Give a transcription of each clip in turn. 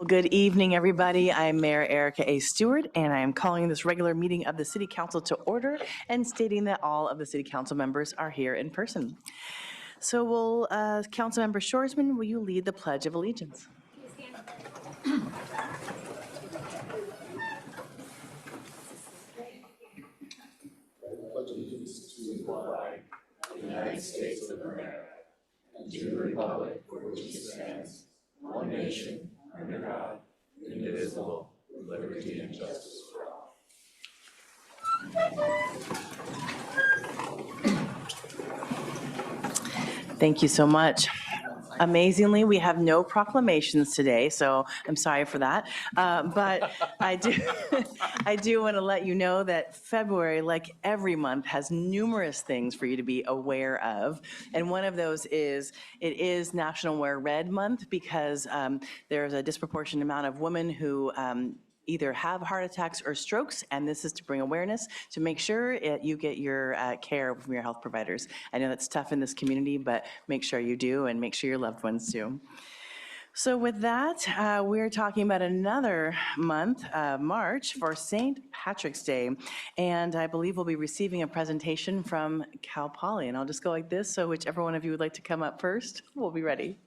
Well, good evening, everybody. I'm Mayor Erica A. Stewart, and I am calling this regular meeting of the City Council to order and stating that all of the City Council members are here in person. So will Councilmember Shoresman, will you lead the Pledge of Allegiance? United States of America, and to the republic for which it stands, one nation, under God, indivisible, with liberty and justice for all. Thank you so much. Amazingly, we have no proclamations today, so I'm sorry for that. But I do want to let you know that February, like every month, has numerous things for you to be aware of. And one of those is, it is National Wear Red Month because there's a disproportionate amount of women who either have heart attacks or strokes, and this is to bring awareness to make sure you get your care from your health providers. I know that's tough in this community, but make sure you do, and make sure your loved ones do. So with that, we're talking about another month, March, for St. Patrick's Day, and I believe we'll be receiving a presentation from Cal Poly, and I'll just go like this, so whichever one of you would like to come up first, we'll be ready.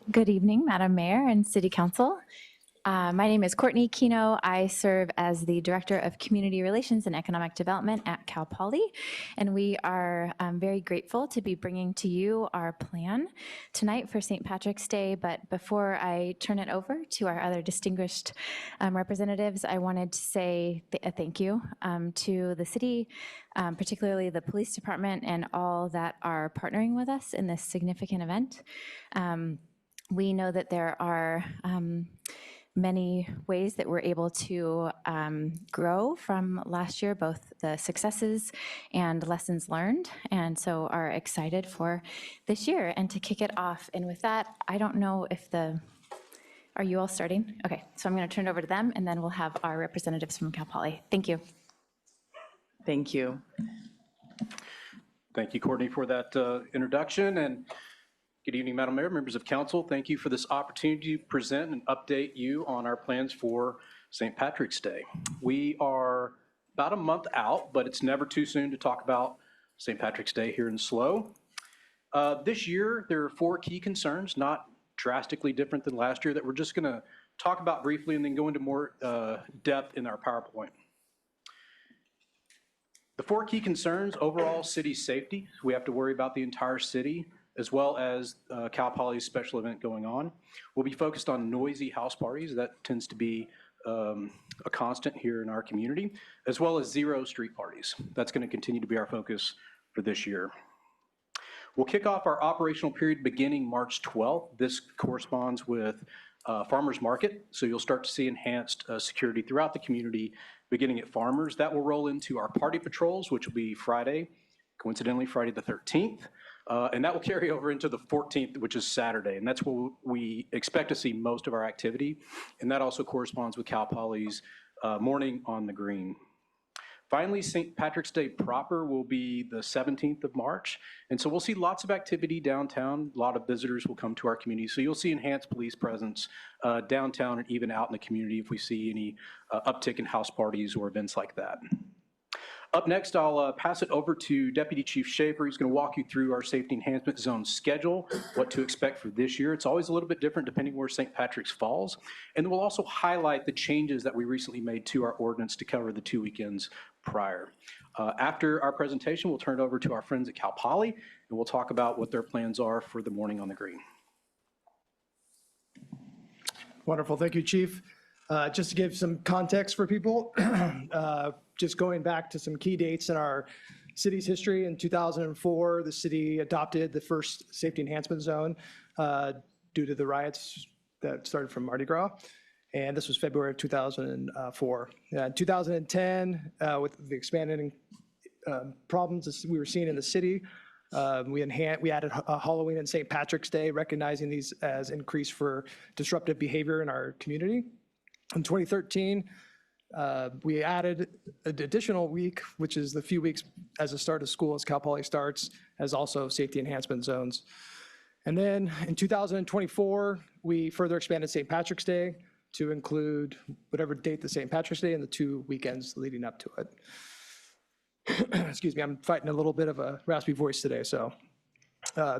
Good evening, Madam Mayor and City Council. My name is Courtney Kino. I serve as the Director of Community Relations and Economic Development at Cal Poly, and we are very grateful to be bringing to you our plan tonight for St. Patrick's Day. But before I turn it over to our other distinguished representatives, I wanted to say a thank you to the city, particularly the police department and all that are partnering with us in this significant event. We know that there are many ways that we're able to grow from last year, both the successes and lessons learned, and so are excited for this year and to kick it off. And with that, I don't know if are you all starting? Okay, so I'm going to turn it over to them, and then we'll have our representatives from Cal Poly. Thank you. Thank you. Thank you, Courtney, for that introduction. And good evening, Madam Mayor, members of council. Thank you for this opportunity to present and update you on our plans for St. Patrick's Day. We are about a month out, but it's never too soon to talk about St. Patrick's Day here in SLO. This year, there are 4 key concerns, not drastically different than last year, that we're just going to talk about briefly and then go into more depth in our PowerPoint. The 4 key concerns: overall city safety. We have to worry about the entire city, as well as Cal Poly's special event going on. We'll be focused on noisy house parties. That tends to be a constant here in our community, as well as zero street parties. That's going to continue to be our focus for this year. We'll kick off our operational period beginning March 12th. This corresponds with Farmers Market, so you'll start to see enhanced security throughout the community beginning at Farmers. That will roll into our party patrols, which will be Friday, coincidentally Friday the 13th. And that will carry over into the 14th, which is Saturday, and that's where we expect to see most of our activity. And that also corresponds with Cal Poly's Morning on the Green. Finally, St. Patrick's Day proper will be the 17th of March, and so we'll see lots of activity downtown. A lot of visitors will come to our community, so you'll see enhanced police presence downtown and even out in the community if we see any uptick in house parties or events like that. Up next, I'll pass it over to Deputy Chief Schaefer. He's going to walk you through our Safety Enhancement Zone schedule, what to expect for this year. It's always a little bit different depending where St. Patrick's falls. And we'll also highlight the changes that we recently made to our ordinance to cover the 2 weekends prior. After our presentation, we'll turn it over to our friends at Cal Poly, and we'll talk about what their plans are for the Morning on the Green. Wonderful. Thank you, Chief. Just to give some context for people, just going back to some key dates in our city's history. In 2004, the city adopted the first safety enhancement zone due to the riots that started from Mardi Gras. And this was February of 2004. In 2010, with the expanding problems we were seeing in the city, we added Halloween and St. Patrick's Day, recognizing these as increased for disruptive behavior in our community. In 2013, We added an additional week, which is the few weeks as the start of school as Cal Poly starts, as also safety enhancement zones. And then in 2024, we further expanded St. Patrick's Day to include whatever date the St. Patrick's Day and the 2 weekends leading up to it. Excuse me, I'm fighting a little bit of a raspy voice today. So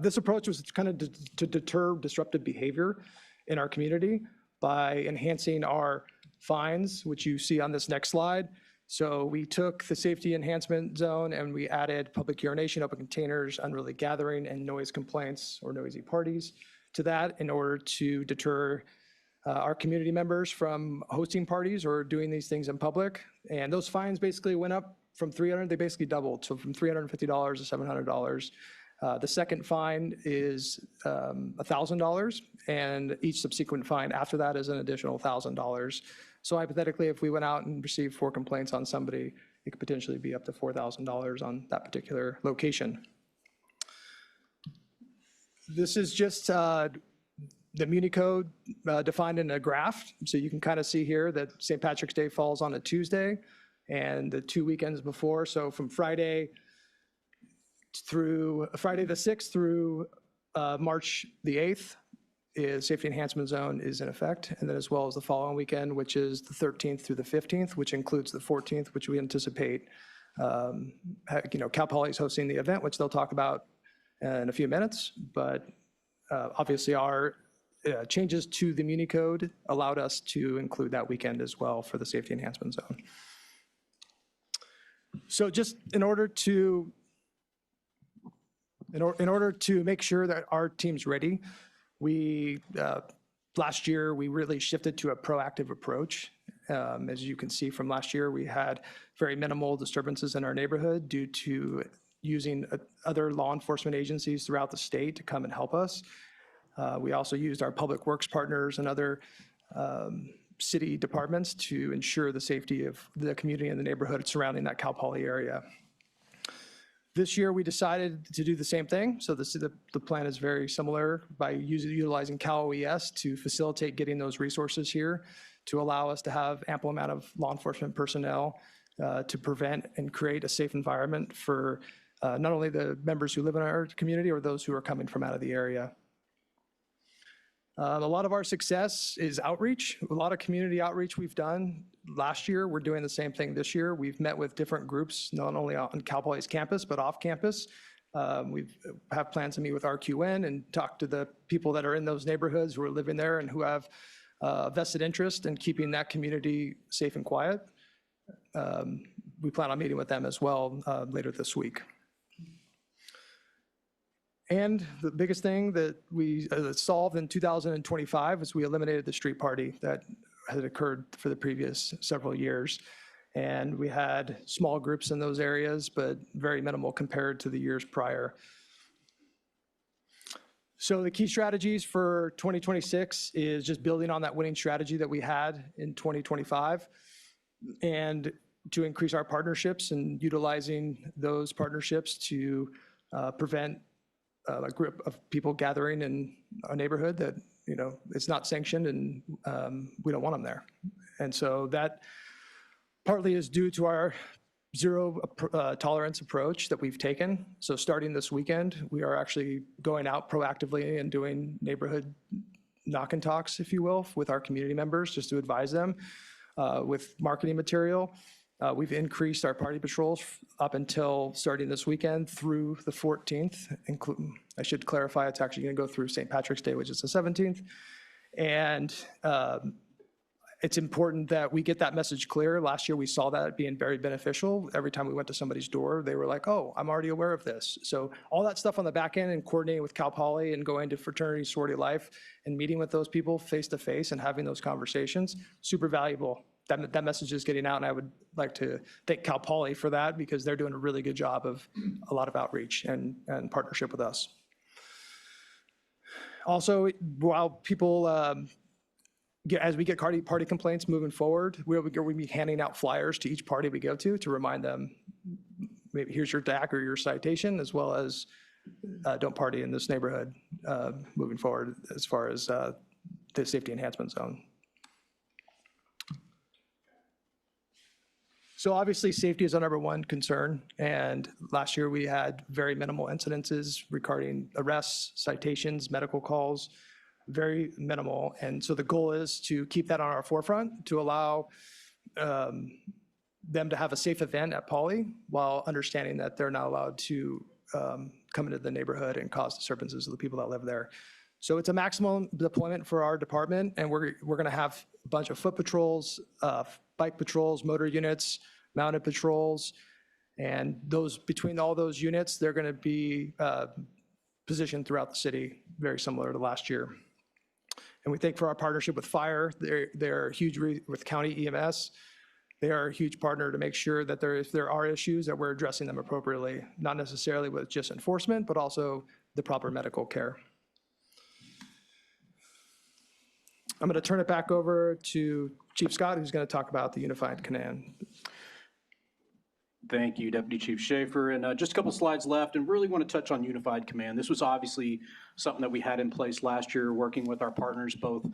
this approach was kind of to deter disruptive behavior in our community by enhancing our fines, which you see on this next slide. So we took the safety enhancement zone and we added public urination, open containers, unruly gathering, and noise complaints or noisy parties to that in order to deter our community members from hosting parties or doing these things in public. And those fines basically went up from $300, they basically doubled. So from $350 to $700. The second fine is $1,000, and each subsequent fine after that is an additional $1,000. So hypothetically, if we went out and received 4 complaints on somebody, it could potentially be up to $4,000 on that particular location. This is just the Muni Code defined in a graph. So you can kind of see here that St. Patrick's Day falls on a Tuesday and the 2 weekends before. So from Friday the 6th through March the 8th is safety enhancement zone is in effect. And then as well as the following weekend, which is the 13th through the 15th, which includes the 14th, which we anticipate, Cal Poly is hosting the event, which they'll talk about in a few minutes. But obviously our changes to the Muni Code allowed us to include that weekend as well for the safety enhancement zone. So just in order to make sure that our team's ready, we last year we really shifted to a proactive approach. As you can see from last year, we had very minimal disturbances in our neighborhood due to using other law enforcement agencies throughout the state to come and help us. We also used our public works partners and other city departments to ensure the safety of the community and the neighborhood surrounding that Cal Poly area. This year, we decided to do the same thing. So the plan is very similar by utilizing Cal OES to facilitate getting those resources here to allow us to have ample amount of law enforcement personnel to prevent and create a safe environment for not only the members who live in our community or those who are coming from out of the area. A lot of our success is outreach. A lot of community outreach we've done last year. We're doing the same thing this year. We've met with different groups, not only on Cal Poly's campus, but off campus. We have plans to meet with RQN and talk to the people that are in those neighborhoods who are living there and who have vested interest in keeping that community safe and quiet. We plan on meeting with them as well later this week. And the biggest thing that we solved in 2025 is we eliminated the street party that had occurred for the previous several years. And we had small groups in those areas, but very minimal compared to the years prior. So the key strategies for 2026 is just building on that winning strategy that we had in 2025 and to increase our partnerships and utilizing those partnerships to prevent a group of people gathering in a neighborhood that, it's not sanctioned and we don't want them there. And so that partly is due to our zero tolerance approach that we've taken. So starting this weekend, we are actually going out proactively and doing neighborhood knock and talks, if you will, with our community members, just to advise them with marketing material. We've increased our party patrols up until starting this weekend through the 14th. I should clarify, it's actually going to go through St. Patrick's Day, which is the 17th. And it's important that we get that message clear. Last year, we saw that being very beneficial. Every time we went to somebody's door, they were like, oh, I'm already aware of this. So all that stuff on the back end and coordinating with Cal Poly and going to fraternity, sorority life and meeting with those people face to face and having those conversations, super valuable. That message is getting out, and I would like to thank Cal Poly for that because they're doing a really good job of a lot of outreach and partnership with us. Also, while people, as we get party complaints moving forward, we'll be handing out flyers to each party we go to remind them, maybe here's your DAC or your citation, as well as don't party in this neighborhood moving forward as far as the safety enhancement zone. So obviously, safety is our number one concern, and last year we had very minimal incidences regarding arrests, citations, medical calls, very minimal. And so the goal is to keep that on our forefront, to allow them to have a safe event at Poly while understanding that they're not allowed to come into the neighborhood and cause disturbances to the people that live there. So it's a maximum deployment for our department, and we're going to have a bunch of foot patrols, bike patrols, motor units, mounted patrols, and those between all those units, they're going to be positioned throughout the city, very similar to last year. And we thank for our partnership with Fire. They're huge with county EMS. They are a huge partner to make sure that if there are issues, that we're addressing them appropriately, not necessarily with just enforcement, but also the proper medical care. I'm going to turn it back over to Chief Scott, who's going to talk about the Unified Command. Thank you, Deputy Chief Schaefer. And just a couple slides left, and really want to touch on Unified Command. This was obviously something that we had in place last year, working with our partners, both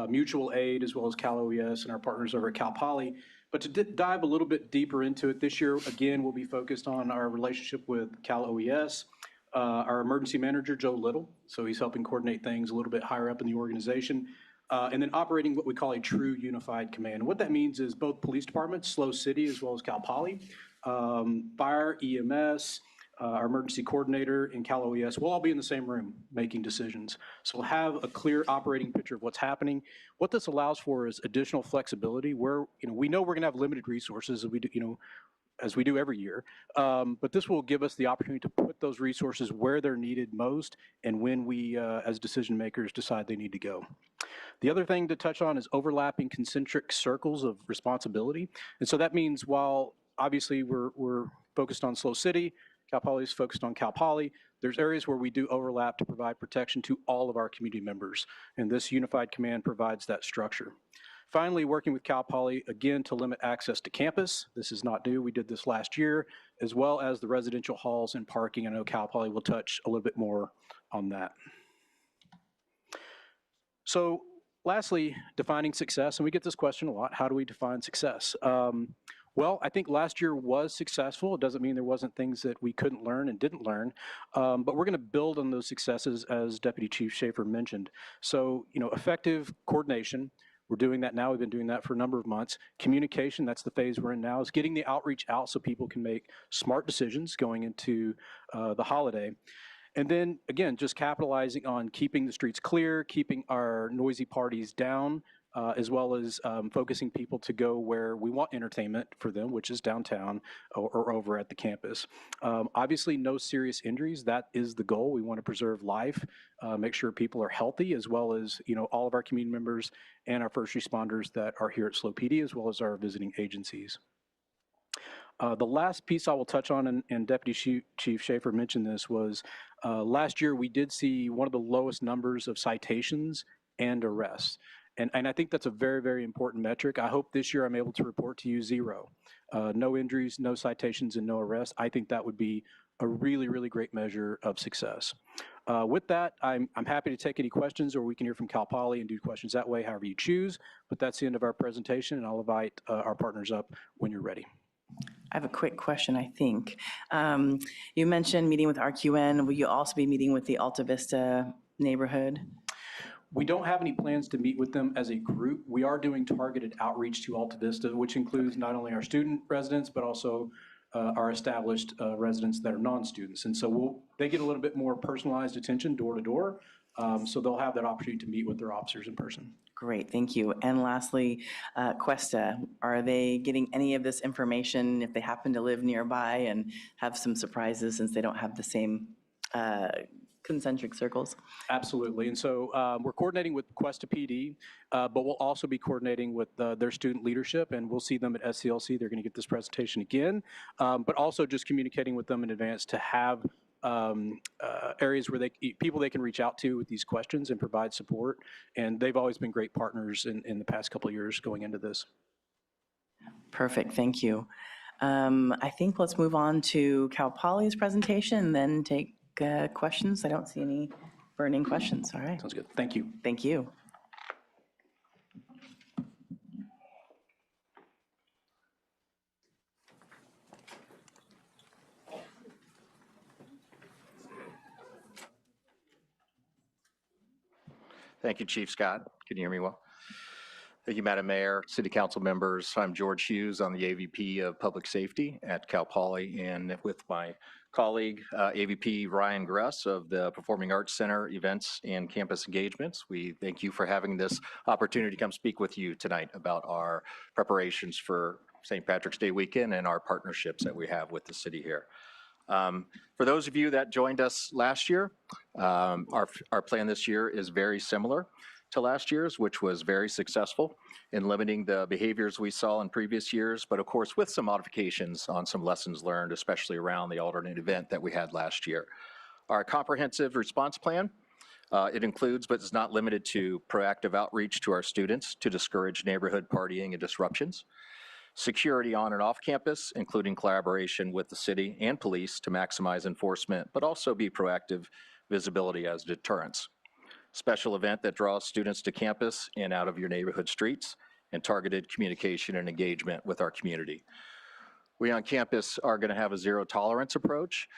Mutual Aid as well as Cal OES and our partners over at Cal Poly. But to dive a little bit deeper into it, this year, again, we'll be focused on our relationship with Cal OES, our emergency manager, Joe Little, so he's helping coordinate things a little bit higher up in the organization, and then operating what we call a true unified command. And what that means is both police departments, SLO City as well as Cal Poly, Fire, EMS, our emergency coordinator, and Cal OES will all be in the same room making decisions. So we'll have a clear operating picture of what's happening. What this allows for is additional flexibility where, we know we're going to have limited resources as we do, as we do every year, but this will give us the opportunity to put those resources where they're needed most and when we, as decision makers, decide they need to go. The other thing to touch on is overlapping concentric circles of responsibility. And so that means while obviously we're focused on SLO City, Cal Poly is focused on Cal Poly, there's areas where we do overlap to provide protection to all of our community members. And this unified command provides that structure. Finally, working with Cal Poly, again, to limit access to campus. This is not new. We did this last year, as well as the residential halls and parking. I know Cal Poly will touch a little bit more on that. So lastly, defining success. And we get this question a lot. How do we define success? Well, I think last year was successful. It doesn't mean there wasn't things that we couldn't learn and didn't learn, but we're going to build on those successes, as Deputy Chief Schaefer mentioned. So, effective coordination. We're doing that now. We've been doing that for a number of months. Communication, that's the phase we're in now, is getting the outreach out so people can make smart decisions going into the holiday. And then, again, just capitalizing on keeping the streets clear, keeping our noisy parties down, as well as focusing people to go where we want entertainment for them, which is downtown or over at the campus. Obviously, no serious injuries. That is the goal. We want to preserve life, make sure people are healthy, as well as all of our community members and our first responders that are here at SLO PD, as well as our visiting agencies. The last piece I will touch on, and Deputy Chief Schaefer mentioned this, was last year we did see one of the lowest numbers of citations and arrests. And I think that's a very, very important metric. I hope this year I'm able to report to you 0. No injuries, no citations, and no arrests. I think that would be a really, really great measure of success. With that, I'm happy to take any questions, or we can hear from Cal Poly and do questions that way, however you choose. But that's the end of our presentation, and I'll invite our partners up when you're ready. I have a quick question, I think. You mentioned meeting with RQN. Will you also be meeting with the Alta Vista neighborhood? We don't have any plans to meet with them as a group. We are doing targeted outreach to Alta Vista, which includes not only our student residents, but also our established residents that are non-students. And so they get a little bit more personalized attention door to door. So they'll have that opportunity to meet with their officers in person. Great, thank you. And lastly, Cuesta, are they getting any of this information if they happen to live nearby and have some surprises since they don't have the same concentric circles? Absolutely. And so we're coordinating with Cuesta PD, but we'll also be coordinating with their student leadership, and we'll see them at SCLC. They're going to get this presentation again, but also just communicating with them in advance to have areas where people they can reach out to with these questions and provide support. And they've always been great partners in the past couple of years going into this. Perfect, thank you. I think let's move on to Cal Poly's presentation and then take questions. I don't see any burning questions. All right. Sounds good. Thank you. Thank you. Thank you, Chief Scott. Can you hear me well? Thank you, Madam Mayor, City Council members. I'm George Hughes. I'm the AVP of Public Safety at Cal Poly, and with my colleague, AVP Ryan Gruss of the Performing Arts Center Events and Campus Engagements. We thank you for having this opportunity to come speak with you tonight about our preparations for St. Patrick's Day weekend and our partnerships that we have with the city here. For those of you that joined us last year, our plan this year is very similar to last year's, which was very successful in limiting the behaviors we saw in previous years, but of course with some modifications on some lessons learned, especially around the alternate event that we had last year. Our comprehensive response plan, it includes, but is not limited to, proactive outreach to our students to discourage neighborhood partying and disruptions, security on and off campus, including collaboration with the city and police to maximize enforcement, but also be proactive visibility as deterrence. Special event that draws students to campus and out of your neighborhood streets, and targeted communication and engagement with our community. We on campus are going to have a zero tolerance approach.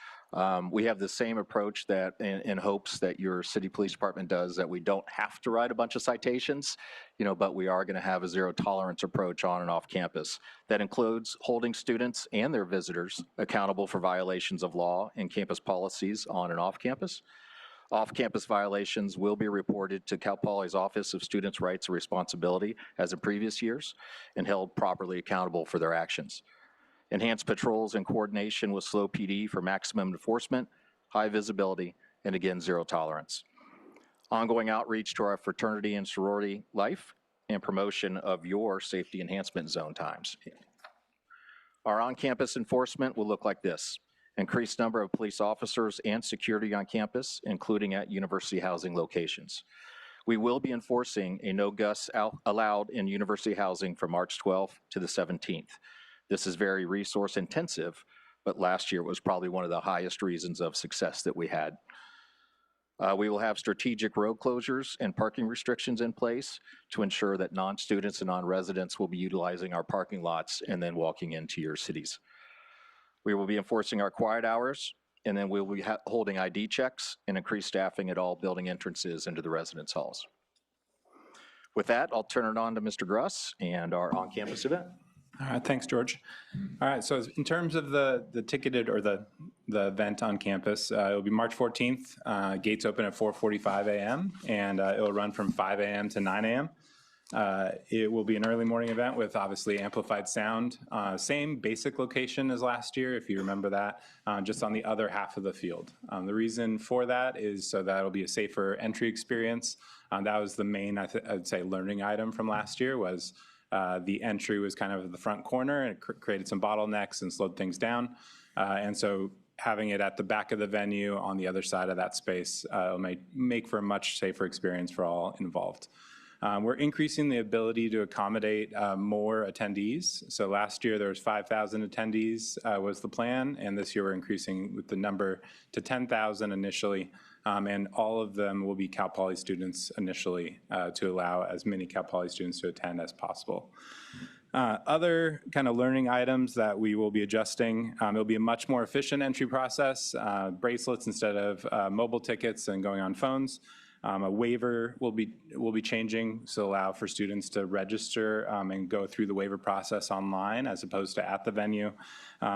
We have the same approach that in hopes that your city police department does, that we don't have to write a bunch of citations, but we are going to have a zero tolerance approach on and off campus. That includes holding students and their visitors accountable for violations of law and campus policies on and off campus. Off-campus violations will be reported to Cal Poly's Office of Students' Rights and Responsibility as in previous years and held properly accountable for their actions. Enhanced patrols in coordination with SLO PD for maximum enforcement, high visibility, and again, zero tolerance. Ongoing outreach to our fraternity and sorority life and promotion of your safety enhancement zone times. Our on-campus enforcement will look like this. Increased number of police officers and security on campus, including at university housing locations. We will be enforcing a no gus allowed in university housing from March 12th to the 17th. This is very resource intensive, but last year was probably one of the highest reasons of success that we had. We will have strategic road closures and parking restrictions in place to ensure that non-students and non-residents will be utilizing our parking lots and then walking into your cities. We will be enforcing our quiet hours, and then we will be holding ID checks and increased staffing at all building entrances into the residence halls. With that, I'll turn it on to Mr. Gruss and our on-campus event. All right, thanks, George. All right, so in terms of the ticketed or the event on campus, it'll be March 14th. Gates open at 4:45 a.m. and it'll run from 5 a.m. to 9 a.m. It will be an early morning event with obviously amplified sound. Same basic location as last year, if you remember that, just on the other half of the field. The reason for that is so that it'll be a safer entry experience. That was the main, I'd say, learning item from last year was the entry was kind of the front corner and it created some bottlenecks and slowed things down. And so having it at the back of the venue on the other side of that space will make for a much safer experience for all involved. We're increasing the ability to accommodate more attendees. So last year there was 5,000 attendees was the plan, and this year we're increasing with the number to 10,000 initially, and all of them will be Cal Poly students initially to allow as many Cal Poly students to attend as possible. Other kind of learning items that we will be adjusting, it'll be a much more efficient entry process, bracelets instead of mobile tickets and going on phones. A waiver will be changing to allow for students to register and go through the waiver process online as opposed to at the venue,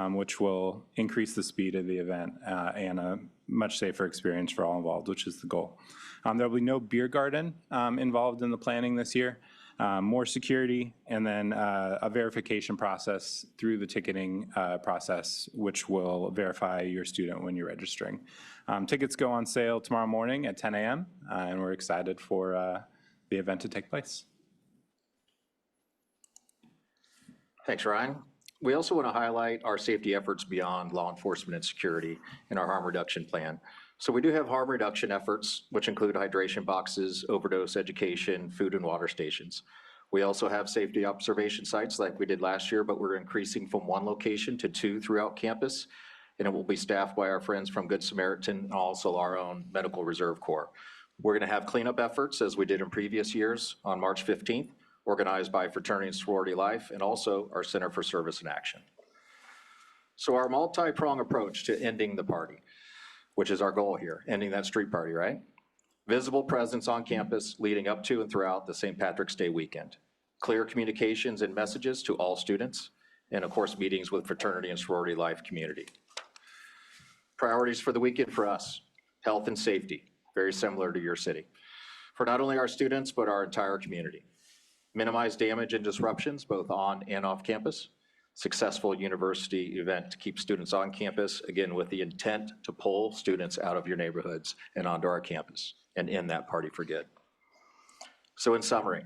which will increase the speed of the event and a much safer experience for all involved, which is the goal. There will be no beer garden involved in the planning this year. More security, and then a verification process through the ticketing process, which will verify your student when you're registering. Tickets go on sale tomorrow morning at 10 a.m., and we're excited for the event to take place. Thanks, Ryan. We also want to highlight our safety efforts beyond law enforcement and security in our harm reduction plan. So we do have harm reduction efforts, which include hydration boxes, overdose education, food and water stations. We also have safety observation sites like we did last year, but we're increasing from 1 location to 2 throughout campus, and it will be staffed by our friends from Good Samaritan and also our own Medical Reserve Corps. We're going to have cleanup efforts as we did in previous years on March 15th, organized by Fraternity and Sorority Life and also our Center for Service and Action. So our multi-pronged approach to ending the party, which is our goal here, ending that street party, right? Visible presence on campus leading up to and throughout the St. Patrick's Day weekend. Clear communications and messages to all students, and of course, meetings with fraternity and sorority life community. Priorities for the weekend for us, health and safety, very similar to your city. For not only our students, but our entire community. Minimize damage and disruptions, both on and off campus. Successful university event to keep students on campus, again, with the intent to pull students out of your neighborhoods and onto our campus and end that party for good. So in summary,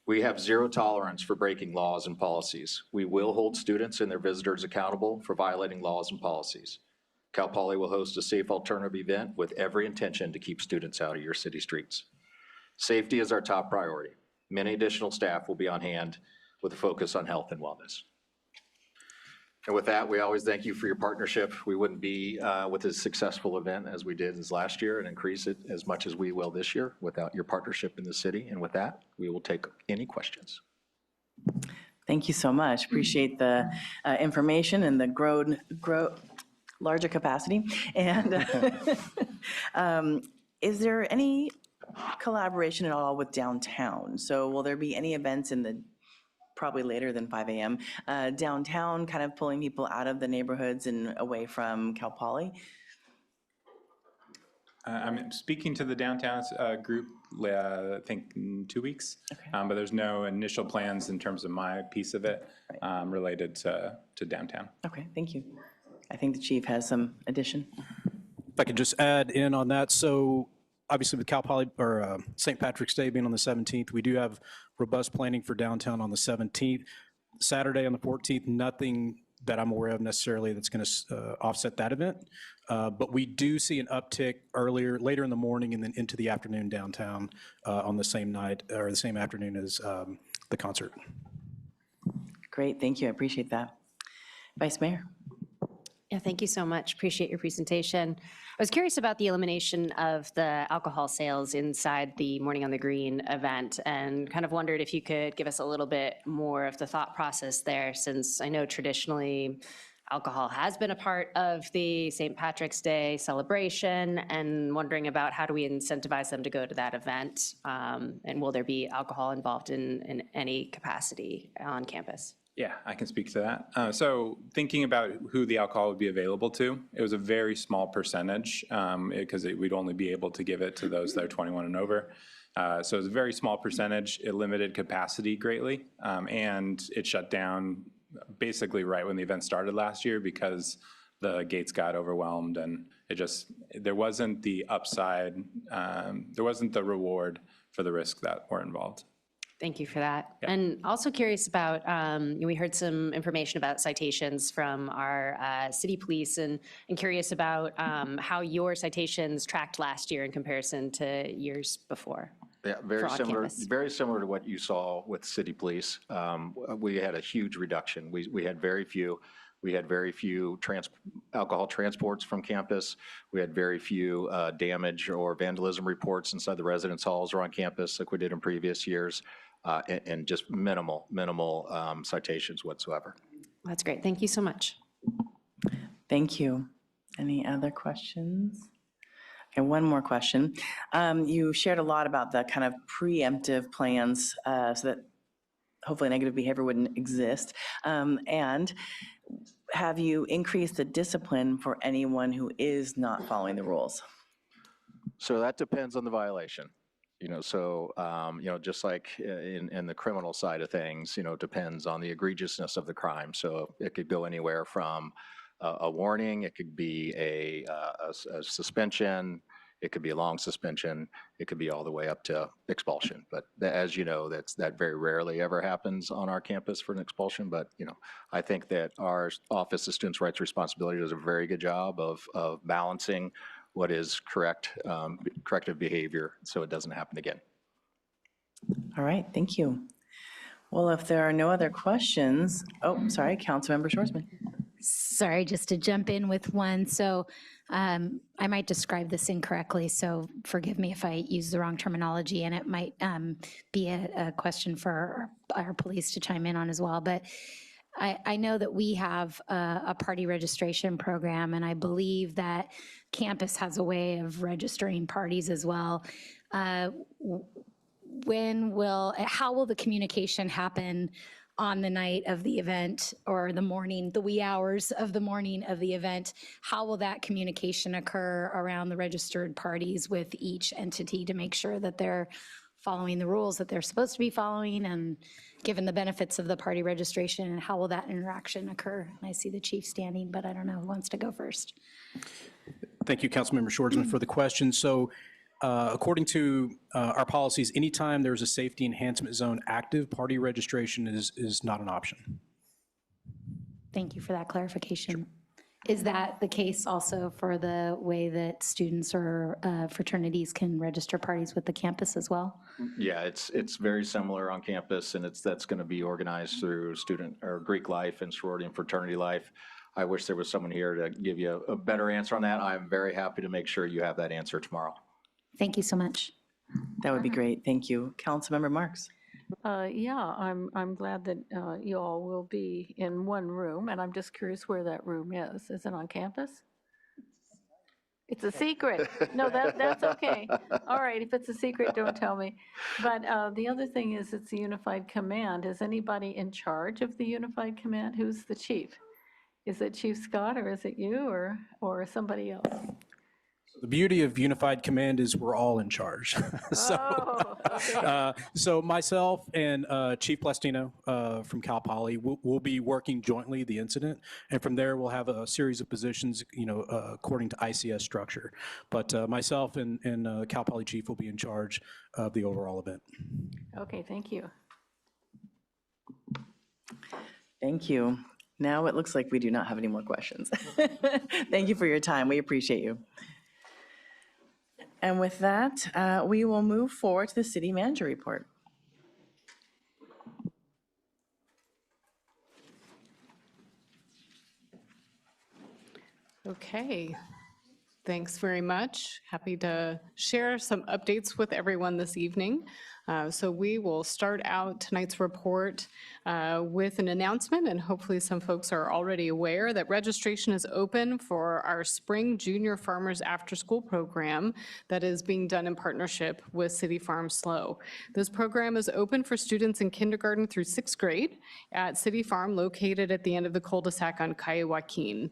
we have zero tolerance for breaking laws and policies. We will hold students and their visitors accountable for violating laws and policies. Cal Poly will host a safe alternative event with every intention to keep students out of your city streets. Safety is our top priority. Many additional staff will be on hand with a focus on health and wellness. And with that, we always thank you for your partnership. We wouldn't be with as successful event as we did as last year and increase it as much as we will this year without your partnership in the city. And with that, we will take any questions. Thank you so much. Appreciate the information and the larger capacity. And is there any collaboration at all with downtown? So will there be any events in the, probably later than 5 a.m., downtown, kind of pulling people out of the neighborhoods and away from Cal Poly? I'm speaking to the downtown group, I think in 2 weeks, but there's no initial plans in terms of my piece of it related to downtown. Okay, thank you. I think the chief has some addition. If I could just add in on that, so obviously with Cal Poly, or St. Patrick's Day being on the 17th, we do have robust planning for downtown on the 17th. Saturday on the 14th, nothing that I'm aware of necessarily that's going to offset that event. But we do see an uptick later in the morning and then into the afternoon downtown on the same night or the same afternoon as the concert. Great, thank you, I appreciate that. Vice Mayor. Yeah, thank you so much. Appreciate your presentation. I was curious about the elimination of the alcohol sales inside the Morning on the Green event and kind of wondered if you could give us a little bit more of the thought process there, since I know traditionally alcohol has been a part of the St. Patrick's Day celebration, and wondering about how do we incentivize them to go to that event, and will there be alcohol involved in any capacity on campus? Yeah, I can speak to that. So thinking about who the alcohol would be available to, it was a very small percentage because we'd only be able to give it to those that are 21 and over. So it was a very small percentage. It limited capacity greatly, and it shut down basically right when the event started last year because the gates got overwhelmed, and there wasn't the upside, there wasn't the reward for the risk that were involved. Thank you for that. Yeah. And also curious about, we heard some information about citations from our city police, and curious about how your citations tracked last year in comparison to years before. Yeah, very similar to what you saw with city police. We had a huge reduction. We had very few. We had very few alcohol transports from campus. We had very few damage or vandalism reports inside the residence halls or on campus like we did in previous years, and just minimal citations whatsoever. That's great. Thank you so much. Thank you. Any other questions? Okay, one more question. You shared a lot about the kind of preemptive plans so that hopefully negative behavior wouldn't exist. And have you increased the discipline for anyone who is not following the rules? So that depends on the violation. Just like in the criminal side of things, it depends on the egregiousness of the crime. So it could go anywhere from a warning, it could be a suspension, it could be a long suspension, it could be all the way up to expulsion. But as you know, that very rarely ever happens on our campus for an expulsion. But I think that our Office of Students' Rights Responsibility does a very good job of balancing what is corrective behavior so it doesn't happen again. All right, thank you. Well, if there are no other questions, sorry, Councilmember Schwarzman. Sorry, just to jump in with one. So I might describe this incorrectly, so forgive me if I use the wrong terminology, and it might be a question for our police to chime in on as well. But I know that we have a party registration program, and I believe that campus has a way of registering parties as well. how will the communication happen on the night of the event or the morning, the wee hours of the morning of the event? How will that communication occur around the registered parties with each entity to make sure that they're following the rules that they're supposed to be following and given the benefits of the party registration? And how will that interaction occur? I see the chief standing, but I don't know who wants to go first. Thank you, Councilmember Schwartzman, for the question. So according to our policies, anytime there's a safety enhancement zone active, party registration is not an option. Thank you for that clarification. Is that the case also for the way that students or fraternities can register parties with the campus as well? Yeah, it's very similar on campus, and that's going to be organized through student or Greek life and sorority and fraternity life. I wish there was someone here to give you a better answer on that. I'm very happy to make sure you have that answer tomorrow. Thank you so much. That would be great. Thank you. Councilmember Marks. Yeah, I'm glad that you all will be in one room, and I'm just curious where that room is. Is it on campus? It's a secret. No, that's okay. All right, if it's a secret, don't tell me. But the other thing is it's a unified command. Is anybody in charge of the unified command? Who's the chief? Is it Chief Scott, or is it you, or somebody else? The beauty of unified command is we're all in charge. So myself and Chief Plastino from Cal Poly will be working jointly the incident, and from there we'll have a series of positions, according to ICS structure. But myself and Cal Poly Chief will be in charge of the overall event. Okay, thank you. Thank you. Now it looks like we do not have any more questions. Thank you for your time. We appreciate you. And with that, we will move forward to the city manager report. Okay, thanks very much. Happy to share some updates with everyone this evening. So we will start out tonight's report with an announcement, and hopefully some folks are already aware that registration is open for our Spring Junior Farmers After School program that is being done in partnership with City Farm SLO. This program is open for students in kindergarten through 6th grade at City Farm, located at the end of the cul-de-sac on Calle Joaquin.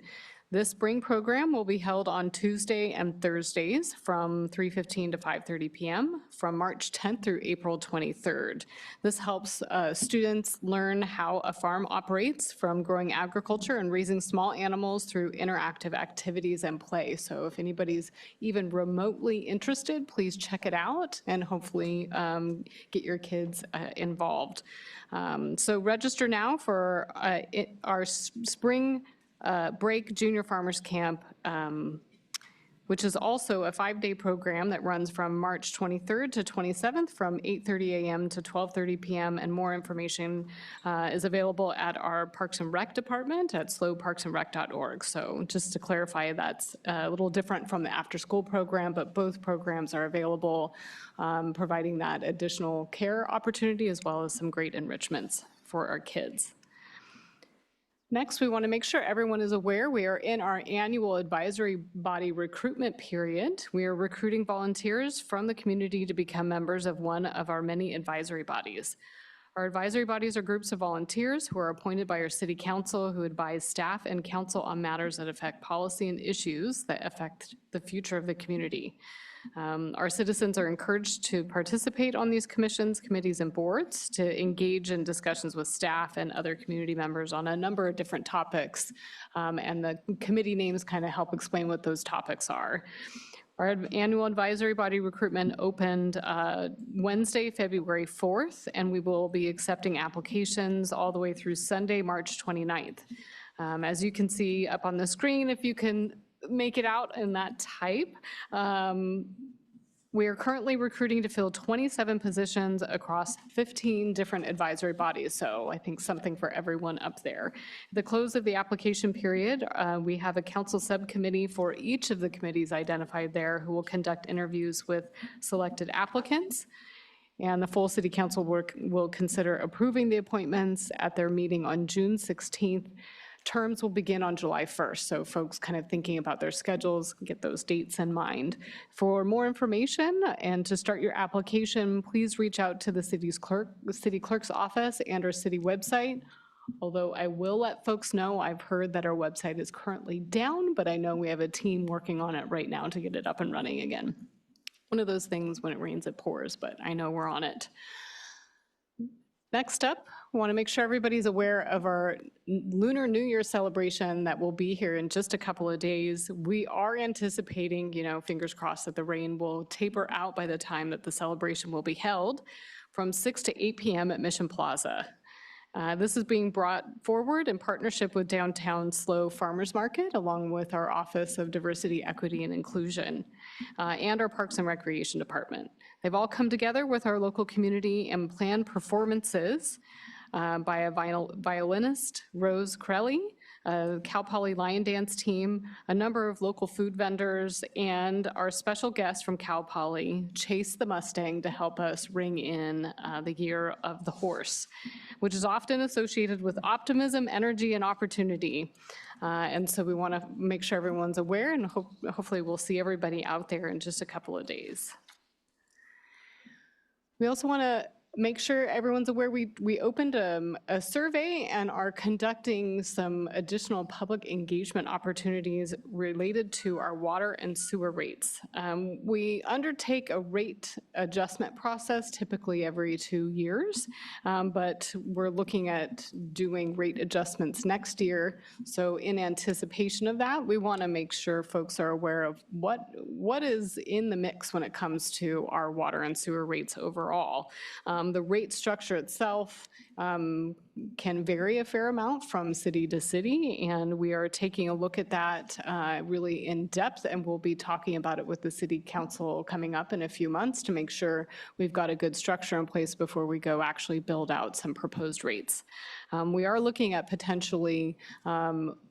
This spring program will be held on Tuesday and Thursdays from 3:15 to 5:30 p.m. from March 10th through April 23rd. This helps students learn how a farm operates, from growing agriculture and raising small animals through interactive activities and play. So if anybody's even remotely interested, please check it out and hopefully get your kids involved. So register now for our spring Break Junior Farmers Camp, which is also a 5-day program that runs from March 23rd to 27th from 8:30 a.m. to 12:30 p.m. And more information is available at our Parks and Rec department at sloparksandrec.org. So just to clarify, that's a little different from the after-school program, but both programs are available, providing that additional care opportunity as well as some great enrichments for our kids. Next, we want to make sure everyone is aware we are in our annual advisory body recruitment period. We are recruiting volunteers from the community to become members of one of our many advisory bodies. Our advisory bodies are groups of volunteers who are appointed by our city council, who advise staff and council on matters that affect policy and issues that affect the future of the community. Our citizens are encouraged to participate on these commissions, committees, and boards, to engage in discussions with staff and other community members on a number of different topics, and the committee names kind of help explain what those topics are. Our annual advisory body recruitment opened Wednesday, February 4th, and we will be accepting applications all the way through Sunday, March 29th. As you can see up on the screen, if you can make it out in that type. We are currently recruiting to fill 27 positions across 15 different advisory bodies, so I think something for everyone up there. At the close of the application period, we have a council subcommittee for each of the committees identified there who will conduct interviews with selected applicants. And the full city council will consider approving the appointments at their meeting on June 16th Terms will begin on July 1st, so folks kind of thinking about their schedules, get those dates in mind. For more information and to start your application, please reach out to the city clerk's office and our city website. Although I will let folks know, I've heard that our website is currently down, but I know we have a team working on it right now to get it up and running again. One of those things, when it rains, it pours, but I know we're on it. Next up, I want to make sure everybody's aware of our Lunar New Year celebration that will be here in just a couple of days. We are anticipating, fingers crossed, that the rain will taper out by the time that the celebration will be held from 6 to 8 p.m. at Mission Plaza. This is being brought forward in partnership with Downtown SLO Farmers Market, along with our Office of Diversity, Equity, and Inclusion, and our Parks and Recreation Department. They've all come together with our local community and planned performances by a violinist, Rose Crelly, a Cal Poly Lion Dance team, a number of local food vendors, and our special guest from Cal Poly, Chase the Mustang, to help us ring in the year of the horse, which is often associated with optimism, energy, and opportunity. And so we want to make sure everyone's aware, and hopefully we'll see everybody out there in just a couple of days. We also want to make sure everyone's aware we opened a survey and are conducting some additional public engagement opportunities related to our water and sewer rates. We undertake a rate adjustment process typically every 2 years, but we're looking at doing rate adjustments next year. So in anticipation of that, we want to make sure folks are aware of what is in the mix when it comes to our water and sewer rates overall. The rate structure itself can vary a fair amount from city to city, and we are taking a look at that really in depth, and we'll be talking about it with the city council coming up in a few months to make sure we've got a good structure in place before we go actually build out some proposed rates. We are looking at potentially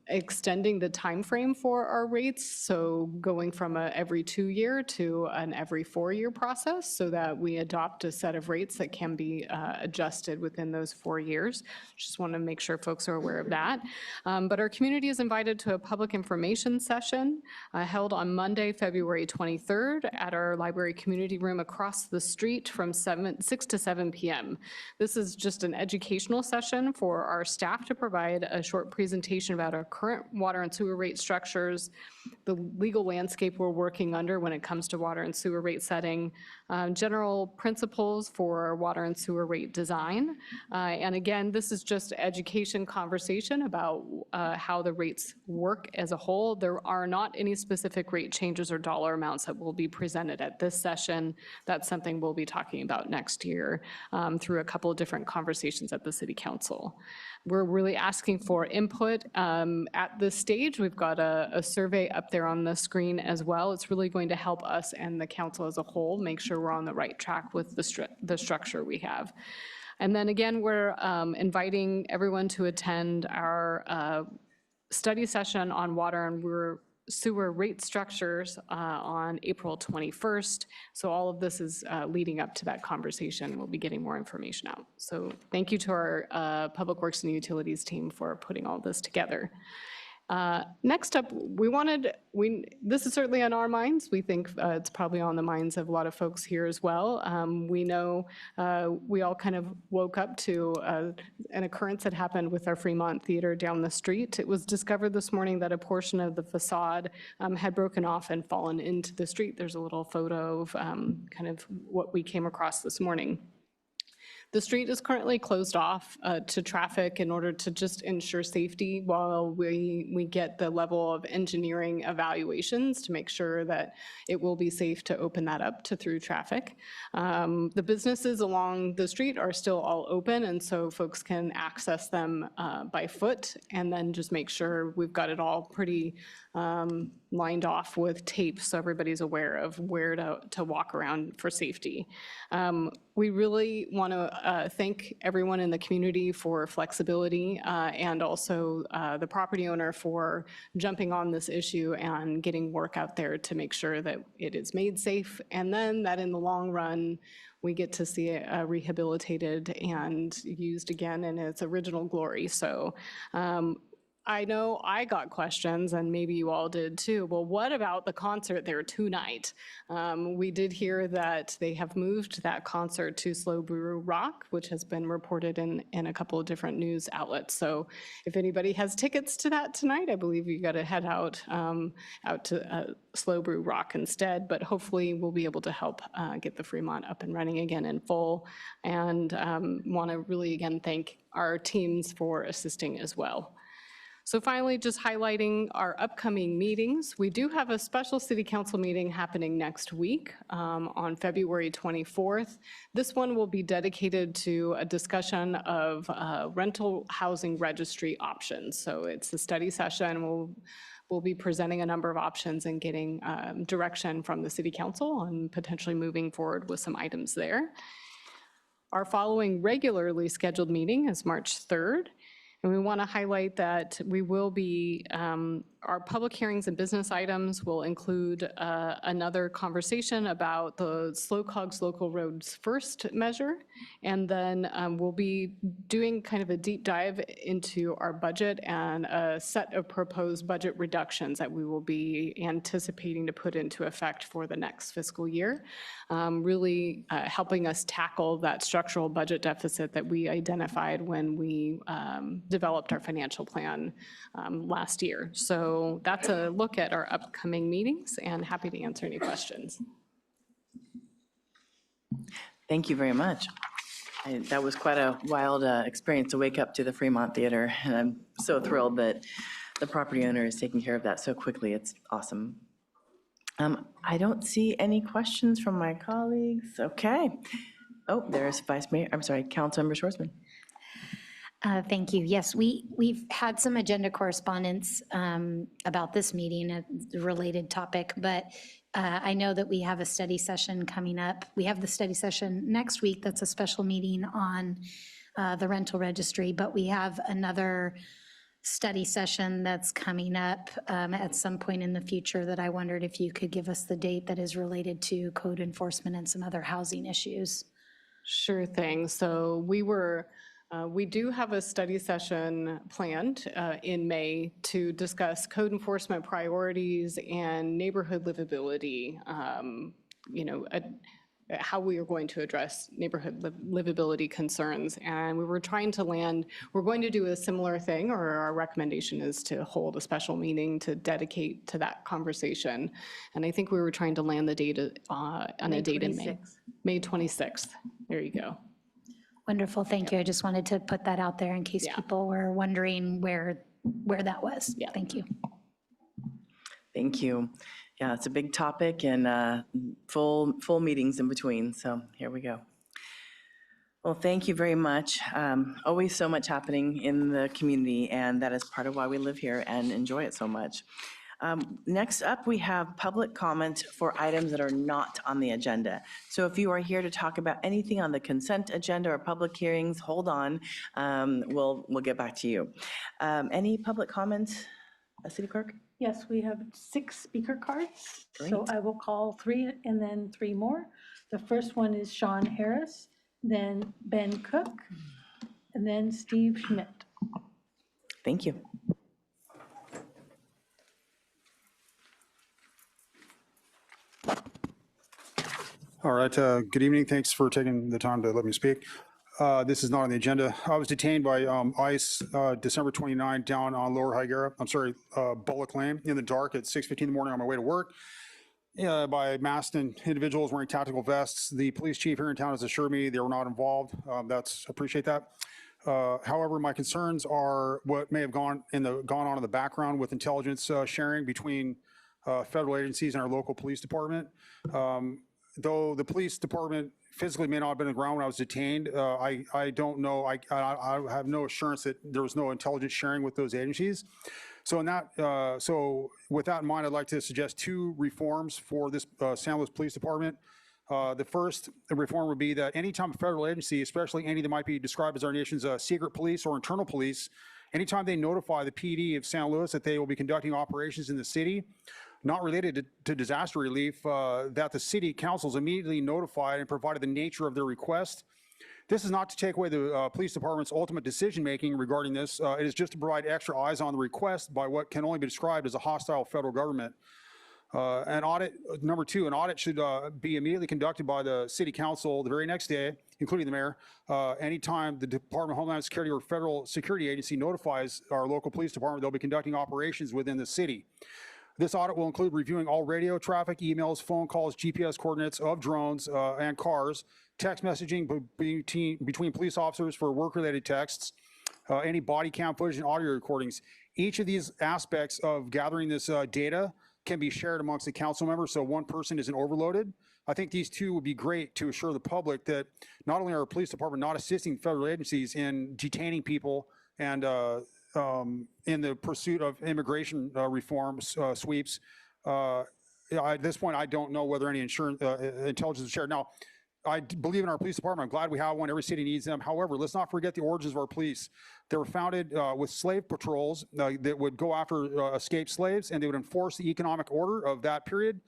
extending the time frame for our rates, so going from a every 2 year to an every 4 year process, so that we adopt a set of rates that can be adjusted within those 4 years. Just want to make sure folks are aware of that. But our community is invited to a public information session held on Monday, February 23rd at our library community room across the street from 6 to 7 p.m. This is just an educational session for our staff to provide a short presentation about our current water and sewer rate structures, the legal landscape we're working under when it comes to water and sewer rate setting, general principles for water and sewer rate design. And again, this is just education conversation about how the rates work as a whole. There are not any specific rate changes or dollar amounts that will be presented at this session. That's something we'll be talking about next year through a couple of different conversations at the City Council. We're really asking for input at this stage. We've got a survey up there on the screen as well. It's really going to help us and the council as a whole make sure we're on the right track with the structure we have. And then again, we're inviting everyone to attend our study session on water and sewer rate structures on April 21st. So all of this is leading up to that conversation. We'll be getting more information out. So thank you to our Public Works and Utilities team for putting all this together. Next up, this is certainly on our minds. We think it's probably on the minds of a lot of folks here as well. We know we all kind of woke up to an occurrence that happened with our Fremont Theater down the street. It was discovered this morning that a portion of the facade had broken off and fallen into the street. There's a little photo of kind of what we came across this morning. The street is currently closed off to traffic in order to just ensure safety while we get the level of engineering evaluations to make sure that it will be safe to open that up to through traffic. The businesses along the street are still all open, and so folks can access them by foot, and then just make sure we've got it all pretty lined off with tape so everybody's aware of where to walk around for safety. We really want to thank everyone in the community for flexibility and also the property owner for jumping on this issue and getting work out there to make sure that it is made safe, and then that in the long run, we get to see it rehabilitated and used again in its original glory. So I know I got questions, and maybe you all did too. Well, what about the concert there tonight? We did hear that they have moved that concert to Slow Brew Rock, which has been reported in a couple of different news outlets. So if anybody has tickets to that tonight, I believe you got to head out to Slow Brew Rock instead. But hopefully we'll be able to help get the Fremont up and running again in full. And want to really again thank our teams for assisting as well. So finally, just highlighting our upcoming meetings. We do have a special city council meeting happening next week on February 24th. This one will be dedicated to a discussion of rental housing registry options. So it's a study session. We'll be presenting a number of options and getting direction from the city council on potentially moving forward with some items there. Our following regularly scheduled meeting is March 3rd. And we want to highlight that we will be, our public hearings and business items will include another conversation about the Slow Cogs Local Roads First measure. And then we'll be doing kind of a deep dive into our budget and a set of proposed budget reductions that we will be anticipating to put into effect for the next fiscal year, really helping us tackle that structural budget deficit that we identified when we developed our financial plan last year. So that's a look at our upcoming meetings, and happy to answer any questions. Thank you very much. That was quite a wild experience to wake up to the Fremont Theater, and I'm so thrilled that the property owner is taking care of that so quickly. It's awesome. I don't see any questions from my colleagues. Okay. Oh, there's Councilmember Schwarzman. Thank you. Yes, we've had some agenda correspondence about this meeting, a related topic, but I know that we have a study session coming up. We have the study session next week. That's a special meeting on the rental registry, but we have another study session that's coming up at some point in the future that I wondered if you could give us the date that is related to code enforcement and some other housing issues. Sure thing. So we do have a study session planned in May to discuss code enforcement priorities and neighborhood livability, how we are going to address neighborhood livability concerns. And we were trying to we're going to do a similar thing, or our recommendation is to hold a special meeting to dedicate to that conversation. And I think we were trying to land the data on a date in May. May 26th. There you go. Wonderful, thank you. I just wanted to put that out there in case people were wondering where that was. Yeah. Thank you. Thank you. Yeah, it's a big topic and full meetings in between, so here we go. Well, thank you very much. Always so much happening in the community, and that is part of why we live here and enjoy it so much. Next up, we have public comment for items that are not on the agenda. So if you are here to talk about anything on the consent agenda or public hearings, hold on. We'll get back to you. Any public comments, City Clerk? Yes, we have 6 speaker cards. Great. So I will call 3 and then 3 more. The first one is Sean Harris, then Ben Cook, and then Steve Schmidt. Thank you. All right, good evening. Thanks for taking the time to let me speak. This is not on the agenda. I was detained by ICE December 29 down on Lower Hyera, Bullock Lane in the dark at 6:15 in the morning on my way to work by masked individuals wearing tactical vests. The police chief here in town has assured me they were not involved. Appreciate that. However, my concerns are what may have gone on in the background with intelligence sharing between federal agencies and our local police department. Though the police department physically may not have been on the ground when I was detained, I don't know, I have no assurance that there was no intelligence sharing with those agencies. So with that in mind, I'd like to suggest 2 reforms for this San Luis Police Department. The first reform would be that anytime a federal agency, especially any that might be described as our nation's secret police or internal police, anytime they notify the PD of San Luis that they will be conducting operations in the city, not related to disaster relief, that the city councils immediately notified and provided the nature of their request. This is not to take away the police department's ultimate decision-making regarding this. It is just to provide extra eyes on the request by what can only be described as a hostile federal government. An audit, number two, an audit should be immediately conducted by the city council the very next day, including the mayor, anytime the Department of Homeland Security or federal security agency notifies our local police department they'll be conducting operations within the city. This audit will include reviewing all radio traffic, emails, phone calls, GPS coordinates of drones and cars, text messaging between police officers for work-related texts, any body cam footage and audio recordings. Each of these aspects of gathering this data can be shared amongst the council members so one person isn't overloaded. I think these two would be great to assure the public that not only are our police department not assisting federal agencies in detaining people and in the pursuit of immigration reforms, sweeps. At this point, I don't know whether any intelligence is shared. Now, I believe in our police department. I'm glad we have one. Every city needs them. However, let's not forget the origins of our police. They were founded with slave patrols that would go after escaped slaves, and they would enforce the economic order of that period.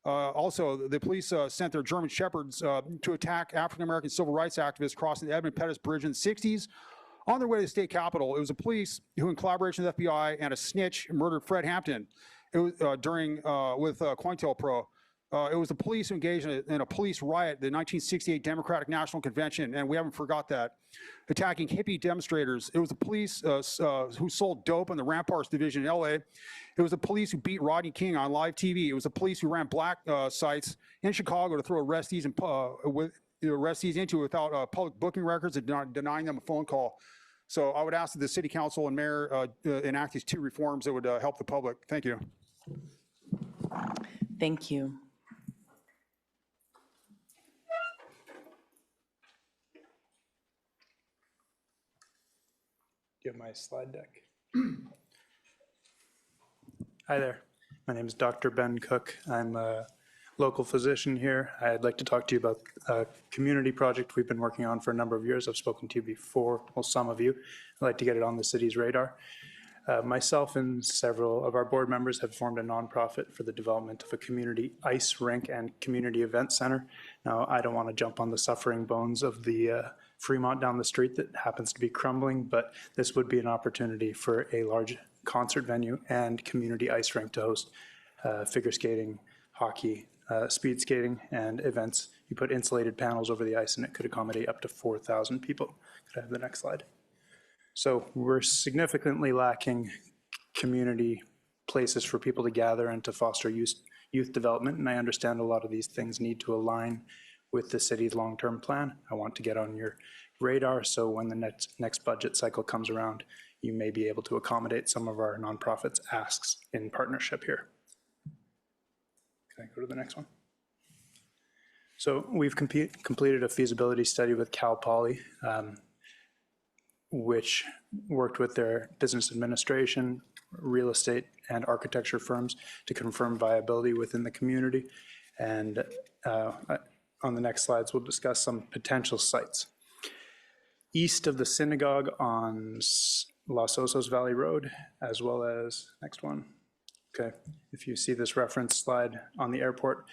Also, the police sent their German shepherds to attack African-American civil rights activists crossing the Edmund Pettus Bridge in the 60s. On their way to the state capitol, it was the police who, in collaboration with FBI and a snitch, murdered Fred Hampton. It was with COINTELPRO. It was the police who engaged in a police riot at the 1968 Democratic National Convention, and we haven't forgot that, attacking hippie demonstrators. It was the police who sold dope in the Ramparts division in LA. It was the police who beat Rodney King on live TV. It was the police who ran black sites in Chicago to throw arrestees into without public booking records and denying them a phone call. So I would ask that the city council and mayor enact these two reforms that would help the public. Thank you. Thank you. Do you have my slide deck? Hi there. My name is Dr. Ben Cook. I'm a local physician here. I'd like to talk to you about a community project we've been working on for a number of years. I've spoken to you before, well, some of you. I'd like to get it on the city's radar. Myself and several of our board members have formed a nonprofit for the development of a community ice rink and community event center. Now, I don't want to jump on the suffering bones of the Fremont down the street that happens to be crumbling, but this would be an opportunity for a large concert venue and community ice rink to host figure skating, hockey, speed skating, and events. You put insulated panels over the ice and it could accommodate up to 4,000 people. Could I have the next slide? So we're significantly lacking community places for people to gather and to foster youth development, and I understand a lot of these things need to align with the city's long-term plan. I want to get on your radar so when the next budget cycle comes around, you may be able to accommodate some of our nonprofits' asks in partnership here. Can I go to the next one? So we've completed a feasibility study with Cal Poly, which worked with their business administration, real estate, and architecture firms to confirm viability within the community. And on the next slides, we'll discuss some potential sites. East of the synagogue on Los Osos Valley Road, as well as, next one. Okay, if you see this reference slide on the airport,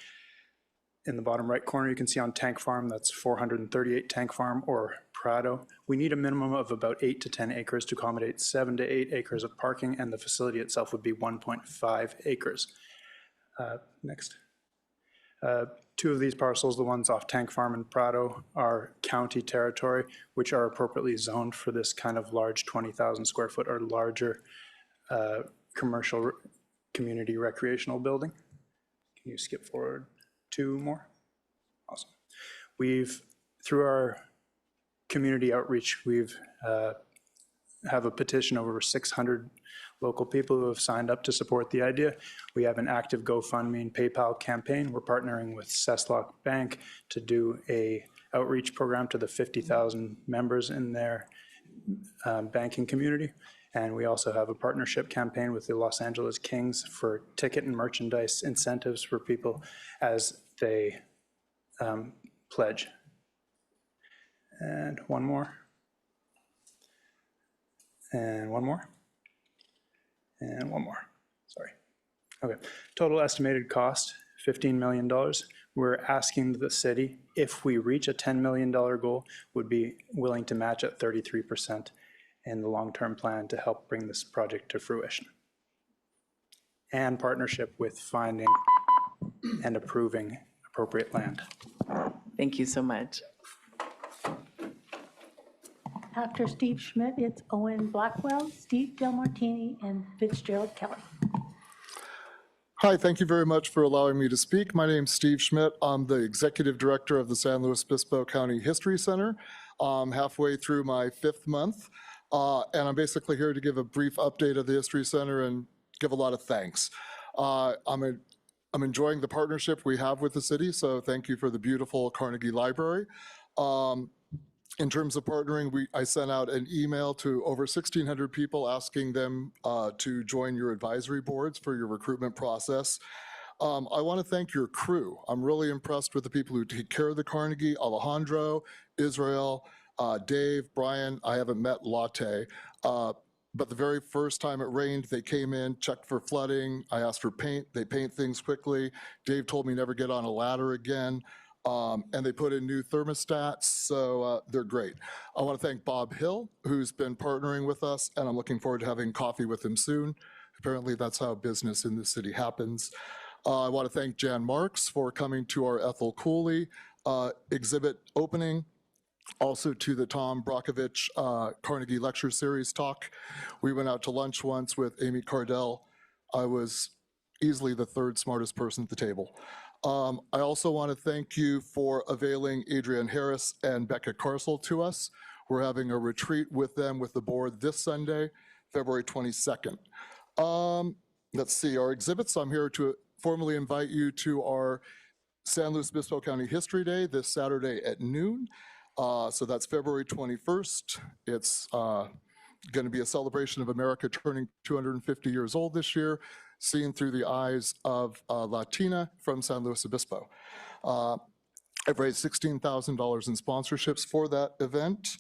in the bottom right corner, you can see on Tank Farm, that's 438 Tank Farm or Prado. We need a minimum of about 8 to 10 acres to accommodate 7 to 8 acres of parking, and the facility itself would be 1.5 acres. Next. Two of these parcels, the ones off Tank Farm and Prado, are county territory, which are appropriately zoned for this kind of large 20,000 square foot or larger commercial community recreational building. Can you skip forward 2 more? Awesome. Through our community outreach, we've have a petition over 600 local people who have signed up to support the idea. We have an active GoFundMe and PayPal campaign. We're partnering with Cesslock Bank to do a outreach program to the 50,000 members in their banking community. And we also have a partnership campaign with the Los Angeles Kings for ticket and merchandise incentives for people as they pledge. And one more. And one more. And one more. Sorry. Okay. Total estimated cost, $15 million. we're asking the city, if we reach a $10 million goal, would be willing to match at 33% in the long-term plan to help bring this project to fruition. And partnership with finding and approving appropriate land. Thank you so much. After Steve Schmidt, it's Owen Blackwell, Steve Del Martini, and Fitzgerald Kelly. Hi, thank you very much for allowing me to speak. My name's Steve Schmidt. I'm the Executive Director of the San Luis Obispo County History Center. I'm halfway through my 5th month, and I'm basically here to give a brief update of the History Center and give a lot of thanks. I'm enjoying the partnership we have with the city, so thank you for the beautiful Carnegie Library. In terms of partnering, I sent out an email to over 1,600 people asking them to join your advisory boards for your recruitment process. I want to thank your crew. I'm really impressed with the people who take care of the Carnegie: Alejandro, Israel, Dave, Brian. I haven't met Latte. But the very first time it rained, they came in, checked for flooding. I asked for paint. They paint things quickly. Dave told me never get on a ladder again. And they put in new thermostats, so they're great. I want to thank Bob Hill, who's been partnering with us, and I'm looking forward to having coffee with him soon. Apparently, that's how business in the city happens. I want to thank Jan Marks for coming to our Ethel Cooley exhibit opening, also to the Tom Brockovich Carnegie Lecture Series talk. We went out to lunch once with Amy Cardell. I was easily the 3rd smartest person at the table. I also want to thank you for availing Adrienne Harris and Becca Carcel to us. We're having a retreat with them with the board this Sunday, February 22nd. Let's see, our exhibits. I'm here to formally invite you to our San Luis Obispo County History Day this Saturday at noon. So that's February 21st. It's going to be a celebration of America turning 250 years old this year, seen through the eyes of Latina from San Luis Obispo. I've raised $16,000 in sponsorships for that event.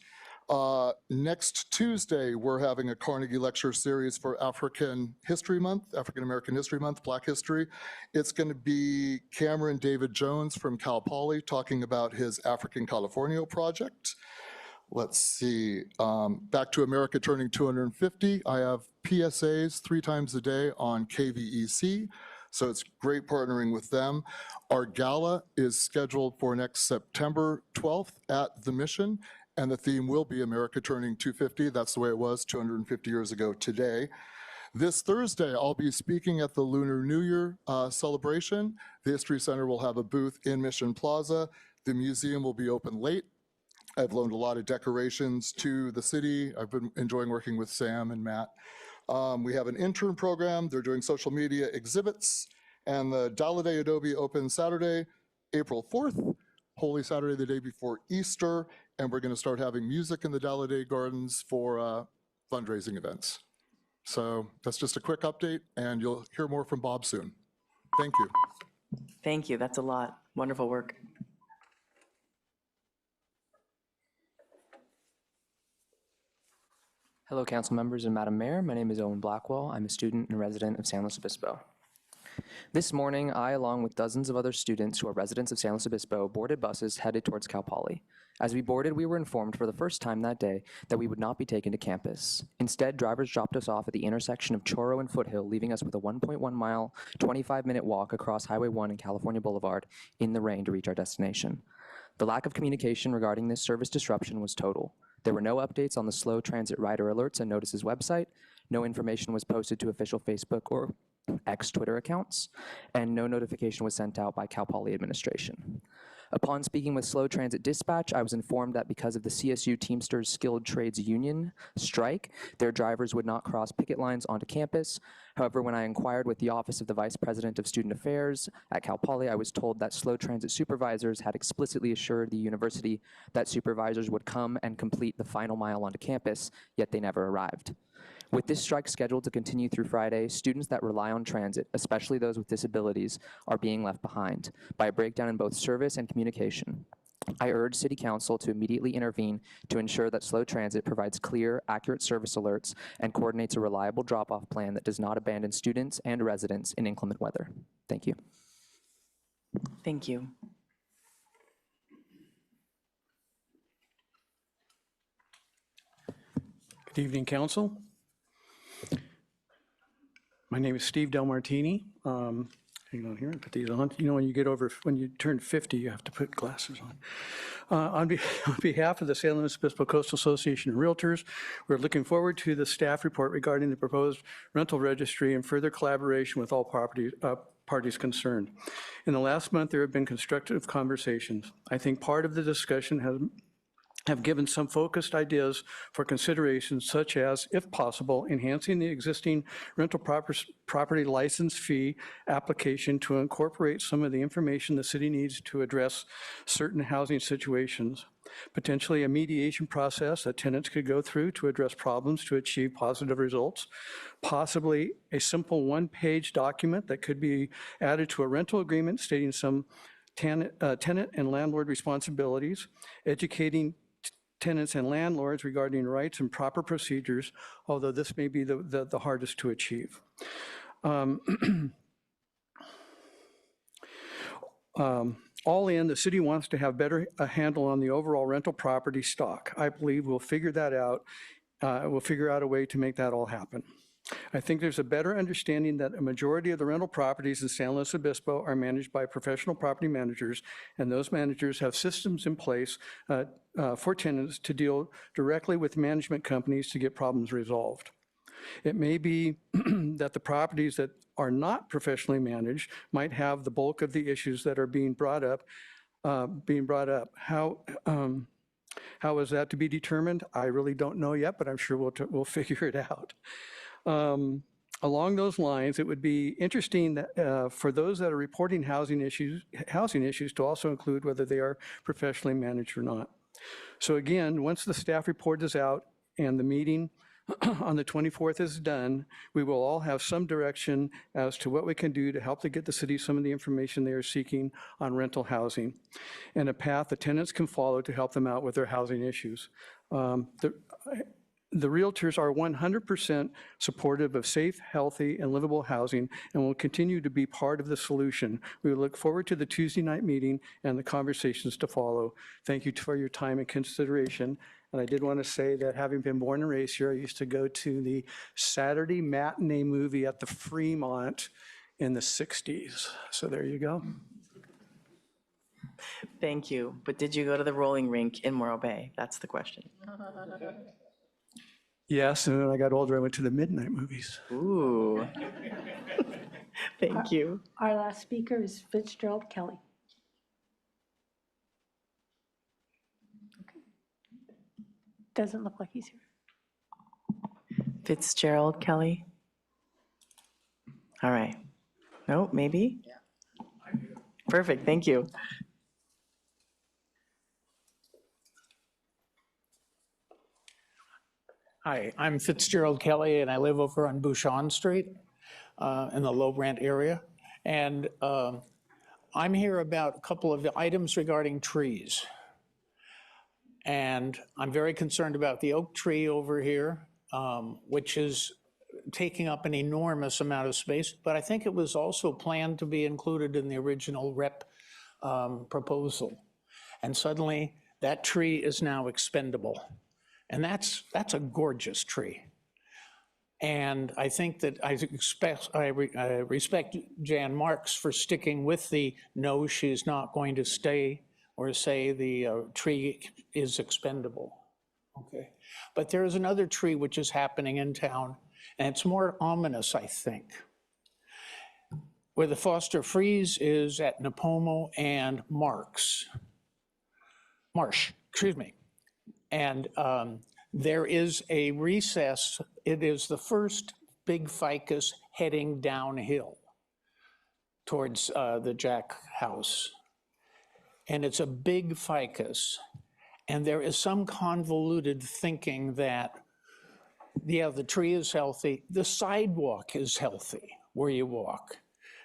Next Tuesday, we're having a Carnegie Lecture Series for African History Month, African American History Month, Black History. It's going to be Cameron David Jones from Cal Poly talking about his African Californio project. Let's see, back to America turning 250. I have PSAs 3 times a day on KVEC, so it's great partnering with them. Our gala is scheduled for next September 12th at the Mission, and the theme will be America turning 250. That's the way it was 250 years ago today. This Thursday, I'll be speaking at the Lunar New Year celebration. The History Center will have a booth in Mission Plaza. The museum will be open late. I've loaned a lot of decorations to the city. I've been enjoying working with Sam and Matt. We have an intern program. They're doing social media exhibits. And the Dalade Adobe opens Saturday, April 4th, Holy Saturday, the day before Easter. And we're going to start having music in the Dalade Gardens for fundraising events. So that's just a quick update, and you'll hear more from Bob soon. Thank you. Thank you. That's a lot. Wonderful work. Hello, council members and Madam Mayor. My name is Owen Blackwell. I'm a student and resident of San Luis Obispo. This morning, I, along with dozens of other students who are residents of San Luis Obispo, boarded buses headed towards Cal Poly. As we boarded, we were informed for the first time that day that we would not be taken to campus. Instead, drivers dropped us off at the intersection of Choro and Foothill, leaving us with a 1.1 mile, 25-minute walk across Highway 1 and California Boulevard in the rain to reach our destination. The lack of communication regarding this service disruption was total. There were no updates on the slow transit rider alerts and notices website, no information was posted to official Facebook or X Twitter accounts, and no notification was sent out by Cal Poly administration. Upon speaking with Slow Transit Dispatch, I was informed that because of the CSU Teamsters Skilled Trades Union strike, their drivers would not cross picket lines onto campus. However, when I inquired with the Office of the Vice President of Student Affairs at Cal Poly, I was told that Slow Transit supervisors had explicitly assured the university that supervisors would come and complete the final mile onto campus, yet they never arrived. With this strike scheduled to continue through Friday, students that rely on transit, especially those with disabilities, are being left behind by a breakdown in both service and communication. I urge City Council to immediately intervene to ensure that Slow Transit provides clear, accurate service alerts and coordinates a reliable drop-off plan that does not abandon students and residents in inclement weather. Thank you. Thank you. Good evening, council. My name is Steve Del Martini. Hang on here, and put these on. You know, when you turn 50, you have to put glasses on. On behalf of the San Luis Obispo Coastal Association of Realtors, we're looking forward to the staff report regarding the proposed rental registry and further collaboration with all parties concerned. In the last month, there have been constructive conversations. I think part of the discussion have given some focused ideas for consideration, such as, if possible, enhancing the existing rental property license fee application to incorporate some of the information the city needs to address certain housing situations. Potentially a mediation process that tenants could go through to address problems to achieve positive results. Possibly a simple one-page document that could be added to a rental agreement stating some tenant and landlord responsibilities, educating tenants and landlords regarding rights and proper procedures, although this may be the hardest to achieve. All in, the city wants to have a handle on the overall rental property stock. I believe we'll figure that out. We'll figure out a way to make that all happen. I think there's a better understanding that a majority of the rental properties in San Luis Obispo are managed by professional property managers, and those managers have systems in place for tenants to deal directly with management companies to get problems resolved. It may be that the properties that are not professionally managed might have the bulk of the issues that are being brought up. How is that to be determined? I really don't know yet, but I'm sure we'll figure it out. Along those lines, it would be interesting that, for those that are reporting housing issues to also include whether they are professionally managed or not. So again, once the staff report is out and the meeting on the 24th is done, we will all have some direction as to what we can do to help to get the city some of the information they are seeking on rental housing and a path the tenants can follow to help them out with their housing issues. The realtors are 100% supportive of safe, healthy, and livable housing and will continue to be part of the solution. We look forward to the Tuesday night meeting and the conversations to follow. Thank you for your time and consideration. And I did want to say that having been born and raised here, I used to go to the Saturday matinee movie at the Fremont in the 60s. So there you go. Thank you. But did you go to the rolling rink in Morro Bay? That's the question. Yes, and when I got older, I went to the midnight movies. Ooh. Thank you. Our last speaker is Fitzgerald Kelly. Okay. Doesn't look like he's here. Fitzgerald Kelly. All right. No, maybe? Yeah. Perfect, thank you. Hi, I'm Fitzgerald Kelly, and I live over on Bouchon Street in the Low Rent area. And I'm here about a couple of items regarding trees. And I'm very concerned about the oak tree over here, which is taking up an enormous amount of space. But I think it was also planned to be included in the original REP proposal. And suddenly, that tree is now expendable. And that's a gorgeous tree. And I think that I respect Jan Marks for sticking with the no, she's not going to stay or say the tree is expendable. Okay. But there is another tree which is happening in town, and it's more ominous, I think. Where the Foster Freeze is at Napomo and Marsh, excuse me. And there is a recess. It is the first big ficus heading downhill towards the Jack House. And it's a big ficus. And there is some convoluted thinking that, yeah, the tree is healthy. The sidewalk is healthy where you walk.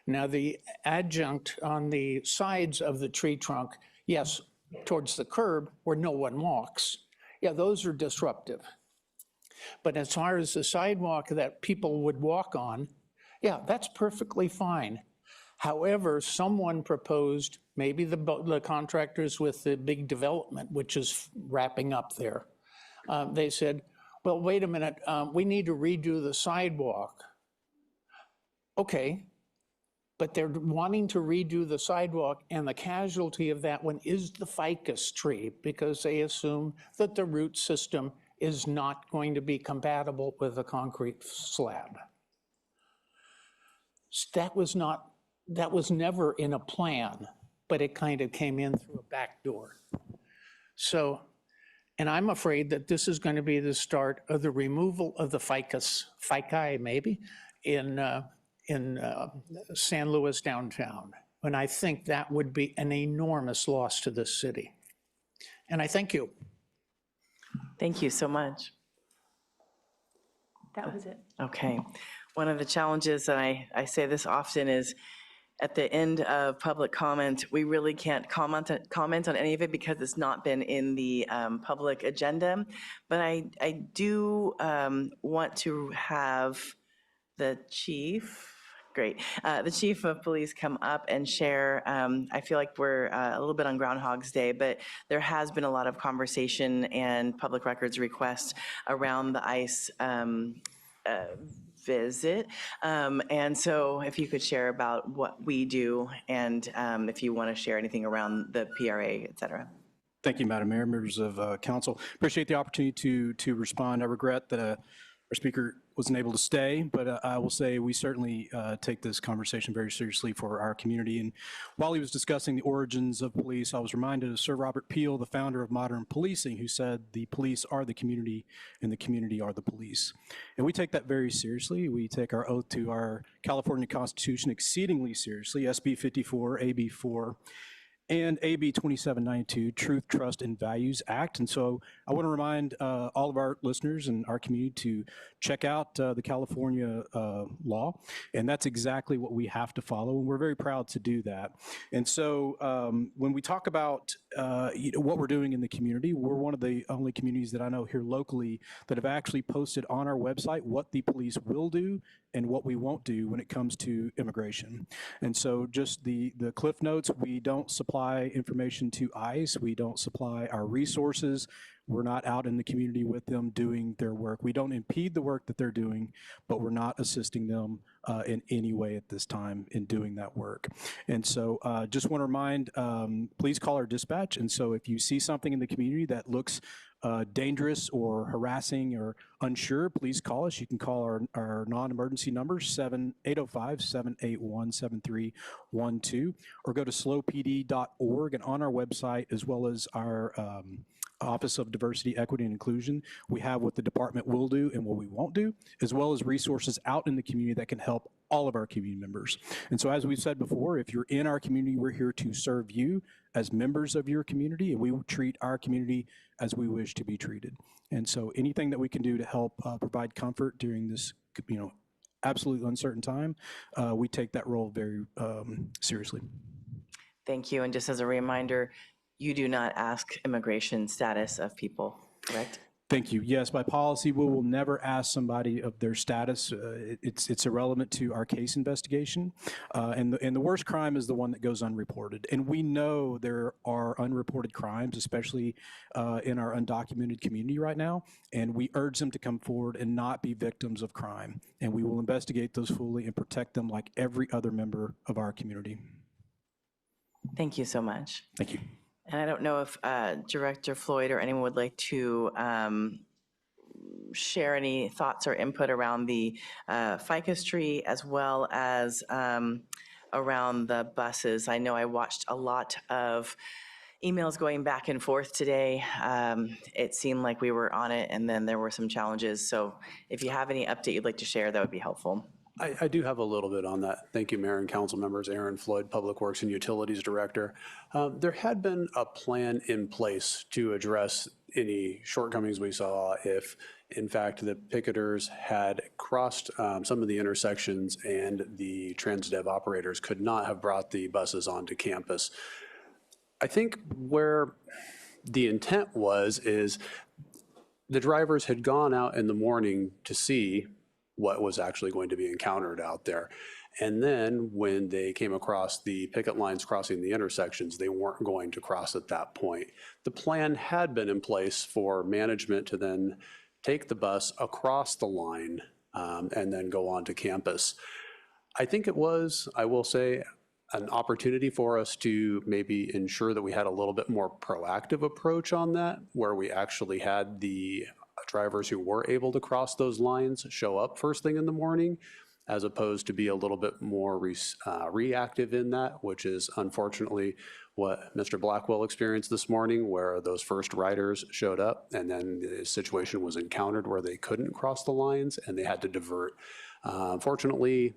Now, the adjunct on the sides of the tree trunk, yes, towards the curb where no one walks, yeah, those are disruptive. But as far as the sidewalk that people would walk on, yeah, that's perfectly fine. However, someone proposed, maybe the contractors with the big development, which is wrapping up there, they said, well, wait a minute, we need to redo the sidewalk. Okay, but they're wanting to redo the sidewalk, and the casualty of that one is the ficus tree, because they assume that the root system is not going to be compatible with a concrete slab. That was never in a plan, but it kind of came in through a back door. So, and I'm afraid that this is going to be the start of the removal of the fici maybe, in San Luis downtown. And I think that would be an enormous loss to this city. And I thank you. Thank you so much. That was it. Okay. One of the challenges, and I say this often, is at the end of public comment, we really can't comment on any of it because it's not been in the public agenda. But I do want to have the chief, the chief of police come up and share. I feel like we're a little bit on Groundhog's Day, but there has been a lot of conversation and public records requests around the ICE visit. And so if you could share about what we do and if you want to share anything around the PRA, et cetera. Thank you, Madam Mayor, members of council. Appreciate the opportunity to respond. I regret that our speaker wasn't able to stay, but I will say we certainly take this conversation very seriously for our community. And while he was discussing the origins of police, I was reminded of Sir Robert Peel, the founder of modern policing, who said the police are the community and the community are the police. And we take that very seriously. We take our oath to our California Constitution exceedingly seriously, SB 54, AB 4, and AB 2792, Truth, Trust, and Values Act. And so I want to remind all of our listeners and our community to check out the California law, and that's exactly what we have to follow, and we're very proud to do that. And so when we talk about what we're doing in the community, we're one of the only communities that I know here locally that have actually posted on our website what the police will do and what we won't do when it comes to immigration. And so just the cliff notes, we don't supply information to ICE, we don't supply our resources, we're not out in the community with them doing their work. We don't impede the work that they're doing, but we're not assisting them in any way at this time in doing that work. And so just want to remind, please call our dispatch. And so if you see something in the community that looks dangerous or harassing or unsure, please call us. You can call our non-emergency number, 805-781-7312, or go to slowpd.org, and on our website, as well as our Office of Diversity, Equity, and Inclusion, we have what the department will do and what we won't do, as well as resources out in the community that can help all of our community members. And so as we've said before, if you're in our community, we're here to serve you as members of your community, and we will treat our community as we wish to be treated. And so anything that we can do to help provide comfort during this, absolutely uncertain time, we take that role very seriously. Thank you. And just as a reminder, you do not ask immigration status of people, correct? Thank you. Yes, by policy, we will never ask somebody of their status. It's irrelevant to our case investigation. And the worst crime is the one that goes unreported. And we know there are unreported crimes, especially in our undocumented community right now. And we urge them to come forward and not be victims of crime. And we will investigate those fully and protect them like every other member of our community. Thank you so much. Thank you. And I don't know if Director Floyd or anyone would like to share any thoughts or input around the ficus tree as well as around the buses. I know I watched a lot of emails going back and forth today. It seemed like we were on it and then there were some challenges. So if you have any update you'd like to share, that would be helpful. I do have a little bit on that. Thank you, Mayor and Council members. Aaron Floyd, Public Works and Utilities Director. There had been a plan in place to address any shortcomings we saw if, in fact, the picketers had crossed some of the intersections and the TransDev operators could not have brought the buses onto campus. I think where the intent is the drivers had gone out in the morning to see what was actually going to be encountered out there. And then when they came across the picket lines crossing the intersections, they weren't going to cross at that point. The plan had been in place for management to then take the bus across the line and then go on to campus. I think it was, I will say, an opportunity for us to maybe ensure that we had a little bit more proactive approach on that, where we actually had the drivers who were able to cross those lines show up first thing in the morning, as opposed to be a little bit more reactive in that, which is unfortunately what Mr. Blackwell experienced this morning, where those first riders showed up and then the situation was encountered where they couldn't cross the lines and they had to divert. Fortunately,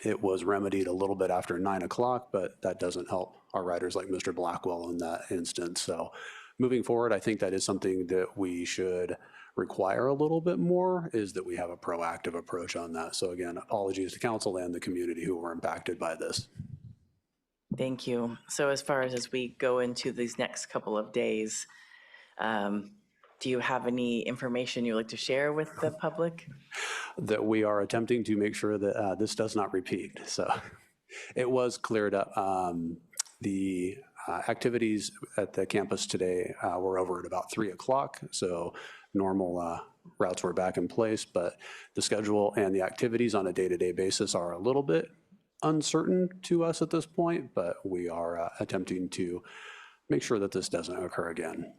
it was remedied a little bit after 9 o'clock, but that doesn't help our riders like Mr. Blackwell in that instance. So moving forward, I think that is something that we should require a little bit more, is that we have a proactive approach on that. So again, apologies to council and the community who were impacted by this. Thank you. So as far as we go into these next couple of days, do you have any information you'd like to share with the public? That we are attempting to make sure that this does not repeat. So it was cleared up. The activities at the campus today were over at about 3 o'clock. So normal routes were back in place, but the schedule and the activities on a day-to-day basis are a little bit uncertain to us at this point, but we are attempting to make sure that this doesn't occur again.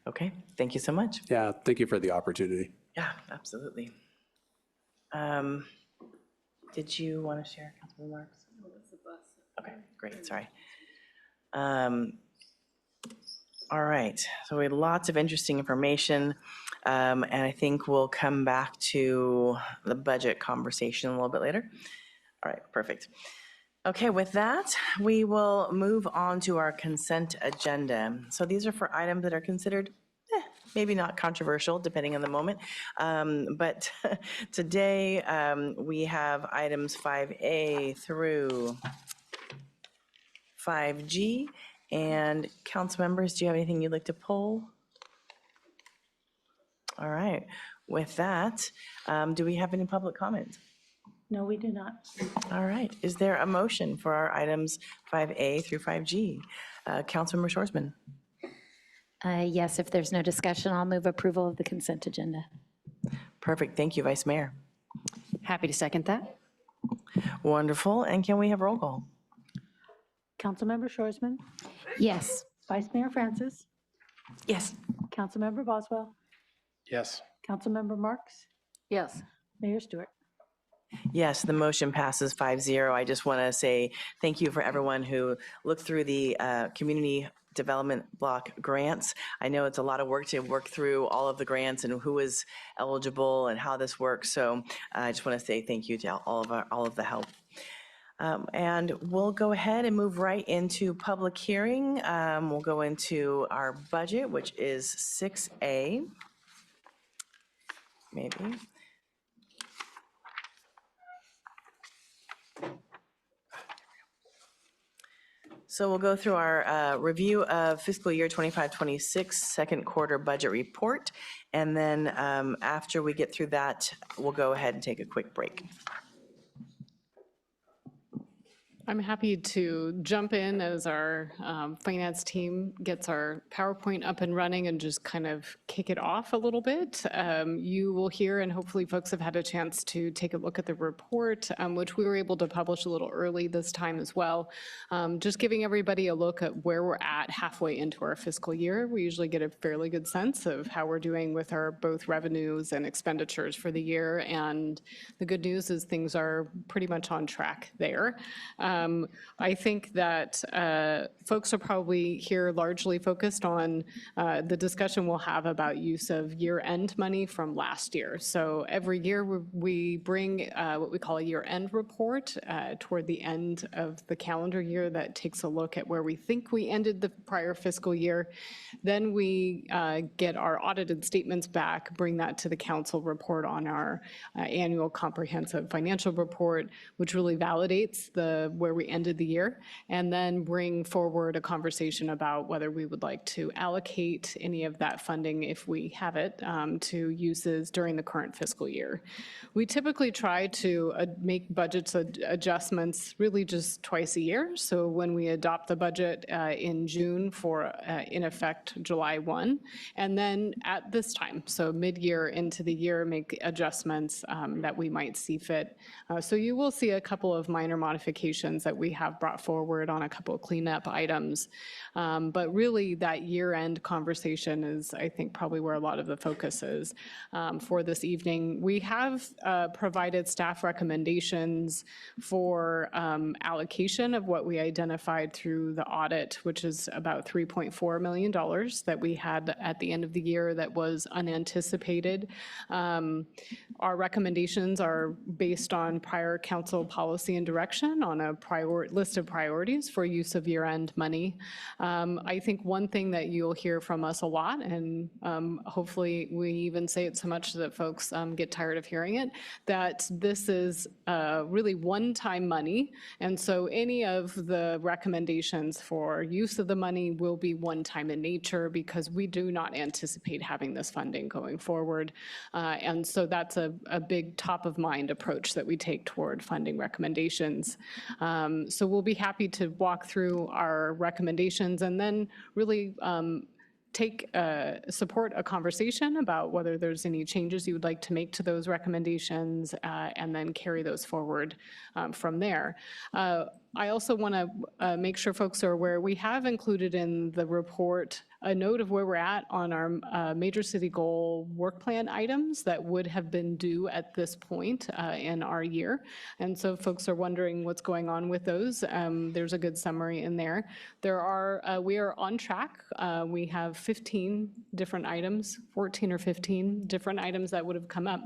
Okay, thank you so much. Yeah, thank you for the opportunity. Yeah, absolutely. Did you want to share council remarks? Okay, great, sorry. All right, so we had lots of interesting information, and I think we'll come back to the budget conversation a little bit later. All right, perfect. Okay, with that, we will move on to our consent agenda. So these are for items that are considered maybe not controversial, depending on the moment. But today, we have items 5A through 5G. And council members, do you have anything you'd like to pull? All right, with that, do we have any public comment? No, we do not. All right, is there a motion for our items 5A through 5G? Councilmember Shorsman. Yes, if there's no discussion, I'll move approval of the consent agenda. Perfect, thank you, Vice Mayor. Happy to second that. Wonderful, and can we have roll call? Councilmember Shorsman, Yes. Vice Mayor Francis, Yes. Councilmember Boswell, Yes. Councilmember Marks, Yes. Mayor Stewart. Yes, the motion passes 5-0. I just want to say thank you for everyone who looked through the community development block grants. I know it's a lot of work to work through all of the grants and who is eligible and how this works. So I just want to say thank you to all of the help. And we'll go ahead and move right into public hearing. We'll go into our budget, which is 6A. Maybe. So we'll go through our review of fiscal year 25-26 second quarter budget report. And then after we get through that, we'll go ahead and take a quick break. I'm happy to jump in as our finance team gets our PowerPoint up and running and just kind of kick it off a little bit. You will hear, and hopefully folks have had a chance to take a look at the report, which we were able to publish a little early this time as well. Just giving everybody a look at where we're at halfway into our fiscal year. We usually get a fairly good sense of how we're doing with our both revenues and expenditures for the year. And the good news is things are pretty much on track there. I think that folks are probably here largely focused on the discussion we'll have about use of year-end money from last year. So every year we bring what we call a year-end report toward the end of the calendar year that takes a look at where we think we ended the prior fiscal year. Then we get our audited statements back, bring that to the council, report on our annual comprehensive financial report, which really validates where where we ended the year, and then bring forward a conversation about whether we would like to allocate any of that funding, if we have it, to uses during the current fiscal year. We typically try to make budgets adjustments really just twice a year. So when we adopt the budget in June for, in effect, July 1, and then at this time, so mid-year into the year, make adjustments that we might see fit. So you will see a couple of minor modifications that we have brought forward on a couple of cleanup items. But really, that year-end conversation is, I think, probably where a lot of the focus is for this evening. We have provided staff recommendations for allocation of what we identified through the audit, which is about $3.4 million that we had at the end of the year that was unanticipated. Our recommendations are based on prior council policy and direction on a list of priorities for use of year-end money. I think one thing that you'll hear from us a lot, and hopefully we even say it so much that folks get tired of hearing it, that this is really one-time money. And so any of the recommendations for use of the money will be one-time in nature, because we do not anticipate having this funding going forward. And so that's a big top-of-mind approach that we take toward funding recommendations. So we'll be happy to walk through our recommendations and then really support a conversation about whether there's any changes you would like to make to those recommendations, and then carry those forward from there. I also want to make sure folks are aware, we have included in the report a note of where we're at on our major city goal work plan items that would have been due at this point in our year. And so folks are wondering what's going on with those. There's a good summary in there. We are on track. We have 15 different items, 14 or 15 different items that would have come up.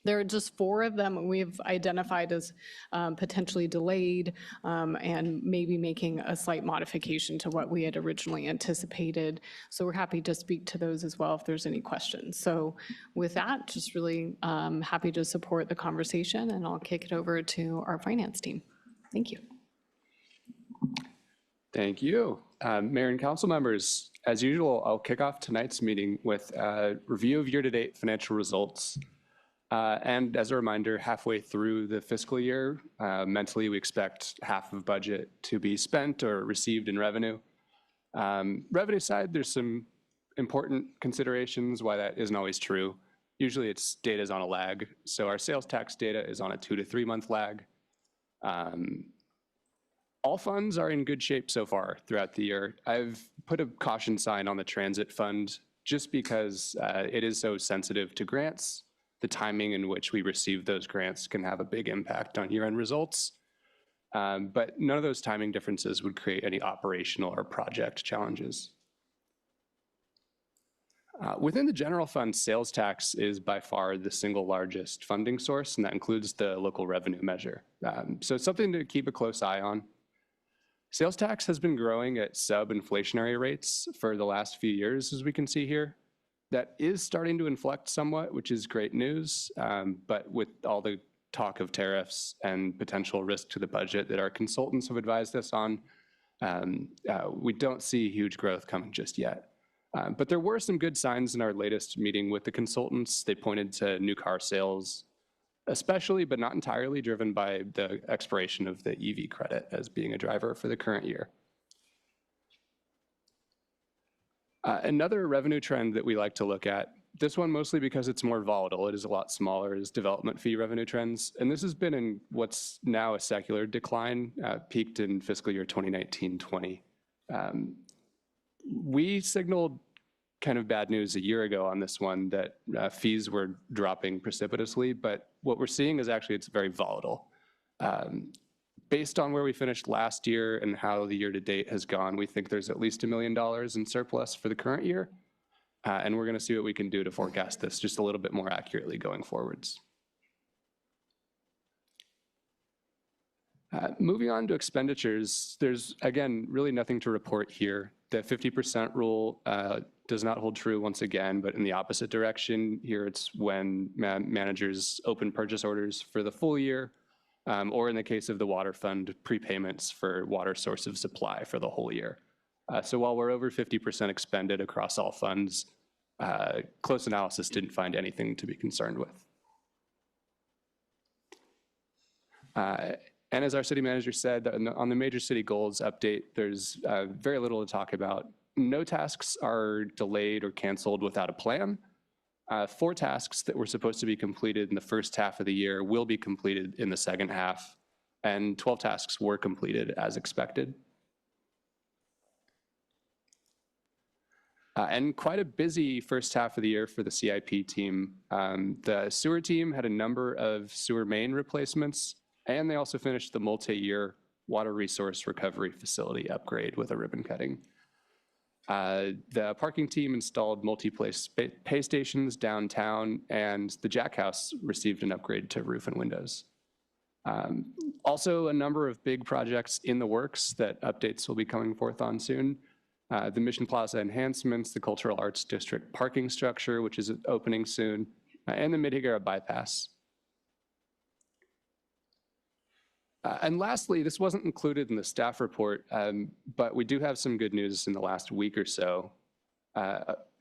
There are just 4 of them we've identified as potentially delayed, and maybe making a slight modification to what we had originally anticipated. So we're happy to speak to those as well if there's any questions. So with that, just really happy to support the conversation, and I'll kick it over to our finance team. Thank you. Thank you. Mayor and council members, as usual, I'll kick off tonight's meeting with a review of year-to-date financial results. And as a reminder, halfway through the fiscal year, mentally, we expect half of budget to be spent or received in revenue. Revenue side, there's some important considerations why that isn't always true. Usually it's data's on a lag. So our sales tax data is on a 2 to 3 month lag. All funds are in good shape so far throughout the year. I've put a caution sign on the transit fund just because it is so sensitive to grants. The timing in which we receive those grants can have a big impact on year-end results. But none of those timing differences would create any operational or project challenges. Within the general fund, sales tax is by far the single largest funding source, and that includes the local revenue measure. So it's something to keep a close eye on. Sales tax has been growing at sub-inflationary rates for the last few years, as we can see here. That is starting to inflect somewhat, which is great news, but with all the talk of tariffs and potential risk to the budget that our consultants have advised us on, we don't see huge growth coming just yet. But there were some good signs in our latest meeting with the consultants. They pointed to new car sales, especially, but not entirely, driven by the expiration of the EV credit as being a driver for the current year. Another revenue trend that we like to look at, this one mostly because it's more volatile, it is a lot smaller, is development fee revenue trends. And this has been in what's now a secular decline, peaked in fiscal year 2019-20. We signaled kind of bad news a year ago on this one, that fees were dropping precipitously, but what we're seeing is actually it's very volatile. Based on where we finished last year and how the year-to-date has gone, we think there's at least $1 million in surplus for the current year. And we're going to see what we can do to forecast this just a little bit more accurately going forwards. Moving on to expenditures, there's, again, really nothing to report here. The 50% rule does not hold true once again, but in the opposite direction. Here it's when managers open purchase orders for the full year. or in the case of the water fund, prepayments for water source of supply for the whole year. So while we're over 50% expended across all funds, close analysis didn't find anything to be concerned with. And as our city manager said, on the major city goals update, there's very little to talk about. No tasks are delayed or canceled without a plan. 4 tasks that were supposed to be completed in the first half of the year will be completed in the second half, and 12 tasks were completed as expected. And quite a busy first half of the year for the CIP team. The sewer team had a number of sewer main replacements, and they also finished the multi-year water resource recovery facility upgrade with a ribbon cutting. The parking team installed multi-place pay stations downtown, and the Jack House received an upgrade to roof and windows. Also, a number of big projects in the works that updates will be coming forth on soon. The Mission Plaza enhancements, the Cultural Arts District parking structure, which is opening soon, and the Mid-Hyera bypass. And lastly, this wasn't included in the staff report, but we do have some good news in the last week or so.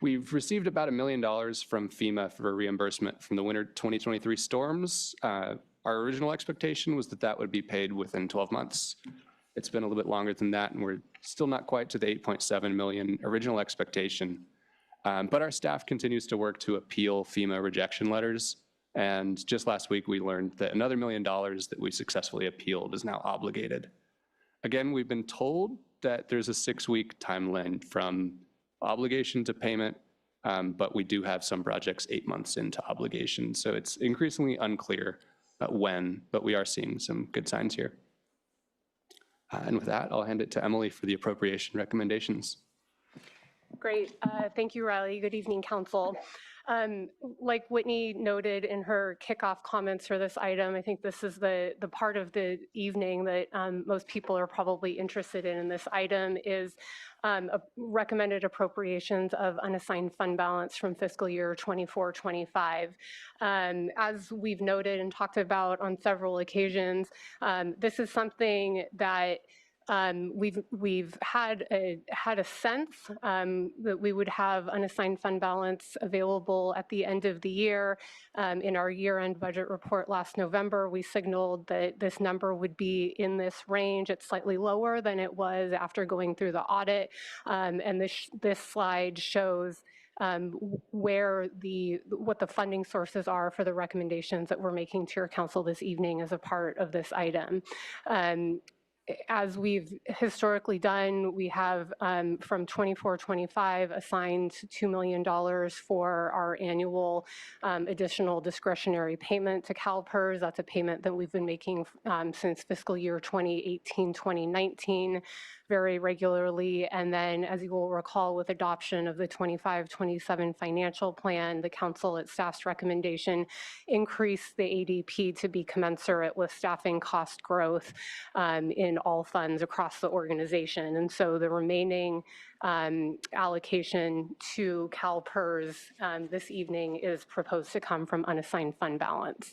We've received about $1 million from FEMA for reimbursement from the winter 2023 storms. Our original expectation was that that would be paid within 12 months. It's been a little bit longer than that, and we're still not quite to the $8.7 million original expectation. But our staff continues to work to appeal FEMA rejection letters. And just last week, we learned that another $1 million that we successfully appealed is now obligated. Again, we've been told that there's a 6-week timeline from obligation to payment, but we do have some projects 8 months into obligation. So it's increasingly unclear when, but we are seeing some good signs here. And with that, I'll hand it to Emily for the appropriation recommendations. Great. Thank you, Riley. Good evening, Council. Like Whitney noted in her kickoff comments for this item, I think this is the part of the evening that most people are probably interested in this item is recommended appropriations of unassigned fund balance from fiscal year 24-25. As we've noted and talked about on several occasions, this is something that we've had a sense that we would have unassigned fund balance available at the end of the year. In our year-end budget report last November, we signaled that this number would be in this range. It's slightly lower than it was after going through the audit. And this slide shows what the funding sources are for the recommendations that we're making to your council this evening as a part of this item. As we've historically done, we have from 24-25 assigned $2 million for our annual additional discretionary payment to CalPERS. That's a payment that we've been making since fiscal year 2018-2019 very regularly. And then, as you will recall, with adoption of the 25-27 financial plan, the council at staff's recommendation increased the ADP to be commensurate with staffing cost growth in all funds across the organization. And so the remaining allocation to CalPERS this evening is proposed to come from unassigned fund balance.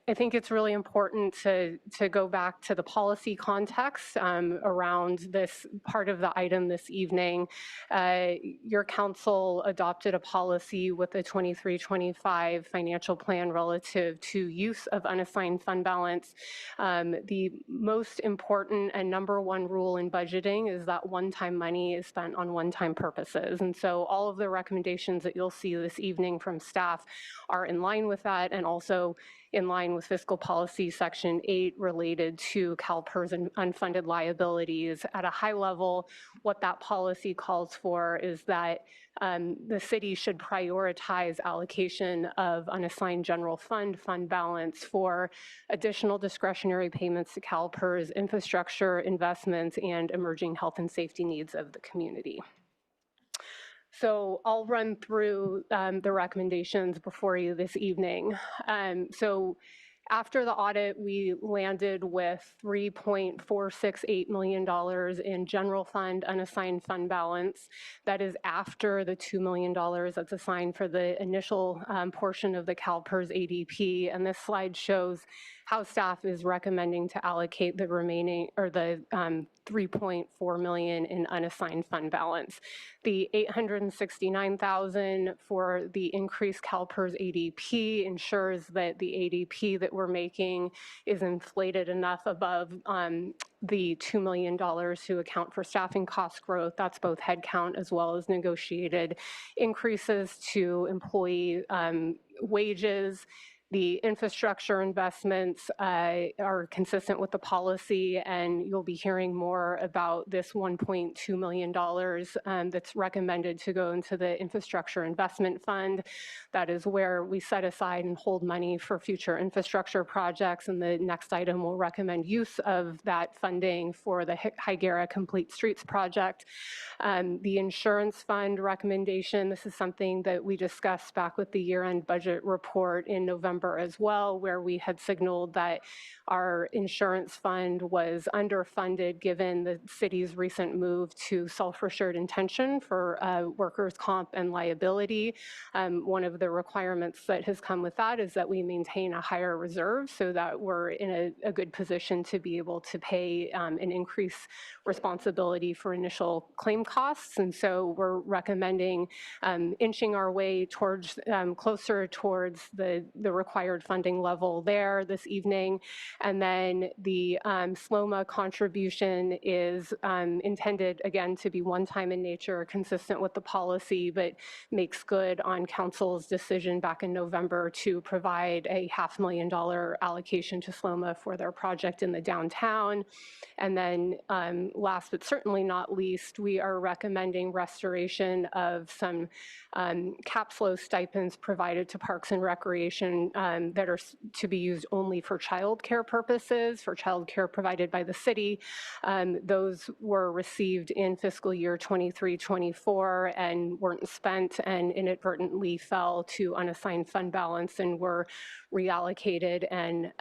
I think it's really important to go back to the policy context around this part of the item this evening. Your council adopted a policy with the 23-25 financial plan relative to use of unassigned fund balance. The most important and #1 rule in budgeting is that one-time money is spent on one-time purposes. And so all of the recommendations that you'll see this evening from staff are in line with that, and also in line with fiscal policy section 8 related to CalPERS and unfunded liabilities. At a high level, what that policy calls for is that the city should prioritize allocation of unassigned general fund balance for additional discretionary payments to CalPERS, infrastructure investments, and emerging health and safety needs of the community. So I'll run through the recommendations before you this evening. So after the audit, we landed with $3.468 million in general fund unassigned fund balance. That is after the $2 million that's assigned for the initial portion of the CalPERS ADP. And this slide shows how staff is recommending to allocate the remaining, or the 3.4 million in unassigned fund balance. The 869,000 for the increased CalPERS ADP ensures that the ADP that we're making is inflated enough above the $2 million to account for staffing cost growth. That's both headcount as well as negotiated increases to employee wages. The infrastructure investments are consistent with the policy, and you'll be hearing more about this $1.2 million that's recommended to go into the infrastructure investment fund. That is where we set aside and hold money for future infrastructure projects, and the next item will recommend use of that funding for the Hyera Complete Streets project. The insurance fund recommendation, this is something that we discussed back with the year-end budget report in November as well, where we had signaled that our insurance fund was underfunded given the city's recent move to self-assured intention for workers' comp and liability. One of the requirements that has come with that is that we maintain a higher reserve so that we're in a good position to be able to pay and increase responsibility for initial claim costs. And so we're recommending inching our way towards closer towards the required funding level there this evening. And then the SLOMA contribution is intended, again, to be one-time in nature, consistent with the policy, but makes good on council's decision back in November to provide a $500,000 allocation to SLOMA for their project in the downtown. And then last but certainly not least, we are recommending restoration of some cap flow stipends provided to Parks and Recreation that are to be used only for childcare purposes, for childcare provided by the city. Those were received in fiscal year 23-24 and weren't spent and inadvertently fell to unassigned fund balance and were reallocated. And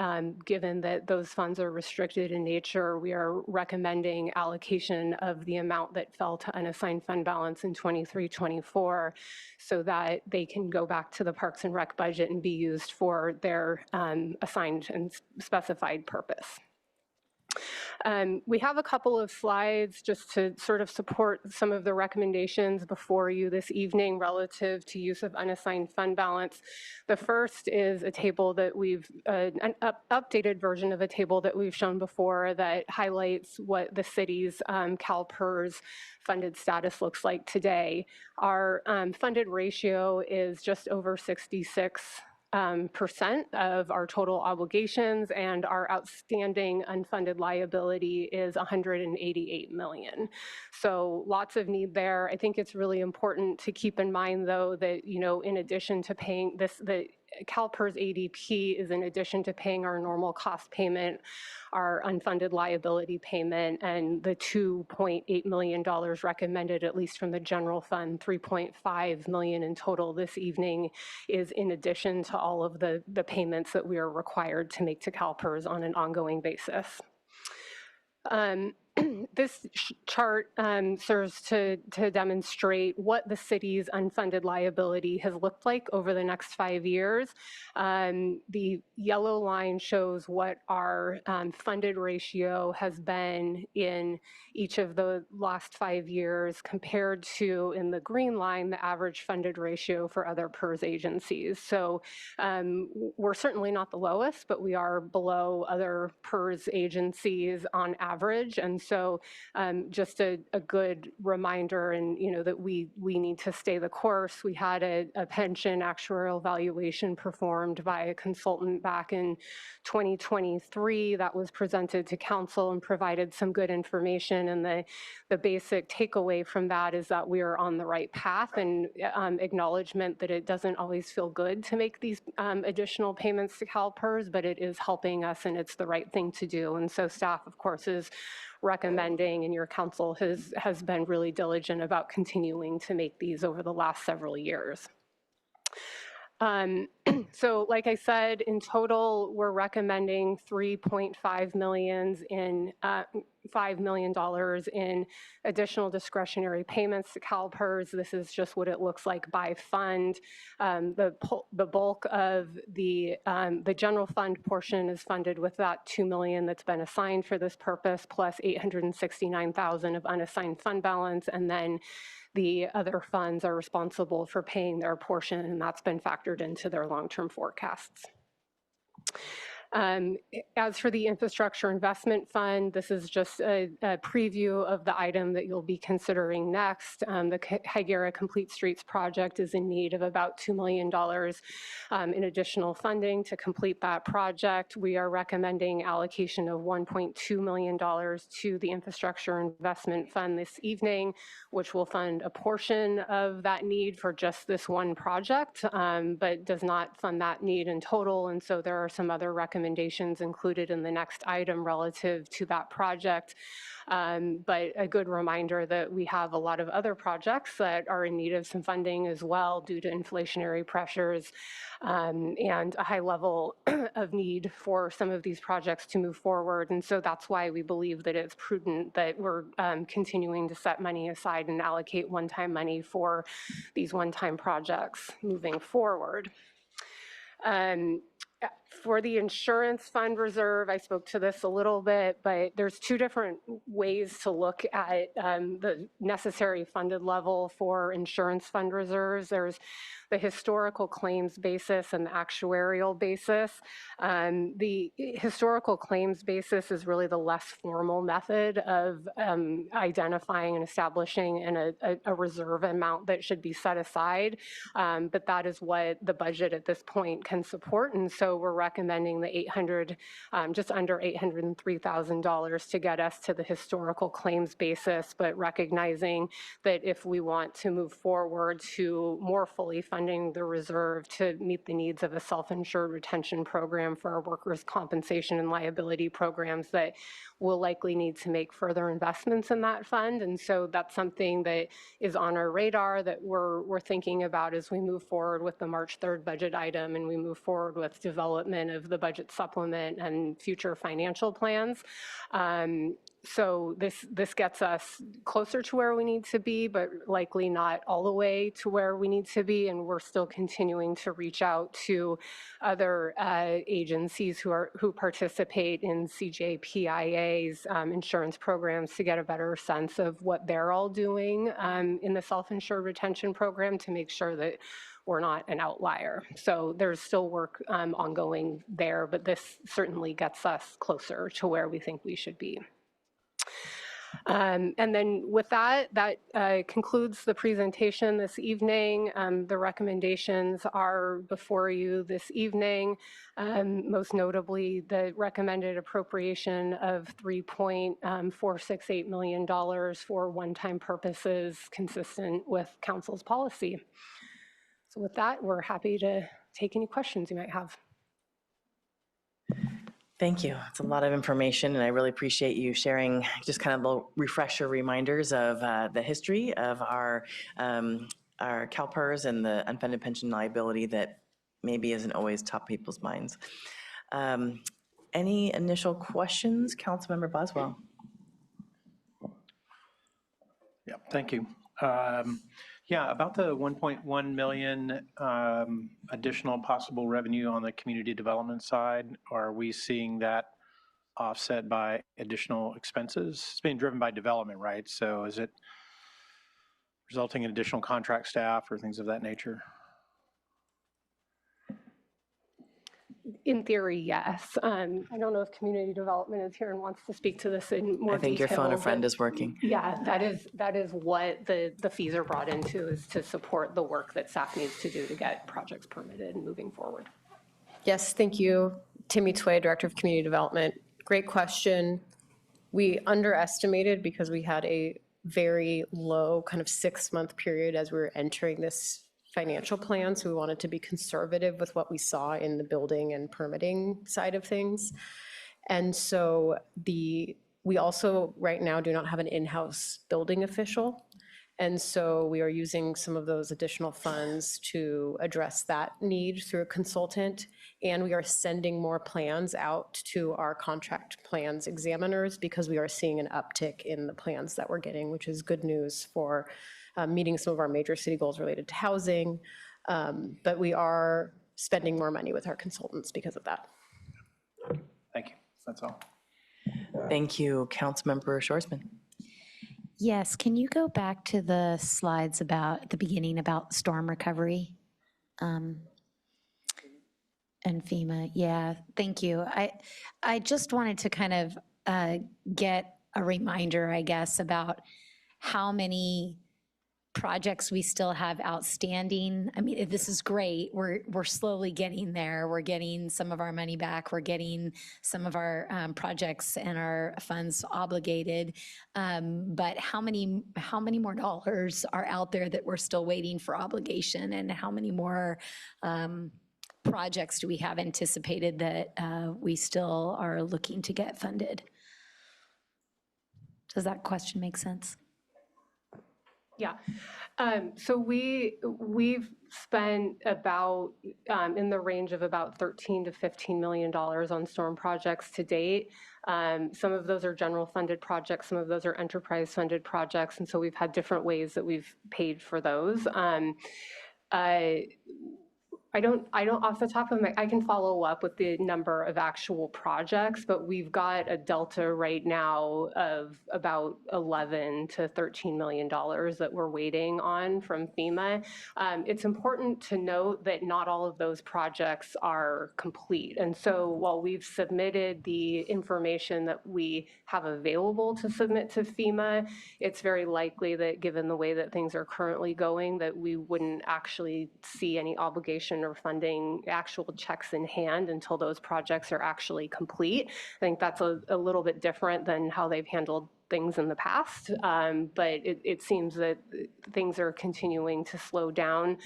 given that those funds are restricted in nature, we are recommending allocation of the amount that fell to unassigned fund balance in 23-24 so that they can go back to the Parks and Rec budget and be used for their assigned and specified purpose. We have a couple of slides just to sort of support some of the recommendations before you this evening relative to use of unassigned fund balance. The first is a table that we've, an updated version of a table that we've shown before that highlights what the city's CalPERS funded status looks like today. Our funded ratio is just over 66% of our total obligations, and our outstanding unfunded liability is 188 million. So lots of need there. I think it's really important to keep in mind, though, that, you know, in addition to paying this, the CalPERS ADP is in addition to paying our normal cost payment, our unfunded liability payment, and the $2.8 million recommended, at least from the general fund, 3.5 million in total this evening, is in addition to all of the payments that we are required to make to CalPERS on an ongoing basis. This chart serves to demonstrate what the city's unfunded liability has looked like over the next 5 years. The yellow line shows what our funded ratio has been in each of the last 5 years compared to, in the green line, the average funded ratio for other PERS agencies. So we're certainly not the lowest, but we are below other PERS agencies on average. And so just a good reminder, and you know, that we need to stay the course. We had a pension actuarial valuation performed by a consultant back in 2023 that was presented to council and provided some good information. And the basic takeaway from that is that we are on the right path, and acknowledgement that it doesn't always feel good to make these additional payments to CalPERS, but it is helping us and it's the right thing to do. And so staff, of course, is recommending, and your council has been really diligent about continuing to make these over the last several years. So like I said, in total, we're recommending 3.5 million in $5 million in additional discretionary payments to CalPERS. This is just what it looks like by fund. The bulk of the general fund portion is funded with that $2 million that's been assigned for this purpose, plus $869,000 of unassigned fund balance, and then the other funds are responsible for paying their portion, and that's been factored into their long-term forecasts. As for the Infrastructure Investment Fund, this is just a preview of the item that you'll be considering next. The Hyera Complete Streets project is in need of about $2 million in additional funding to complete that project. We are recommending allocation of $1.2 million to the Infrastructure Investment Fund this evening, which will fund a portion of that need for just this one project, but does not fund that need in total. And so there are some other recommendations included in the next item relative to that project. But a good reminder that we have a lot of other projects that are in need of some funding as well due to inflationary pressures and a high level of need for some of these projects to move forward. And so that's why we believe that it's prudent that we're continuing to set money aside and allocate one-time money for these one-time projects moving forward. For the insurance fund reserve, I spoke to this a little bit, but there's two different ways to look at the necessary funded level for insurance fund reserves. There's the historical claims basis and the actuarial basis. The historical claims basis is really the less formal method of identifying and establishing a reserve amount that should be set aside, but that is what the budget at this point can support, and so we're recommending the just under $803,000 to get us to the historical claims basis, but recognizing that if we want to move forward to more fully funding the reserve to meet the needs of a self-insured retention program for our workers' compensation and liability programs, that we'll likely need to make further investments in that fund. And so that's something that is on our radar that we're thinking about as we move forward with the March 3rd budget item and we move forward with development of the budget supplement and future financial plans. So this gets us closer to where we need to be, but likely not all the way to where we need to be. And we're still continuing to reach out to other agencies who participate in CJPIA's insurance programs to get a better sense of what they're all doing in the self-insured retention program to make sure that we're not an outlier. So there's still work ongoing there, but this certainly gets us closer to where we think we should be. And then with that concludes the presentation this evening. The recommendations are before you this evening, most notably the recommended appropriation of $3.468 million for one-time purposes consistent with Council's policy. So with that, we're happy to take any questions you might have. Thank you. It's a lot of information, and I really appreciate you sharing just kind of little refresher reminders of the history of our CalPERS and the unfunded pension liability that maybe isn't always top people's minds. Any initial questions, Councilmember Boswell? Yeah, thank you. Yeah, about the 1.1 million additional possible revenue on the community development side, are we seeing that offset by additional expenses? It's being driven by development, right? So is it resulting in additional contract staff or things of that nature? In theory, yes. I don't know if community development is here and wants to speak to this in more detail. I think your phone a friend is working. Yeah, that is what the fees are brought into, is to support the work that staff needs to do to get projects permitted and moving forward. Yes, thank you. Timmy Tway, Director of Community Development. Great question. We underestimated because we had a very low kind of 6-month period as we were entering this financial plan, so we wanted to be conservative with what we saw in the building and permitting side of things. And so we also right now do not have an in-house building official. And so we are using some of those additional funds to address that need through a consultant. And we are sending more plans out to our contract plans examiners because we are seeing an uptick in the plans that we're getting, which is good news for meeting some of our major city goals related to housing. But we are spending more money with our consultants because of that. Thank you. That's all. Thank you, Councilmember Schwarzman. Yes, can you go back to the slides about, at the beginning, about storm recovery? And FEMA, yeah, thank you. I just wanted to kind of get a reminder, I guess, about how many projects we still have outstanding. I mean, this is great. We're slowly getting there. We're getting some of our money back. We're getting some of our projects and our funds obligated. But how many more dollars are out there that we're still waiting for obligation, and how many more projects do we have anticipated that we still are looking to get funded? Does that question make sense? Yeah. So we've spent about in the range of about $13 to $15 million on storm projects to date. Some of those are general funded projects, some of those are enterprise funded projects, and so we've had different ways that we've paid for those. I don't off the top of my, I can follow up with the number of actual projects, but we've got a delta right now of about $11 to $13 million that we're waiting on from FEMA. It's important to note that not all of those projects are complete. And so while we've submitted the information that we have available to submit to FEMA, it's very likely that given the way that things are currently going, that we wouldn't actually see any obligation or funding, actual checks in hand until those projects are actually complete. I think that's a little bit different than how they've handled things in the past, but it seems that things are continuing to slow down.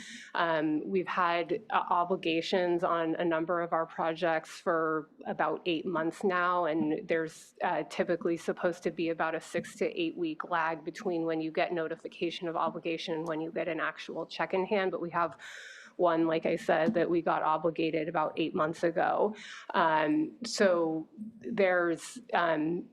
We've had obligations on a number of our projects for about 8 months now, and there's typically supposed to be about a 6 to 8 week lag between when you get notification of obligation and when you get an actual check in hand, but we have one, like I said, that we got obligated about 8 months ago. So there's,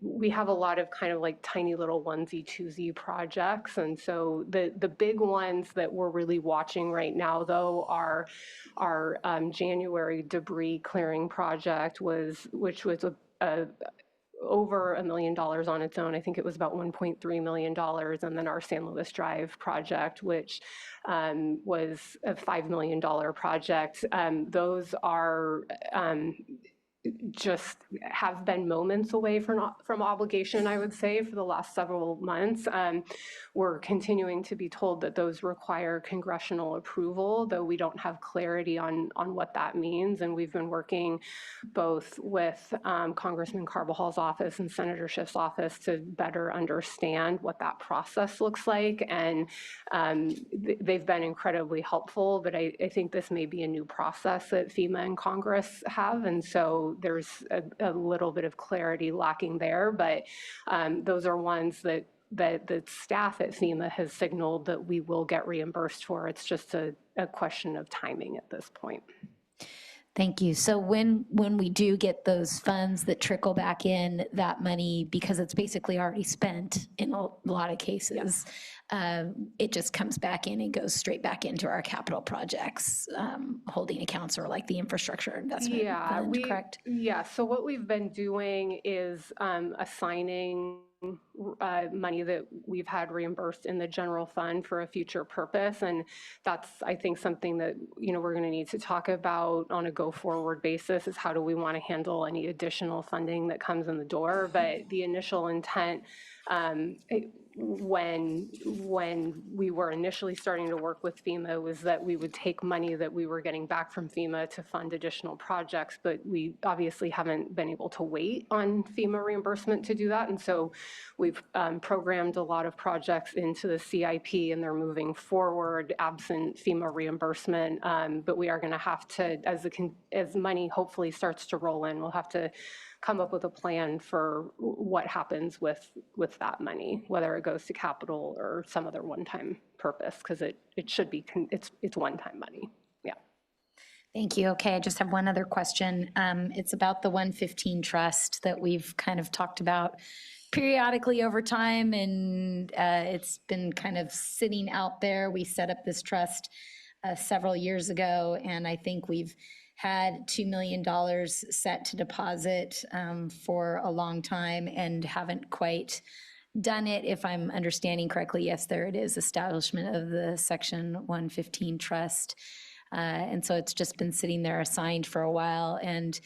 we have a lot of kind of like tiny little onesie twosie projects. And so the big ones that we're really watching right now, though, are our January debris clearing project, which was over $1 million on its own. I think it was about $1.3 million. And then our San Luis Drive project, which was a $5 million project. Those are just have been moments away from obligation, I would say, for the last several months. We're continuing to be told that those require congressional approval, though we don't have clarity on what that means. And we've been working both with Congressman Carvajal's office and Senator Schiff's office to better understand what that process looks like. And they've been incredibly helpful, but I think this may be a new process that FEMA and Congress have. And so there's a little bit of clarity lacking there, but those are ones that the staff at FEMA has signaled that we will get reimbursed for. It's just a question of timing at this point. Thank you. So when we do get those funds that trickle back in, that money, because it's basically already spent in a lot of cases, it just comes back in and goes straight back into our capital projects, holding accounts, or like the infrastructure investment fund, correct? Yeah, so what we've been doing is assigning money that we've had reimbursed in the general fund for a future purpose. And that's, I think, something that, we're going to need to talk about on a go-forward basis, is how do we want to handle any additional funding that comes in the door. But the initial intent, when we were initially starting to work with FEMA, was that we would take money that we were getting back from FEMA to fund additional projects, but we obviously haven't been able to wait on FEMA reimbursement to do that. And so we've programmed a lot of projects into the CIP, and they're moving forward absent FEMA reimbursement. But we are going to have to, as money hopefully starts to roll in, we'll have to come up with a plan for what happens with that money, whether it goes to capital or some other one-time purpose, because it should be, it's one-time money. Yeah. Thank you. Okay, I just have one other question. It's about the 115 trust that we've kind of talked about periodically over time, and it's been kind of sitting out there. We set up this trust several years ago, and I think we've had $2 million set to deposit for a long time and haven't quite done it. If I'm understanding correctly, yes, there it is, establishment of the Section 115 trust. And so it's just been sitting there assigned for a while. And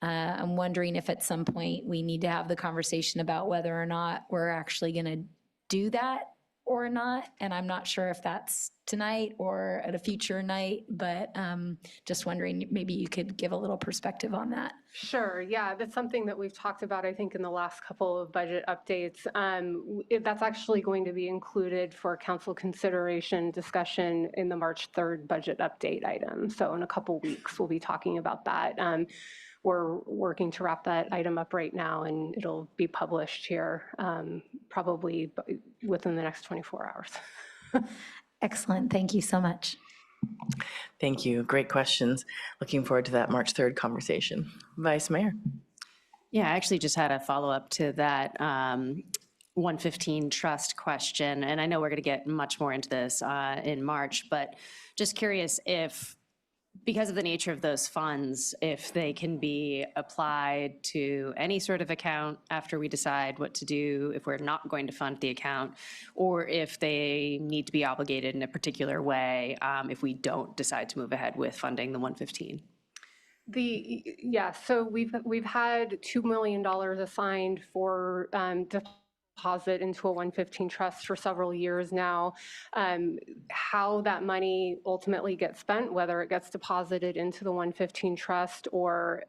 I'm wondering if at some point we need to have the conversation about whether or not we're actually going to do that or not. And I'm not sure if that's tonight or at a future night, but just wondering, maybe you could give a little perspective on that. Sure, yeah, that's something that we've talked about, I think, in the last couple of budget updates. That's actually going to be included for council consideration discussion in the March 3rd budget update item. So in a couple weeks, we'll be talking about that. We're working to wrap that item up right now, and it'll be published here probably within the next 24 hours. Excellent. Thank you so much. Thank you. Great questions. Looking forward to that March 3rd conversation. Vice Mayor. Yeah, I actually just had a follow-up to that 115 trust question, and I know we're going to get much more into this in March, but just curious if, because of the nature of those funds, if they can be applied to any sort of account after we decide what to do, if we're not going to fund the account, or if they need to be obligated in a particular way if we don't decide to move ahead with funding the 115. Yeah, so we've had $2 million assigned for deposit into a 115 trust for several years now. How that money ultimately gets spent, whether it gets deposited into the 115 trust or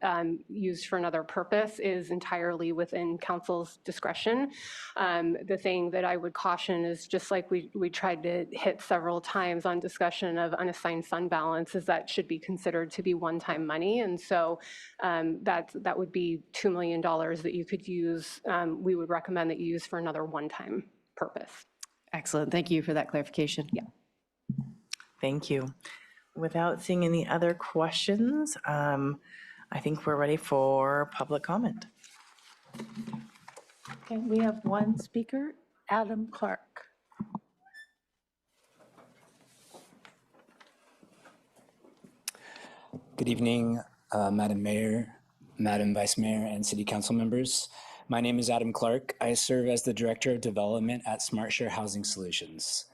used for another purpose, is entirely within council's discretion. The thing that I would caution is, just like we tried to hit several times on discussion of unassigned fund balance, is that should be considered to be one-time money. And so that would be $2 million that you could use. We would recommend that you use for another one-time purpose. Excellent. Thank you for that clarification. Yeah. Thank you. Without seeing any other questions, I think we're ready for public comment. Okay, we have one speaker, Adam Clark. Good evening, Madam Mayor, Madam Vice Mayor, and City Council members. My name is Adam Clark. I serve as the Director of Development at SmartShare Housing Solutions.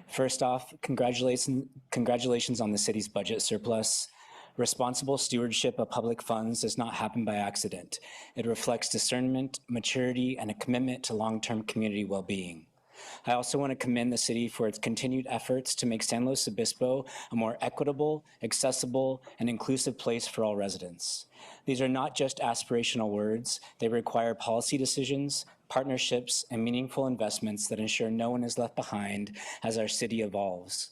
First off, congratulations on the city's budget surplus. Responsible stewardship of public funds does not happen by accident. It reflects discernment, maturity, and a commitment to long-term community well-being. I also want to commend the city for its continued efforts to make San Luis Obispo a more equitable, accessible, and inclusive place for all residents. These are not just aspirational words. They require policy decisions, partnerships, and meaningful investments that ensure no one is left behind as our city evolves.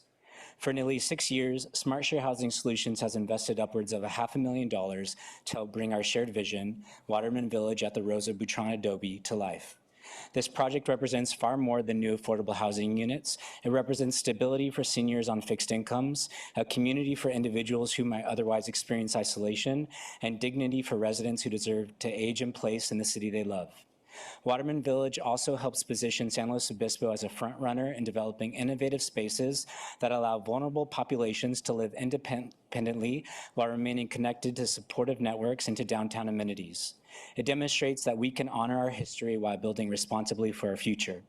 For nearly 6 years, SmartShare Housing Solutions has invested upwards of $500,000 to help bring our shared vision, Waterman Village at the Rosa Butron Adobe, to life. This project represents far more than new affordable housing units. It represents stability for seniors on fixed incomes, a community for individuals who might otherwise experience isolation, and dignity for residents who deserve to age in place in the city they love. Waterman Village also helps position San Luis Obispo as a front runner in developing innovative spaces that allow vulnerable populations to live independently while remaining connected to supportive networks and to downtown amenities. It demonstrates that we can honor our history while building responsibly for our future.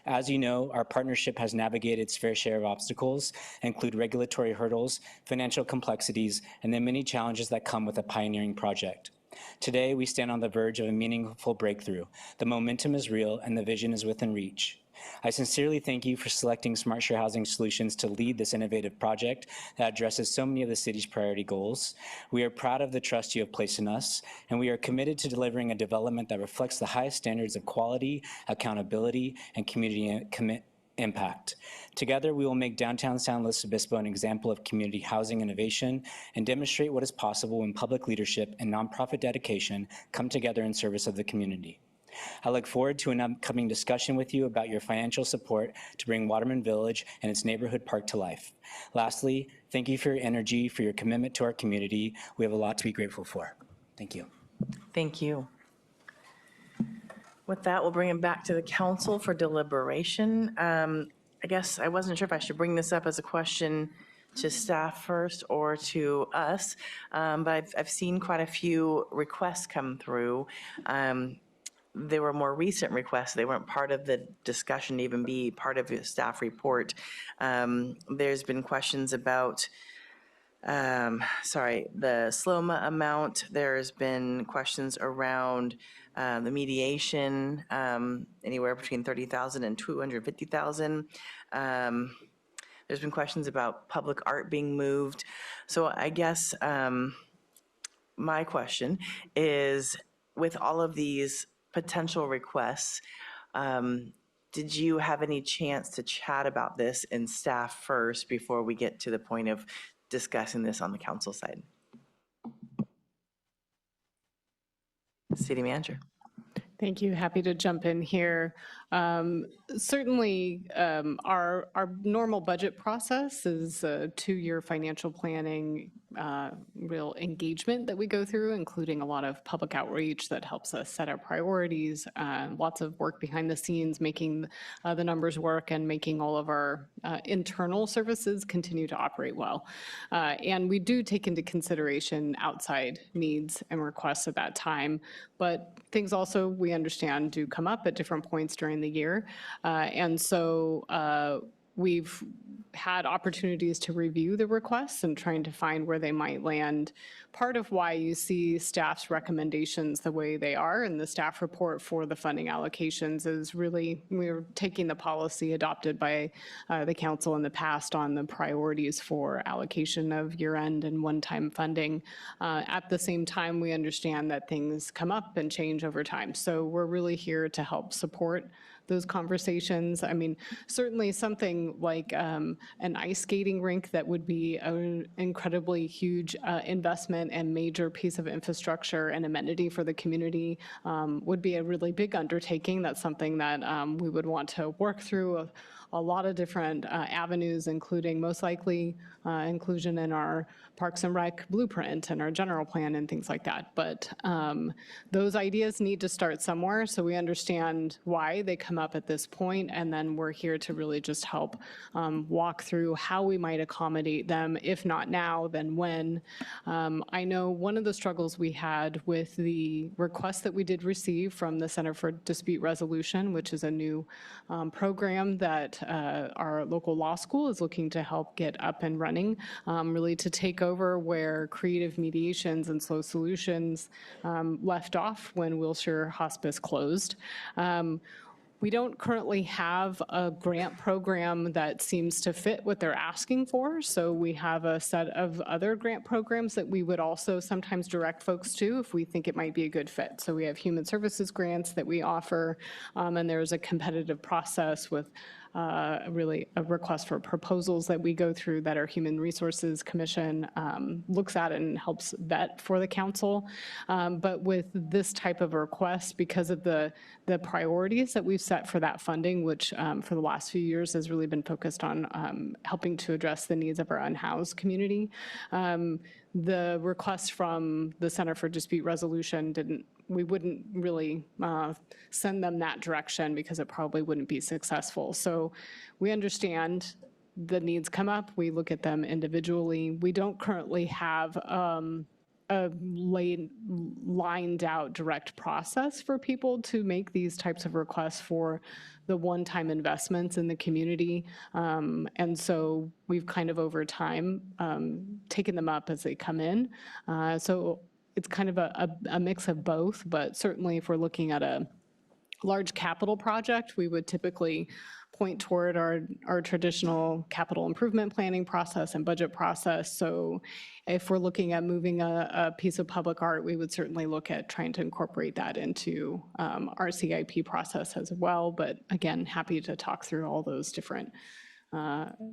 As you know, our partnership has navigated its fair share of obstacles, include regulatory hurdles, financial complexities, and the many challenges that come with a pioneering project. Today, we stand on the verge of a meaningful breakthrough. The momentum is real and the vision is within reach. I sincerely thank you for selecting SmartShare Housing Solutions to lead this innovative project that addresses so many of the city's priority goals. We are proud of the trust you have placed in us, and we are committed to delivering a development that reflects the highest standards of quality, accountability, and community impact. Together, we will make downtown San Luis Obispo an example of community housing innovation and demonstrate what is possible when public leadership and nonprofit dedication come together in service of the community. I look forward to an upcoming discussion with you about your financial support to bring Waterman Village and its neighborhood park to life. Lastly, thank you for your energy, for your commitment to our community. We have a lot to be grateful for. Thank you. Thank you. With that, we'll bring it back to the council for deliberation. I guess I wasn't sure if I should bring this up as a question to staff first or to us, but I've seen quite a few requests come through. They were more recent requests. They weren't part of the discussion to even be part of the staff report. There's been questions about, the SLOMA amount. There's been questions around the mediation, anywhere between 30,000 and 250,000. There's been questions about public art being moved. So I guess my question is, with all of these potential requests, did you have any chance to chat about this in staff first before we get to the point of discussing this on the council side? City Manager. Thank you. Happy to jump in here. Certainly, our normal budget process is a 2-year financial planning real engagement that we go through, including a lot of public outreach that helps us set our priorities, lots of work behind the scenes, making the numbers work and making all of our internal services continue to operate well. And we do take into consideration outside needs and requests at that time, but things also we understand do come up at different points during the year. And so we've had opportunities to review the requests and trying to find where they might land. Part of why you see staff's recommendations the way they are in the staff report for the funding allocations is really we're taking the policy adopted by the council in the past on the priorities for allocation of year-end and one-time funding. At the same time, we understand that things come up and change over time. So we're really here to help support those conversations. I mean, certainly something like an ice skating rink that would be an incredibly huge investment and major piece of infrastructure and amenity for the community would be a really big undertaking. That's something that we would want to work through a lot of different avenues, including most likely inclusion in our Parks and Rec blueprint and our general plan and things like that. But those ideas need to start somewhere, so we understand why they come up at this point, and then we're here to really just help walk through how we might accommodate them, if not now, then when. I know one of the struggles we had with the request that we did receive from the Center for Dispute Resolution, which is a new program that our local law school is looking to help get up and running, really to take over where creative mediations and slow solutions left off when Wilshire Hospice closed. We don't currently have a grant program that seems to fit what they're asking for, so we have a set of other grant programs that we would also sometimes direct folks to if we think it might be a good fit. So we have human services grants that we offer, and there's a competitive process with really a request for proposals that we go through that our Human Resources Commission looks at and helps vet for the council. But with this type of request, because of the priorities that we've set for that funding, which for the last few years has really been focused on helping to address the needs of our unhoused community, the request from the Center for Dispute Resolution we wouldn't really send them that direction because it probably wouldn't be successful. So we understand the needs come up. We look at them individually. We don't currently have a lined out direct process for people to make these types of requests for the one-time investments in the community. And so we've kind of over time taken them up as they come in. So it's kind of a mix of both, but certainly if we're looking at a large capital project, we would typically point toward our traditional capital improvement planning process and budget process. So if we're looking at moving a piece of public art, we would certainly look at trying to incorporate that into our CIP process as well. But again, happy to talk through all those different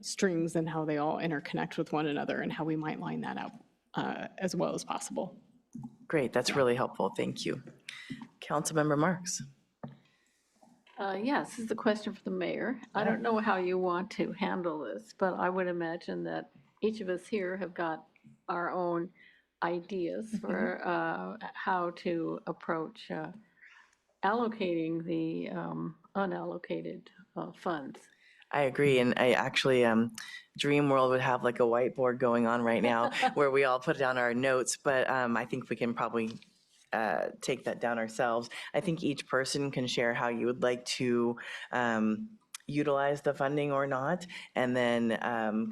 strings and how they all interconnect with one another and how we might line that up as well as possible. Great, that's really helpful, thank you. Councilmember Marks. Yes, this is a question for the mayor. I don't know how you want to handle this, but I would imagine that each of us here have got our own ideas for how to approach allocating the unallocated funds. I agree, and I actually, Dream World would have like a whiteboard going on right now where we all put down our notes, but I think we can probably take that down ourselves. I think each person can share how you would like to utilize the funding or not, and then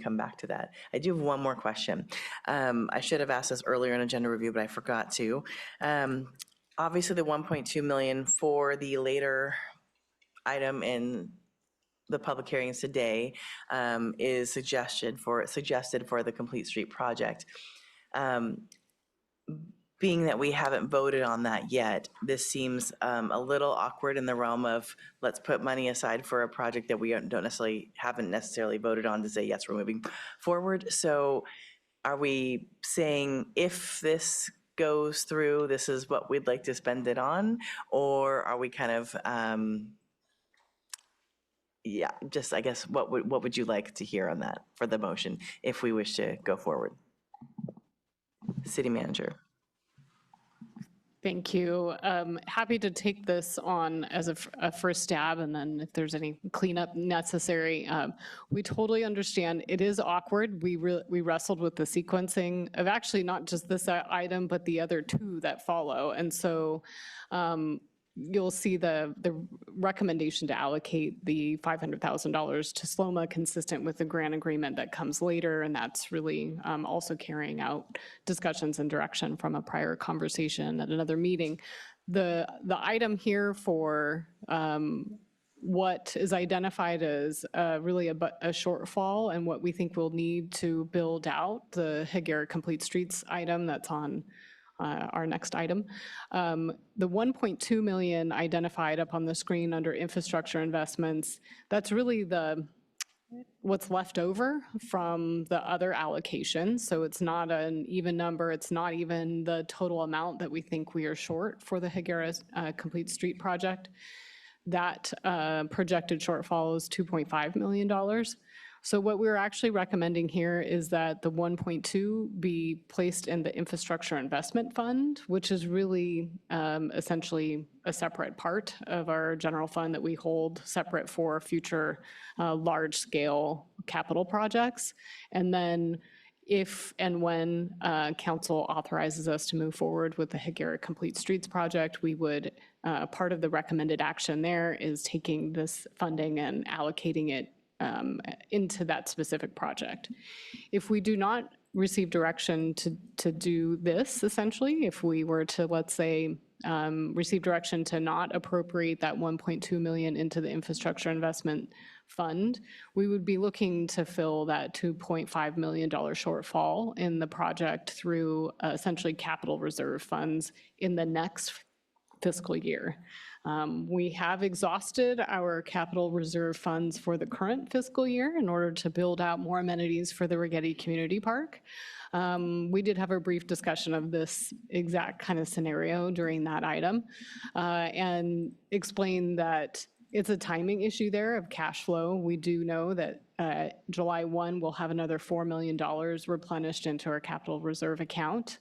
come back to that. I do have one more question. I should have asked this earlier in agenda review, but I forgot to. Obviously, the 1.2 million for the later item in the public hearings today is suggested for the Complete Street project. Being that we haven't voted on that yet, this seems a little awkward in the realm of let's put money aside for a project that we haven't necessarily voted on to say, yes, we're moving forward. So are we saying if this goes through, this is what we'd like to spend it on? Or are we kind of, yeah, just I guess what would you like to hear on that for the motion if we wish to go forward? City Manager. Thank you. Happy to take this on as a first stab, and then if there's any cleanup necessary. We totally understand. It is awkward. We wrestled with the sequencing of actually not just this item, but the other two that follow. And so you'll see the recommendation to allocate the $500,000 to SLOMA consistent with the grant agreement that comes later, and that's really also carrying out discussions and direction from a prior conversation at another meeting. The item here for what is identified as really a shortfall and what we think we'll need to build out the Hyera Complete Streets item that's on our next item. The 1.2 million identified up on the screen under infrastructure investments, that's really what's left over from the other allocations. So it's not an even number. It's not even the total amount that we think we are short for the Hyera Complete Street project. That projected shortfall is $2.5 million. So what we're actually recommending here is that the 1.2 be placed in the infrastructure investment fund, which is really essentially a separate part of our general fund that we hold separate for future large-scale capital projects. And then if and when council authorizes us to move forward with the Hyera Complete Streets project, we would, part of the recommended action there is taking this funding and allocating it into that specific project. If we do not receive direction to do this, essentially, if we were to, let's say, receive direction to not appropriate that 1.2 million into the infrastructure investment fund, we would be looking to fill that $2.5 million shortfall in the project through essentially capital reserve funds in the next fiscal year. We have exhausted our capital reserve funds for the current fiscal year in order to build out more amenities for the Rigetti Community Park. We did have a brief discussion of this exact kind of scenario during that item and explained that it's a timing issue there of cash flow. We do know that July 1, we'll have another $4 million replenished into our capital reserve account.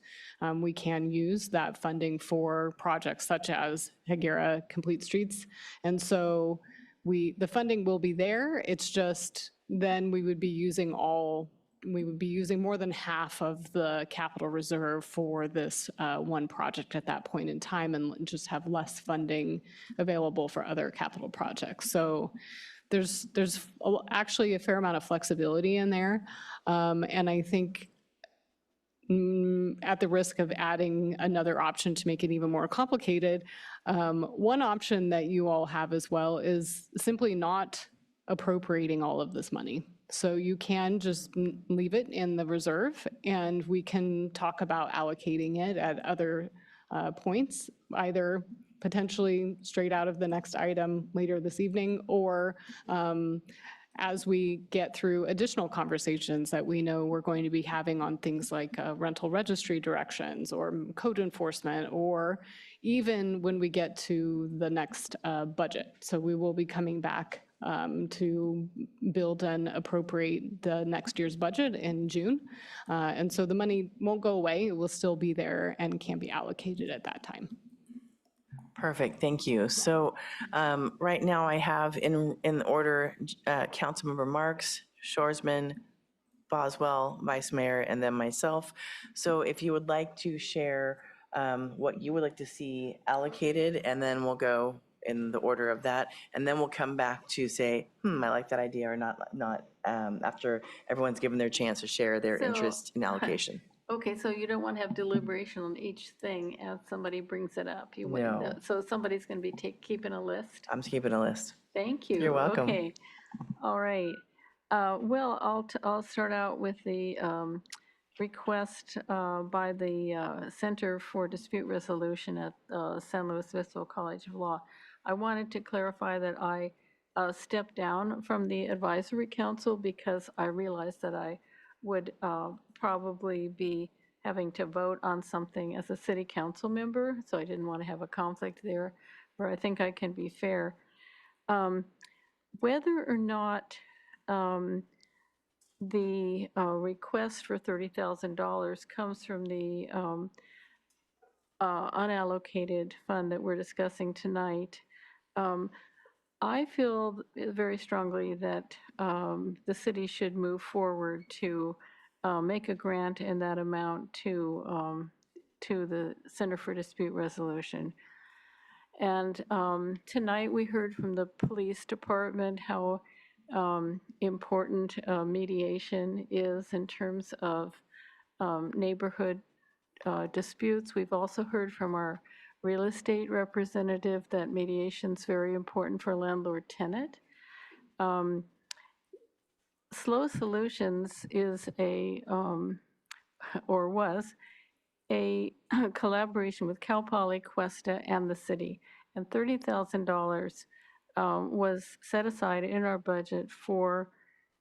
We can use that funding for projects such as Hyera Complete Streets. And so the funding will be there. It's just then we would be using more than half of the capital reserve for this one project at that point in time and just have less funding available for other capital projects. So there's actually a fair amount of flexibility in there. And I think at the risk of adding another option to make it even more complicated, one option that you all have as well is simply not appropriating all of this money. So you can just leave it in the reserve, and we can talk about allocating it at other points, either potentially straight out of the next item later this evening, or as we get through additional conversations that we know we're going to be having on things like rental registry directions or code enforcement, or even when we get to the next budget. So we will be coming back to build and appropriate the next year's budget in June. And so the money won't go away. It will still be there and can be allocated at that time. Perfect, thank you. So right now I have in order Councilmember Marks, Shoresman, Boswell, Vice Mayor, and then myself. So if you would like to share what you would like to see allocated, and then we'll go in the order of that, and then we'll come back to say, I like that idea or not after everyone's given their chance to share their interest in allocation. Okay, so you don't want to have deliberation on each thing as somebody brings it up? No. So somebody's going to be keeping a list? I'm keeping a list. Thank you. You're welcome. Okay, all right. Well, I'll start out with the request by the Center for Dispute Resolution at San Luis Obispo College of Law. I wanted to clarify that I stepped down from the advisory council because I realized that I would probably be having to vote on something as a city council member, so I didn't want to have a conflict there, where I think I can be fair. Whether or not the request for $30,000 comes from the unallocated fund that we're discussing tonight, I feel very strongly that the city should move forward to make a grant in that amount to the Center for Dispute Resolution. And tonight we heard from the police department how important mediation is in terms of neighborhood disputes. We've also heard from our real estate representative that mediation is very important for landlord-tenant. Slow Solutions is or was a collaboration with Cal Poly, Cuesta, and the city. And $30,000 was set aside in our budget for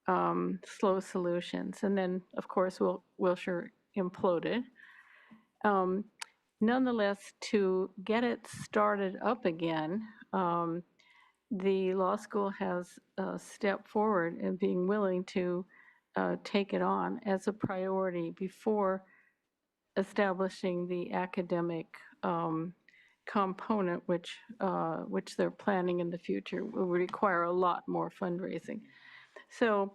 Slow Solutions. And then, of course, Wilshire imploded. Nonetheless, to get it started up again, the law school has stepped forward in being willing to take it on as a priority before establishing the academic component, which they're planning in the future, will require a lot more fundraising. So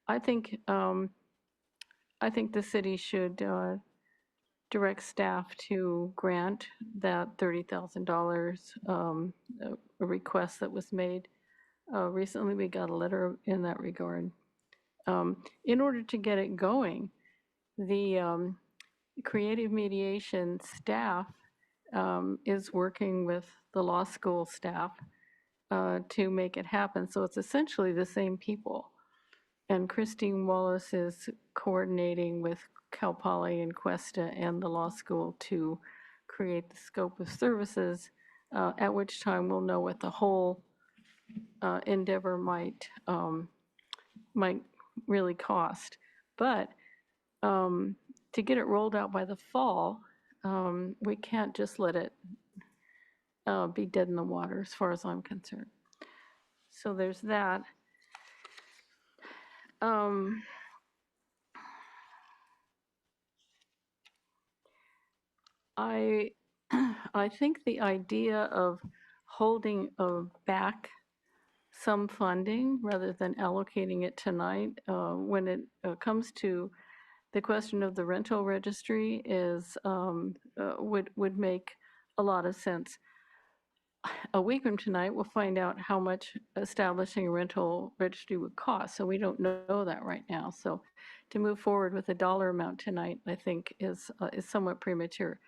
I think the city should direct staff to grant that $30,000 a request that was made. Recently, we got a letter in that regard. In order to get it going, the creative mediation staff is working with the law school staff to make it happen. So it's essentially the same people. And Christine Wallace is coordinating with Cal Poly and Cuesta and the law school to create the scope of services, at which time we'll know what the whole endeavor might really cost. But to get it rolled out by the fall, we can't just let it be dead in the water as far as I'm concerned. So there's that. I think the idea of holding back some funding rather than allocating it tonight when it comes to the question of the rental registry is would make a lot of sense. a week from tonight, we'll find out how much establishing a rental registry would cost. So we don't know that right now. So to move forward with a dollar amount tonight, I think is somewhat premature.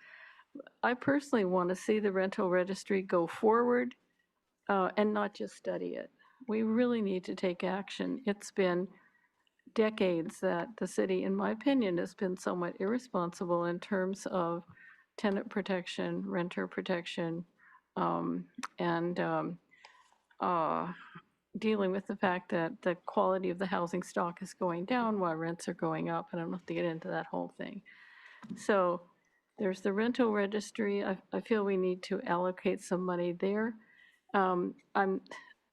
I personally want to see the rental registry go forward and not just study it. We really need to take action. It's been decades that the city, in my opinion, has been somewhat irresponsible in terms of tenant protection, renter protection, and dealing with the fact that the quality of the housing stock is going down while rents are going up, and I don't have to get into that whole thing. So there's the rental registry. I feel we need to allocate some money there. I'm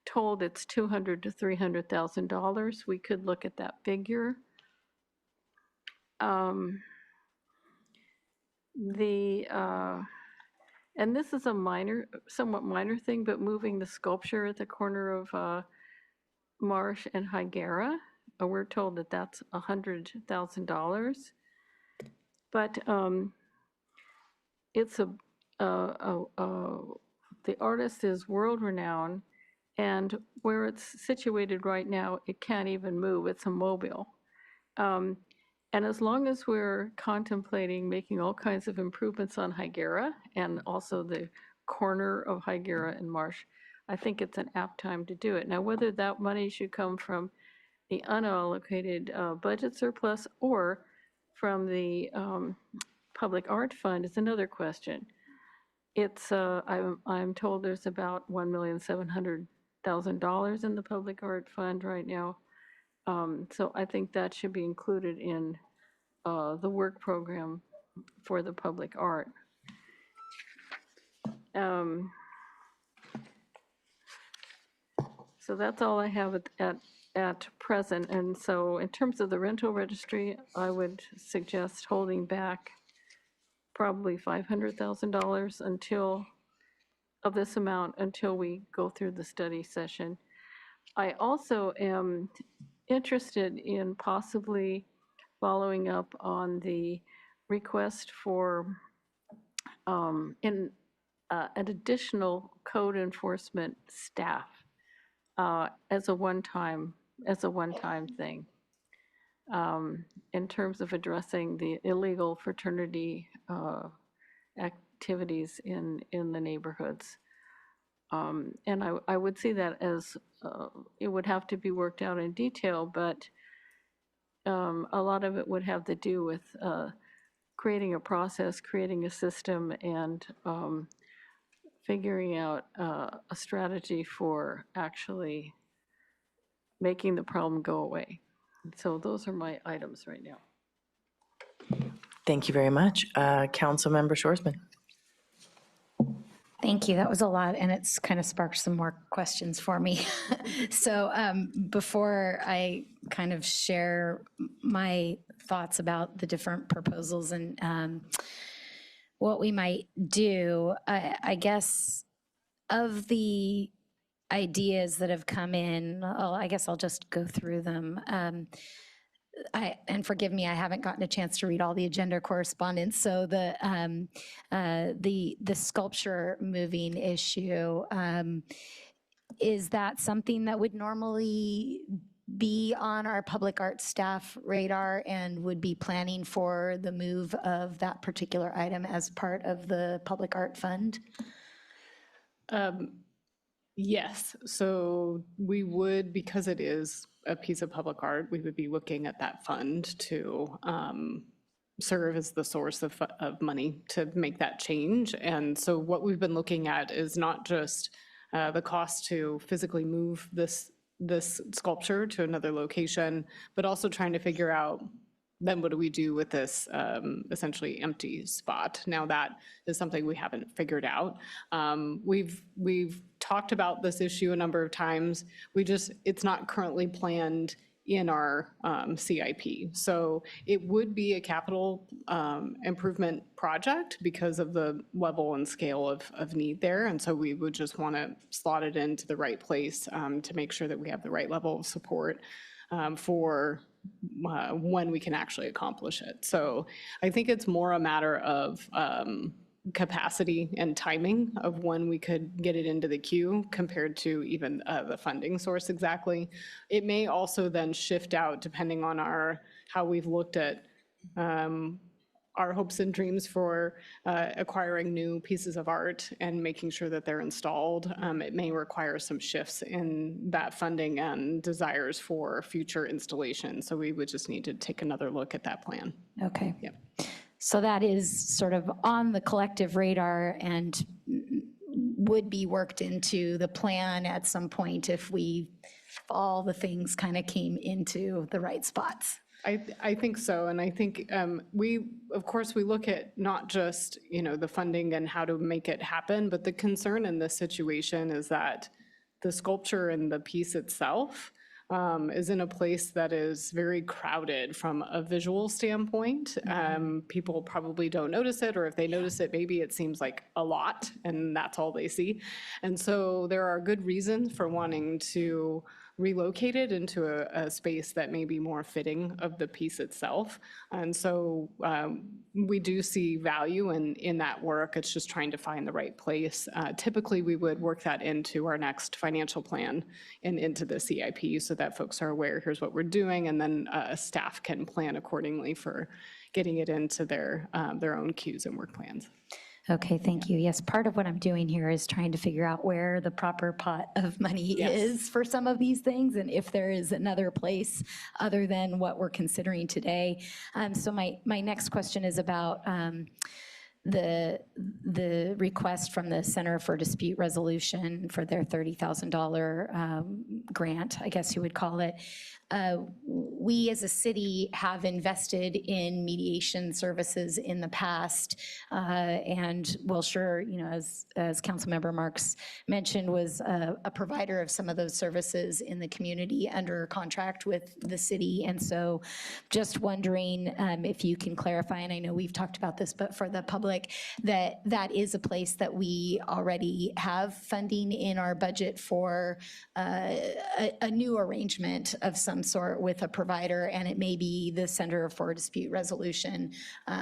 told it's $200,000 to $300,000. We could look at that figure. And this is a somewhat minor thing, but moving the sculpture at the corner of Marsh and Hyera, we're told that that's $100,000. But it's the artist is world-renowned, and where it's situated right now, it can't even move. It's immobile. And as long as we're contemplating making all kinds of improvements on Hyera and also the corner of Hyera and Marsh, I think it's an apt time to do it. Now, whether that money should come from the unallocated budget surplus or from the Public Art Fund is another question. It's, I'm told there's about $1,700,000 in the Public Art Fund right now. So I think that should be included in the work program for the public art. So that's all I have at present. And so in terms of the rental registry, I would suggest holding back probably $500,000 of this amount until we go through the study session. I also am interested in possibly following up on the request for an additional code enforcement staff as a one-time thing in terms of addressing the illegal fraternity activities in the neighborhoods. And I would see that as it would have to be worked out in detail, but a lot of it would have to do with creating a process, creating a system, and figuring out a strategy for actually making the problem go away. So those are my items right now. Thank you very much. Councilmember Shorsman. Thank you. That was a lot, and it's kind of sparked some more questions for me. So before I kind of share my thoughts about the different proposals and what we might do, I guess of the ideas that have come in, I guess I'll just go through them. And forgive me, I haven't gotten a chance to read all the agenda correspondence. So the sculpture moving issue, is that something that would normally be on our public art staff radar and would be planning for the move of that particular item as part of the public art fund? Yes, so we would, because it is a piece of public art, we would be looking at that fund to serve as the source of money to make that change. And so what we've been looking at is not just the cost to physically move this sculpture to another location, but also trying to figure out then what do we do with this essentially empty spot? Now that is something we haven't figured out. We've talked about this issue a number of times. It's not currently planned in our CIP. So it would be a capital improvement project because of the level and scale of need there. And so we would just want to slot it into the right place to make sure that we have the right level of support for when we can actually accomplish it. So I think it's more a matter of capacity and timing of when we could get it into the queue compared to even the funding source exactly. It may also then shift out depending on how we've looked at our hopes and dreams for acquiring new pieces of art and making sure that they're installed. It may require some shifts in that funding and desires for future installation. So we would just need to take another look at that plan. Okay. Yep. So that is sort of on the collective radar and would be worked into the plan at some point if all the things kind of came into the right spots. I think so, and I think of course, we look at not just, the funding and how to make it happen, but the concern in this situation is that the sculpture and the piece itself is in a place that is very crowded from a visual standpoint. People probably don't notice it, or if they notice it, maybe it seems like a lot, and that's all they see. And so there are good reasons for wanting to relocated into a space that may be more fitting of the piece itself. And so we do see value in that work. It's just trying to find the right place. Typically, we would work that into our next financial plan and into the CIP so that folks are aware, here's what we're doing, and then staff can plan accordingly for getting it into their own queues and work plans. Okay, thank you. Yes, part of what I'm doing here is trying to figure out where the proper pot of money is for some of these things, and if there is another place other than what we're considering today. So my next question is about the request from the Center for Dispute Resolution for their $30,000 grant, I guess you would call it. We as a city have invested in mediation services in the past, and Wilshire, as Councilmember Marks mentioned, was a provider of some of those services in the community under contract with the city. And so just wondering if you can clarify, and I know we've talked about this, but for the public, that is a place that we already have funding in our budget for a new arrangement of some sort with a provider, and it may be the Center for Dispute Resolution,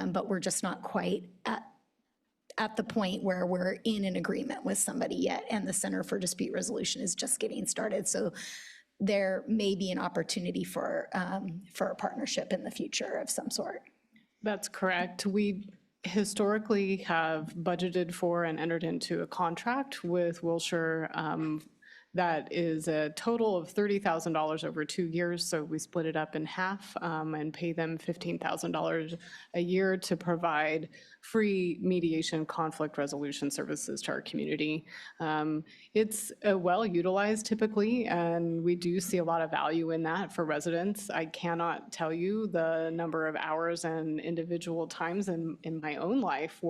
but we're just not quite at the point where we're in an agreement with somebody yet, and the Center for Dispute Resolution is just getting started. So there may be an opportunity for a partnership in the future of some sort. That's correct. We historically have budgeted for and entered into a contract with Wilshire that is a total of $30,000 over 2 years. So we split it up in half and pay them $15,000 a year to provide free mediation conflict resolution services to our community. It's well utilized typically, and we do see a lot of value in that for residents. I cannot tell you the number of hours and individual times in my own life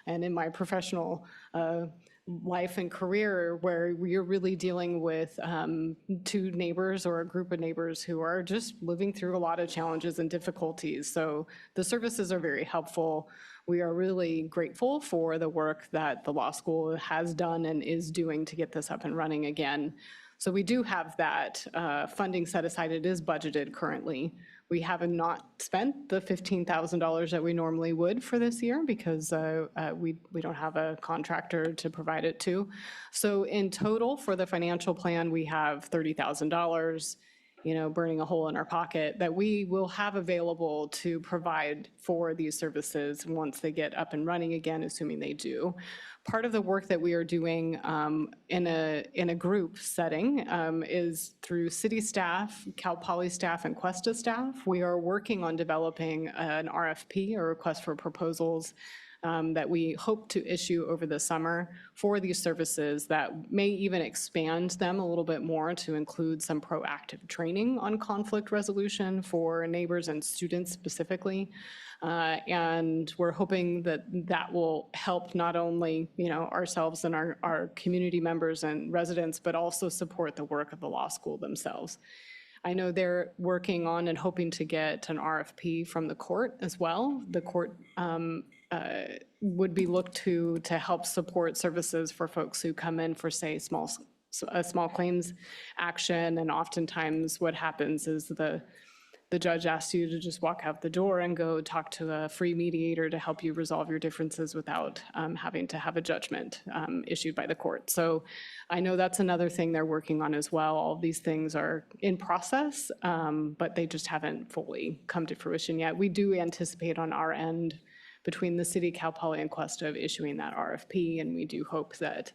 and in my professional life and career where you're really dealing with two neighbors or a group of neighbors who are just living through a lot of challenges and difficulties. So the services are very helpful. We are really grateful for the work that the law school has done and is doing to get this up and running again. So we do have that funding set aside. It is budgeted currently. We have not spent the $15,000 that we normally would for this year because we don't have a contractor to provide it to. So in total for the financial plan, we have $30,000, burning a hole in our pocket that we will have available to provide for these services once they get up and running again, assuming they do. Part of the work that we are doing in a group setting is through city staff, Cal Poly staff, and Cuesta staff. We are working on developing an RFP, or request for proposals, that we hope to issue over the summer for these services that may even expand them a little bit more to include some proactive training on conflict resolution for neighbors and students specifically. And we're hoping that that will help not only ourselves and our community members and residents, but also support the work of the law school themselves. I know they're working on and hoping to get an RFP from the court as well. The court would be looked to help support services for folks who come in for, say, small claims action. And oftentimes what happens is the judge asks you to just walk out the door and go talk to a free mediator to help you resolve your differences without having to have a judgment issued by the court. So I know that's another thing they're working on as well. All of these things are in process, but they just haven't fully come to fruition yet. We do anticipate on our end between the city, Cal Poly, and Cuesta of issuing that RFP, and we do hope that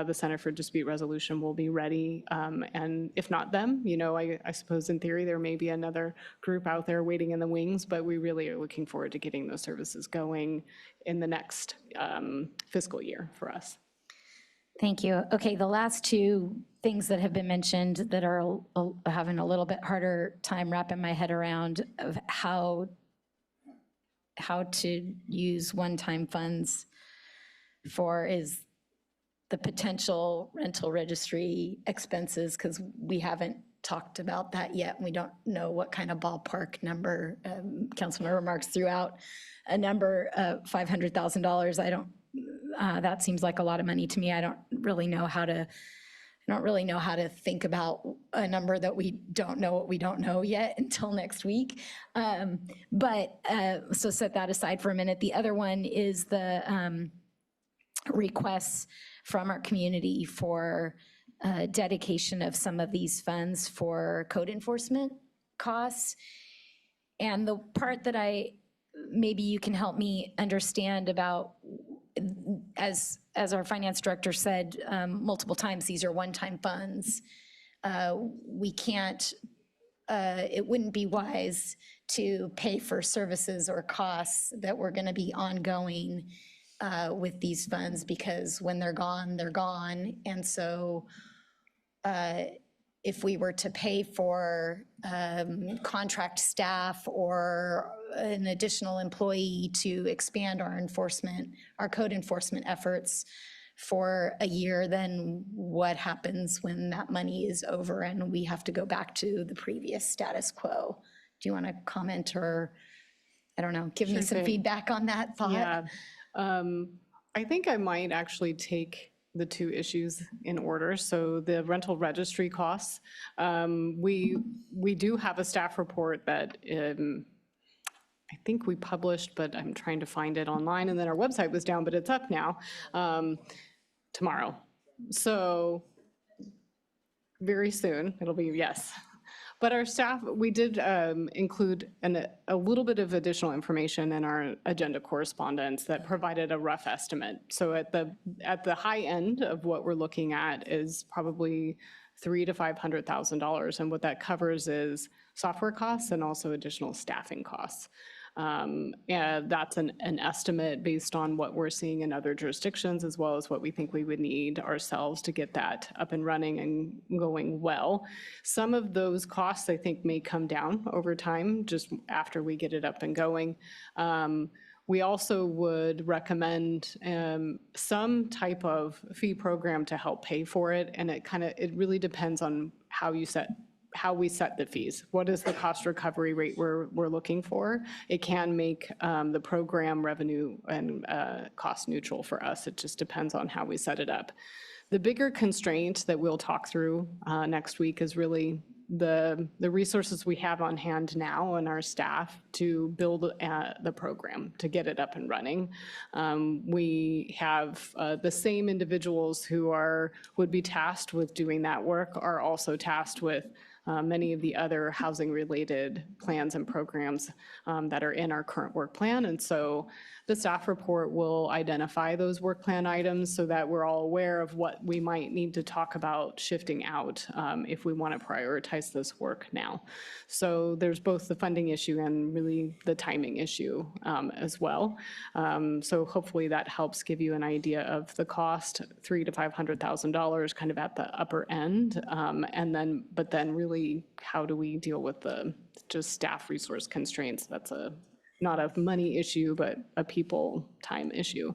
the Center for Dispute Resolution will be ready. And if not them, I suppose in theory there may be another group out there waiting in the wings, but we really are looking forward to getting those services going in the next fiscal year for us. Thank you. Okay, the last two things that have been mentioned that are having a little bit harder time wrapping my head around of how to use one-time funds for is the potential rental registry expenses, because we haven't talked about that yet. We don't know what kind of ballpark number. Councilmember Marks threw out a number of $500,000. That seems like a lot of money to me. I don't really know how to think about a number that we don't know what we don't know yet until next week. So set that aside for a minute. The other one is the requests from our community for dedication of some of these funds for code enforcement costs. And the part that maybe you can help me understand about, as our finance director said multiple times, these are one-time funds. We can't, it wouldn't be wise to pay for services or costs that were going to be ongoing with these funds, because when they're gone, they're gone. And so if we were to pay for contract staff or an additional employee to expand our code enforcement efforts for a year, then what happens when that money is over and we have to go back to the previous status quo? Do you want to comment or, I don't know, give me some feedback on that thought? Yeah. I think I might actually take the two issues in order. So the rental registry costs, we do have a staff report that I think we published, but I'm trying to find it online, and then our website was down, but it's up now tomorrow. So very soon, it'll be, yes. But our staff, we did include a little bit of additional information in our agenda correspondence that provided a rough estimate. So at the high end of what we're looking at is probably $300,000 to $500,000, and what that covers is software costs and also additional staffing costs. And that's an estimate based on what we're seeing in other jurisdictions, as well as what we think we would need ourselves to get that up and running and going well. Some of those costs, I think, may come down over time, just after we get it up and going. We also would recommend some type of fee program to help pay for it, and it really depends on how we set the fees. What is the cost recovery rate we're looking for? It can make the program revenue and cost neutral for us. It just depends on how we set it up. The bigger constraint that we'll talk through next week is really the resources we have on hand now and our staff to build the program, to get it up and running. We have the same individuals who would be tasked with doing that work are also tasked with many of the other housing-related plans and programs that are in our current work plan. And so the staff report will identify those work plan items so that we're all aware of what we might need to talk about shifting out if we want to prioritize this work now. So there's both the funding issue and really the timing issue as well. So hopefully that helps give you an idea of the cost, $300,000 to $500,000 kind of at the upper end. But then really, how do we deal with the just staff resource constraints? That's not a money issue, but a people time issue.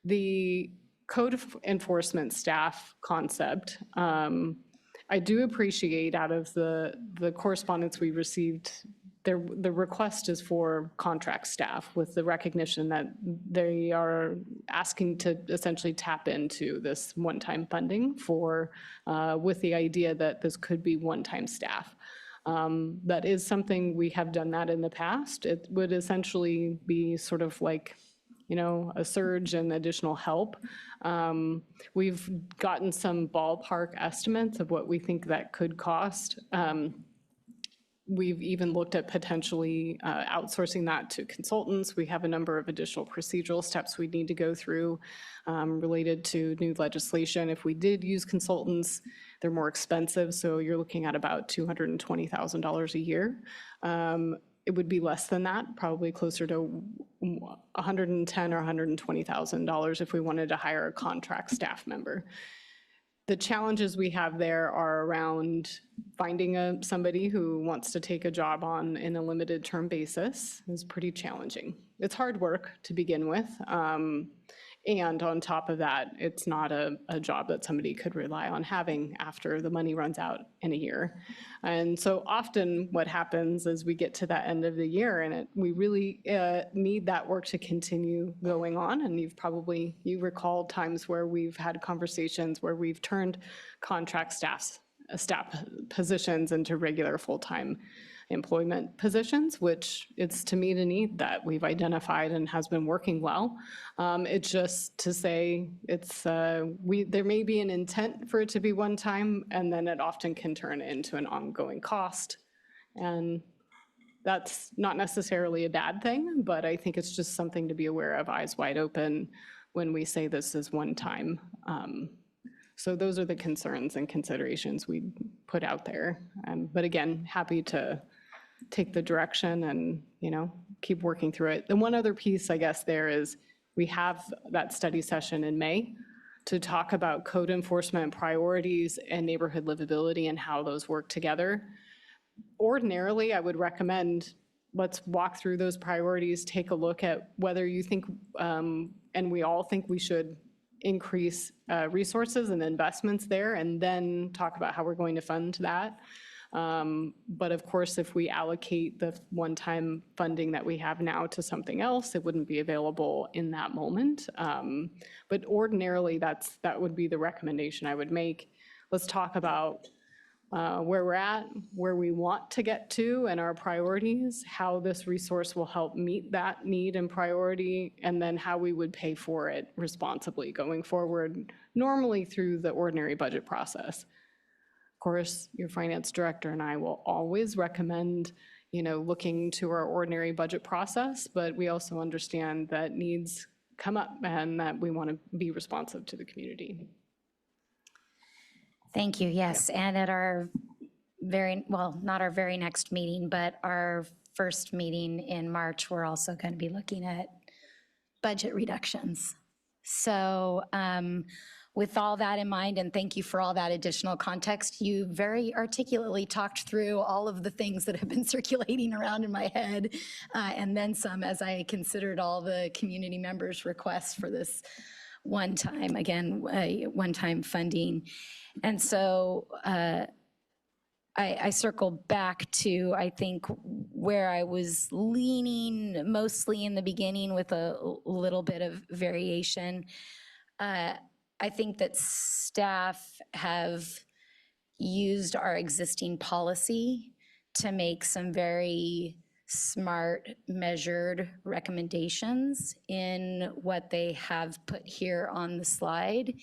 The code enforcement staff concept, I do appreciate out of the correspondence we received, the request is for contract staff with the recognition that they are asking to essentially tap into this one-time funding with the idea that this could be one-time staff. That is something we have done that in the past. It would essentially be sort of like, a surge and additional help. We've gotten some ballpark estimates of what we think that could cost. We've even looked at potentially outsourcing that to consultants. We have a number of additional procedural steps we need to go through related to new legislation. If we did use consultants, they're more expensive, so you're looking at about $220,000 a year. It would be less than that, probably closer to $110,000 or $120,000 if we wanted to hire a contract staff member. The challenges we have there are around finding somebody who wants to take a job on in a limited term basis is pretty challenging. It's hard work to begin with. And on top of that, it's not a job that somebody could rely on having after the money runs out in a year. And so often what happens is we get to that end of the year and we really need that work to continue going on. And you recall times where we've had conversations where we've turned contract staff positions into regular full-time employment positions, which it's to meet a need that we've identified and has been working well. It's just to say there may be an intent for it to be one time, and then it often can turn into an ongoing cost. And that's not necessarily a bad thing, but I think it's just something to be aware of, eyes wide open, when we say this is one time. So those are the concerns and considerations we put out there. But again, happy to take the direction and, keep working through it. The one other piece, I guess, there is we have that study session in May to talk about code enforcement priorities and neighborhood livability and how those work together. Ordinarily, I would recommend let's walk through those priorities, take a look at whether you think, and we all think we should increase resources and investments there, and then talk about how we're going to fund that. But of course, if we allocate the one-time funding that we have now to something else, it wouldn't be available in that moment. But ordinarily, that would be the recommendation I would make. Let's talk about where we're at, where we want to get to, and our priorities, how this resource will help meet that need and priority, and then how we would pay for it responsibly going forward, normally through the ordinary budget process. Of course, your finance director and I will always recommend, looking to our ordinary budget process, but we also understand that needs come up and that we want to be responsive to the community. Thank you, yes. And at our not our very next meeting, but our first meeting in March, we're also going to be looking at budget reductions. So with all that in mind, and thank you for all that additional context, you very articulately talked through all of the things that have been circulating around in my head, and then some, as I considered all the community members' requests for this one-time funding. And so I circle back to, I think, where I was leaning mostly in the beginning with a little bit of variation. I think that staff have used our existing policy to make some very smart, measured recommendations in what they have put here on the slide.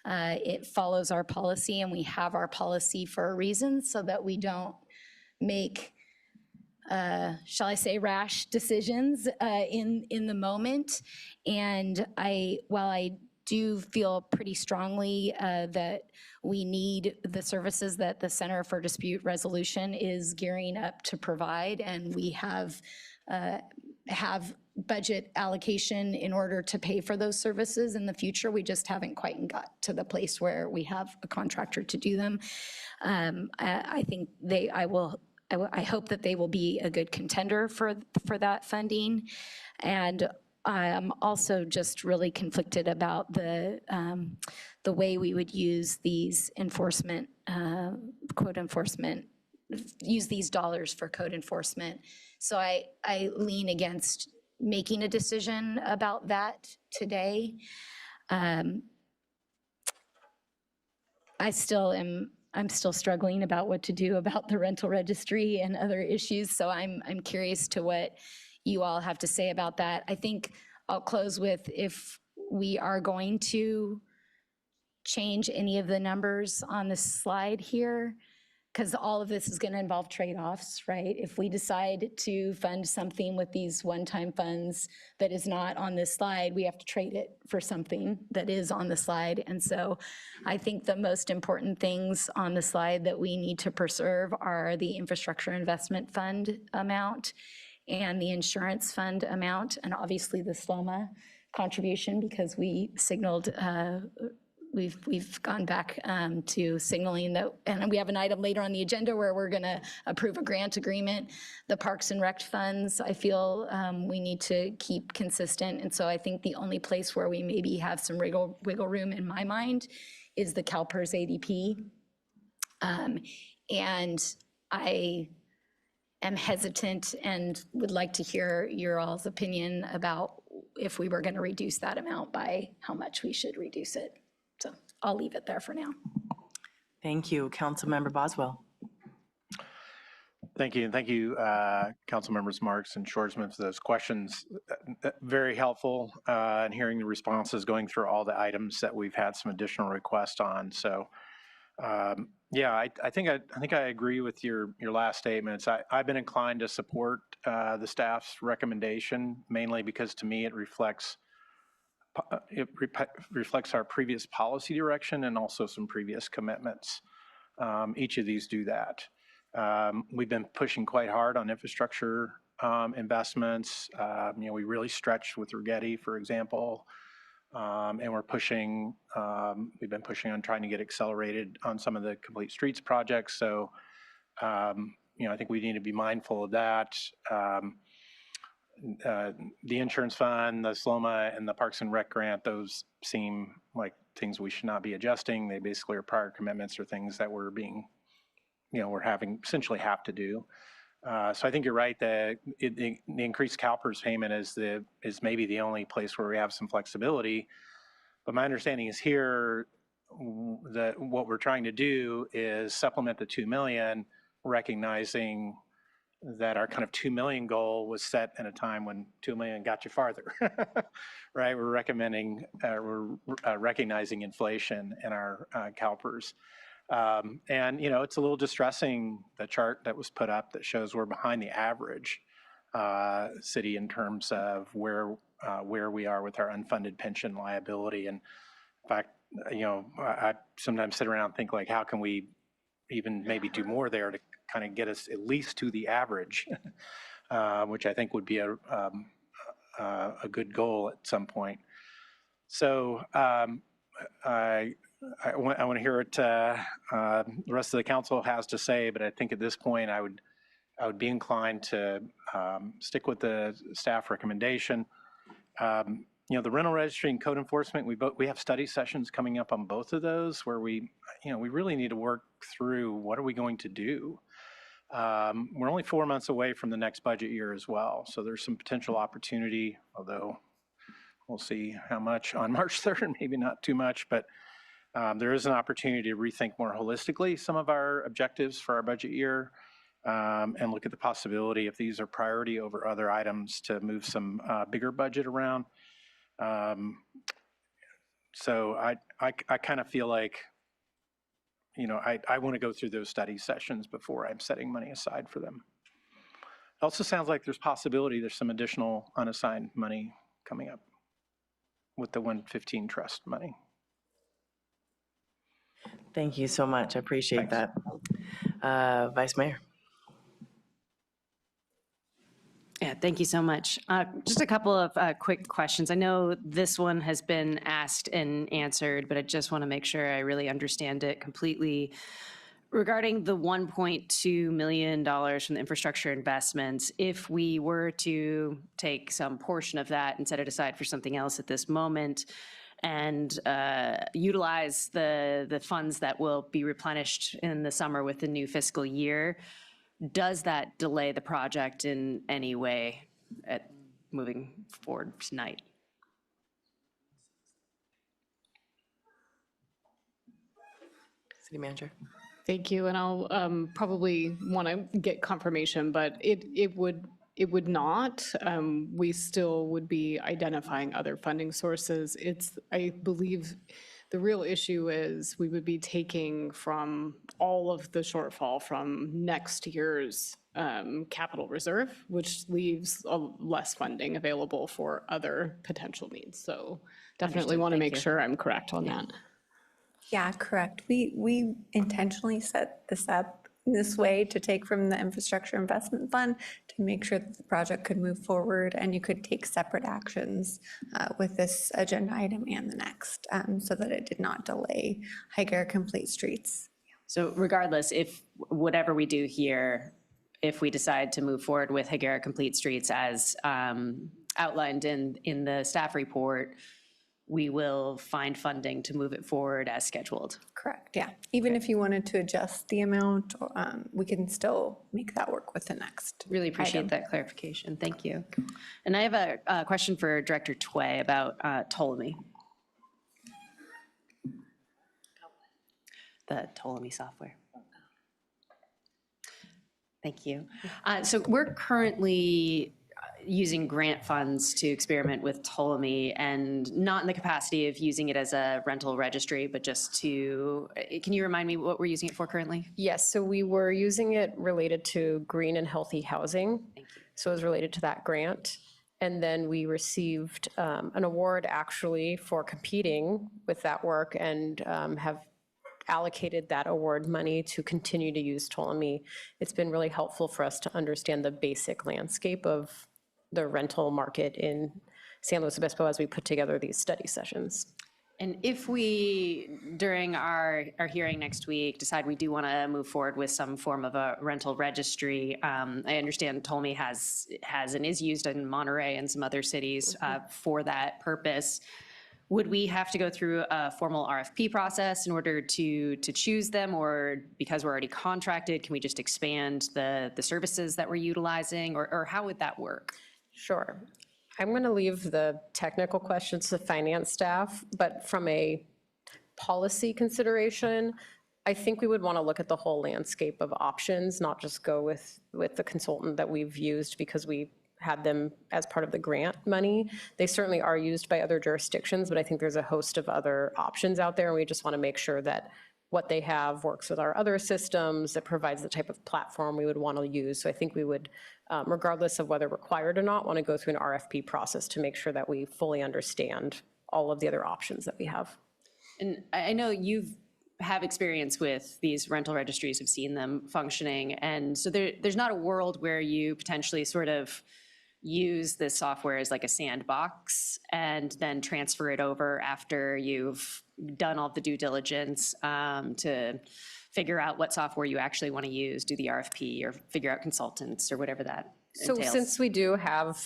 It follows our policy, and we have our policy for a reason so that we don't make, shall I say, rash decisions in the moment. And while I do feel pretty strongly that we need the services that the Center for Dispute Resolution is gearing up to provide, and we have budget allocation in order to pay for those services in the future. We just haven't quite got to the place where we have a contractor to do them. I think I hope that they will be a good contender for that funding. And I'm also just really conflicted about the way we would use these code enforcement, use these dollars for code enforcement. So I lean against making a decision about that today. I still am I'm still struggling about what to do about the rental registry and other issues. So I'm curious to what you all have to say about that. I think I'll close with, if we are going to change any of the numbers on the slide here, because all of this is going to involve trade-offs, right? If we decide to fund something with these one-time funds that is not on this slide, we have to trade it for something that is on the slide. And so I think the most important things on the slide that we need to preserve are the infrastructure investment fund amount and the insurance fund amount, and obviously the SLOMA contribution, because we signaled we've gone back to signaling that, and we have an item later on the agenda where we're going to approve a grant agreement. The Parks and Rec funds, I feel we need to keep consistent. And so I think the only place where we maybe have some wiggle room in my mind is the CalPERS ADP. And I am hesitant and would like to hear your all's opinion about if we were going to reduce that amount, by how much we should reduce it. So I'll leave it there for now. Thank you. Councilmember Boswell. Thank you, and thank you, Council Members Marks and Schwartzman, for those questions. Very helpful in hearing the responses, going through all the items that we've had some additional requests on. So, yeah, I think I agree with your last statements. I've been inclined to support the staff's recommendation, mainly because to me it reflects our previous policy direction and also some previous commitments. Each of these do that. We've been pushing quite hard on infrastructure investments. We really stretched with Rigetti, for example, and we're pushing. We've been pushing on trying to get accelerated on some of the complete streets projects. So, I think we need to be mindful of that. The insurance fund, the SLOMA, and the Parks and Rec grant, those seem like things we should not be adjusting. They basically are prior commitments or things that we're being, we're having essentially have to do. So I think you're right that the increased CalPERS payment is maybe the only place where we have some flexibility. But my understanding is here that what we're trying to do is supplement the 2 million, recognizing that our kind of 2 million goal was set at a time when 2 million got you farther, right? We're recognizing inflation in our CalPERS. And, it's a little distressing, the chart that was put up that shows we're behind the average city in terms of where we are with our unfunded pension liability. And in fact, I sometimes sit around and think, like, how can we even maybe do more there to kind of get us at least to the average, which I think would be a good goal at some point. So I want to hear what the rest of the council has to say, but I think at this point I would be inclined to stick with the staff recommendation. The rental registry and code enforcement, we have study sessions coming up on both of those where we really need to work through what are we going to do. We're only 4 months away from the next budget year as well, so there's some potential opportunity, although we'll see how much on March 3rd, maybe not too much, but there is an opportunity to rethink more holistically some of our objectives for our budget year, and look at the possibility, if these are priority over other items, to move some bigger budget around. So I kind of feel like, I want to go through those study sessions before I'm setting money aside for them. It also sounds like there's some additional unassigned money coming up with the 115 trust money. Thank you so much. I appreciate that. Vice Mayor. Yeah, thank you so much. Just a couple of quick questions. I know this one has been asked and answered, but I just want to make sure I really understand it completely. Regarding the $1.2 million from the infrastructure investments, if we were to take some portion of that and set it aside for something else at this moment and utilize the funds that will be replenished in the summer with the new fiscal year, does that delay the project in any way at moving forward tonight? City Manager. Thank you, and I'll probably want to get confirmation, but it would not. We still would be identifying other funding sources. I believe the real issue is we would be taking from all of the shortfall from next year's capital reserve, which leaves less funding available for other potential needs. So definitely want to make sure I'm correct on that. Yeah, correct. We intentionally set this up this way to take from the Infrastructure Investment Fund to make sure that the project could move forward and you could take separate actions with this agenda item and the next, so that it did not delay Hyera Complete Streets. So regardless, if whatever we do here, if we decide to move forward with Hyera Complete Streets as outlined in the staff report, we will find funding to move it forward as scheduled. Correct, yeah. Even if you wanted to adjust the amount, we can still make that work with the next. Really appreciate that clarification. Thank you. And I have a question for Director Tway about Ptolemy. The Ptolemy software. Thank you. So we're currently using grant funds to experiment with Ptolemy, and not in the capacity of using it as a rental registry, but just to, can you remind me what we're using it for currently? Yes, so we were using it related to green and healthy housing. So it was related to that grant. And then we received an award actually for competing with that work, and have allocated that award money to continue to use Ptolemy. It's been really helpful for us to understand the basic landscape of the rental market in San Luis Obispo as we put together these study sessions. And if we, during our hearing next week, decide we do want to move forward with some form of a rental registry, I understand Ptolemy has and is used in Monterey and some other cities for that purpose. Would we have to go through a formal RFP process in order to choose them, or because we're already contracted, can we just expand the services that we're utilizing, or how would that work? Sure. I'm going to leave the technical questions to finance staff, but from a policy consideration, I think we would want to look at the whole landscape of options, not just go with the consultant that we've used because we had them as part of the grant money. They certainly are used by other jurisdictions, but I think there's a host of other options out there, and we just want to make sure that what they have works with our other systems, that provides the type of platform we would want to use. So I think we would, regardless of whether required or not, want to go through an RFP process to make sure that we fully understand all of the other options that we have. And I know you've have experience with these rental registries, have seen them functioning, and so there's not a world where you potentially sort of use this software as like a sandbox and then transfer it over after you've done all the due diligence to figure out what software you actually want to use, do the RFP, or figure out consultants, or whatever that So entails. since we do have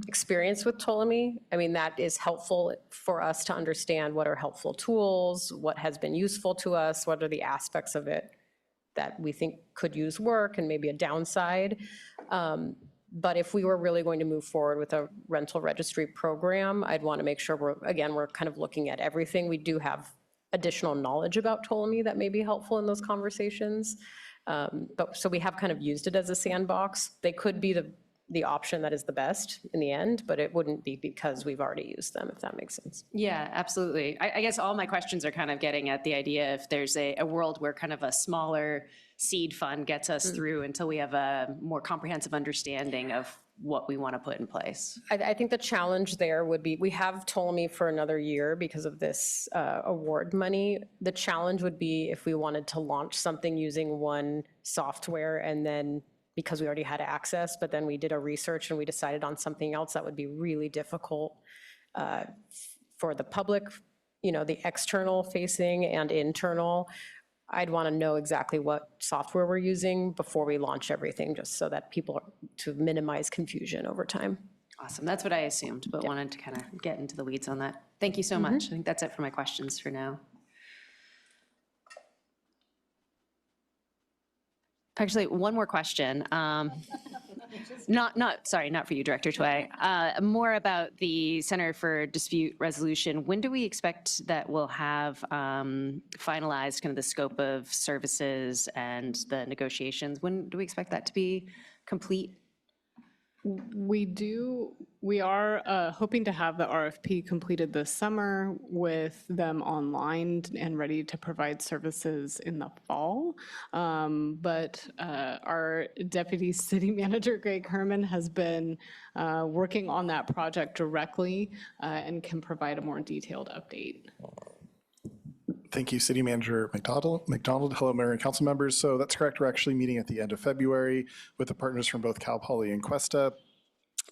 experience with Ptolemy, I mean, that is helpful for us to understand what are helpful tools, what has been useful to us, what are the aspects of it that we think could use work and maybe a downside. But if we were really going to move forward with a rental registry program, I'd want to make sure we're kind of looking at everything. We do have additional knowledge about Ptolemy that may be helpful in those conversations. So we have kind of used it as a sandbox. They could be the option that is the best in the end, but it wouldn't be because we've already used them, if that makes sense. Yeah, absolutely. I guess all my questions are kind of getting at the idea if there's a world where kind of a smaller seed fund gets us through until we have a more comprehensive understanding of what we want to put in place. I think the challenge there would be, we have Ptolemy for another year because of this award money. The challenge would be if we wanted to launch something using one software and then because we already had access, but then we did a research and we decided on something else, that would be really difficult for the public, the external facing and internal. I'd want to know exactly what software we're using before we launch everything, just so that to minimize confusion over time. Awesome. That's what I assumed, but wanted to kind of get into the weeds on that. Thank you so much. I think that's it for my questions for now. Actually, one more question. sorry, not for you, Director Tway. More about the Center for Dispute Resolution. When do we expect that we'll have finalized kind of the scope of services and the negotiations? When do we expect that to be complete? We are hoping to have the RFP completed this summer with them online and ready to provide services in the fall. But our Deputy City Manager, Greg Herman, has been working on that project directly and can provide a more detailed update. Thank you, City Manager McDonald. Hello, Mayor and council members. So that's correct. We're actually meeting at the end of February with the partners from both Cal Poly and Cuesta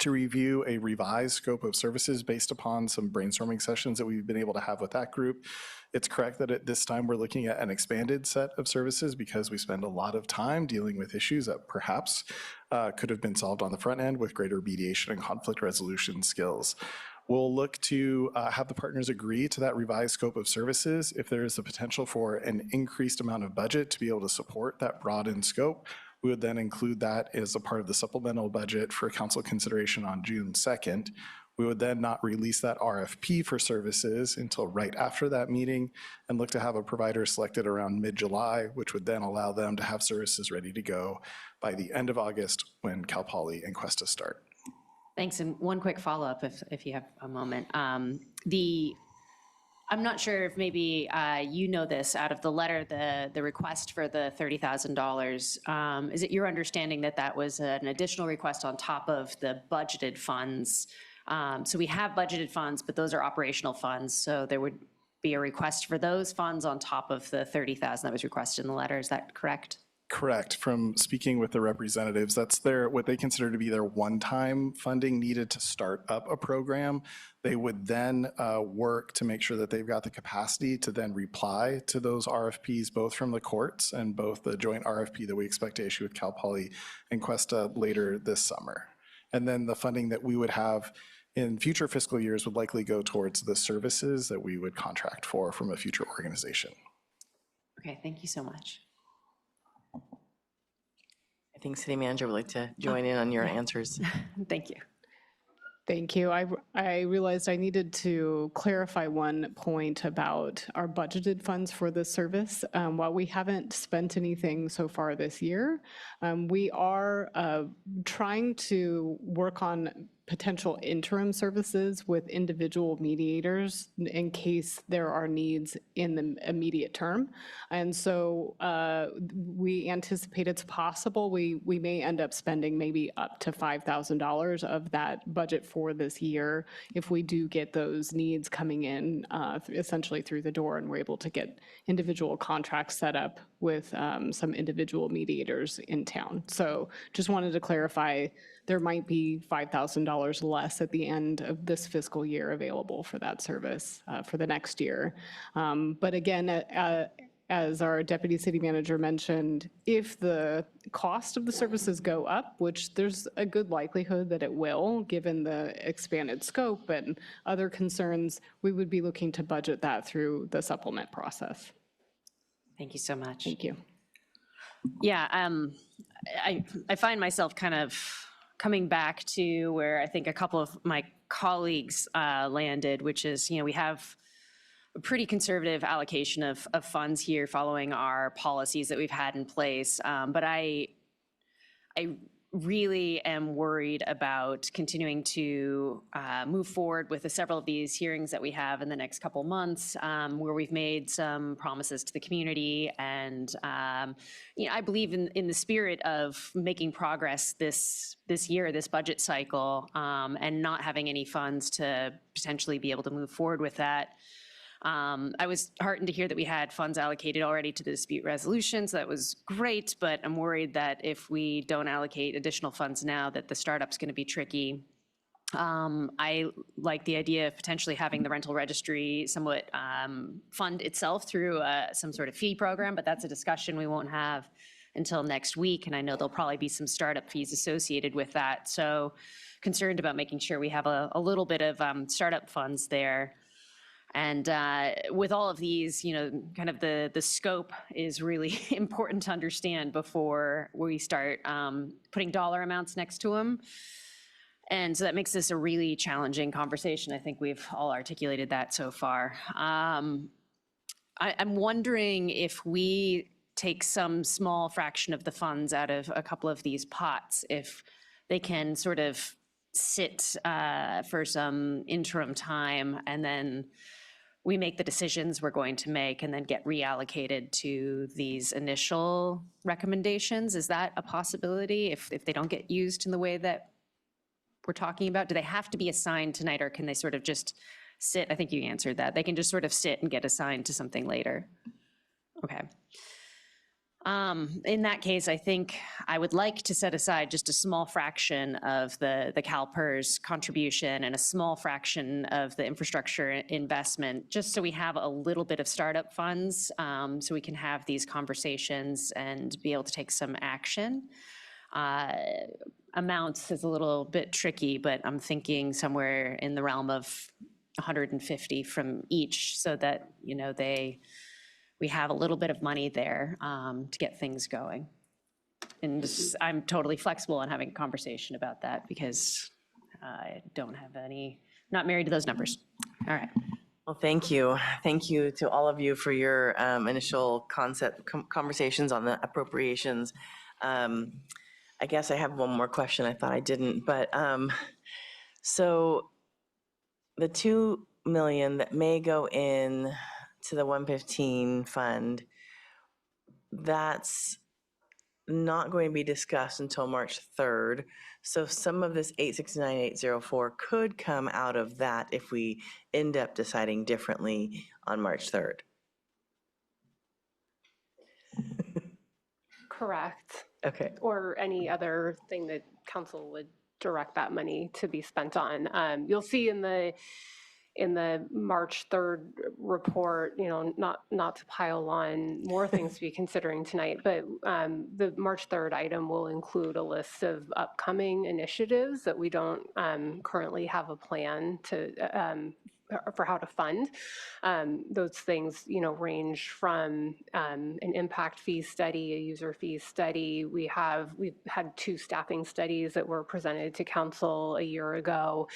to review a revised scope of services based upon some brainstorming sessions that we've been able to have with that group. It's correct that at this time we're looking at an expanded set of services because we spend a lot of time dealing with issues that perhaps could have been solved on the front end with greater mediation and conflict resolution skills. We'll look to have the partners agree to that revised scope of services. If there is a potential for an increased amount of budget to be able to support that broadened scope, we would then include that as a part of the supplemental budget for council consideration on June 2nd. We would then not release that RFP for services until right after that meeting and look to have a provider selected around mid-July, which would then allow them to have services ready to go by the end of August when Cal Poly and Cuesta start. Thanks, and one quick follow-up if you have a moment. I'm not sure if maybe you know this out of the letter, the request for the $30,000. Is it your understanding that that was an additional request on top of the budgeted funds? So we have budgeted funds, but those are operational funds. So there would be a request for those funds on top of the $30,000 that was requested in the letter. Is that correct? Correct. From speaking with the representatives, that's what they consider to be their one-time funding needed to start up a program. They would then work to make sure that they've got the capacity to then reply to those RFPs, both from the courts and both the joint RFP that we expect to issue with Cal Poly and Cuesta later this summer. And then the funding that we would have in future fiscal years would likely go towards the services that we would contract for from a future organization. Okay, thank you so much. I think City Manager would like to join in on your answers. Thank you. Thank you. I realized I needed to clarify one point about our budgeted funds for this service. While we haven't spent anything so far this year, we are trying to work on potential interim services with individual mediators in case there are needs in the immediate term. And so we anticipate it's possible we may end up spending maybe up to $5,000 of that budget for this year if we do get those needs coming in essentially through the door and we're able to get individual contracts set up with some individual mediators in town. So just wanted to clarify, there might be $5,000 less at the end of this fiscal year available for that service for the next year. But again, as our Deputy City Manager mentioned, if the cost of the services go up, which there's a good likelihood that it will, given the expanded scope and other concerns, we would be looking to budget that through the supplement process. Thank you so much. Thank you. Yeah, I find myself kind of coming back to where I think a couple of my colleagues landed, which is, we have a pretty conservative allocation of funds here following our policies that we've had in place. But I really am worried about continuing to move forward with several of these hearings that we have in the next couple months, where we've made some promises to the community. And I believe in the spirit of making progress this year, this budget cycle, and not having any funds to potentially be able to move forward with that. I was heartened to hear that we had funds allocated already to the dispute resolution, so that was great, but I'm worried that if we don't allocate additional funds now, that the startup's going to be tricky. I like the idea of potentially having the rental registry somewhat fund itself through some sort of fee program, but that's a discussion we won't have until next week, and I know there'll probably be some startup fees associated with that, so concerned about making sure we have a little bit of startup funds there. And with all of these, kind of the scope is really important to understand before we start putting dollar amounts next to them. And so that makes this a really challenging conversation. I think we've all articulated that so far. I'm wondering if we take some small fraction of the funds out of a couple of these pots, if they can sort of sit for some interim time, and then we make the decisions we're going to make and then get reallocated to these initial recommendations. Is that a possibility if they don't get used in the way that we're talking about? Do they have to be assigned tonight, or can they sort of just sit? I think you answered that. They can just sort of sit and get assigned to something later. Okay. In that case, I think I would like to set aside just a small fraction of the CalPERS contribution and a small fraction of the infrastructure investment, just so we have a little bit of startup funds, so we can have these conversations and be able to take some action. Amounts is a little bit tricky, but I'm thinking somewhere in the realm of 150 from each, so that, we have a little bit of money there to get things going. And I'm totally flexible on having a conversation about that, because I don't have not married to those numbers. All right. Well, thank you. Thank you to all of you for your initial conversations on the appropriations. I guess I have one more question. I thought I didn't, but so the 2 million that may go in to the 115 fund, that's not going to be discussed until March 3rd. So some of this 869,804 could come out of that if we end up deciding differently on March 3rd. Correct. Okay. Or any other thing that council would direct that money to be spent on. You'll see in the March 3rd report, not to pile on more things to be considering tonight, but the March 3rd item will include a list of upcoming initiatives that we don't currently have a plan for how to fund. Those things, range from an impact fee study, a user fee study. We've had 2 staffing studies that were presented to council a year ago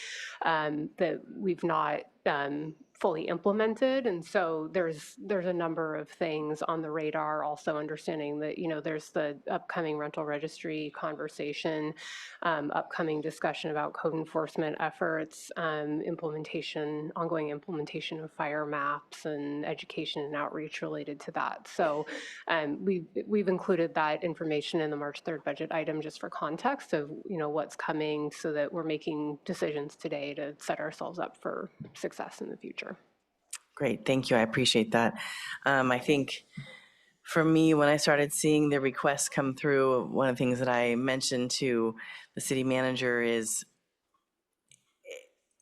that we've not fully implemented. And so there's a number of things on the radar, also understanding that, there's the upcoming rental registry conversation, upcoming discussion about code enforcement efforts, ongoing implementation of fire maps, and education and outreach related to that. So we've included that information in the March 3rd budget item just for context of, what's coming, so that we're making decisions today to set ourselves up for success in the future. Great, thank you, I appreciate that. I think for me, when I started seeing the requests come through, one of the things that I mentioned to the city manager is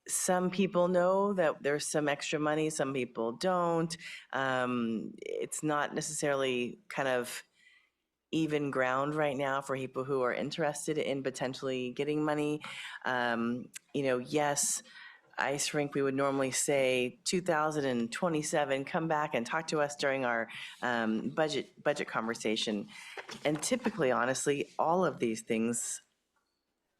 some people know that there's some extra money, some people don't. It's not necessarily kind of even ground right now for people who are interested in potentially getting money. Yes, ice rink, we would normally say 2027, come back and talk to us during our budget conversation. And typically, honestly, all of these things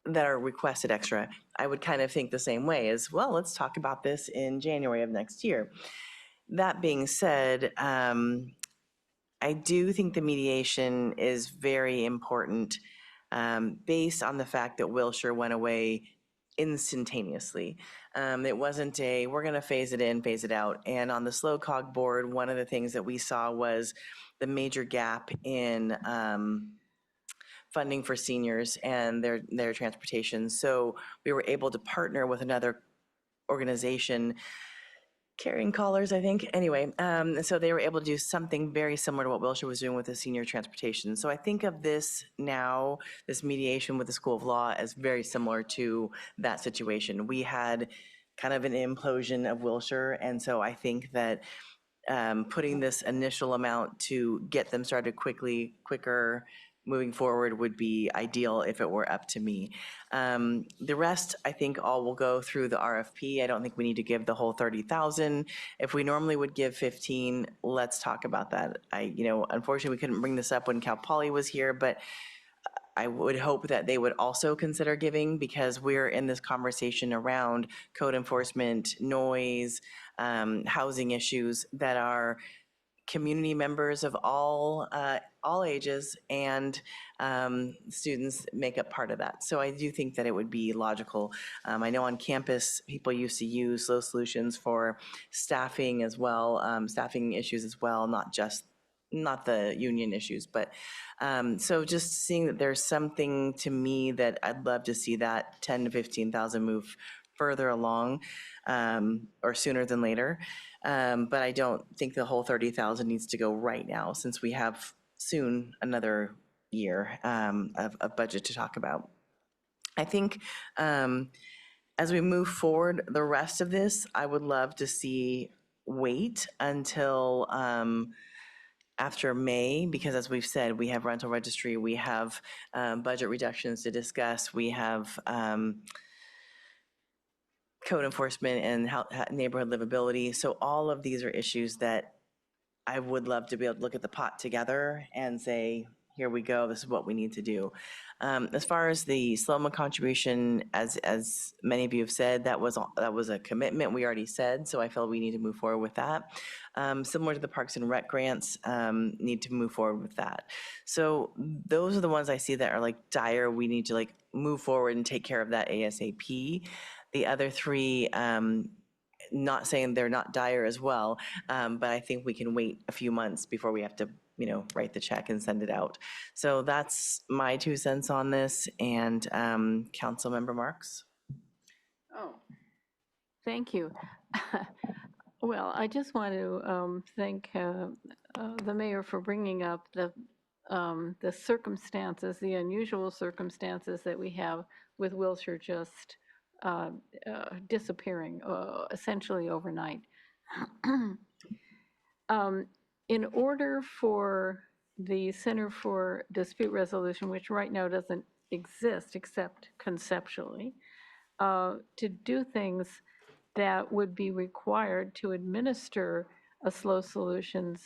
that are requested extra, I would kind of think the same way as, well, let's talk about this in January of next year. That being said, I do think the mediation is very important based on the fact that Wilshire went away instantaneously. It wasn't we're going to phase it in, phase it out. And on the slow cog board, one of the things that we saw was the major gap in funding for seniors and their transportation. So we were able to partner with another organization, Carrying Collars, I think. Anyway, so they were able to do something very similar to what Wilshire was doing with the senior transportation. So I think of this now, this mediation with the School of Law, as very similar to that situation. We had kind of an implosion of Wilshire, and so I think that putting this initial amount to get them started quicker moving forward would be ideal if it were up to me. The rest, I think all will go through the RFP. I don't think we need to give the whole 30,000. If we normally would give 15, let's talk about that. Unfortunately, we couldn't bring this up when Cal Poly was here, but I would hope that they would also consider giving, because we're in this conversation around code enforcement, noise, housing issues that are community members of all ages, and students make up part of that. So I do think that it would be logical. I know on campus, people used to use those solutions for staffing as well, staffing issues as well, not the union issues, but so just seeing that there's something to me that I'd love to see that 10 to 15,000 move further along, or sooner than later. But I don't think the whole 30,000 needs to go right now, since we have soon another year of budget to talk about. I think as we move forward, the rest of this, I would love to see wait until after May, because as we've said, we have rental registry, we have budget reductions to discuss, we have code enforcement and neighborhood livability. So all of these are issues that I would love to be able to look at the pot together and say, here we go, this is what we need to do. As far as the SLOMA contribution, as many of you have said, that was a commitment we already said, so I feel we need to move forward with that. Similar to the Parks and Rec grants, need to move forward with that. So those are the ones I see that are like dire, we need to like move forward and take care of that ASAP. The other three, not saying they're not dire as well, but I think we can wait a few months before we have to, write the check and send it out. So that's my 2 cents on this. And Councilmember Marks? Oh, thank you. Well, I just want to thank the mayor for bringing up the circumstances, the unusual circumstances that we have with Wilshire just disappearing essentially overnight. In order for the Center for Dispute Resolution, which right now doesn't exist except conceptually, to do things that would be required to administer a slow solutions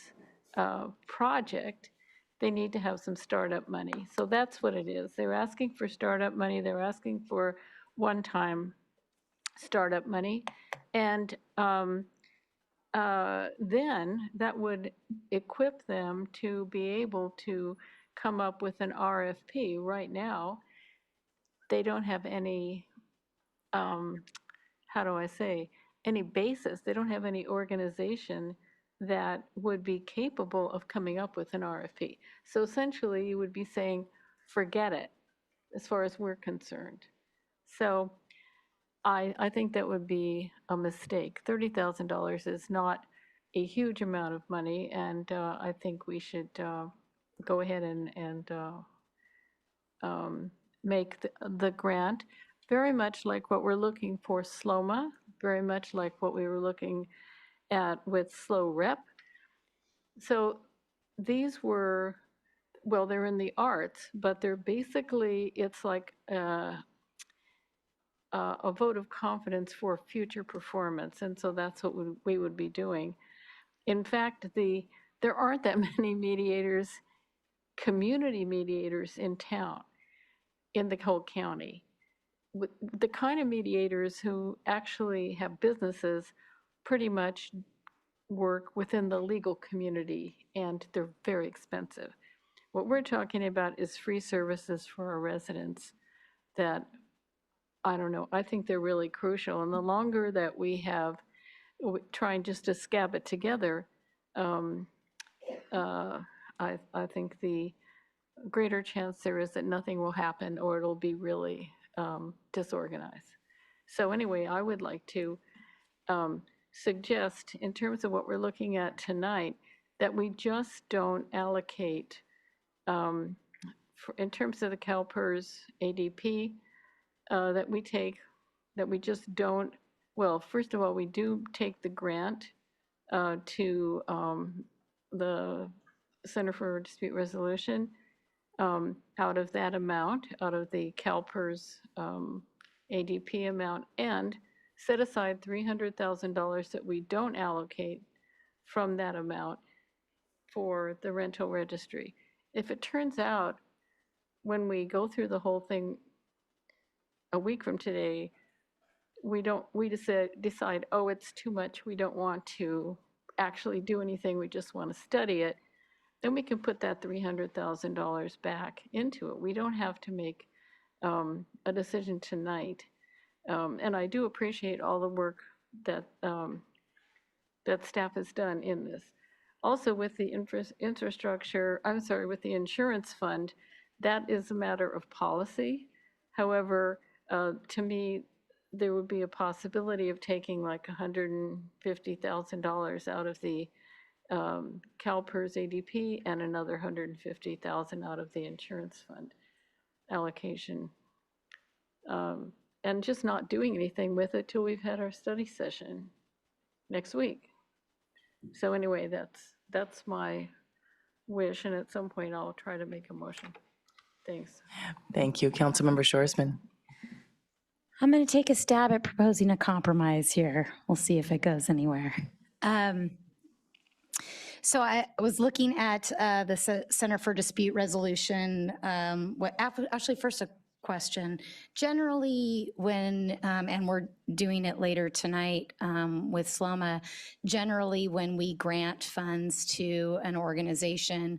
project, they need to have some startup money. So that's what it is. They're asking for startup money. They're asking for one-time startup money. And then that would equip them to be able to come up with an RFP. Right now, they don't have any, how do I say, any basis. They don't have any organization that would be capable of coming up with an RFP. So essentially, you would be saying, forget it, as far as we're concerned. So I think that would be a mistake. $30,000 is not a huge amount of money, and I think we should go ahead and make the grant very much like what we're looking for SLOMA, very much like what we were looking at with Slow Rep. So these were, well, they're in the arts, but they're basically, it's like a vote of confidence for future performance, and so that's what we would be doing. In fact, there aren't that many mediators, community mediators in town, in the whole county. The kind of mediators who actually have businesses pretty much work within the legal community, and they're very expensive. What we're talking about is free services for our residents that, I don't know, I think they're really crucial. And the longer that we have trying just to scab it together, I think the greater chance there is that nothing will happen, or it'll be really disorganized. So anyway, I would like to suggest, in terms of what we're looking at tonight, that we just don't allocate, in terms of the CalPERS ADP, that we just don't, well, first of all, we do take the grant to the Center for Dispute Resolution, out of that amount, out of the CalPERS ADP amount, and set aside $300,000 that we don't allocate from that amount for the rental registry. If it turns out, when we go through the whole thing a week from today, we decide, oh, it's too much, we don't want to actually do anything, we just want to study it, then we can put that $300,000 back into it. We don't have to make a decision tonight. And I do appreciate all the work that that staff has done in this. Also, with the infrastructure, with the insurance fund, that is a matter of policy. However, to me, there would be a possibility of taking like $150,000 out of the CalPERS ADP and another $150,000 out of the insurance fund allocation. And just not doing anything with it till we've had our study session next week. So anyway, that's my wish, and at some point I'll try to make a motion. Thanks. Thank you, Councilmember Shorsman. I'm going to take a stab at proposing a compromise here. We'll see if it goes anywhere. So I was looking at the Center for Dispute Resolution. Actually, first a question. Generally, when, and we're doing it later tonight with SLOMA, generally when we grant funds to an organization,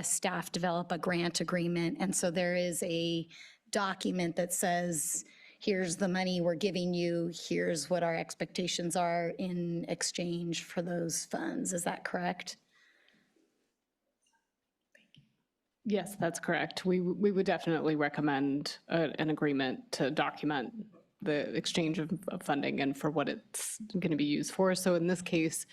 staff develop a grant agreement. And so there is a document that says, here's the money we're giving you, here's what our expectations are in exchange for those funds. Is that correct? Yes, that's correct. We would definitely recommend an agreement to document the exchange of funding and for what it's going to be used for. So in this case,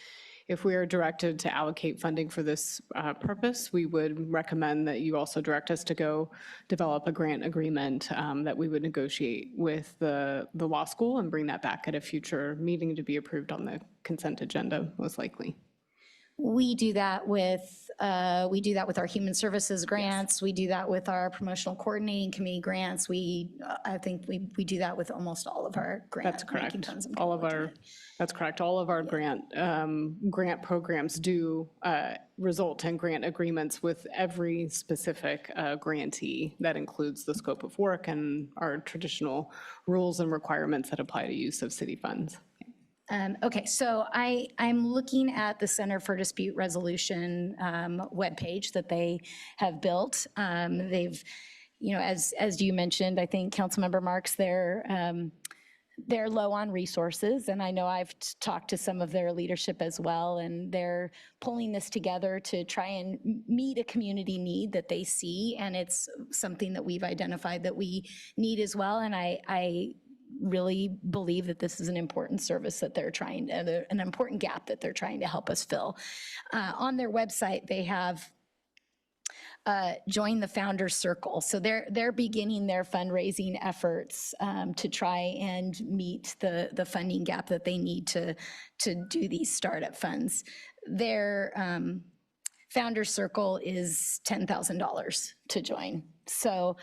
if we are directed to allocate funding for this purpose, we would recommend that you also direct us to go develop a grant agreement that we would negotiate with the law school and bring that back at a future meeting to be approved on the consent agenda, most likely. We do that with our human services grants. Yes. We do that with our promotional coordinating committee grants. I think we do that with almost all of our grants. That's correct. That's correct. All of our grant programs do result in grant agreements with every specific grantee. That includes the scope of work and our traditional rules and requirements that apply to use of city funds. Okay, so I'm looking at the Center for Dispute Resolution webpage that they have built. They've, as you mentioned, I think Councilmember Marks, they're low on resources, and I know I've talked to some of their leadership as well, and they're pulling this together to try and meet a community need that they see, and it's something that we've identified that we need as well, and I really believe that this is an important service that they're trying to, an important gap that they're trying to help us fill. On their website, they have join the Founders Circle. So they're beginning their fundraising efforts to try and meet the funding gap that they need to do these startup funds. Their Founders Circle is $10,000 to join. So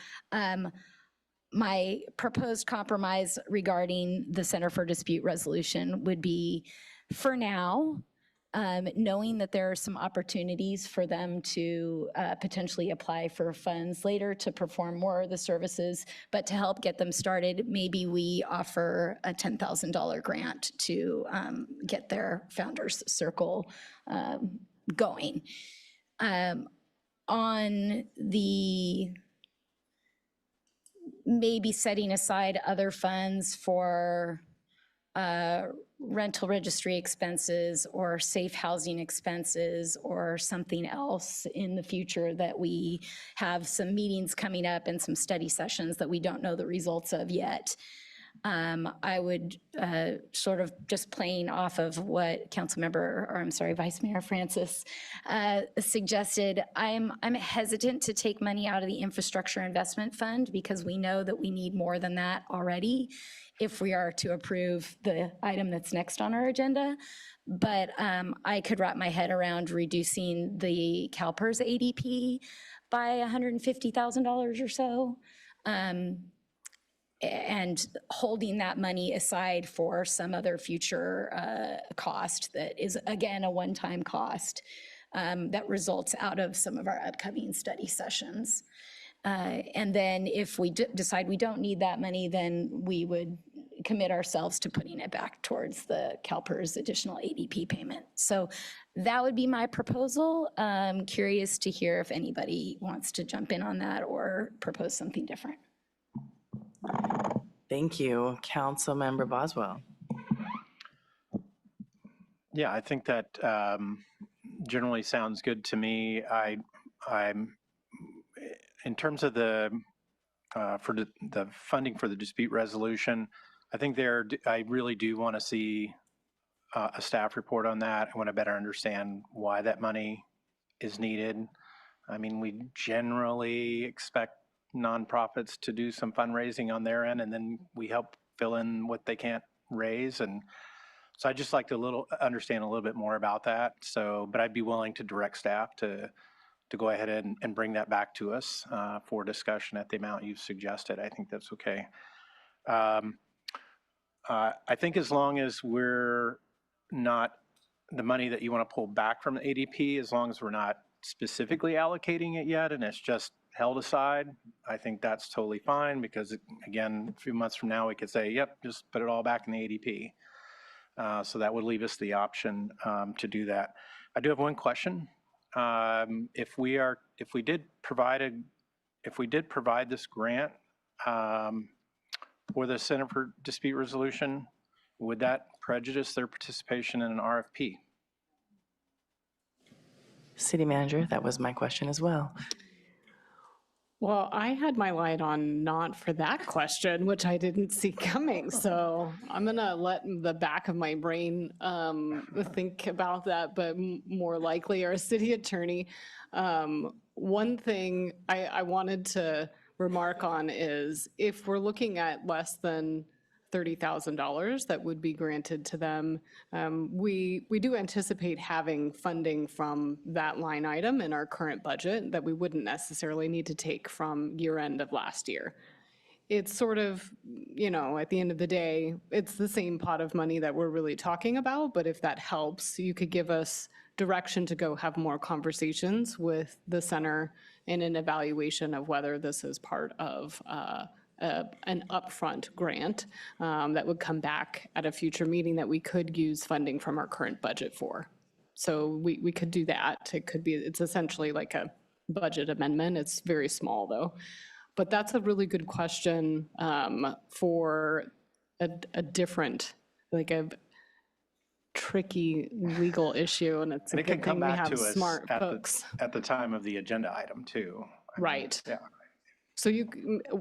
my proposed compromise regarding the Center for Dispute Resolution would be, for now, knowing that there are some opportunities for them to potentially apply for funds later to perform more of the services, but to help get them started, maybe we offer a $10,000 grant to get their Founders Circle going. On the maybe setting aside other funds for rental registry expenses or safe housing expenses or something else in the future that we have some meetings coming up and some study sessions that we don't know the results of yet. I would sort of just playing off of what Vice Mayor Francis suggested. I'm hesitant to take money out of the Infrastructure Investment Fund because we know that we need more than that already if we are to approve the item that's next on our agenda. But I could wrap my head around reducing the CalPERS ADP by $150,000 or so. And holding that money aside for some other future cost that is, again, a one-time cost that results out of some of our upcoming study sessions. And then if we decide we don't need that money, then we would commit ourselves to putting it back towards the CalPERS additional ADP payment. So that would be my proposal. Curious to hear if anybody wants to jump in on that or propose something different. Thank you. Councilmember Boswell. Yeah, I think that generally sounds good to me. I'm in terms of the funding for the dispute resolution, I think I really do want to see a staff report on that. I want to better understand why that money is needed. I mean, we generally expect nonprofits to do some fundraising on their end, and then we help fill in what they can't raise. And so I'd just like to understand a little bit more about that. So, but I'd be willing to direct staff to go ahead and bring that back to us for discussion at the amount you've suggested. I think that's okay. I think as long as we're not, the money that you want to pull back from the ADP, as long as we're not specifically allocating it yet and it's just held aside, I think that's totally fine, because again, a few months from now we could say, yep, just put it all back in the ADP. So that would leave us the option to do that. I do have one question. If we did provide this grant for the Center for Dispute Resolution, would that prejudice their participation in an RFP? City Manager, that was my question as well. Well, I had my light on not for that question, which I didn't see coming. So I'm going to let the back of my brain think about that, but more likely our city attorney. One thing I wanted to remark on is if we're looking at less than $30,000 that would be granted to them. We do anticipate having funding from that line item in our current budget that we wouldn't necessarily need to take from year end of last year. It's sort of, at the end of the day, it's the same pot of money that we're really talking about, but if that helps, you could give us direction to go have more conversations with the center in an evaluation of whether this is part of an upfront grant that would come back at a future meeting that we could use funding from our current budget for. So we could do that. It's essentially like a budget amendment. It's very small though. But that's a really good question for a different, like a tricky legal issue, and it's a good thing we have smart folks. At the time of the agenda item too. Right. Yeah. So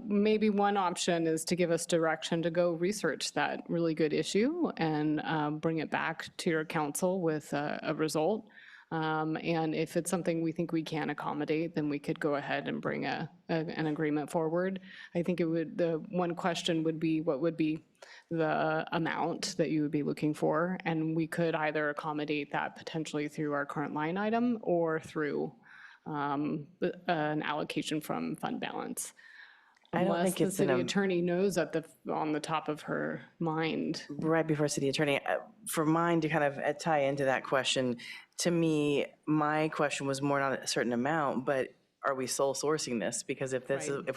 maybe one option is to give us direction to go research that really good issue and bring it back to your council with a result. And if it's something we think we can accommodate, then we could go ahead and bring an agreement forward. I think the one question would be, what would be the amount that you would be looking for? And we could either accommodate that potentially through our current line item or through an allocation from fund balance. I don't think it's the city attorney knows on the top of her mind. Right before city attorney, for mine to kind of tie into that question, to me, my question was more not a certain amount, but are we sole sourcing this? Because if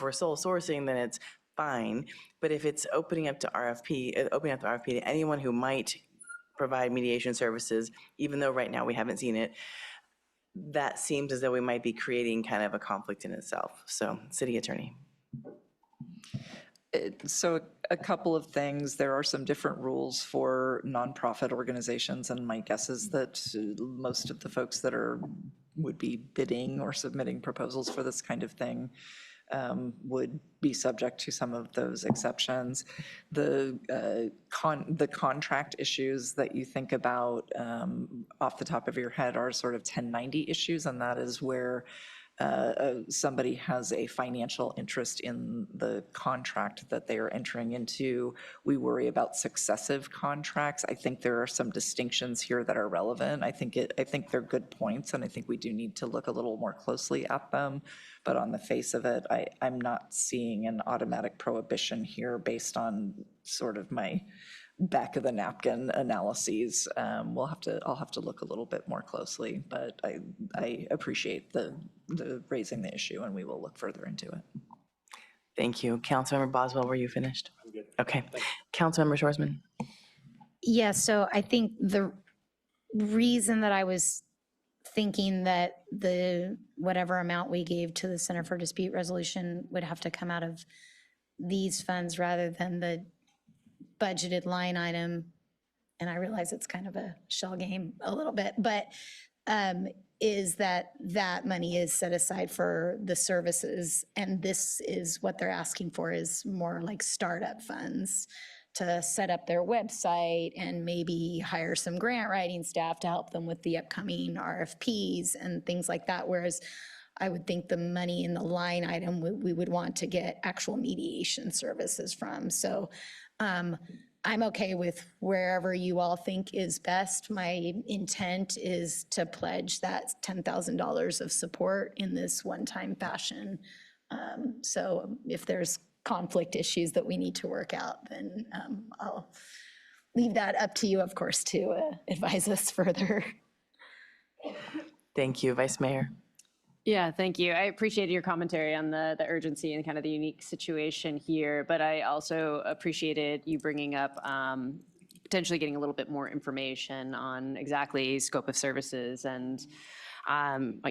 we're sole sourcing, then it's fine. But if it's opening up the RFP to anyone who might provide mediation services, even though right now we haven't seen it, that seems as though we might be creating kind of a conflict in itself. So, city attorney. So a couple of things. There are some different rules for nonprofit organizations, and my guess is that most of the folks that would be bidding or submitting proposals for this kind of thing would be subject to some of those exceptions. The contract issues that you think about off the top of your head are sort of 1090 issues, and that is where somebody has a financial interest in the contract that they are entering into. We worry about successive contracts. I think there are some distinctions here that are relevant. I think they're good points, and I think we do need to look a little more closely at them. But on the face of it, I'm not seeing an automatic prohibition here based on sort of my back of the napkin analyses. I'll have to look a little bit more closely, but I appreciate the raising the issue, and we will look further into it. Thank you. Councilmember Boswell, were you finished? I'm good. Okay. Councilmember Shorsman. Yeah, so I think the reason that I was thinking that the whatever amount we gave to the Center for Dispute Resolution would have to come out of these funds rather than the budgeted line item, and I realize it's kind of a shell game a little bit, but is that money is set aside for the services, and this is what they're asking for is more like startup funds to set up their website and maybe hire some grant writing staff to help them with the upcoming RFPs and things like that, whereas I would think the money in the line item we would want to get actual mediation services from. So I'm okay with wherever you all think is best. My intent is to pledge that $10,000 of support in this one-time fashion. So if there's conflict issues that we need to work out, then I'll leave that up to you, of course, to advise us further. Thank you, Vice Mayor. Yeah, thank you. I appreciated your commentary on the urgency and kind of the unique situation here, but I also appreciated you bringing up potentially getting a little bit more information on exactly scope of services. And, I'm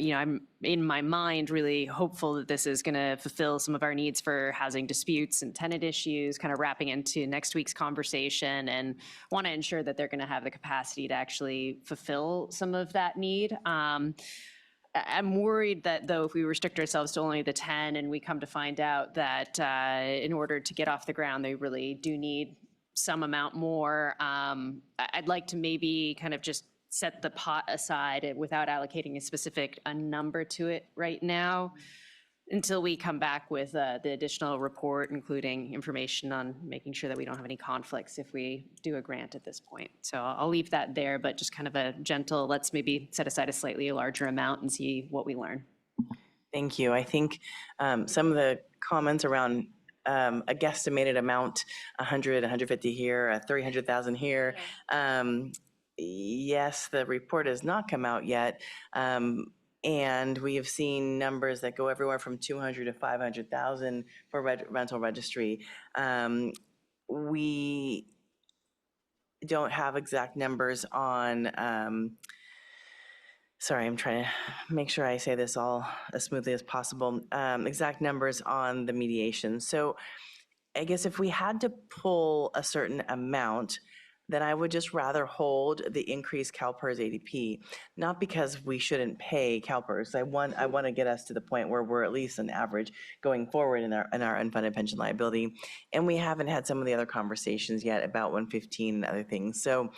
in my mind really hopeful that this is going to fulfill some of our needs for housing disputes and tenant issues, kind of wrapping into next week's conversation, and want to ensure that they're going to have the capacity to actually fulfill some of that need. I'm worried that, though, if we restrict ourselves to only the 10 and we come to find out that in order to get off the ground, they really do need some amount more, I'd like to maybe kind of just set the pot aside without allocating a number to it right now until we come back with the additional report, including information on making sure that we don't have any conflicts if we do a grant at this point. So I'll leave that there, but just kind of a gentle, let's maybe set aside a slightly larger amount and see what we learn. Thank you. I think some of the comments around a guesstimated amount, 100, 150 here, 300,000 here. Yes, the report has not come out yet. And we have seen numbers that go everywhere from 200 to 500,000 for rental registry. We don't have exact numbers on, sorry, I'm trying to make sure I say this all as smoothly as possible, exact numbers on the mediation. So I guess if we had to pull a certain amount, then I would just rather hold the increased CalPERS ADP, not because we shouldn't pay CalPERS. I want to get us to the point where we're at least an average going forward in our unfunded pension liability, and we haven't had some of the other conversations yet about 115 and other things. So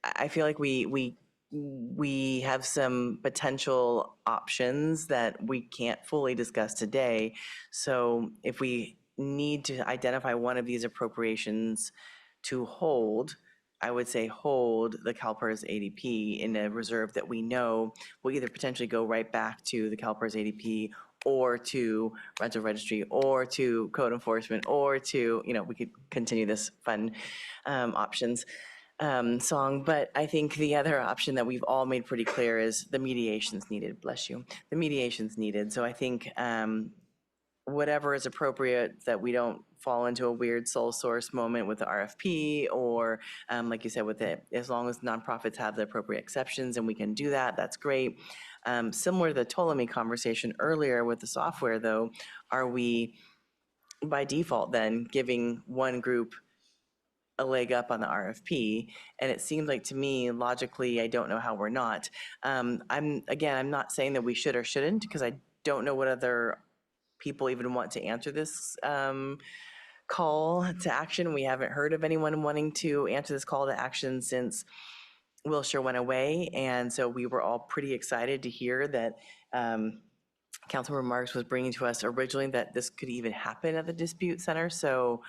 I feel like we have some potential options that we can't fully discuss today. So if we need to identify one of these appropriations to hold, I would say hold the CalPERS ADP in a reserve that we know will either potentially go right back to the CalPERS ADP or to rental registry or to code enforcement or to, we could continue this fun options song. But I think the other option that we've all made pretty clear is the mediation's needed, bless you. The mediation's needed. So I think whatever is appropriate, that we don't fall into a weird sole source moment with the RFP or like you said, with it, as long as nonprofits have the appropriate exceptions and we can do that, that's great. Similar to the Ptolemy conversation earlier with the software though, are we by default then giving one group a leg up on the RFP? And it seems like to me, logically, I don't know how we're not. I'm not saying that we should or shouldn't, because I don't know what other people even want to answer this call to action. We haven't heard of anyone wanting to answer this call to action since Wilshire went away. And so we were all pretty excited to hear that Councilmember Marks was bringing to us originally that this could even happen at the dispute center. So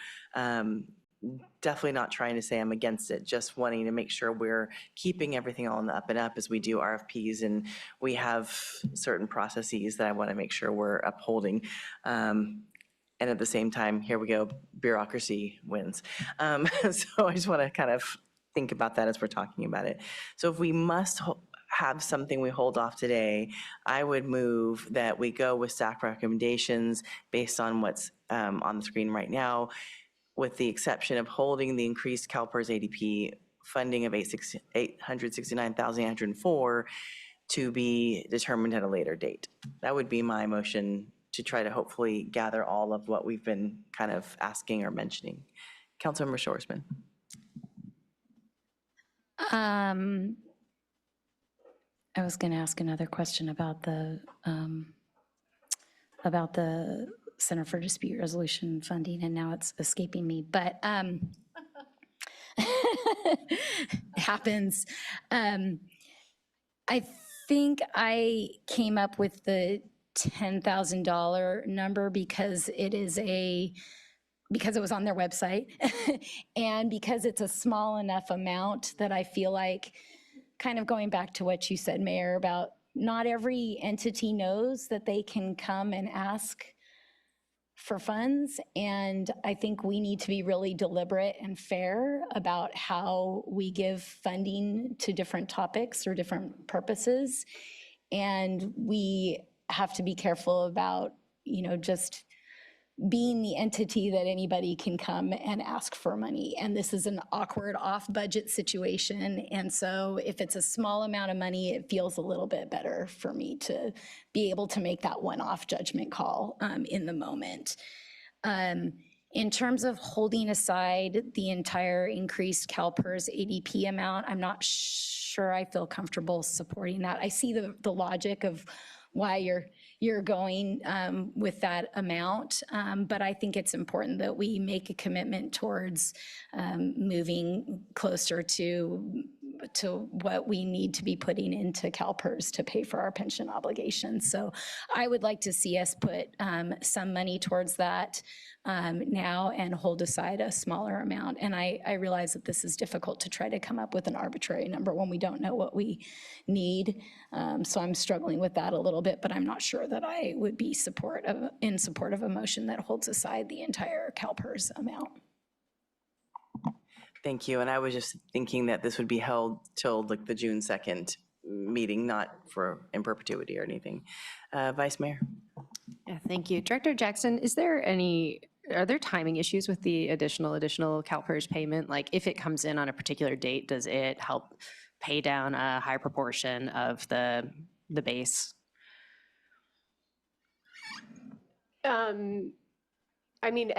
definitely not trying to say I'm against it, just wanting to make sure we're keeping everything all on the up and up as we do RFPs, and we have certain processes that I want to make sure we're upholding. And at the same time, here we go, bureaucracy wins. So I just want to kind of think about that as we're talking about it. So if we must have something we hold off today, I would move that we go with staff recommendations based on what's on the screen right now, with the exception of holding the increased CalPERS ADP funding of $869,804 to be determined at a later date. That would be my motion to try to hopefully gather all of what we've been kind of asking or mentioning. Councilmember Shorsman. I was going to ask another question about the Center for Dispute Resolution funding, and now it's escaping me, but it happens. I think I came up with the $10,000 number because it was on their website and because it's a small enough amount that I feel like, kind of going back to what you said, Mayor, about not every entity knows that they can come and ask for funds. And I think we need to be really deliberate and fair about how we give funding to different topics or different purposes. And we have to be careful about, just being the entity that anybody can come and ask for money. And this is an awkward off-budget situation. And so if it's a small amount of money, it feels a little bit better for me to be able to make that one-off judgment call in the moment. In terms of holding aside the entire increased CalPERS ADP amount, I'm not sure I feel comfortable supporting that. I see the logic of why you're going with that amount, but I think it's important that we make a commitment towards moving closer to what we need to be putting into CalPERS to pay for our pension obligations. So I would like to see us put some money towards that now and hold aside a smaller amount. And I realize that this is difficult to try to come up with an arbitrary number when we don't know what we need. So I'm struggling with that a little bit, but I'm not sure that I would be in support of a motion that holds aside the entire CalPERS amount. Thank you. And I was just thinking that this would be held till like the June 2nd meeting, not in perpetuity or anything. Vice Mayor. Yeah, thank you. Director Jackson, are there timing issues with the additional CalPERS payment? Like if it comes in on a particular date, does it help pay down a high proportion of the base? I mean,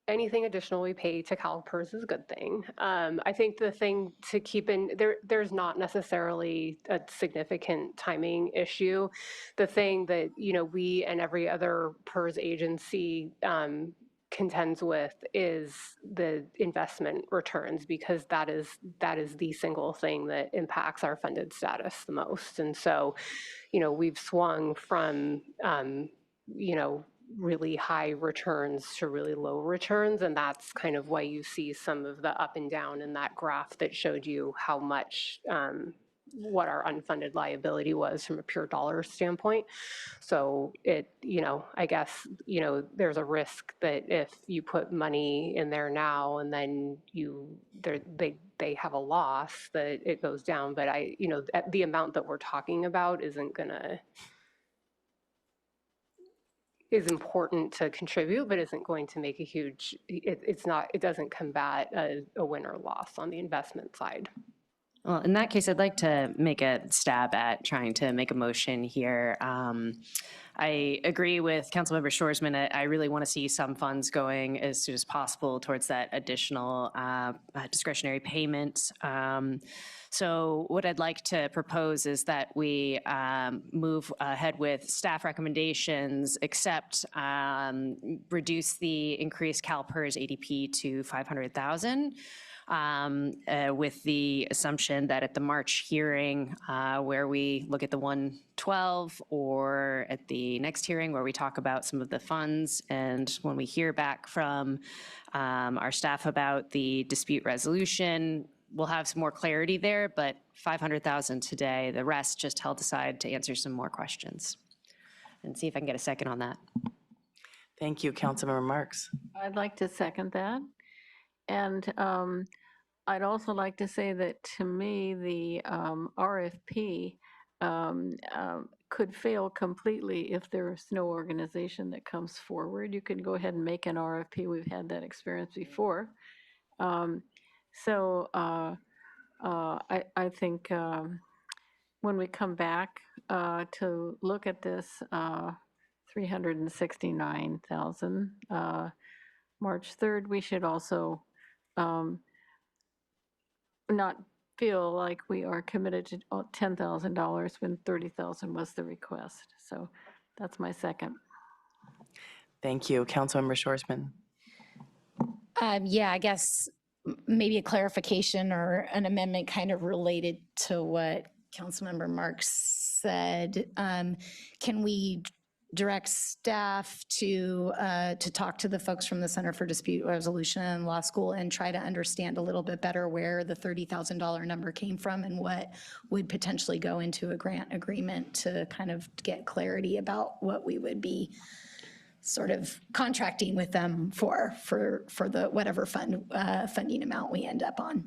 anything additional we pay to CalPERS is a good thing. I think the thing to keep in, there's not necessarily a significant timing issue. The thing that, we and every other PERS agency contends with is the investment returns, because that is the single thing that impacts our funded status the most. And so, we've swung from, really high returns to really low returns. And that's kind of why you see some of the up and down in that graph that showed you how much, what our unfunded liability was from a pure dollar standpoint. So I guess, there's a risk that if you put money in there now and then they have a loss, that it goes down. But the amount that we're talking about is important to contribute, but isn't going to make a huge, it doesn't combat a win or loss on the investment side. Well, in that case, I'd like to make a stab at trying to make a motion here. I agree with Councilmember Shorsman. I really want to see some funds going as soon as possible towards that additional discretionary payment. So what I'd like to propose is that we move ahead with staff recommendations, except reduce the increased CalPERS ADP to 500,000. With the assumption that at the March hearing, where we look at the 112, or at the next hearing where we talk about some of the funds, and when we hear back from our staff about the dispute resolution, we'll have some more clarity there, but 500,000 today, the rest just held aside to answer some more questions. And see if I can get a second on that. Thank you, Councilmember Marks. I'd like to second that. And I'd also like to say that to me, the RFP could fail completely if there's no organization that comes forward. You can go ahead and make an RFP. We've had that experience before. So I think when we come back to look at this 369,000, March 3rd, we should also not feel like we are committed to $10,000 when 30,000 was the request. So that's my second. Thank you, Councilmember Shorsman. Yeah, I guess maybe a clarification or an amendment kind of related to what Councilmember Marks said. Can we direct staff to talk to the folks from the Center for Dispute Resolution and Law School and try to understand a little bit better where the $30,000 number came from and what would potentially go into a grant agreement to kind of get clarity about what we would be sort of contracting with them for the whatever funding amount we end up on.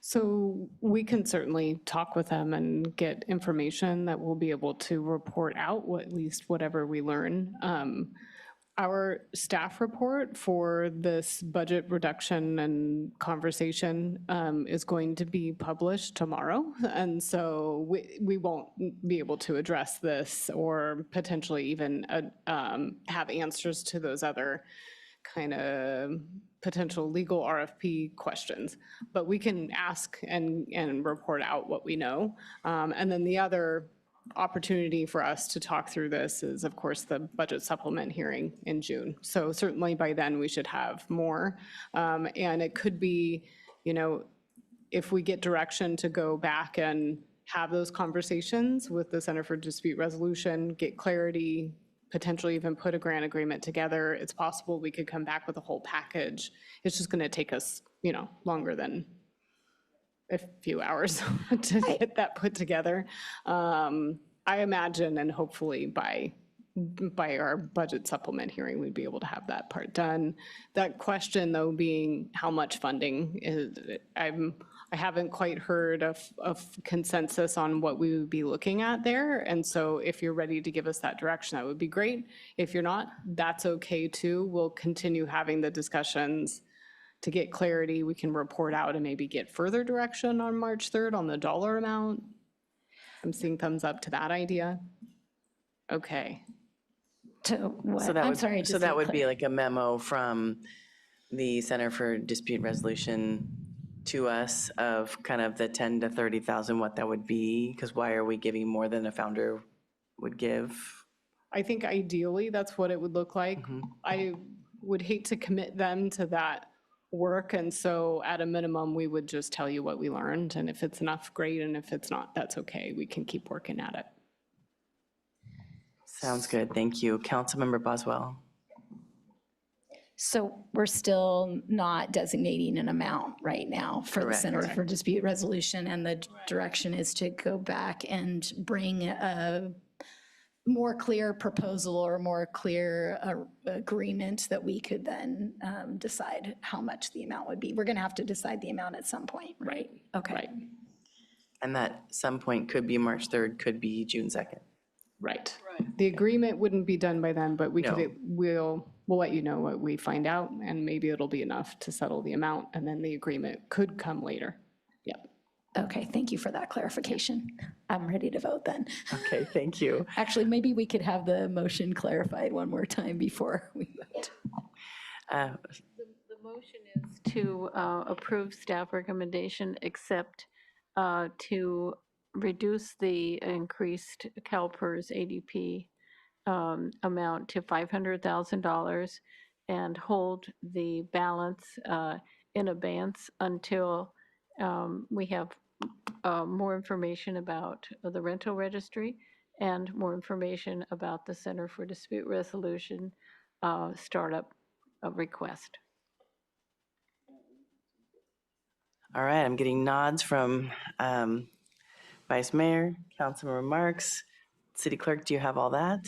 So we can certainly talk with them and get information that we'll be able to report out, at least whatever we learn. Our staff report for this budget reduction and conversation is going to be published tomorrow. And so we won't be able to address this or potentially even have answers to those other kind of potential legal RFP questions. But we can ask and report out what we know. And then the other opportunity for us to talk through this is, of course, the budget supplement hearing in June. So certainly by then we should have more. And it could be, you know, if we get direction to go back and have those conversations with the Center for Dispute Resolution, get clarity, potentially even put a grant agreement together, it's possible we could come back with a whole package. It's just going to take us, you know, longer than a few hours to get that put together. I imagine, and hopefully by our budget supplement hearing, we'd be able to have that part done. That question, though, being how much funding is, I haven't quite heard of consensus on what we would be looking at there. And so if you're ready to give us that direction, that would be great. If you're not, that's okay too. We'll continue having the discussions to get clarity. We can report out and maybe get further direction on March 3rd on the dollar amount. I'm seeing thumbs up to that idea. Okay. To what? So that I'm would, sorry. so that would be like a memo from the Center for Dispute Resolution to us of kind of the 10 to 30,000, what that would be, because why are we giving more than a founder would give? I think ideally that's what it would look like. I would hate to commit them to that work, and so at a minimum we would just tell you what we learned, and if it's enough, great, and if it's not, that's okay. We can keep working at it. Sounds good. Thank you. Councilmember Boswell. So we're still not designating an amount right now for the Center for Dispute Resolution, and the direction is to go back and bring a more clear proposal or more clear agreement that we could then decide how much the amount would be. We're going to have to decide the amount at some point, right? Okay. Right. And that some point could be March 3rd, could be June 2nd. Right. The agreement wouldn't be done by then, but we No. could, we'll let you know what we find out, and maybe it'll be enough to settle the amount, and then the agreement could come later. Yep. Okay, thank you for that clarification. I'm ready to vote then. Okay, thank you. Actually, maybe we could have the motion clarified one more time before we vote. The motion is to approve staff recommendation, except to reduce the increased CalPERS ADP amount to $500,000 and hold the balance in abeyance until we have more information about the rental registry and more information about the Center for Dispute Resolution startup request. All right, I'm getting nods from Vice Mayor, Councilmember Marks. City Clerk, do you have all that?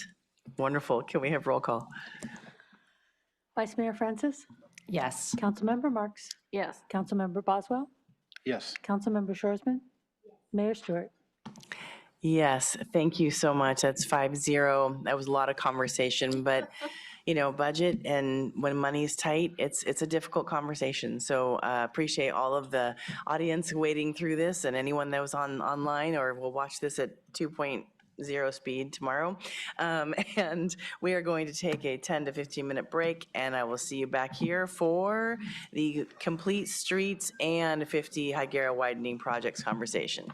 Wonderful. Can we have roll call? Vice Mayor Francis? Yes. Councilmember Marks? Yes. Councilmember Boswell? Yes. Councilmember Shorsman? Mayor Stewart? Yes, thank you so much. That's 5-0. That was a lot of conversation, but you know, budget and when money's tight, it's a difficult conversation. So appreciate all of the audience waiting through this and anyone that was online or will watch this at 2.0 speed tomorrow. And we are going to take a 10 to 15 minute break, and I will see you back here for the complete streets and 50 Hyera widening projects conversation.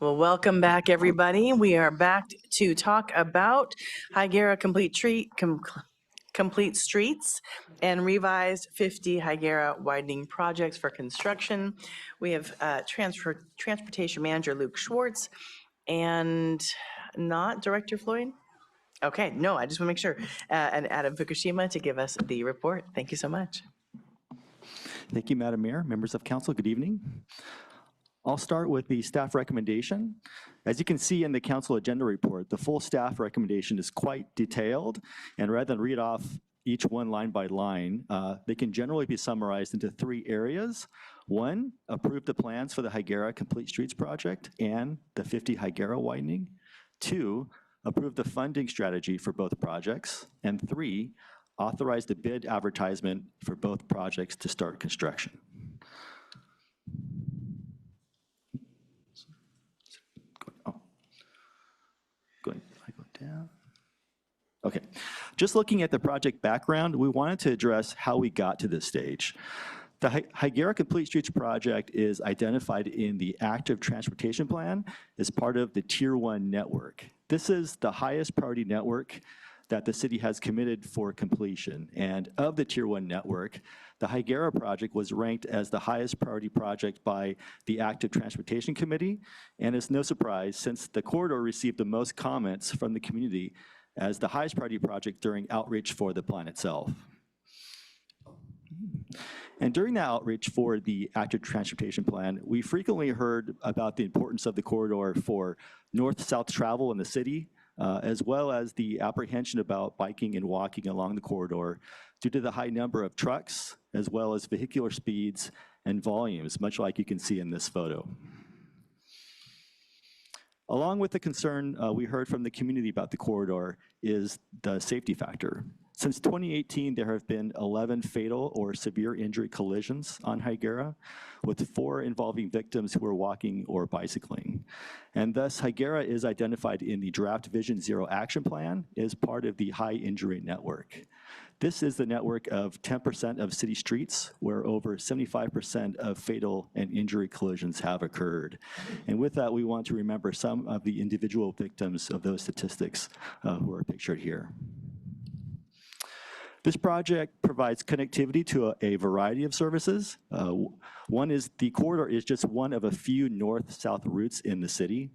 Well, welcome back, everybody. We are back to talk about Hyera complete streets and revised 50 Hyera widening projects for construction. We have Transportation Manager Luke Schwartz and not Director Floyd? Okay, no, I just want to make sure. And Adam Fukushima to give us the report. Thank you so much. Thank you, Madam Mayor, members of council, good evening. I'll start with the staff recommendation. As you can see in the council agenda report, the full staff recommendation is quite detailed, and rather than read off each one line by line, they can generally be summarized into 3 areas. 1, approve the plans for the Hyera Complete Streets project and the 50 Hyera widening. 2, approve the funding strategy for both projects. And 3, authorize the bid advertisement for both projects to start construction. Down. Okay, just looking at the project background, we wanted to address how we got to this stage. The Hyera Complete Streets project is identified in the active transportation plan as part of the Tier 1 network. This is the highest priority network that the city has committed for completion. And of the Tier 1 network, the Hyera project was ranked as the highest priority project by the Active Transportation Committee. And it's no surprise, since the corridor received the most comments from the community as the highest priority project during outreach for the plan itself. And during the outreach for the Active Transportation Plan, we frequently heard about the importance of the corridor for north-south travel in the city, as well as the apprehension about biking and walking along the corridor due to the high number of trucks, as well as vehicular speeds and volumes, much like you can see in this photo. Along with the concern we heard from the community about the corridor is the safety factor. Since 2018, there have been 11 fatal or severe injury collisions on Hyera, with 4 involving victims who were walking or bicycling. And thus, Hyera is identified in the Draft Vision Zero Action Plan as part of the high injury network. This is the network of 10% of city streets where over 75% of fatal and injury collisions have occurred. And with that, we want to remember some of the individual victims of those statistics who are pictured here. This project provides connectivity to a variety of services. One is the corridor is just one of a few north-south routes in the city.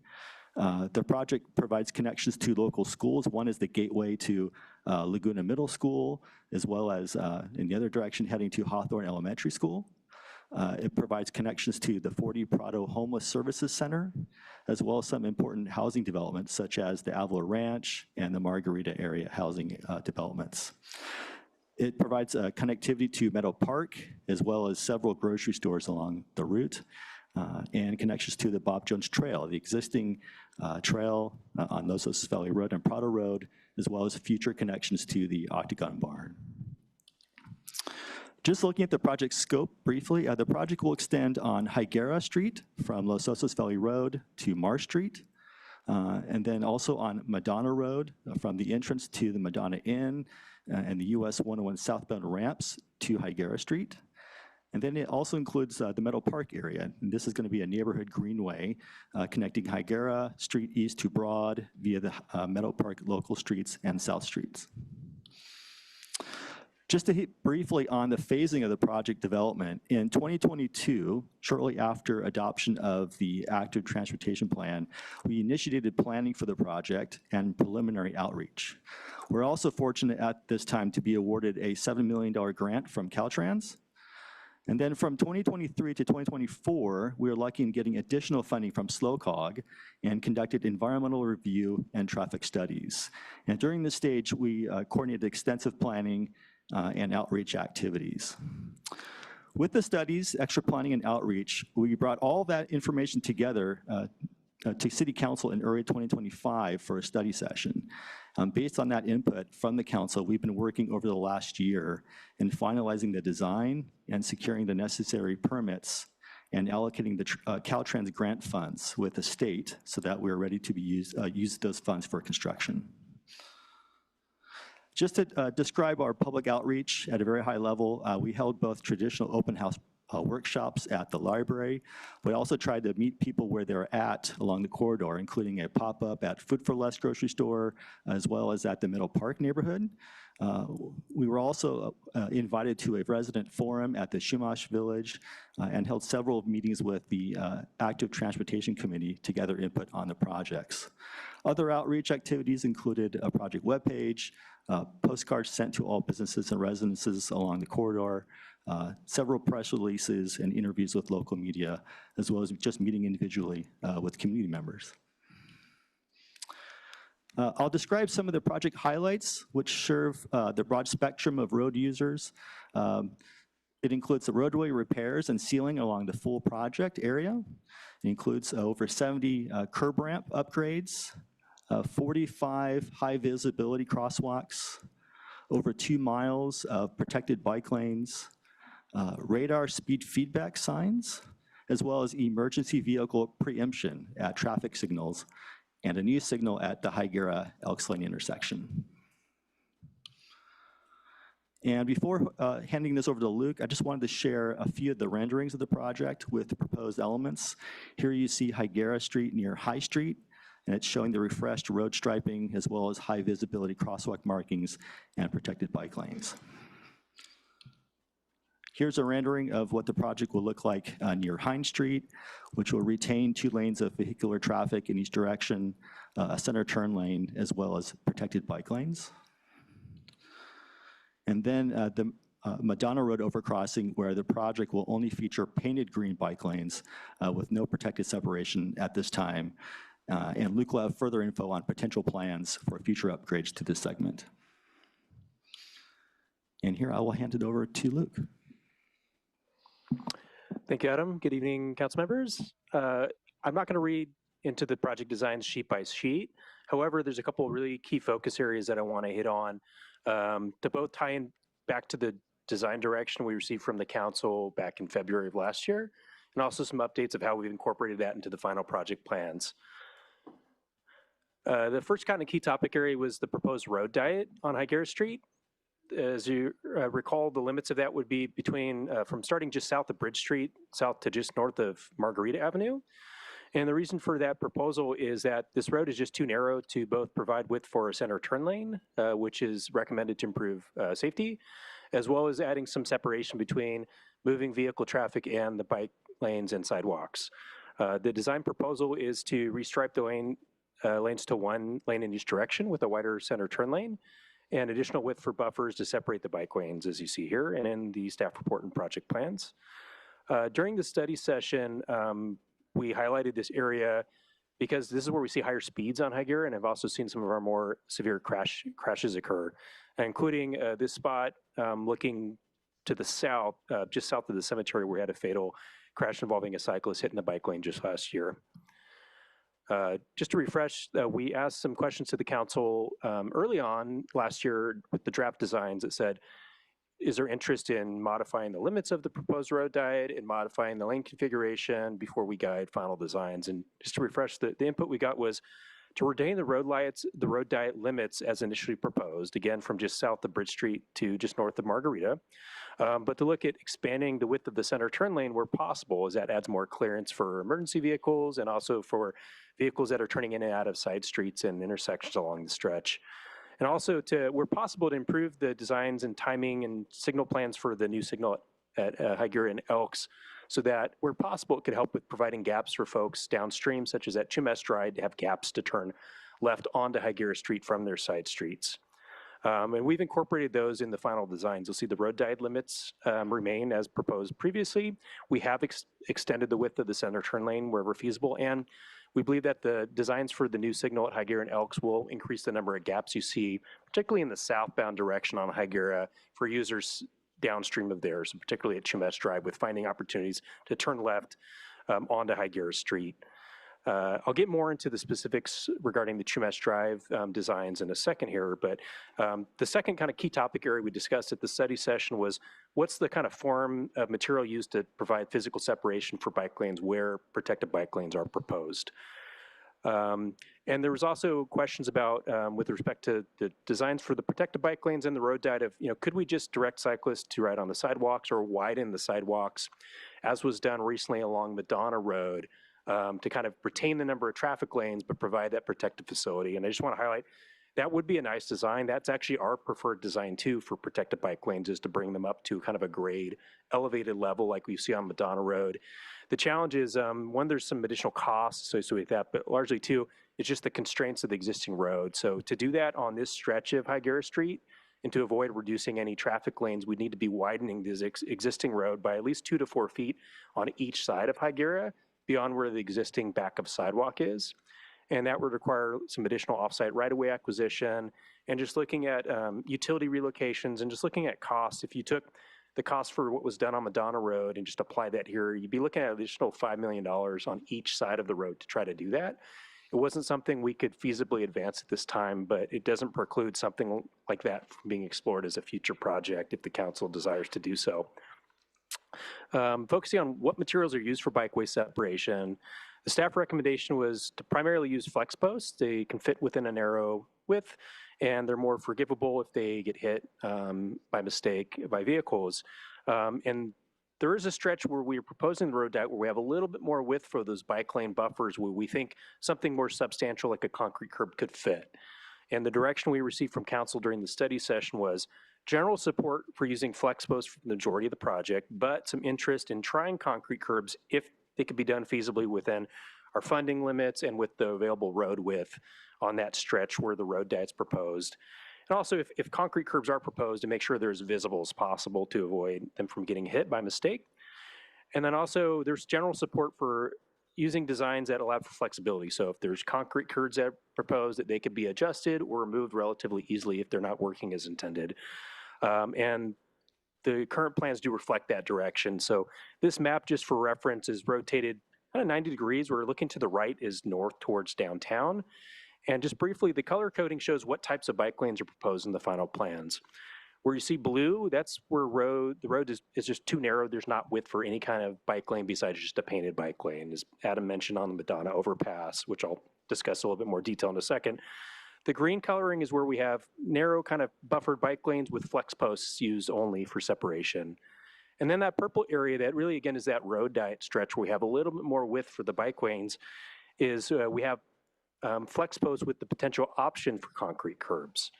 The project provides connections to local schools. One is the gateway to Laguna Middle School, as well as in the other direction heading to Hawthorne Elementary School. It provides connections to the 40 Prado Homeless Services Center, as well as some important housing developments such as the Avila Ranch and the Margarita area housing developments. It provides connectivity to Meadow Park, as well as several grocery stores along the route, and connections to the Bob Jones Trail, the existing trail on Los Osos Valley Road and Prado Road, as well as future connections to the Octagon Barn. Just looking at the project scope briefly, the project will extend on Hyera Street from Los Osos Valley Road to Marsh Street, and then also on Madonna Road from the entrance to the Madonna Inn and the US 101 southbound ramps to Hyera Street. And then it also includes the Meadow Park area. And this is going to be a neighborhood greenway connecting Hyera Street east to Broad via the Meadow Park local streets and south streets. Just to hit briefly on the phasing of the project development, in 2022, shortly after adoption of the Active Transportation Plan, we initiated planning for the project and preliminary outreach. We're also fortunate at this time to be awarded a $7 million grant from Caltrans. And then from 2023 to 2024, we were lucky in getting additional funding from SLOCOG and conducted environmental review and traffic studies. And during this stage, we coordinated extensive planning and outreach activities. With the studies, extra planning and outreach, we brought all that information together to City Council in early 2025 for a study session. Based on that input from the council, we've been working over the last year in finalizing the design and securing the necessary permits and allocating the Caltrans grant funds with the state so that we're ready to use those funds for construction. Just to describe our public outreach at a very high level, we held both traditional open house workshops at the library. We also tried to meet people where they're at along the corridor, including a pop-up at Food for Less grocery store, as well as at the Middle Park neighborhood. We were also invited to a resident forum at the Shumash Village and held several meetings with the Active Transportation Committee to gather input on the projects. Other outreach activities included a project webpage, postcards sent to all businesses and residences along the corridor, several press releases and interviews with local media, as well as just meeting individually with community members. I'll describe some of the project highlights, which serve the broad spectrum of road users. It includes the roadway repairs and sealing along the full project area. It includes over 70 curb ramp upgrades, 45 high visibility crosswalks, over 2 miles of protected bike lanes, radar speed feedback signs, as well as emergency vehicle preemption at traffic signals, and a new signal at the Hyera Elks Lane intersection. And before handing this over to Luke, I just wanted to share a few of the renderings of the project with the proposed elements. Here you see Hyera Street near High Street, and it's showing the refreshed road striping as well as high visibility crosswalk markings and protected bike lanes. Here's a rendering of what the project will look like near Hines Street, which will retain 2 lanes of vehicular traffic in each direction, a center turn lane, as well as protected bike lanes. And then the Madonna Road overcrossing, where the project will only feature painted green bike lanes with no protected separation at this time. And Luke will have further info on potential plans for future upgrades to this segment. And here I will hand it over to Luke. Thank you, Adam. Good evening, council members. I'm not going to read into the project designs sheet by sheet. However, there's a couple of really key focus areas that I want to hit on to both tie in back to the design direction we received from the council back in February of last year, and also some updates of how we've incorporated that into the final project plans. The first kind of key topic area was the proposed road diet on Hyera Street. As you recall, the limits of that would be between, from starting just south of Bridge Street, south to just north of Margarita Avenue. And the reason for that proposal is that this road is just too narrow to both provide width for a center turn lane, which is recommended to improve safety, as well as adding some separation between moving vehicle traffic and the bike lanes and sidewalks. The design proposal is to restripe the lanes to 1 lane in each direction with a wider center turn lane, and additional width for buffers to separate the bike lanes, as you see here, and in the staff report and project plans. During the study session, we highlighted this area because this is where we see higher speeds on Hyera, and I've also seen some of our more severe crashes occur, including this spot looking to the south, just south of the cemetery, where we had a fatal crash involving a cyclist hitting the bike lane just last year. Just to refresh, we asked some questions to the council early on last year with the draft designs that said, is there interest in modifying the limits of the proposed road diet and modifying the lane configuration before we guide final designs? And just to refresh, the input we got was to retain the road diet limits as initially proposed, again, from just south of Bridge Street to just north of Margarita, but to look at expanding the width of the center turn lane where possible, as that adds more clearance for emergency vehicles and also for vehicles that are turning in and out of side streets and intersections along the stretch. And also to, where possible, to improve the designs and timing and signal plans for the new signal at Hyera and Elks, so that where possible, it could help with providing gaps for folks downstream, such as at Chumash Drive, to have gaps to turn left onto Hyera Street from their side streets. And we've incorporated those in the final designs. You'll see the road diet limits remain as proposed previously. We have extended the width of the center turn lane wherever feasible, and we believe that the designs for the new signal at Hyera and Elks will increase the number of gaps you see, particularly in the southbound direction on Hyera for users downstream of there, so particularly at Chumash Drive, with finding opportunities to turn left onto Hyera Street. I'll get more into the specifics regarding the Chumash Drive designs in a second here, but the second kind of key topic area we discussed at the study session was what's the kind of form of material used to provide physical separation for bike lanes where protected bike lanes are proposed. And there was also questions about, with respect to the designs for the protected bike lanes and the road diet of, could we just direct cyclists to ride on the sidewalks or widen the sidewalks, as was done recently along Madonna Road, to kind of retain the number of traffic lanes, but provide that protected facility. And I just want to highlight, that would be a nice design. That's actually our preferred design too for protected bike lanes, is to bring them up to kind of a grade elevated level like we see on Madonna Road. The challenge is, one, there's some additional costs associated with that, but largely two, it's just the constraints of the existing road. So to do that on this stretch of Hyera Street, and to avoid reducing any traffic lanes, we need to be widening this existing road by at least 2 to 4 feet on each side of Hyera, beyond where the existing backup sidewalk is. And that would require some additional offsite right-of-way acquisition, and just looking at utility relocations and just looking at costs. If you took the cost for what was done on Madonna Road and just apply that here, you'd be looking at an additional $5 million on each side of the road to try to do that. It wasn't something we could feasibly advance at this time, but it doesn't preclude something like that from being explored as a future project if the council desires to do so. Focusing on what materials are used for bikeway separation, the staff recommendation was to primarily use flex posts. They can fit within a narrow width, and they're more forgivable if they get hit by mistake by vehicles. And there is a stretch where we are proposing the road diet where we have a little bit more width for those bike lane buffers, where we think something more substantial like a concrete curb could fit. And the direction we received from council during the study session was general support for using flex posts for the majority of the project, but some interest in trying concrete curbs if they could be done feasibly within our funding limits and with the available road width on that stretch where the road diet's proposed. And also, if concrete curbs are proposed, to make sure they're as visible as possible to avoid them from getting hit by mistake. And then also, there's general support for using designs that allow for flexibility. So if there's concrete curbs that are proposed, that they could be adjusted or removed relatively easily if they're not working as intended. And the current plans do reflect that direction. So this map, just for reference, is rotated kind of 90 degrees. We're looking to the right is north towards downtown. And just briefly, the color coding shows what types of bike lanes are proposed in the final plans. Where you see blue, that's where the road is just too narrow. There's not width for any kind of bike lane besides just a painted bike lane, as Adam mentioned on the Madonna overpass, which I'll discuss a little bit more detail in a second. The green coloring is where we have narrow kind of buffered bike lanes with flex posts used only for separation. And then that purple area that really, again, is that road diet stretch where we have a little bit more width for the bike lanes, is we have flex posts with the potential option for concrete curbs.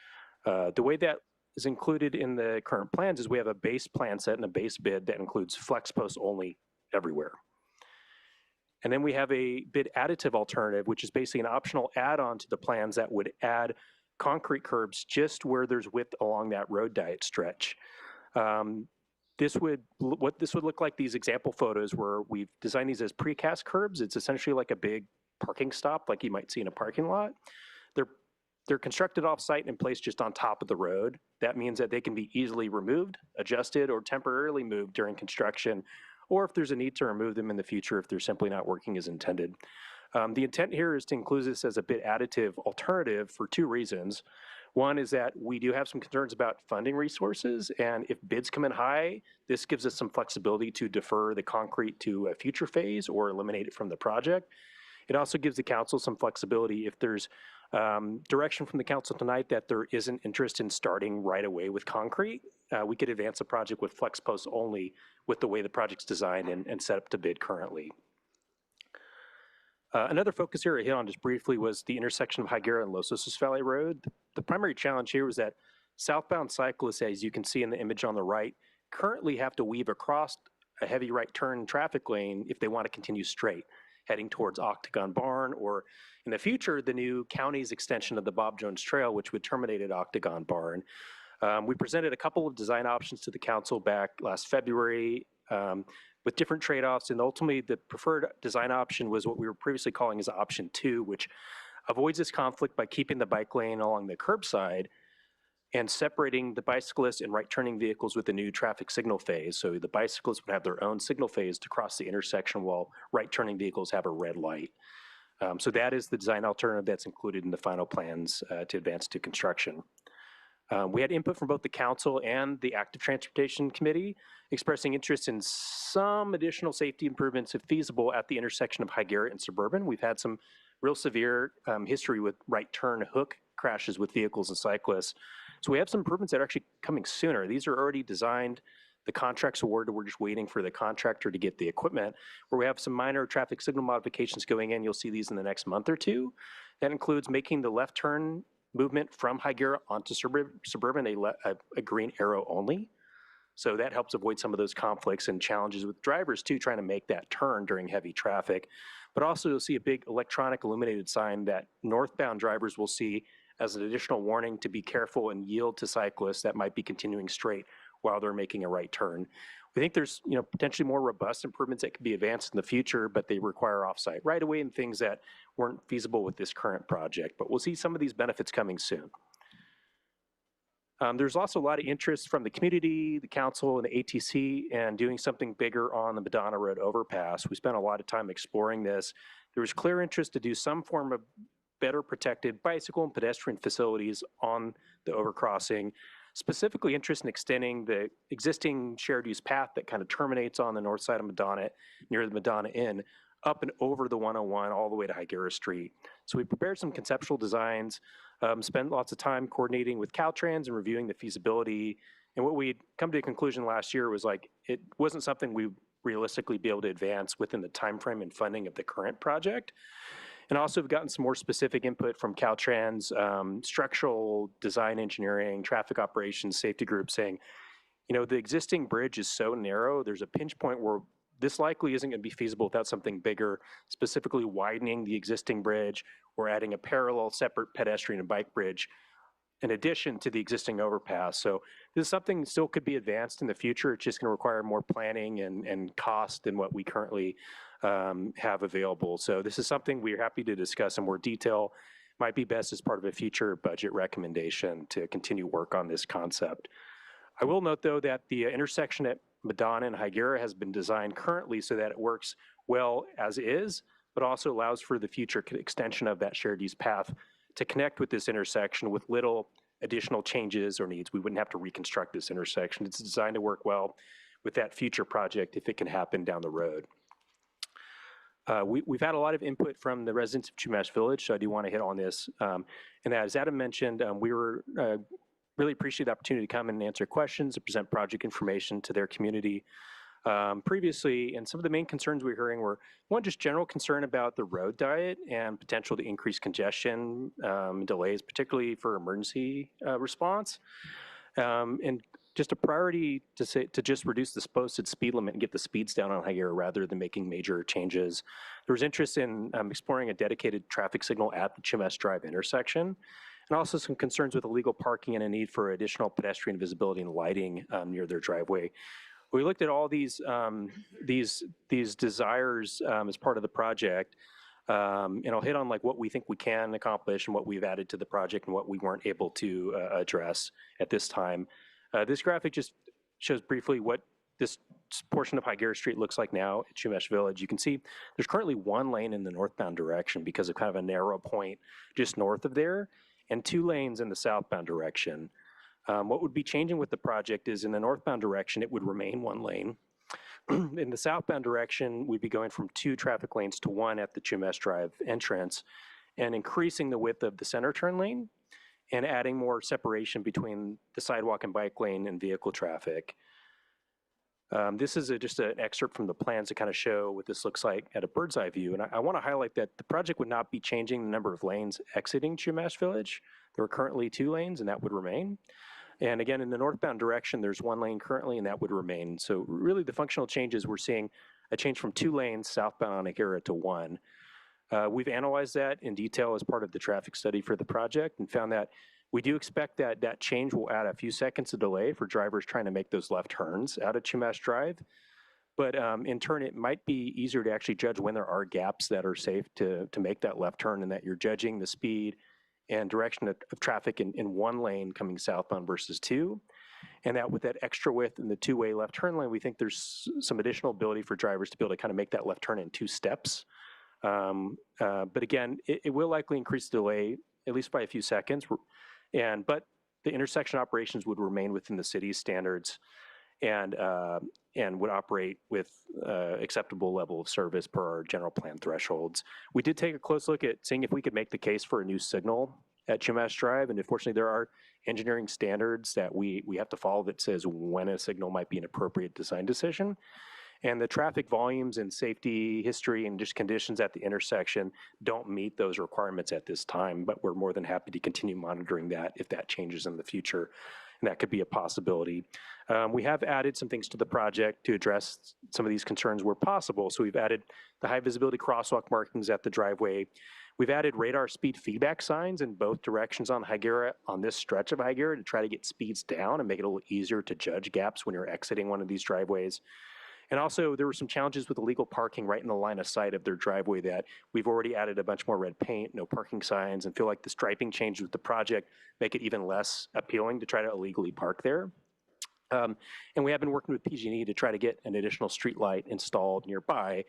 The way that is included in the current plans is we have a base plan set and a base bid that includes flex posts only everywhere. And then we have a bid additive alternative, which is basically an optional add-on to the plans that would add concrete curbs just where there's width along that road diet stretch. What this would look like, these example photos where we've designed these as precast curbs. It's essentially like a big parking stop like you might see in a parking lot. They're constructed off-site and placed just on top of the road. That means that they can be easily removed, adjusted, or temporarily moved during construction, or if there's a need to remove them in the future if they're simply not working as intended. The intent here is to include this as a bid additive alternative for two reasons. One is that we do have some concerns about funding resources, and if bids come in high, this gives us some flexibility to defer the concrete to a future phase or eliminate it from the project. It also gives the council some flexibility if there's direction from the council tonight that there isn't interest in starting right away with concrete. We could advance the project with flex posts only with the way the project's designed and set up to bid currently. Another focus area I hit on just briefly was the intersection of Hyera and Los Osos Valley Road. The primary challenge here was that southbound cyclists, as you can see in the image on the right, currently have to weave across a heavy right turn traffic lane if they want to continue straight, heading towards Octagon Barn, or in the future, the new county's extension of the Bob Jones Trail, which would terminate at Octagon Barn. We presented a couple of design options to the council back last February with different trade-offs, and ultimately the preferred design option was what we were previously calling as option 2, which avoids this conflict by keeping the bike lane along the curbside and separating the bicyclists and right-turning vehicles with the new traffic signal phase. So the bicyclists would have their own signal phase to cross the intersection while right-turning vehicles have a red light. So that is the design alternative that's included in the final plans to advance to construction. We had input from both the council and the Active Transportation Committee expressing interest in some additional safety improvements if feasible at the intersection of Hyera and Suburban. We've had some real severe history with right turn hook crashes with vehicles and cyclists. So we have some improvements that are actually coming sooner. These are already designed. The contract's awarded. We're just waiting for the contractor to get the equipment, where we have some minor traffic signal modifications going in. You'll see these in the next month or two. That includes making the left turn movement from Hyera onto Suburban a green arrow only. So that helps avoid some of those conflicts and challenges with drivers too, trying to make that turn during heavy traffic. But also you'll see a big electronic illuminated sign that northbound drivers will see as an additional warning to be careful and yield to cyclists that might be continuing straight while they're making a right turn. We think there's potentially more robust improvements that could be advanced in the future, but they require off-site right-of-way and things that weren't feasible with this current project. But we'll see some of these benefits coming soon. There's also a lot of interest from the community, the council, and the ATC and doing something bigger on the Madonna Road overpass. We spent a lot of time exploring this. There was clear interest to do some form of better protected bicycle and pedestrian facilities on the overcrossing, specifically interest in extending the existing shared use path that kind of terminates on the north side of Madonna near the Madonna Inn up and over the 101 all the way to Hyera Street. So we prepared some conceptual designs, spent lots of time coordinating with Caltrans and reviewing the feasibility. And what we'd come to a conclusion last year was like, it wasn't something we realistically be able to advance within the timeframe and funding of the current project. And also we've gotten some more specific input from Caltrans, structural design engineering, traffic operations, safety groups saying, the existing bridge is so narrow, there's a pinch point where this likely isn't going to be feasible without something bigger, specifically widening the existing bridge or adding a parallel separate pedestrian and bike bridge in addition to the existing overpass. So this is something that still could be advanced in the future. It's just going to require more planning and cost than what we currently have available. So this is something we're happy to discuss in more detail. Might be best as part of a future budget recommendation to continue work on this concept. I will note, though, that the intersection at Madonna and Hyera has been designed currently so that it works well as is, but also allows for the future extension of that shared use path to connect with this intersection with little additional changes or needs. We wouldn't have to reconstruct this intersection. It's designed to work well with that future project if it can happen down the road. We've had a lot of input from the residents of Chumash Village, so I do want to hit on this. And as Adam mentioned, we were really appreciate the opportunity to come and answer questions and present project information to their community previously. And some of the main concerns we were hearing were, one, just general concern about the road diet and potential to increase congestion and delays, particularly for emergency response. And just a priority to just reduce the posted speed limit and get the speeds down on Hyera rather than making major changes. There was interest in exploring a dedicated traffic signal at the Chumash Drive intersection, and also some concerns with illegal parking and a need for additional pedestrian visibility and lighting near their driveway. We looked at all these desires as part of the project, and I'll hit on like what we think we can accomplish and what we've added to the project and what we weren't able to address at this time. This graphic just shows briefly what this portion of Hyera Street looks like now at Chumash Village. You can see there's currently one lane in the northbound direction because of kind of a narrow point just north of there. and 2 lanes in the southbound direction. What would be changing with the project is in the northbound direction, it would remain 1 lane. In the southbound direction, we'd be going from 2 traffic lanes to 1 at the Chumash Drive entrance and increasing the width of the center turn lane and adding more separation between the sidewalk and bike lane and vehicle traffic. This is just an excerpt from the plans to kind of show what this looks like at a bird's eye view. And I want to highlight that the project would not be changing the number of lanes exiting Chumash Village. There are currently 2 lanes, and that would remain. And again, in the northbound direction, there's 1 lane currently, and that would remain. So really the functional changes, we're seeing a change from 2 lanes southbound on Hyera to 1. We've analyzed that in detail as part of the traffic study for the project and found that we do expect that that change will add a few seconds of delay for drivers trying to make those left turns out of Chumash Drive. But in turn, it might be easier to actually judge when there are gaps that are safe to make that left turn, and that you're judging the speed and direction of traffic in 1 lane coming southbound versus 2. And that with that extra width in the 2-way left turn lane, we think there's some additional ability for drivers to be able to kind of make that left turn in 2 steps. But again, it will likely increase the delay, at least by a few seconds. But the intersection operations would remain within the city's standards and would operate with acceptable level of service per our general plan thresholds. We did take a close look at seeing if we could make the case for a new signal at Chumash Drive, and unfortunately there are engineering standards that we have to follow that says when a signal might be an appropriate design decision. And the traffic volumes and safety history and just conditions at the intersection don't meet those requirements at this time, but we're more than happy to continue monitoring that if that changes in the future, and that could be a possibility. We have added some things to the project to address some of these concerns where possible. So we've added the high visibility crosswalk markings at the driveway. We've added radar speed feedback signs in both directions on Hyera, on this stretch of Hyera, to try to get speeds down and make it a little easier to judge gaps when you're exiting one of these driveways. And also, there were some challenges with illegal parking right in the line of sight of their driveway that we've already added a bunch more red paint, no parking signs, and feel like the striping changes with the project make it even less appealing to try to illegally park there. And we have been working with PG&E to try to get an additional street light installed nearby.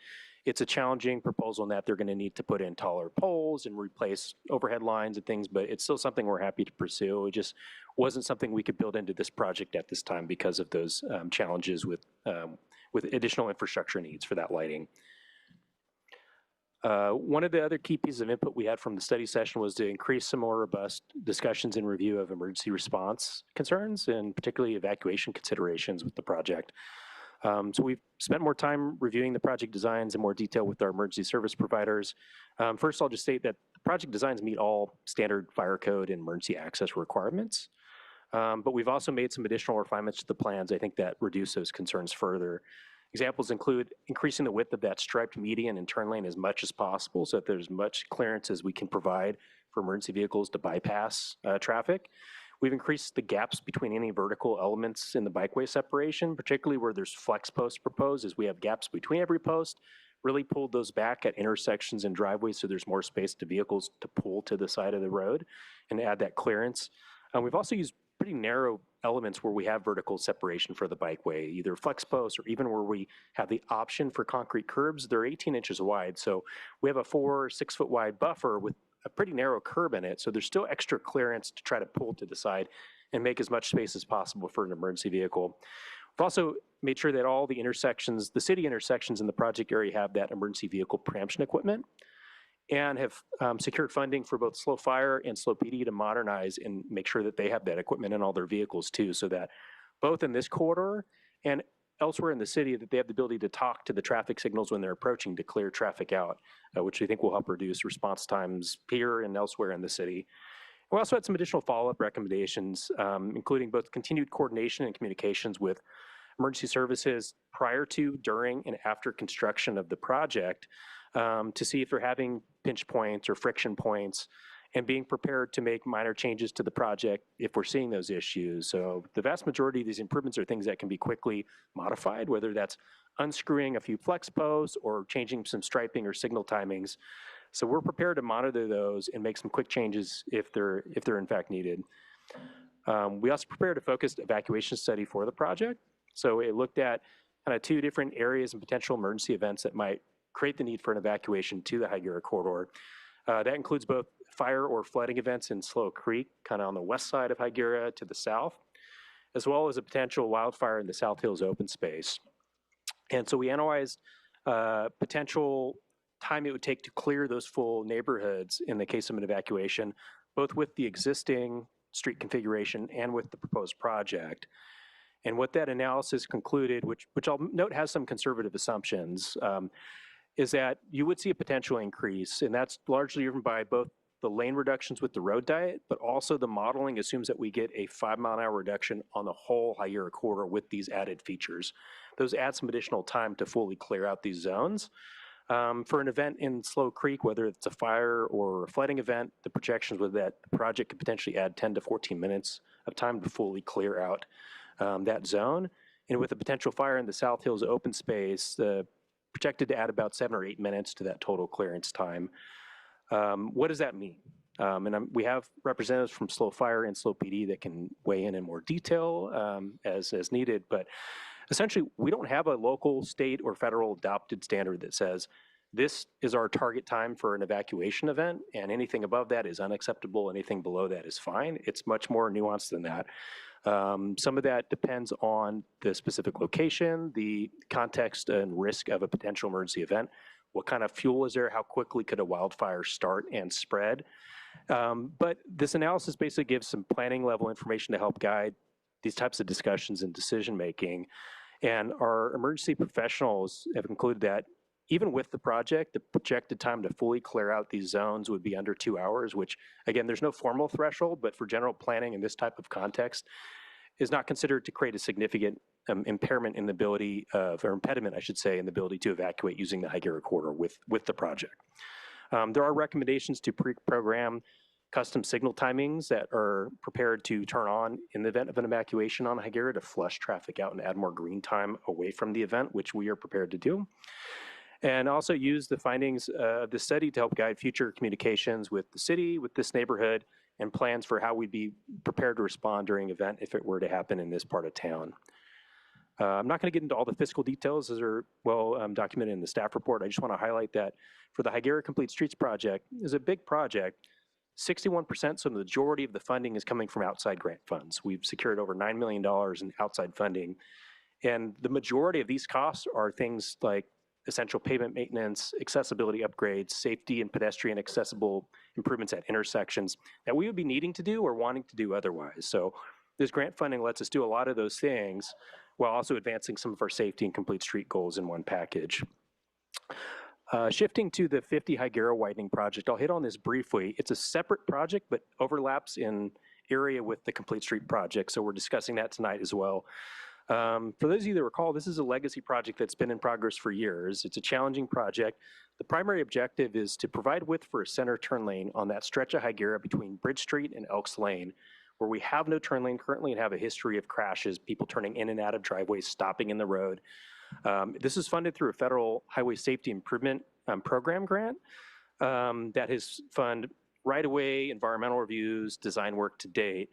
It's a challenging proposal in that they're going to need to put in taller poles and replace overhead lines and things, but it's still something we're happy to pursue. It just wasn't something we could build into this project at this time because of those challenges with additional infrastructure needs for that lighting. One of the other key pieces of input we had from the study session was to increase some more robust discussions and review of emergency response concerns, and particularly evacuation considerations with the project. So we've spent more time reviewing the project designs in more detail with our emergency service providers. First, I'll just state that the project designs meet all standard fire code and emergency access requirements. But we've also made some additional refinements to the plans, I think, that reduce those concerns further. Examples include increasing the width of that striped median and turn lane as much as possible so that there's much clearance as we can provide for emergency vehicles to bypass traffic. We've increased the gaps between any vertical elements in the bikeway separation, particularly where there's flex posts proposed, as we have gaps between every post. Really pulled those back at intersections and driveways so there's more space to vehicles to pull to the side of the road and add that clearance. We've also used pretty narrow elements where we have vertical separation for the bikeway, either flex posts or even where we have the option for concrete curbs. They're 18 inches wide, so we have a 4 or 6 foot wide buffer with a pretty narrow curb in it, so there's still extra clearance to try to pull to the side and make as much space as possible for an emergency vehicle. We've also made sure that all the intersections, the city intersections in the project area, have that emergency vehicle preemption equipment, and have secured funding for both Slow Fire and Slow PD to modernize and make sure that they have that equipment in all their vehicles too, so that both in this corridor and elsewhere in the city that they have the ability to talk to the traffic signals when they're approaching to clear traffic out, which we think will help reduce response times here and elsewhere in the city. We also had some additional follow-up recommendations, including both continued coordination and communications with emergency services prior to, during, and after construction of the project, to see if they're having pinch points or friction points, and being prepared to make minor changes to the project if we're seeing those issues. So the vast majority of these improvements are things that can be quickly modified, whether that's unscrewing a few flex posts or changing some striping or signal timings. So we're prepared to monitor those and make some quick changes if they're in fact needed. We also prepared a focused evacuation study for the project. So it looked at kind of 2 different areas and potential emergency events that might create the need for an evacuation to the Hyera corridor. That includes both fire or flooding events in Slow Creek, kind of on the west side of Hyera to the south, as well as a potential wildfire in the South Hills open space. And so we analyzed potential time it would take to clear those full neighborhoods in the case of an evacuation, both with the existing street configuration and with the proposed project. And what that analysis concluded, which I'll note has some conservative assumptions, is that you would see a potential increase, and that's largely driven by both the lane reductions with the road diet, but also the modeling assumes that we get a 5-mile-an-hour reduction on the whole Hyera corridor with these added features. Those add some additional time to fully clear out these zones. For an event in Slow Creek, whether it's a fire or a flooding event, the projections was that the project could potentially add 10 to 14 minutes of time to fully clear out that zone. And with a potential fire in the South Hills open space, projected to add about 7 or 8 minutes to that total clearance time. What does that mean? We have representatives from Slow Fire and Slow PD that can weigh in more detail as needed, but essentially we don't have a local, state, or federal adopted standard that says this is our target time for an evacuation event, and anything above that is unacceptable, anything below that is fine. It's much more nuanced than that. Some of that depends on the specific location, the context and risk of a potential emergency event. What kind of fuel is there? How quickly could a wildfire start and spread? But this analysis basically gives some planning level information to help guide these types of discussions and decision making. And our emergency professionals have concluded that even with the project, the projected time to fully clear out these zones would be under 2 hours, which again, there's no formal threshold, but for general planning in this type of context is not considered to create a significant impairment in the ability of, or impediment, I should say, in the ability to evacuate using the Hyera corridor with the project. There are recommendations to pre-program custom signal timings that are prepared to turn on in the event of an evacuation on Hyera to flush traffic out and add more green time away from the event, which we are prepared to do. And also use the findings of the study to help guide future communications with the city, with this neighborhood, and plans for how we'd be prepared to respond during an event if it were to happen in this part of town. I'm not going to get into all the fiscal details as are well documented in the staff report. I just want to highlight that for the Hyera Complete Streets project, is a big project. 61%, so the majority of the funding is coming from outside grant funds. We've secured over $9 million in outside funding. And the majority of these costs are things like essential pavement maintenance, accessibility upgrades, safety and pedestrian accessible improvements at intersections that we would be needing to do or wanting to do otherwise. So this grant funding lets us do a lot of those things while also advancing some of our safety and complete street goals in one package. Shifting to the 50 Hyera widening project, I'll hit on this briefly. It's a separate project, but overlaps in area with the complete street project. So we're discussing that tonight as well. For those of you that recall, this is a legacy project that's been in progress for years. It's a challenging project. The primary objective is to provide width for a center turn lane on that stretch of Hyera between Bridge Street and Elks Lane, where we have no turn lane currently and have a history of crashes, people turning in and out of driveways, stopping in the road. This is funded through a federal highway safety improvement program grant that has funded right-of-way, environmental reviews, design work to date.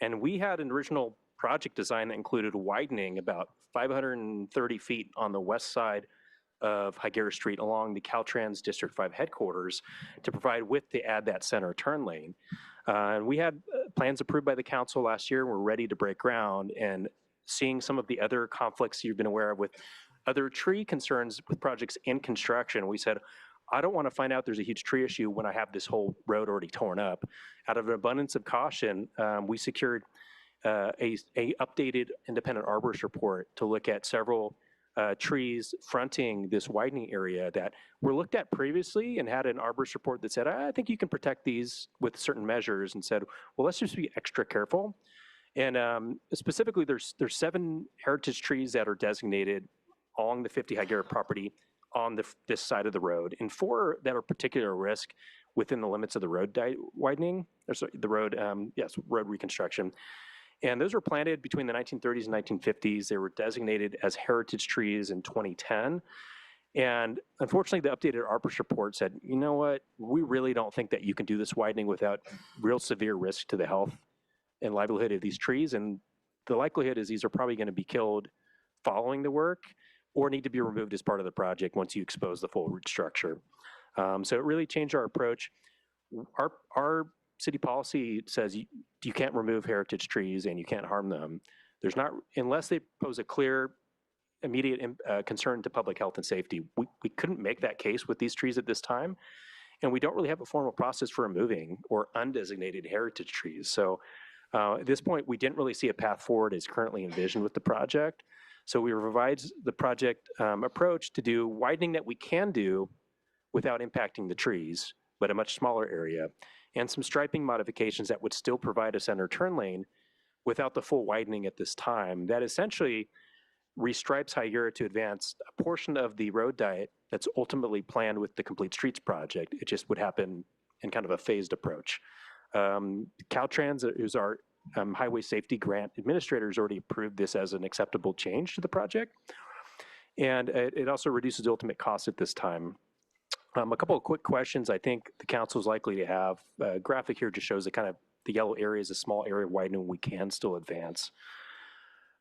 And we had an original project design that included widening about 530 feet on the west side of Hyera Street along the Caltrans District 5 headquarters to provide width to add that center turn lane. And we had plans approved by the council last year. We're ready to break ground, and seeing some of the other conflicts you've been aware of with other tree concerns with projects in construction, we said, I don't want to find out there's a huge tree issue when I have this whole road already torn up. Out of an abundance of caution, we secured a updated independent arborist report to look at several trees fronting this widening area that were looked at previously and had an arborist report that said, I think you can protect these with certain measures, and said, well, let's just be extra careful. And specifically, there's 7 heritage trees that are designated along the 50 Hyera property on this side of the road, and 4 that are particular risk within the limits of the road widening, or sorry, the road, road reconstruction. And those were planted between the 1930s and 1950s. They were designated as heritage trees in 2010. And unfortunately, the updated arborist report said, you know what, we really don't think that you can do this widening without real severe risk to the health and livelihood of these trees. And the likelihood is these are probably going to be killed following the work or need to be removed as part of the project once you expose the full root structure. So it really changed our approach. our city policy says you can't remove heritage trees and you can't harm them. There's not, unless they pose a clear, immediate concern to public health and safety. We couldn't make that case with these trees at this time, and we don't really have a formal process for removing or undesignated heritage trees. So at this point, we didn't really see a path forward as currently envisioned with the project. So we revised the project approach to do widening that we can do without impacting the trees, but a much smaller area, and some striping modifications that would still provide a center turn lane without the full widening at this time. That essentially restripes Hyera to advance a portion of the road diet that's ultimately planned with the Complete Streets project. It just would happen in kind of a phased approach. Caltrans, who's our highway safety grant administrator, has already approved this as an acceptable change to the project. And it also reduces the ultimate cost at this time. A couple of quick questions I think the council is likely to have. A graphic here just shows the yellow area is a small area of widening we can still advance.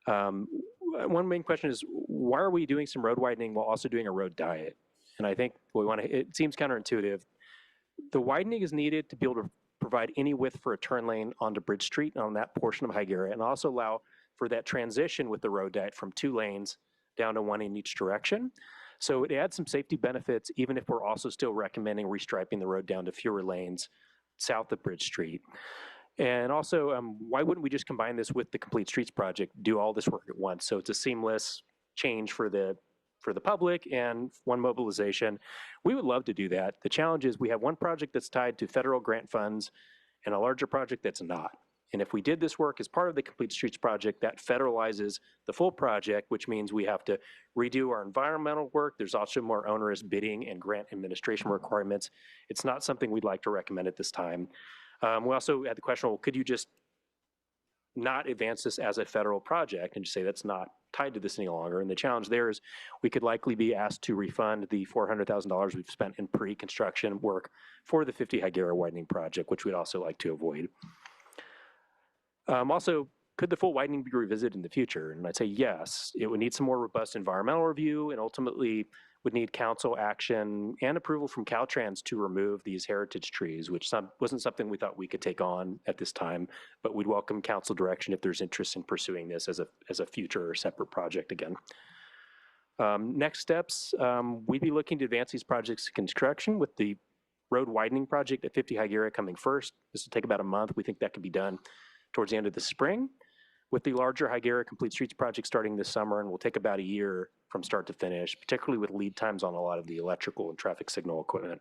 One main question is, why are we doing some road widening while also doing a road diet? And I think it seems counterintuitive. The widening is needed to be able to provide any width for a turn lane onto Bridge Street on that portion of Hyera, and also allow for that transition with the road diet from 2 lanes down to 1 in each direction. So it adds some safety benefits, even if we're also still recommending restriping the road down to fewer lanes south of Bridge Street. And also, why wouldn't we just combine this with the Complete Streets project, do all this work at once? So it's a seamless change for the public and one mobilization. We would love to do that. The challenge is we have one project that's tied to federal grant funds and a larger project that's not. And if we did this work as part of the Complete Streets project, that federalizes the full project, which means we have to redo our environmental work. There's also more onerous bidding and grant administration requirements. It's not something we'd like to recommend at this time. We also had the question, well, could you just not advance this as a federal project and just say that's not tied to this any longer? And the challenge there is we could likely be asked to refund the $400,000 we've spent in pre-construction work for the 50 Hyera widening project, which we'd also like to avoid. Also, could the full widening be revisited in the future? And I'd say yes. It would need some more robust environmental review, and ultimately would need council action and approval from Caltrans to remove these heritage trees, which wasn't something we thought we could take on at this time, but we'd welcome council direction if there's interest in pursuing this as a future or separate project again. Next steps, we'd be looking to advance these projects to construction with the road widening project at 50 Hyera coming first. This will take about a month. We think that could be done towards the end of the spring, with the larger Hyera Complete Streets project starting this summer, and will take about a year from start to finish, particularly with lead times on a lot of the electrical and traffic signal equipment.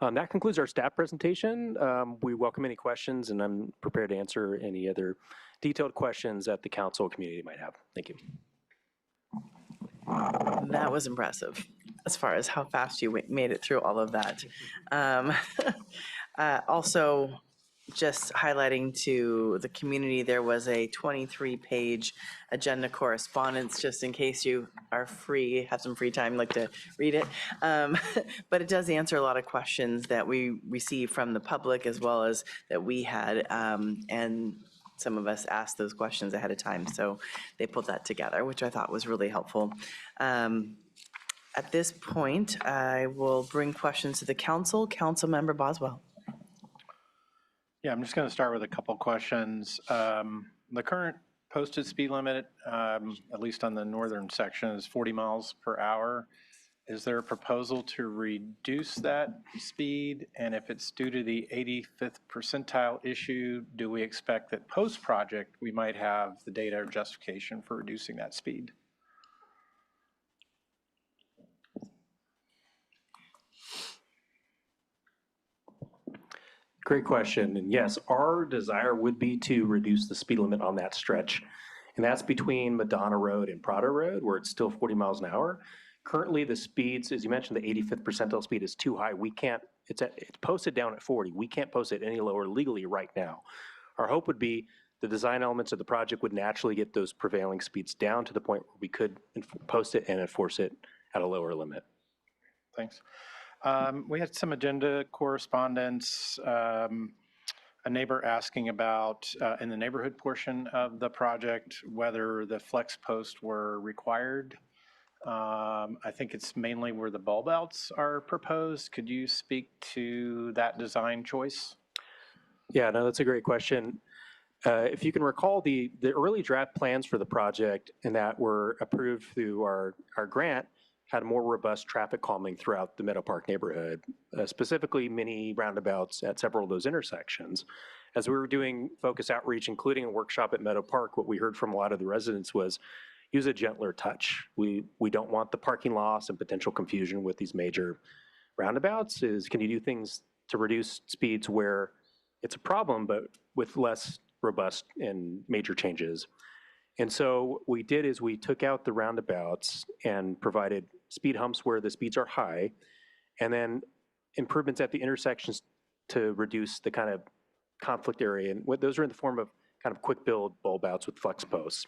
That concludes our staff presentation. We welcome any questions, and I'm prepared to answer any other detailed questions that the council community might have. Thank you. That was impressive as far as how fast you made it through all of that. Also, just highlighting to the community, there was a 23-page agenda correspondence, just in case you are free, have some free time, like to read it. But it does answer a lot of questions that we received from the public, as well as that we had, and some of us asked those questions ahead of time. So they put that together, which I thought was really helpful. At this point, I will bring questions to the council. Councilmember Boswell. Yeah, I'm just going to start with a couple questions. The current posted speed limit, at least on the northern section, is 40 miles per hour. Is there a proposal to reduce that speed? And if it's due to the 85th percentile issue, do we expect that post-project we might have the data or justification for reducing that speed? Great question. And yes, our desire would be to reduce the speed limit on that stretch. And that's between Madonna Road and Prado Road, where it's still 40 miles an hour. Currently, the speeds, as you mentioned, the 85th percentile speed is too high. We can't, it's posted down at 40. We can't post it any lower legally right now. Our hope would be the design elements of the project would naturally get those prevailing speeds down to the point where we could post it and enforce it at a lower limit. Thanks. We had some agenda correspondence. A neighbor asking about, in the neighborhood portion of the project, whether the flex posts were required. I think it's mainly where the bulb outs are proposed. Could you speak to that design choice? Yeah, no, that's a great question. If you can recall, the early draft plans for the project and that were approved through our grant had more robust traffic calming throughout the Meadow Park neighborhood, specifically mini roundabouts at several of those intersections. As we were doing focus outreach, including a workshop at Meadow Park, what we heard from a lot of the residents was use a gentler touch. We don't want the parking loss and potential confusion with these major roundabouts. Can you do things to reduce speeds where it's a problem, but with less robust and major changes? And so what we did is we took out the roundabouts and provided speed humps where the speeds are high, and then improvements at the intersections to reduce the kind of conflict area. And those are in the form of kind of quick build bulb outs with flex posts.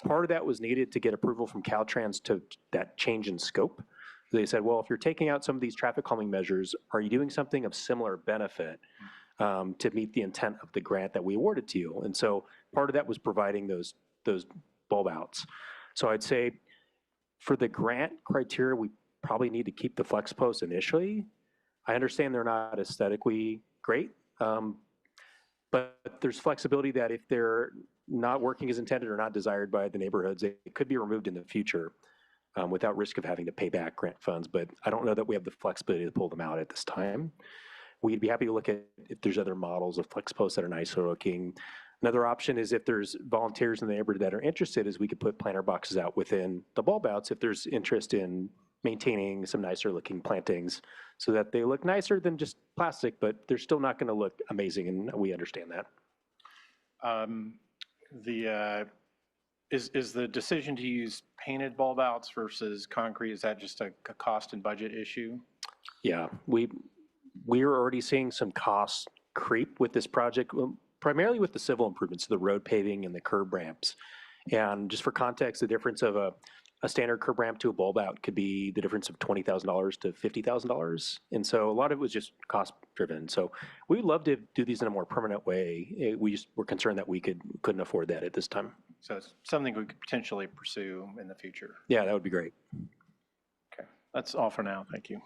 Part of that was needed to get approval from Caltrans to that change in scope. They said, well, if you're taking out some of these traffic calming measures, are you doing something of similar benefit to meet the intent of the grant that we awarded to you? And so part of that was providing those bulb outs. So I'd say for the grant criteria, we probably need to keep the flex posts initially. I understand they're not aesthetically great, but there's flexibility that if they're not working as intended or not desired by the neighborhoods, it could be removed in the future without risk of having to pay back grant funds. But I don't know that we have the flexibility to pull them out at this time. We'd be happy to look at if there's other models of flex posts that are nicer looking. Another option is if there's volunteers in the neighborhood that are interested, is we could put planter boxes out within the bulb outs if there's interest in maintaining some nicer looking plantings so that they look nicer than just plastic, but they're still not going to look amazing, and we understand that. Is the decision to use painted bulb outs versus concrete, is that just a cost and budget issue? Yeah, we are already seeing some cost creep with this project, primarily with the civil improvements, the road paving and the curb ramps. And just for context, the difference of a standard curb ramp to a bulb out could be the difference of $20,000 to $50,000. And so a lot of it was just cost driven. So we would love to do these in a more permanent way. We just were concerned that we couldn't afford that at this time. So it's something we could potentially pursue in the future. Yeah, that would be great. Okay, that's all for now. Thank you.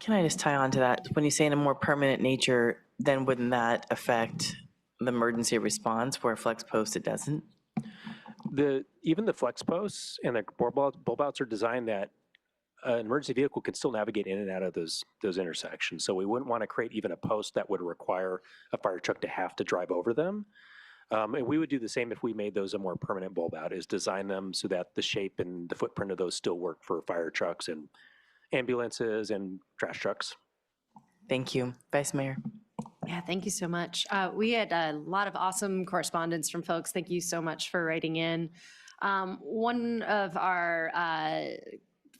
Can I just tie on to that? When you say in a more permanent nature, then wouldn't that affect the emergency response where flex post it doesn't? Even the flex posts and the bulb outs are designed that an emergency vehicle can still navigate in and out of those intersections. So we wouldn't want to create even a post that would require a fire truck to have to drive over them. And we would do the same if we made those a more permanent bulb out, is design them so that the shape and the footprint of those still work for fire trucks and ambulances and trash trucks. Thank you. Vice Mayor. Yeah, thank you so much. We had a lot of awesome correspondence from folks. Thank you so much for writing in. One of our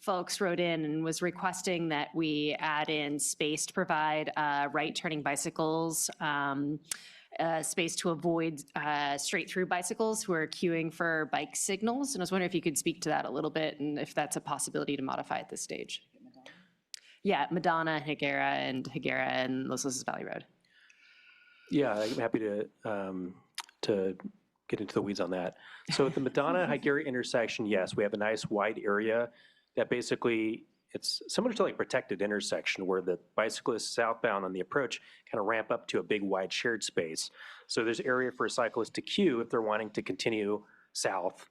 folks wrote in and was requesting that we add in space to provide right-turning bicycles, space to avoid straight-through bicycles who are queuing for bike signals. And I was wondering if you could speak to that a little bit and if that's a possibility to modify at this stage. Yeah, Madonna, Hyera, and Los Luces Valley Road. Yeah, I'm happy to get into the weeds on that. So at the Madonna-Hyera intersection, yes, we have a nice wide area that basically, it's similar to like protected intersection where the bicyclists southbound on the approach kind of ramp up to a big wide shared space. So there's area for a cyclist to queue if they're wanting to continue south,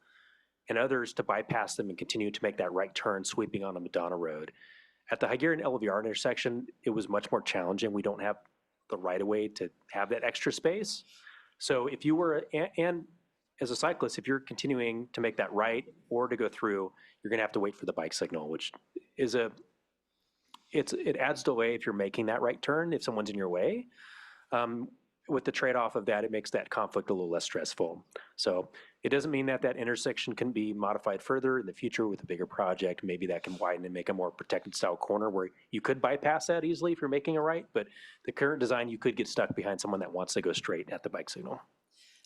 and others to bypass them and continue to make that right turn sweeping on the Madonna Road. At the Hyera and LVR intersection, it was much more challenging. We don't have the right of way to have that extra space. So if you were, and as a cyclist, if you're continuing to make that right or to go through, you're gonna have to wait for the bike signal, which is it adds delay if you're making that right turn, if someone's in your way. With the trade-off of that, it makes that conflict a little less stressful. So it doesn't mean that that intersection can be modified further in the future with a bigger project. Maybe that can widen and make a more protected style corner where you could bypass that easily if you're making a right, but the current design, you could get stuck behind someone that wants to go straight at the bike signal.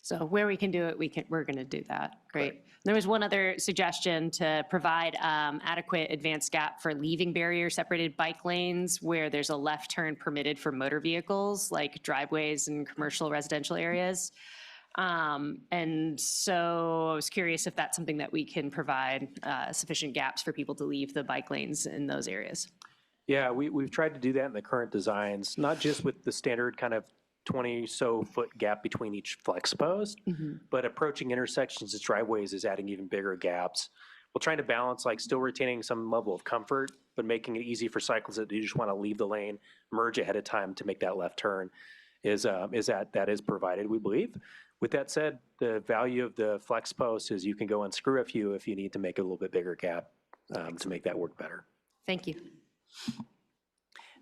So where we can do it, we're going to do that. Great. Right. There was one other suggestion to provide adequate advanced gap for leaving barrier separated bike lanes where there's a left turn permitted for motor vehicles like driveways and commercial residential areas. And so I was curious if that's something that we can provide sufficient gaps for people to leave the bike lanes in those areas. Yeah, we've tried to do that in the current designs, not just with the standard kind of 20 foot gap between each flex post, but approaching intersections as driveways is adding even bigger gaps. We're trying to balance like still retaining some level of comfort, but making it easy for cyclists that you just want to leave the lane, merge ahead of time to make that left turn is provided, we believe. With that said, the value of the flex post is you can go unscrew a few if you need to make a little bit bigger gap to make that work better. Thank you.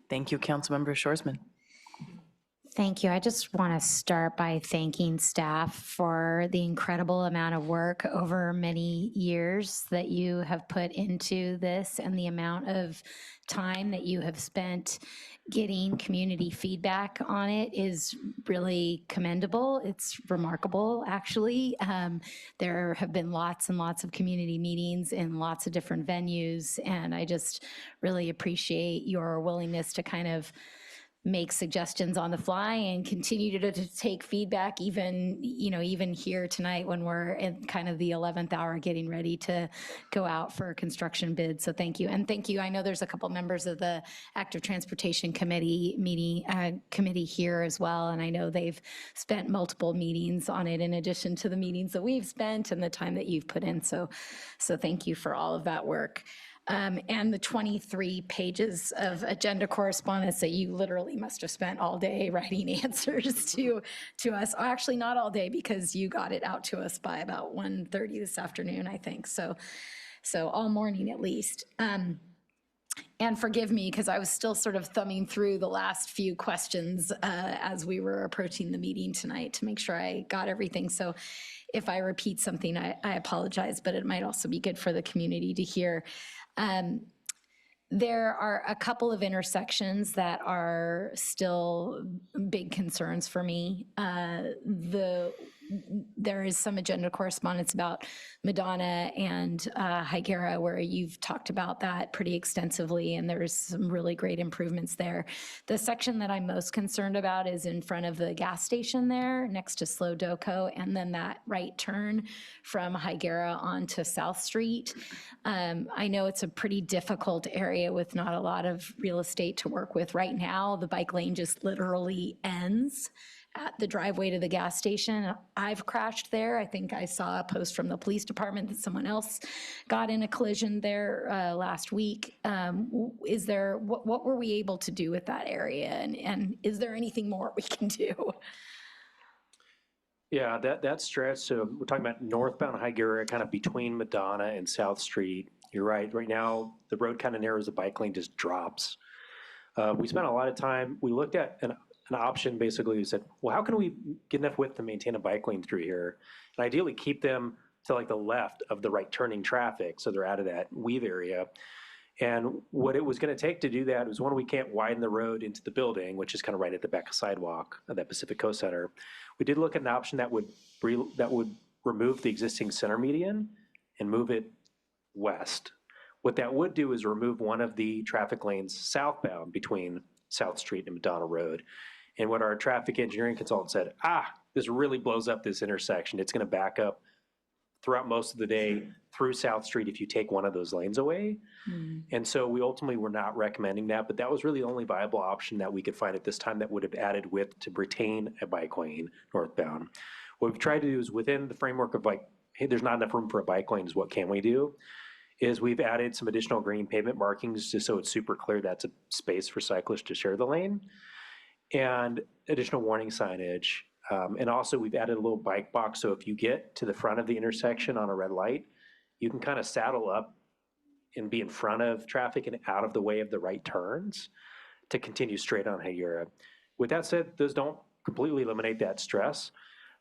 Thank you, Councilmember Shorsman. Thank you. I just want to start by thanking staff for the incredible amount of work over many years that you have put into this and the amount of time that you have spent getting community feedback on it is really commendable. It's remarkable, actually. There have been lots and lots of community meetings in lots of different venues, and I just really appreciate your willingness to kind of make suggestions on the fly and continue to take feedback even here tonight when we're in kind of the 11th hour getting ready to go out for a construction bid. So thank you. And thank you. I know there's a couple members of the Active Transportation Committee committee here as well. And I know they've spent multiple meetings on it in addition to the meetings that we've spent and the time that you've put in. So thank you for all of that work. And the 23 pages of agenda correspondence that you literally must have spent all day writing answers to us. Actually, not all day, because you got it out to us by about 1:30 this afternoon, I think. So all morning at least. And forgive me, because I was still sort of thumbing through the last few questions as we were approaching the meeting tonight to make sure I got everything. So if I repeat something, I apologize, but it might also be good for the community to hear. There are a couple of intersections that are still big concerns for me. There is some agenda correspondence about Madonna and Hyera, where you've talked about that pretty extensively, and there's some really great improvements there. The section that I'm most concerned about is in front of the gas station there, next to Slow Doco, and then that right turn from Hyera onto South Street. I know it's a pretty difficult area with not a lot of real estate to work with right now. The bike lane just literally ends at the driveway to the gas station. I've crashed there. I think I saw a post from the police department that someone else got in a collision there last week. What were we able to do with that area? And is there anything more we can do? Yeah, that stretch, so we're talking about northbound Hyera, kind of between Madonna and South Street. You're right. Right now, the road kind of narrows, the bike lane just drops. We spent a lot of time, we looked at an option. Basically, we said, well, how can we get enough width to maintain a bike lane through here? And ideally keep them to like the left of the right turning traffic, so they're out of that weave area. And what it was going to take to do that was, one, we can't widen the road into the building, which is kind of right at the back of sidewalk of that Pacific Coast Center. We did look at an option that would remove the existing center median and move it west. What that would do is remove one of the traffic lanes southbound between South Street and Madonna Road. And what our traffic engineering consultant said, this really blows up this intersection. It's going to back up throughout most of the day through South Street if you take one of those lanes away. And so we ultimately were not recommending that, but that was really the only viable option that we could find at this time that would have added width to retain a bike lane northbound. What we've tried to do is, within the framework of like, hey, there's not enough room for a bike lane, is what can we do? Is we've added some additional green pavement markings just so it's super clear that's a space for cyclists to share the lane, and additional warning signage. And also we've added a little bike box, so if you get to the front of the intersection on a red light, you can kind of saddle up and be in front of traffic and out of the way of the right turns to continue straight on Hyera. With that said, those don't completely eliminate that stress,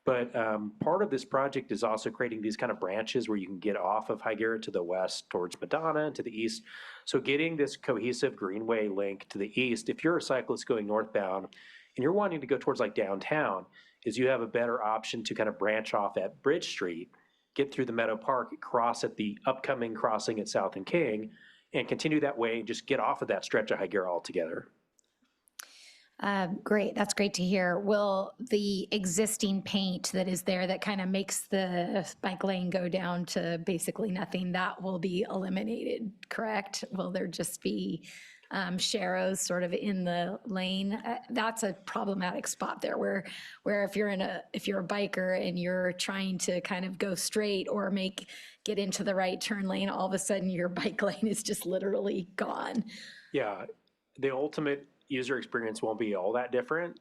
but part of this project is also creating these kind of branches where you can get off of Hyera to the west towards Madonna and to the east. So getting this cohesive greenway link to the east, if you're a cyclist going northbound and you're wanting to go towards like downtown, is you have a better option to kind of branch off at Bridge Street, get through the Meadow Park, cross at the upcoming crossing at South and King, and continue that way and just get off of that stretch of Hyera altogether. Great, that's great to hear. Will the existing paint that is there that kind of makes the bike lane go down to basically nothing, that will be eliminated, correct? Will there just be sharrows sort of in the lane? That's a problematic spot there where if you're a biker and you're trying to kind of go straight or get into the right turn lane, all of a sudden your bike lane is just literally gone. Yeah, the ultimate user experience won't be all that different.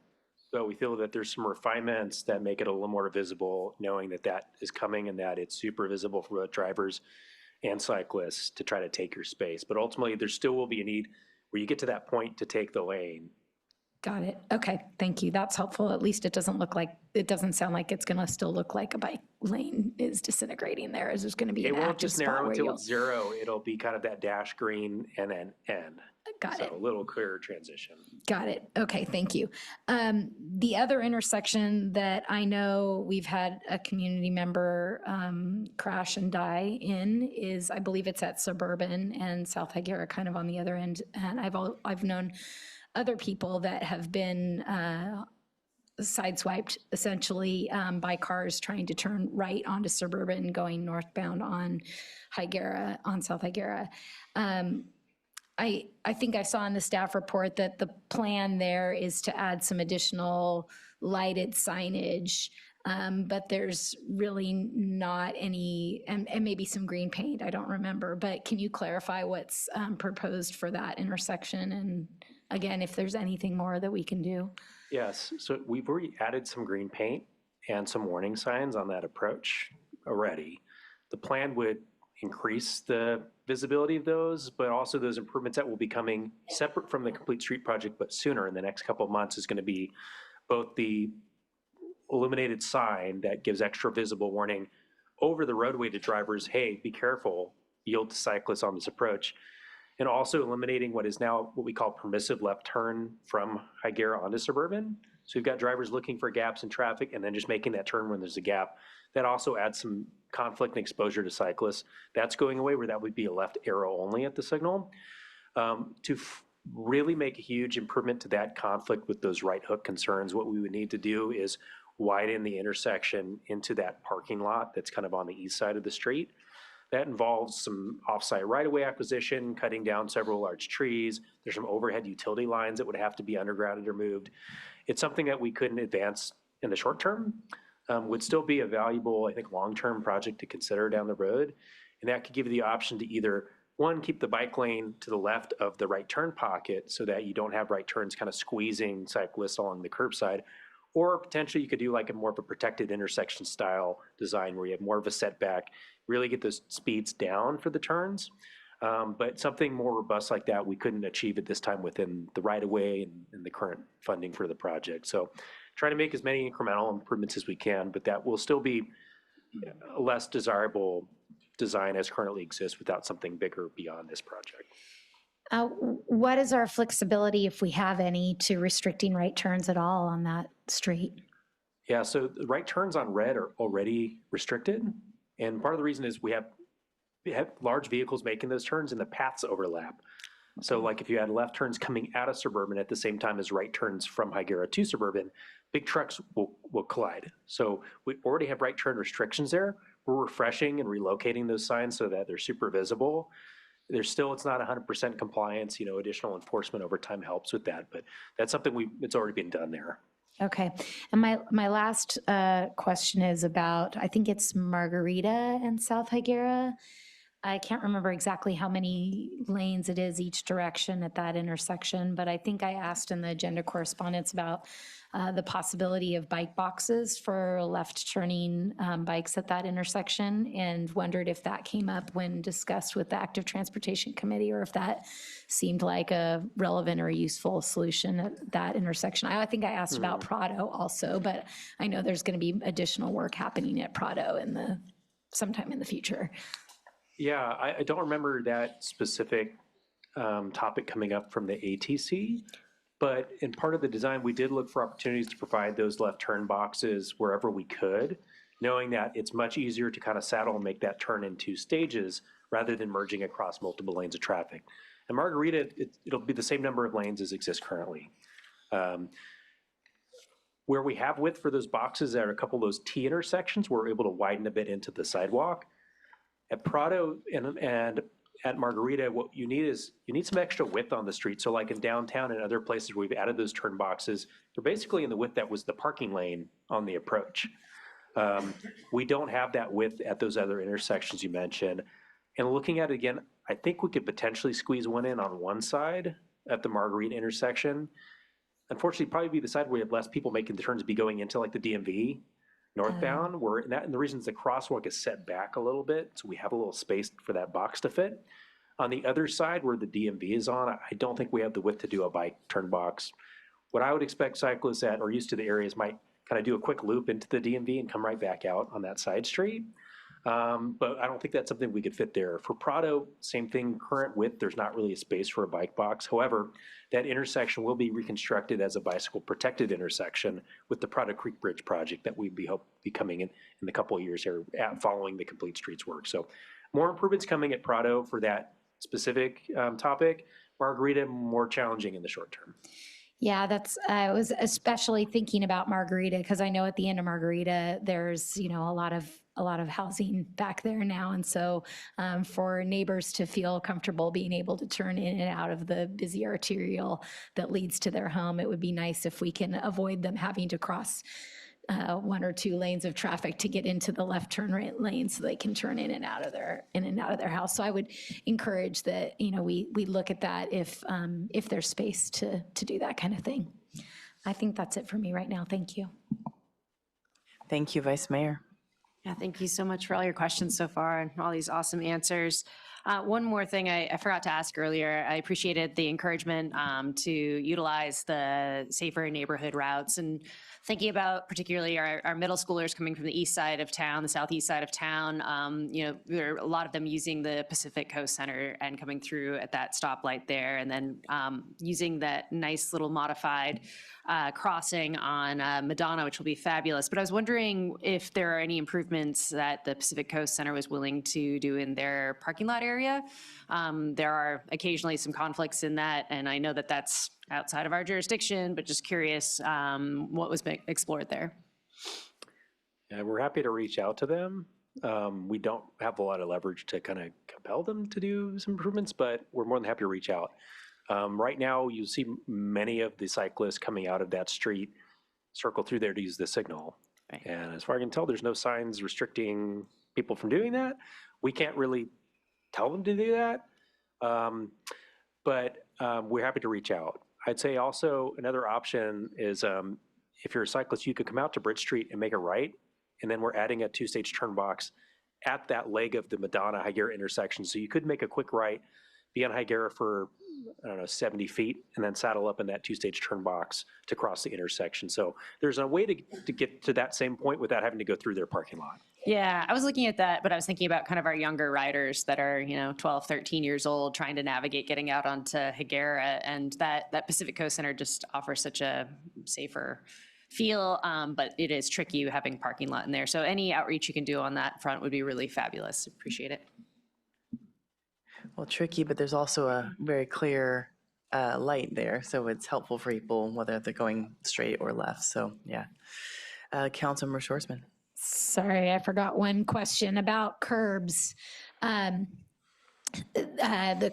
So we feel that there's some refinements that make it a little more visible, knowing that that is coming and that it's super visible for both drivers and cyclists to try to take your space. But ultimately, there still will be a need where you get to that point to take the lane. Got it. Okay, thank you. That's helpful. At least it doesn't sound like it's going to still look like a bike lane is disintegrating there. Is there's going to be It an won't active just spot narrow where until you'll. it's zero. It'll be kind of that dash green and then end. Got it. So a little clearer transition. Got it. Okay, thank you. The other intersection that I know we've had a community member crash and die in is, I believe it's at Suburban and South Hyera, kind of on the other end. And I've known other people that have been sideswiped essentially by cars trying to turn right onto Suburban going northbound on Hyera, on South Hyera. I think I saw in the staff report that the plan there is to add some additional lighted signage, but there's really not any, and maybe some green paint, I don't remember, but can you clarify what's proposed for that intersection? And again, if there's anything more that we can do? Yes, so we've already added some green paint and some warning signs on that approach already. The plan would increase the visibility of those, but also those improvements that will be coming separate from the complete street project, but sooner in the next couple of months is going to be both the illuminated sign that gives extra visible warning over the roadway to drivers, hey, be careful, yield to cyclists on this approach, and also eliminating what is now what we call permissive left turn from Hyera onto Suburban. So we've got drivers looking for gaps in traffic and then just making that turn when there's a gap. That also adds some conflict and exposure to cyclists. That's going away, where that would be a left arrow only at the signal. To really make a huge improvement to that conflict with those right hook concerns, what we would need to do is widen the intersection into that parking lot that's kind of on the east side of the street. That involves some off-site right-of-way acquisition, cutting down several large trees. There's some overhead utility lines that would have to be undergrounded or moved. It's something that we couldn't advance in the short term. Would still be a valuable, I think, long-term project to consider down the road. And that could give you the option to either, one, keep the bike lane to the left of the right turn pocket so that you don't have right turns kind of squeezing cyclists along the curbside, or potentially you could do like a more of a protected intersection style design where you have more of a setback, really get those speeds down for the turns. But something more robust like that, we couldn't achieve at this time within the right-of-way and the current funding for the project. So try to make as many incremental improvements as we can, but that will still be a less desirable design as currently exists without something bigger beyond this project. What is our flexibility, if we have any, to restricting right turns at all on that street? Yeah, so the right turns on red are already restricted. And part of the reason is we have large vehicles making those turns and the paths overlap. So like if you had left turns coming out of Suburban at the same time as right turns from Hyera to Suburban, big trucks will collide. So we already have right turn restrictions there. We're refreshing and relocating those signs so that they're super visible. There's still, it's not 100% compliance, additional enforcement over time helps with that, but that's something it's already been done there. Okay, and my last question is about, I think it's Margarita and South Hyera. I can't remember exactly how many lanes it is each direction at that intersection, but I think I asked in the agenda correspondence about the possibility of bike boxes for left turning bikes at that intersection, and wondered if that came up when discussed with the Active Transportation Committee, or if that seemed like a relevant or useful solution at that intersection. I think I asked about Prado also, but I know there's going to be additional work happening at Prado sometime in the future. Yeah, I don't remember that specific topic coming up from the ATC, but in part of the design, we did look for opportunities to provide those left turn boxes wherever we could, knowing that it's much easier to kind of saddle and make that turn in 2 stages rather than merging across multiple lanes of traffic. And Margarita, it'll be the same number of lanes as exist currently. Where we have width for those boxes are a couple of those T intersections, we're able to widen a bit into the sidewalk. At Prado and at Margarita, what you need is, you need some extra width on the street. So like in downtown and other places where we've added those turn boxes, they're basically in the width that was the parking lane on the approach. We don't have that width at those other intersections you mentioned. And looking at it again, I think we could potentially squeeze one in on one side at the Margarita intersection. Unfortunately, probably be the side where we have less people making the turns, be going into like the DMV northbound, where and the reason is the crosswalk is set back a little bit, so we have a little space for that box to fit. On the other side where the DMV is on, I don't think we have the width to do a bike turn box. What I would expect cyclists that are used to the areas might kind of do a quick loop into the DMV and come right back out on that side street. But I don't think that's something we could fit there. For Prado, same thing, current width, there's not really a space for a bike box. However, that intersection will be reconstructed as a bicycle protected intersection with the Prado Creek Bridge project that we hope be coming in the couple of years here following the Complete Streets work. So more improvements coming at Prado for that specific topic. Margarita, more challenging in the short term. Yeah, I was especially thinking about Margarita because I know at the end of Margarita, there's, a lot of housing back there now. And so for neighbors to feel comfortable being able to turn in and out of the busy arterial that leads to their home, it would be nice if we can avoid them having to cross one or two lanes of traffic to get into the left turn lane so they can turn in and out of their house. So I would encourage that, we look at that if there's space to do that kind of thing. I think that's it for me right now. Thank you. Thank you, Vice Mayor. Yeah, thank you so much for all your questions so far and all these awesome answers. One more thing I forgot to ask earlier. I appreciated the encouragement to utilize the safer neighborhood routes, and thinking about particularly our middle schoolers coming from the east side of town, the southeast side of town. There are a lot of them using the Pacific Coast Center and coming through at that stoplight there, and then using that nice little modified crossing on Madonna, which will be fabulous. But I was wondering if there are any improvements that the Pacific Coast Center was willing to do in their parking lot area. There are occasionally some conflicts in that, and I know that that's outside of our jurisdiction, but just curious what was explored there. Yeah, we're happy to reach out to them. We don't have a lot of leverage to kind of compel them to do some improvements, but we're more than happy to reach out. Right now, you see many of the cyclists coming out of that street circle through there to use the signal. Right. And as far as I can tell, there's no signs restricting people from doing that. We can't really tell them to do that, but we're happy to reach out. I'd say also another option is if you're a cyclist, you could come out to Bridge Street and make a right, and then we're adding a two-stage turn box at that leg of the Madonna-Hyera intersection. So you could make a quick right, be on Hyera for, 70 feet, and then saddle up in that two-stage turn box to cross the intersection. So there's a way to get to that same point without having to go through their parking lot. Yeah, I was looking at that, but I was thinking about kind of our younger riders that are, 12, 13 years old, trying to navigate getting out onto Hyera, and that Pacific Coast Center just offers such a safer feel, but it is tricky having parking lot in there. So any outreach you can do on that front would be really fabulous. Appreciate it. Well, tricky, but there's also a very clear light there, so it's helpful for people whether they're going straight or left. So yeah, Councilmember Schwarzman. Sorry, I forgot one question about curbs. The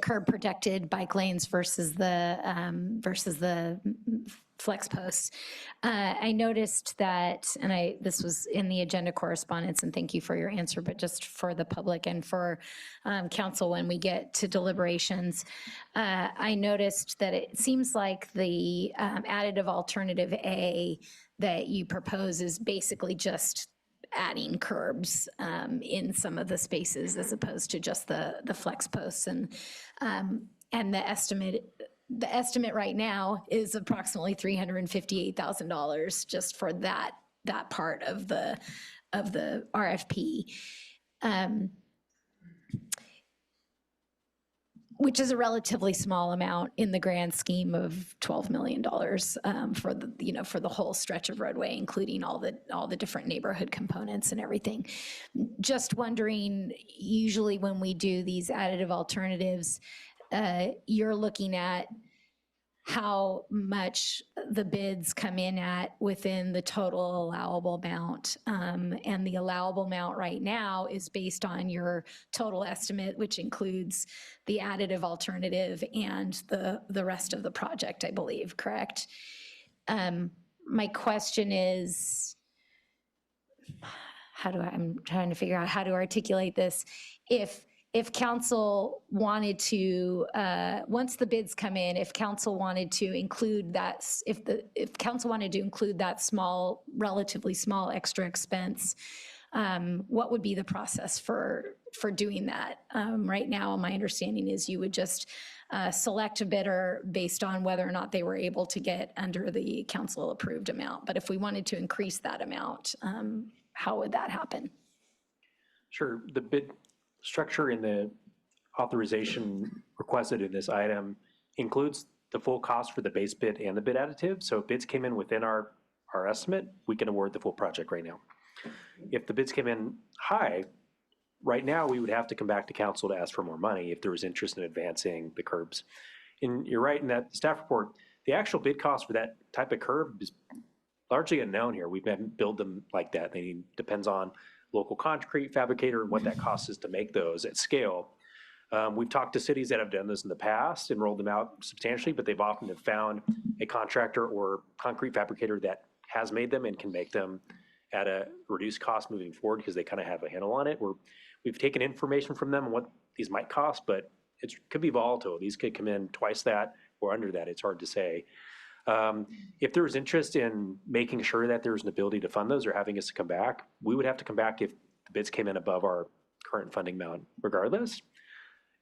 curb protected bike lanes versus the flex posts. I noticed that, and this was in the agenda correspondence, and thank you for your answer, but just for the public and for council when we get to deliberations, I noticed that it seems like the additive alternative A that you propose is basically just adding curbs in some of the spaces as opposed to just the flex posts, and the estimate right now is approximately $358,000 just for that part of the RFP, which is a relatively small amount in the grand scheme of $12 million for the whole stretch of roadway, including all the different neighborhood components and everything. Just wondering, usually when we do these additive alternatives, you're looking at how much the bids come in at within the total allowable amount. And the allowable amount right now is based on your total estimate, which includes the additive alternative and the rest of the project, I believe, correct? My question is, I'm trying to figure out how to articulate this. If council wanted to, once the bids come in, if council wanted to include that, if council wanted to include that small, relatively small extra expense, what would be the process for doing that? Right now, my understanding is you would just select a bidder based on whether or not they were able to get under the council approved amount. But if we wanted to increase that amount, how would that happen? Sure. The bid structure in the authorization requested in this item includes the full cost for the base bid and the bid additive. So if bids came in within our estimate, we can award the full project right now. If the bids came in high, right now we would have to come back to council to ask for more money if there was interest in advancing the curbs. And you're right in that staff report, the actual bid cost for that type of curb is largely unknown here. We haven't built them like that. Depends on local concrete fabricator and what that cost is to make those at scale. We've talked to cities that have done this in the past and rolled them out substantially, but they've often have found a contractor or concrete fabricator that has made them and can make them at a reduced cost moving forward because they kind of have a handle on it. We've taken information from them on what these might cost, but it could be volatile. These could come in twice that or under that. It's hard to say. If there was interest in making sure that there's an ability to fund those or having us to come back, we would have to come back if the bids came in above our current funding amount regardless.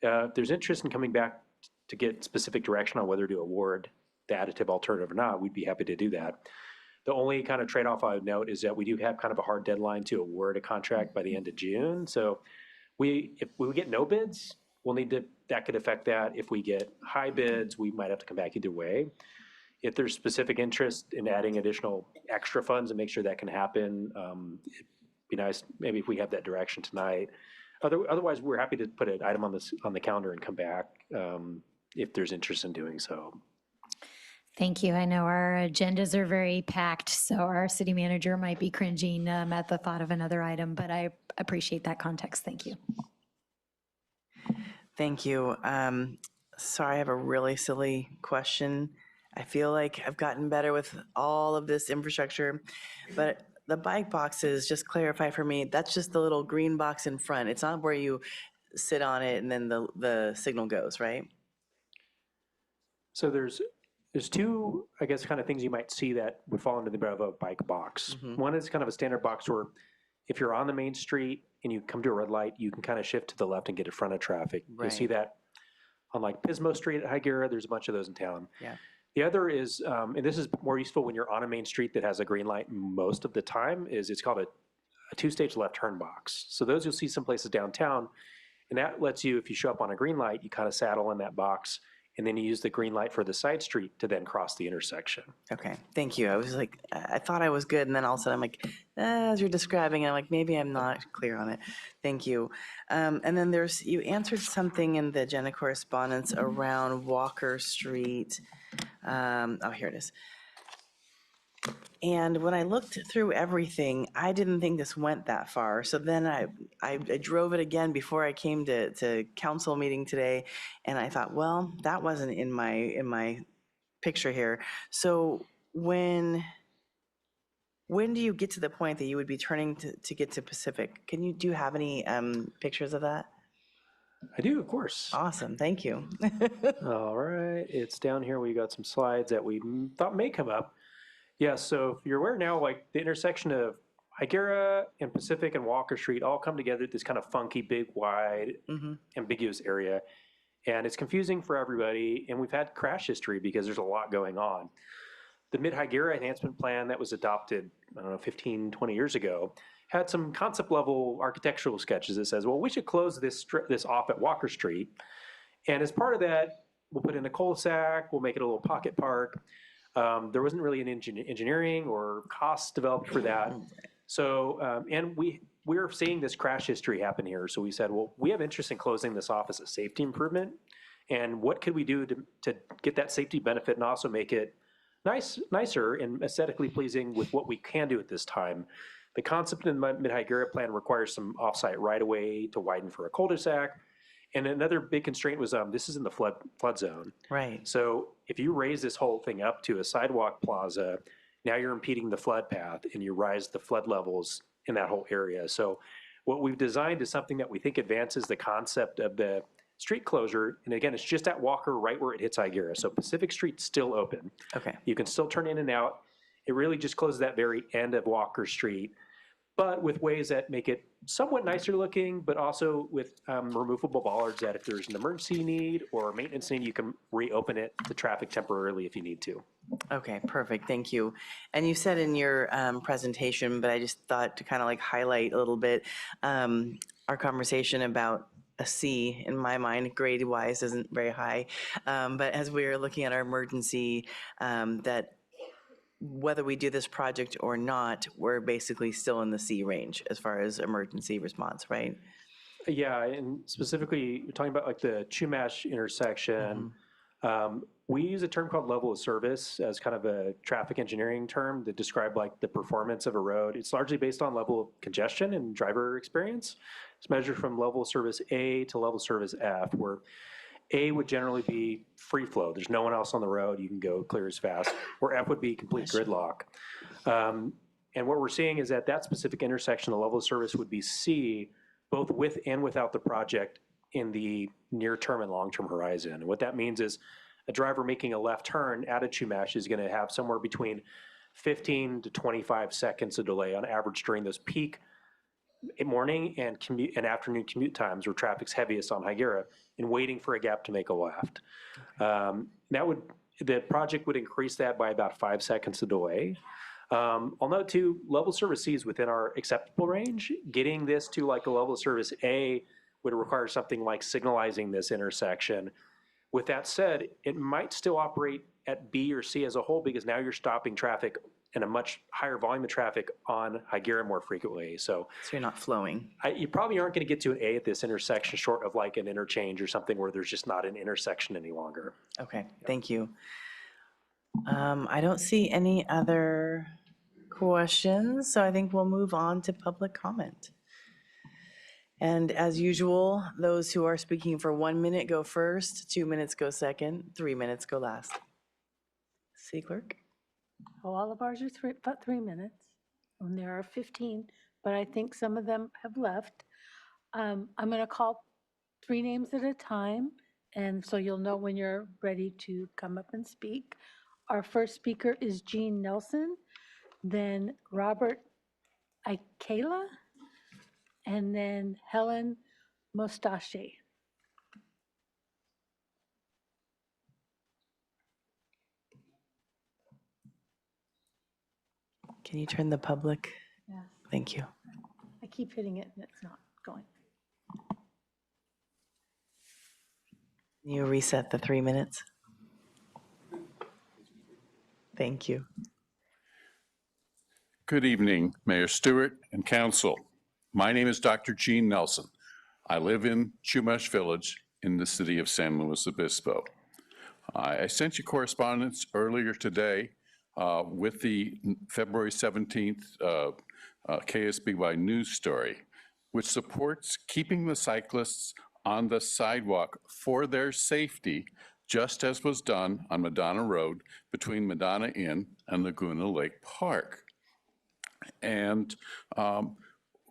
If there's interest in coming back to get specific direction on whether to award the additive alternative or not, we'd be happy to do that. The only kind of trade-off I would note is that we do have kind of a hard deadline to award a contract by the end of June. So if we get no bids, that could affect that. If we get high bids, we might have to come back either way. If there's specific interest in adding additional extra funds and make sure that can happen, it'd be nice maybe if we have that direction tonight. Otherwise, we're happy to put an item on the calendar and come back if there's interest in doing so. Thank you. I know our agendas are very packed, so our city manager might be cringing at the thought of another item, but I appreciate that context. Thank you. Thank you. Sorry, I have a really silly question. I feel like I've gotten better with all of this infrastructure, but the bike boxes, just clarify for me, that's just the little green box in front. It's not where you sit on it and then the signal goes, right? So there's two, I guess, kind of things you might see that would fall into the above a bike box. One is kind of a standard box where if you're on the main street and you come to a red light, you can kind of shift to the left and get in front of traffic. Right. You see that on like Pismo Street at Hyera, there's a bunch of those in town. Yeah. The other is, and this is more useful when you're on a main street that has a green light most of the time, is it's called a two-stage left turn box. So those you'll see some places downtown, and that lets you, if you show up on a green light, you kind of saddle in that box, and then you use the green light for the side street to then cross the intersection. Okay, thank you. I was like, I thought I was good, and then all of a sudden I'm like, as you're describing, I'm like, maybe I'm not clear on it. Thank you. And then you answered something in the agenda correspondence around Walker Street. Oh, here it is. And when I looked through everything, I didn't think this went that far. So then I drove it again before I came to council meeting today, and I thought, well, that wasn't in my picture here. So when do you get to the point that you would be turning to get to Pacific? Do you have any pictures of that? I do, of course. Awesome, thank you. All right, it's down here. We got some slides that we thought may come up. Yeah, so if you're aware now, like the intersection of Hyera and Pacific and Walker Street all come together at this kind of funky, big, wide, ambiguous area. And it's confusing for everybody. And we've had crash history because there's a lot going on. The Mid-Hyera enhancement plan that was adopted, 15, 20 years ago, had some concept level architectural sketches that says, well, we should close this off at Walker Street. And as part of that, we'll put in a cul-de-sac, we'll make it a little pocket park. There wasn't really an engineering or costs developed for that. So, and we're seeing this crash history happen here. So we said, well, we have interest in closing this off as a safety improvement And what could we do to get that safety benefit and also make it nicer and aesthetically pleasing with what we can do at this time? The concept in the Mid-Hyera plan requires some offsite right-of-way to widen for a cul-de-sac. And another big constraint was this is in the flood zone. Right. So if you raise this whole thing up to a sidewalk plaza, now you're impeding the flood path and you rise the flood levels in that whole area. So what we've designed is something that we think advances the concept of the street closure. And again, it's just at Walker right where it hits Hyera. So Pacific Street's still open. Okay. You can still turn in and out. It really just closes that very end of Walker Street, but with ways that make it somewhat nicer looking, but also with removable bollards that if there's an emergency need or maintenance need, you can reopen it to traffic temporarily if you need to. Okay, perfect, thank you. And you said in your presentation, but I just thought to kind of like highlight a little bit our conversation about a C, in my mind, grade-wise isn't very high. But as we were looking at our emergency, that whether we do this project or not, we're basically still in the C range as far as emergency response, right? Yeah, and specifically, you're talking about like the Chumash intersection. We use a term called level of service as kind of a traffic engineering term to describe like the performance of a road. It's largely based on level of congestion and driver experience. It's measured from level of service A to level of service F, where A would generally be free flow. There's no one else on the road. You can go clear as fast. Or F would be complete gridlock. And what we're seeing is at that specific intersection, the level of service would be C, both with and without the project in the near term and long term horizon. And what that means is a driver making a left turn at a Chumash is going to have somewhere between 15 to 25 seconds of delay on average during those peak morning and afternoon commute times where traffic's heaviest on Hyera, and waiting for a gap to make a left. The project would increase that by about 5 seconds of delay. I'll note too, level service C is within our acceptable range. Getting this to like a level service A would require something like signalizing this intersection. With that said, it might still operate at B or C as a whole because now you're stopping traffic and a much higher volume of traffic on Hyera more frequently. So you're not flowing. You probably aren't going to get to an A at this intersection short of like an interchange or something where there's just not an intersection any longer. Okay, thank you. I don't see any other questions, so I think we'll move on to public comment. And as usual, those who are speaking for 1 minute go first, 2 minutes go second, 3 minutes go last. City Clerk? Oh, all of ours are about 3 minutes, and there are 15, but I think some of them have left. I'm going to call 3 names at a time, and so you'll know when you're ready to come up and speak. Our first speaker is Jean Nelson, then Robert Ikela, and then Helen Mostache. Can you turn the public? Yes. Thank you. I keep hitting it and it's not going. Can you reset the 3 minutes? Thank you. Good evening, Mayor Stewart and Council. My name is Dr. Gene Nelson. I live in Chumash Village in the city of San Luis Obispo. I sent you correspondence earlier today with the February 17th KSBY news story, which supports keeping the cyclists on the sidewalk for their safety, just as was done on Madonna Road between Madonna Inn and Laguna Lake Park. And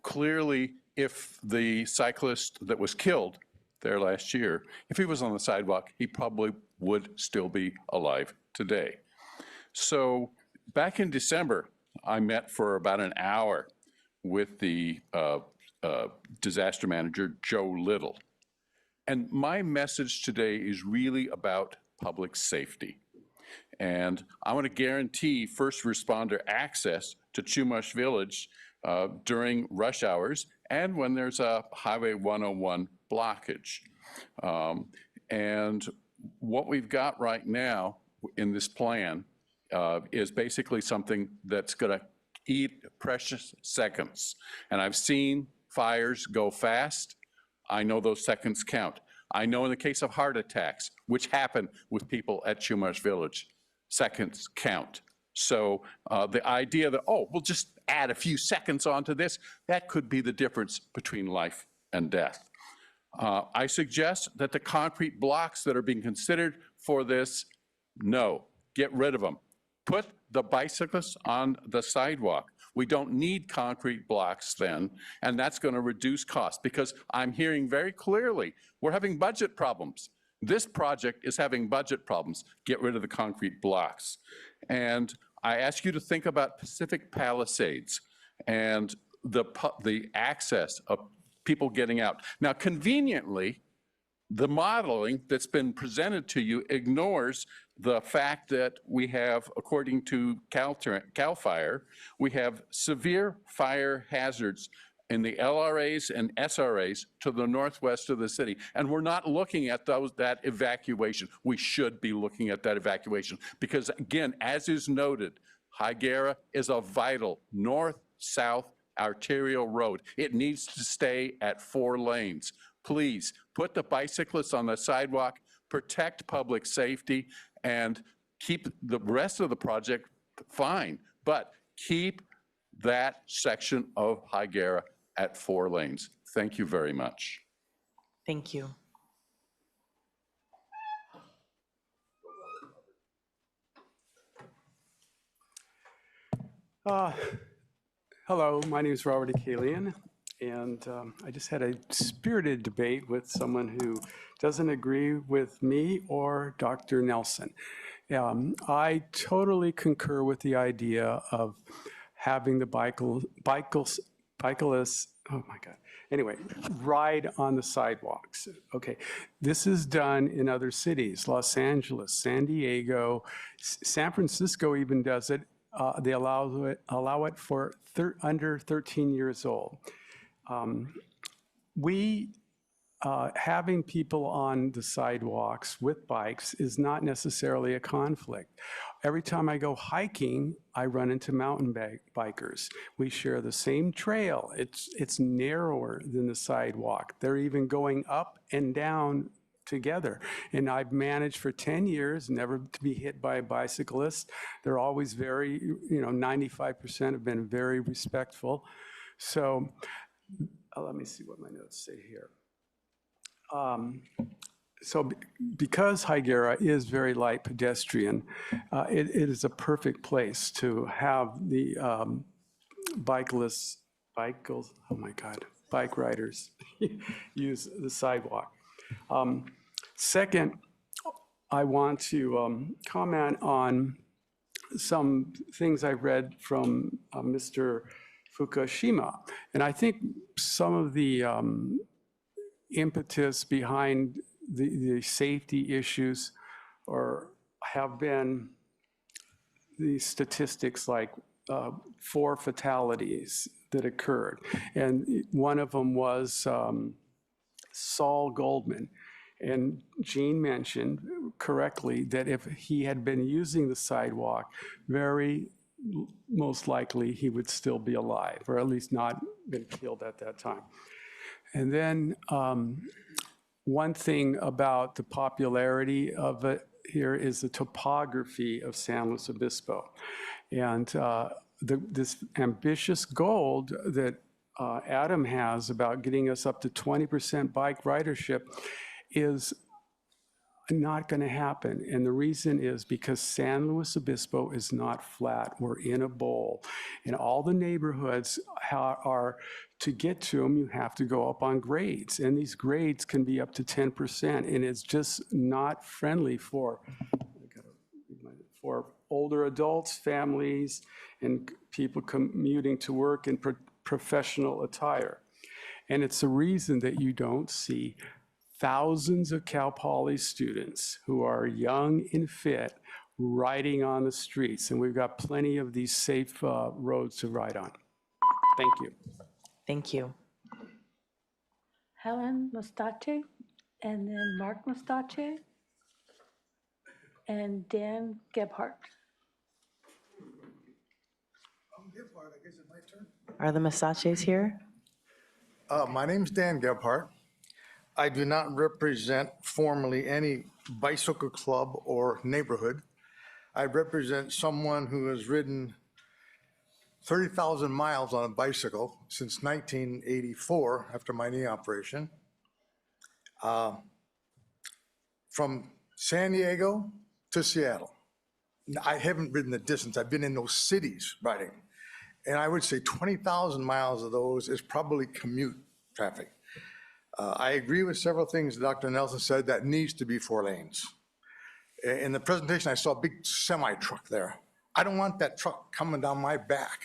clearly, if the cyclist that was killed there last year, if he was on the sidewalk, he probably would still be alive today. So back in December, I met for about an hour with the disaster manager, Joe Little. And my message today is really about public safety. And I want to guarantee first responder access to Chumash Village during rush hours and when there's a Highway 101 blockage. And what we've got right now in this plan is basically something that's going to eat precious seconds. And I've seen fires go fast. I know those seconds count. I know in the case of heart attacks, which happen with people at Chumash Village, seconds count. So the idea that, oh, we'll just add a few seconds onto this, that could be the difference between life and death. I suggest that the concrete blocks that are being considered for this, no, get rid of them. Put the bicyclists on the sidewalk. We don't need concrete blocks then, and that's going to reduce costs, because I'm hearing very clearly we're having budget problems. This project is having budget problems. Get rid of the concrete blocks. And I ask you to think about Pacific Palisades and the access of people getting out. Now, conveniently, the modeling that's been presented to you ignores the fact that we have, according to CAL FIRE, we have severe fire hazards in the LRAs and SRAs to the northwest of the city. And we're not looking at that evacuation. We should be looking at that evacuation because, again, as is noted, Hyera is a vital north-south arterial road. It needs to stay at 4 lanes. Please put the bicyclists on the sidewalk, protect public safety, and keep the rest of the project fine, but keep that section of Hyera at 4 lanes. Thank you very much. Thank you. Hello, my name is Robert Akalian, and I just had a spirited debate with someone who doesn't agree with me or Dr. Nelson. I totally concur with the idea of having the bicyclists, oh my God, anyway, ride on the sidewalks. Okay, this is done in other cities, Los Angeles, San Diego, San Francisco even does it. They allow it for under 13 years old. Having people on the sidewalks with bikes is not necessarily a conflict. Every time I go hiking, I run into mountain bikers. We share the same trail. It's narrower than the sidewalk. They're even going up and down together. And I've managed for 10 years never to be hit by a bicyclist. They're always very, 95% have been very respectful. So let me see what my notes say here. So because Hyera is very light pedestrian, it is a perfect place to have the bike riders use the sidewalk. Second, I want to comment on some things I read from Mr. Fukushima. And I think some of the impetus behind the safety issues have been the statistics like 4 fatalities that occurred. And one of them was Saul Goldman. And Jean mentioned correctly that if he had been using the sidewalk, very most likely he would still be alive, or at least not been killed at that time. And then one thing about the popularity of it here is the topography of San Luis Obispo. And this ambitious goal that Adam has about getting us up to 20% bike ridership is not going to happen. And the reason is because San Luis Obispo is not flat. We're in a bowl. And all the neighborhoods are, to get to them, you have to go up on grades. And these grades can be up to 10%. And it's just not friendly for older adults, families, and people commuting to work in professional attire. And it's the reason that you don't see thousands of Cal Poly students who are young and fit riding on the streets. And we've got plenty of these safe roads to ride on. Thank you. Thank you. Helen Mustache, and then Mark Mustache, and Dan Gebhardt. Gebhardt, I guess it's my turn. Are the Mustaches here? My name's Dan Gebhardt. I do not represent formally any bicycle club or neighborhood. I represent someone who has ridden 30,000 miles on a bicycle since 1984 after my knee operation. From San Diego to Seattle. I haven't ridden the distance. I've been in those cities riding. And I would say 20,000 miles of those is probably commute traffic. I agree with several things Dr. Nelson said that needs to be 4 lanes. In the presentation, I saw a big semi truck there. I don't want that truck coming down my back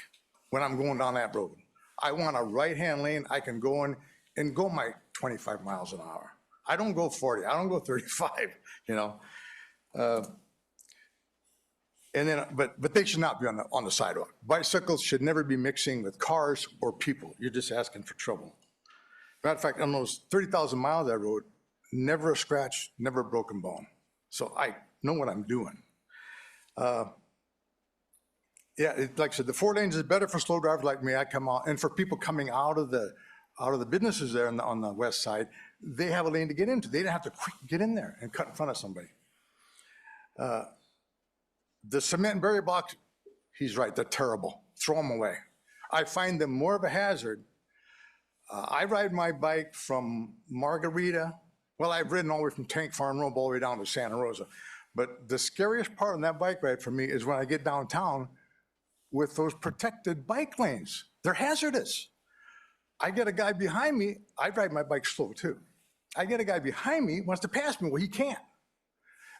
when I'm going down that road. I want a right-hand lane I can go in and go my 25 miles an hour. I don't go 40, I don't go 35, you know. And then, but they should not be on the sidewalk. Bicycles should never be mixing with cars or people. You're just asking for trouble. Matter of fact, on those 30,000 miles I rode, never a scratch, never a broken bone. So I know what I'm doing. Yeah, like I said, the 4 lanes is better for slow drivers like me. I come out, and for people coming out of the businesses there on the west side, they have a lane to get into. They don't have to quick get in there and cut in front of somebody. The cement and barrier blocks, he's right, they're terrible. Throw them away. I find them more of a hazard. I ride my bike from Margarita. Well, I've ridden all the way from Tank Farm Road all the way down to Santa Rosa. But the scariest part on that bike ride for me is when I get downtown with those protected bike lanes. They're hazardous. I get a guy behind me, I ride my bike slow too. I get a guy behind me, wants to pass me, well, he can't.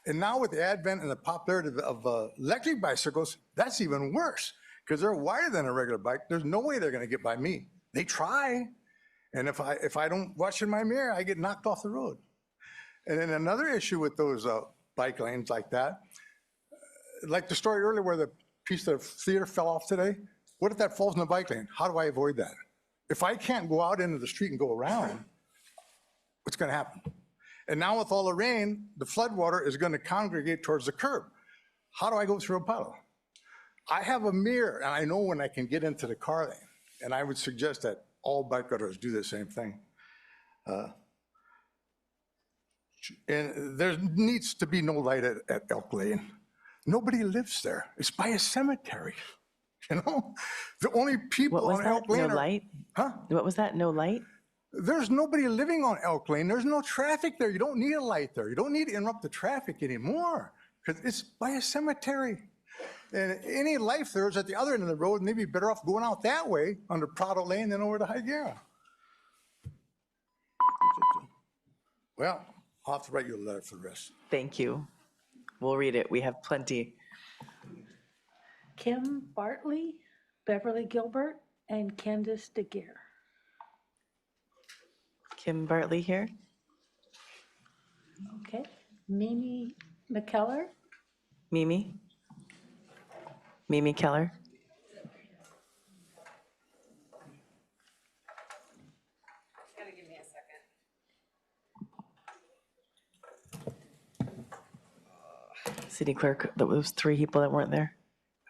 And now with the advent and the popularity of electric bicycles, that's even worse because they're wider than a regular bike. There's no way they're gonna get by me. They try. And if I don't watch in my mirror, I get knocked off the road. And then another issue with those bike lanes like that, like the story earlier where the piece of theater fell off today, what if that falls in the bike lane? How do I avoid that? If I can't go out into the street and go around, what's gonna happen? And now with all the rain, the flood water is gonna congregate towards the curb. How do I go through a puddle? I have a mirror and I know when I can get into the car lane. And I would suggest that all bike riders do the same thing. And there needs to be no light at Elk Lane. Nobody lives there. It's by a cemetery. You know, the only people on Elk Lane no light? Huh? What was that? No light? There's nobody living on Elk Lane. There's no traffic there. You don't need a light there. You don't need to interrupt the traffic anymore because it's by a cemetery. And any life there is at the other end of the road, and they'd be better off going out that way under Prado Lane than over to Hyera. Well, I'll have to write you a letter for the rest. Thank you. We'll read it. We have plenty. Kim Bartley, Beverly Gilbert, and Candace DeGear. Kim Bartley here. Okay. Mimi McKellar. Mimi. Mimi Keller. Give me a second. City clerk, that was 3 people that weren't there.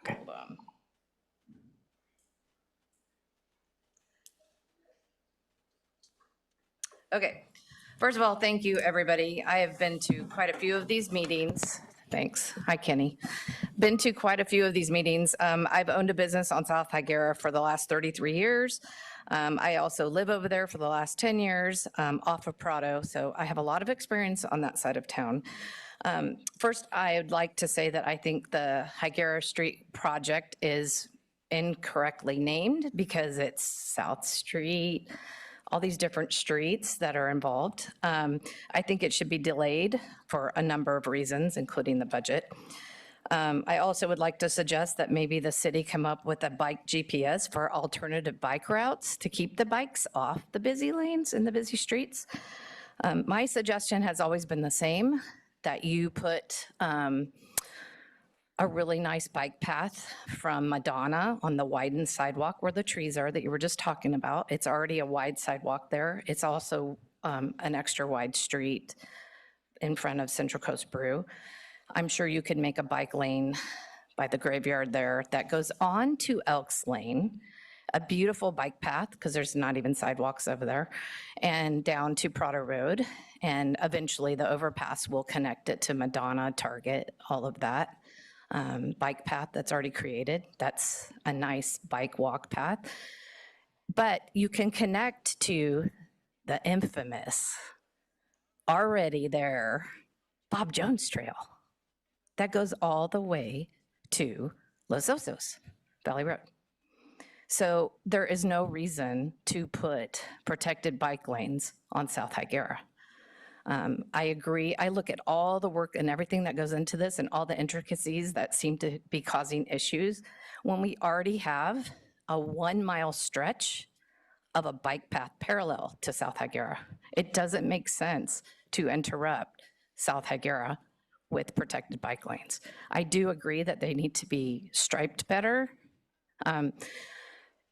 Okay. Hold on. Okay. First of all, thank you, everybody. I have been to quite a few of these meetings. Thanks. Hi, Kenny. Been to quite a few of these meetings. I've owned a business on South Hyera for the last 33 years. I also live over there for the last 10 years off of Prado, so I have a lot of experience on that side of town. First, I would like to say that I think the Hyera Street project is incorrectly named because it's South Street, all these different streets that are involved. I think it should be delayed for a number of reasons, including the budget. I also would like to suggest that maybe the city come up with a bike GPS for alternative bike routes to keep the bikes off the busy lanes and the busy streets. My suggestion has always been the same, that you put a really nice bike path from Madonna on the widened sidewalk where the trees are that you were just talking about. It's already a wide sidewalk there. It's also an extra wide street in front of Central Coast Brew. I'm sure you could make a bike lane by the graveyard there that goes on to Elks Lane a beautiful bike path, because there's not even sidewalks over there, and down to Prado Road. And eventually the overpass will connect it to Madonna, Target, all of that. Bike path that's already created. That's a nice bike walk path. But you can connect to the infamous, already there, Bob Jones Trail. That goes all the way to Los Osos, Valley Road. So there is no reason to put protected bike lanes on South Hyera. I agree. I look at all the work and everything that goes into this and all the intricacies that seem to be causing issues when we already have a 1 mile stretch of a bike path parallel to South Hyera. It doesn't make sense to interrupt South Hyera with protected bike lanes. I do agree that they need to be striped better.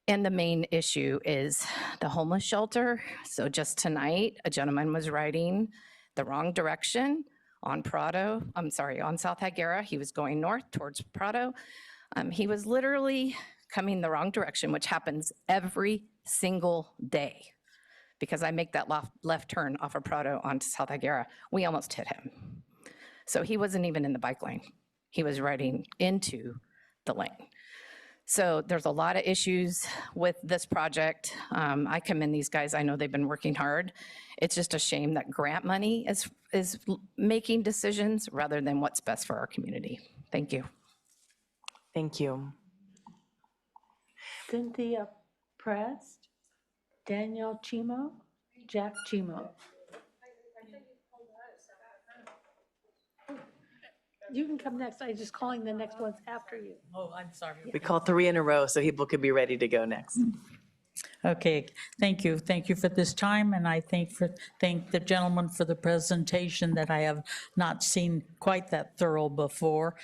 And the main issue is the homeless shelter. So just tonight, a gentleman was riding the wrong direction on on South Hyera. He was going north towards Prado. He was literally coming the wrong direction, which happens every single day, because I make that left turn off of Prado onto South Hyera. We almost hit him. So he wasn't even in the bike lane. He was riding into the lane. So there's a lot of issues with this project. I commend these guys. I know they've been working hard. It's just a shame that grant money is making decisions rather than what's best for our community. Thank you. Thank you. Cynthia Prest, Danielle Chimo, Jack Chimo. You can come next. I'm just calling the next ones after you. Oh, I'm sorry. We call 3 in a row so people could be ready to go next. Okay, thank you. Thank you for this time, and I thank the gentleman for the presentation that I have not seen quite that thorough before.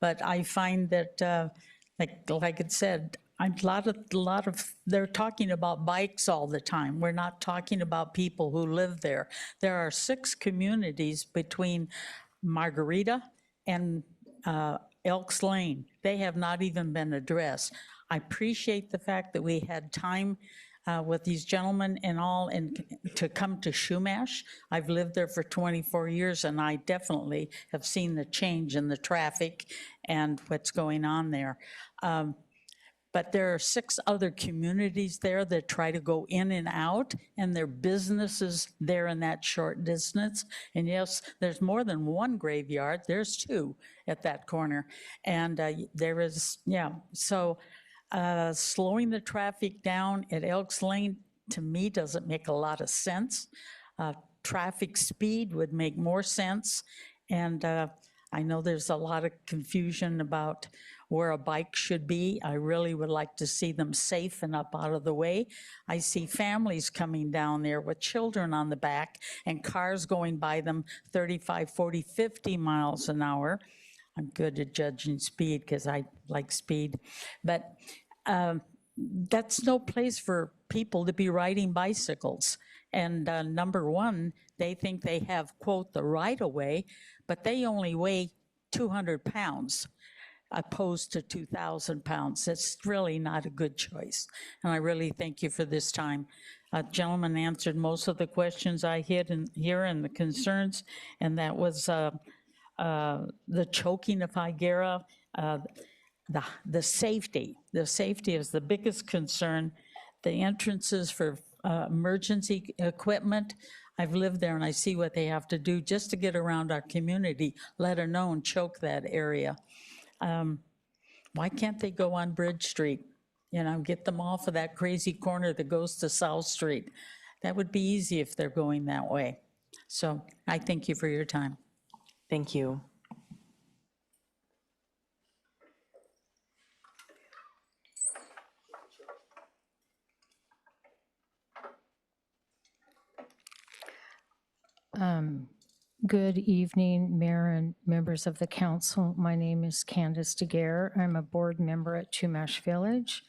But I find that, like it said, a lot of, they're talking about bikes all the time. We're not talking about people who live there. There are 6 communities between Margarita and Elks Lane. They have not even been addressed. I appreciate the fact that we had time with these gentlemen and all, and to come to Shumash. I've lived there for 24 years, and I definitely have seen the change in the traffic and what's going on there. But there are 6 other communities there that try to go in and out, and their businesses there in that short distance. And yes, there's more than 1 graveyard. There's 2 at that corner. And there is, yeah, so slowing the traffic down at Elks Lane, to me, doesn't make a lot of sense. Traffic speed would make more sense. And I know there's a lot of confusion about where a bike should be. I really would like to see them safe and up out of the way. I see families coming down there with children on the back and cars going by them 35, 40, 50 miles an hour. I'm good at judging speed because I like speed. But that's no place for people to be riding bicycles. And number one, they think they have, quote, the right of way, but they only weigh 200 pounds. Opposed to 2,000 pounds. It's really not a good choice. And I really thank you for this time. Gentleman answered most of the questions I had here and the concerns, and that was the choking of Hyera, the safety. The safety is the biggest concern. The entrances for emergency equipment. I've lived there and I see what they have to do just to get around our community, let alone choke that area. Why can't they go on Bridge Street? You know, get them off of that crazy corner that goes to South Street. That would be easy if they're going that way. So I thank you for your time. Thank you. Good evening, Mayor and members of the council. My name is Candace Daguerre. I'm a board member at Chumash Village,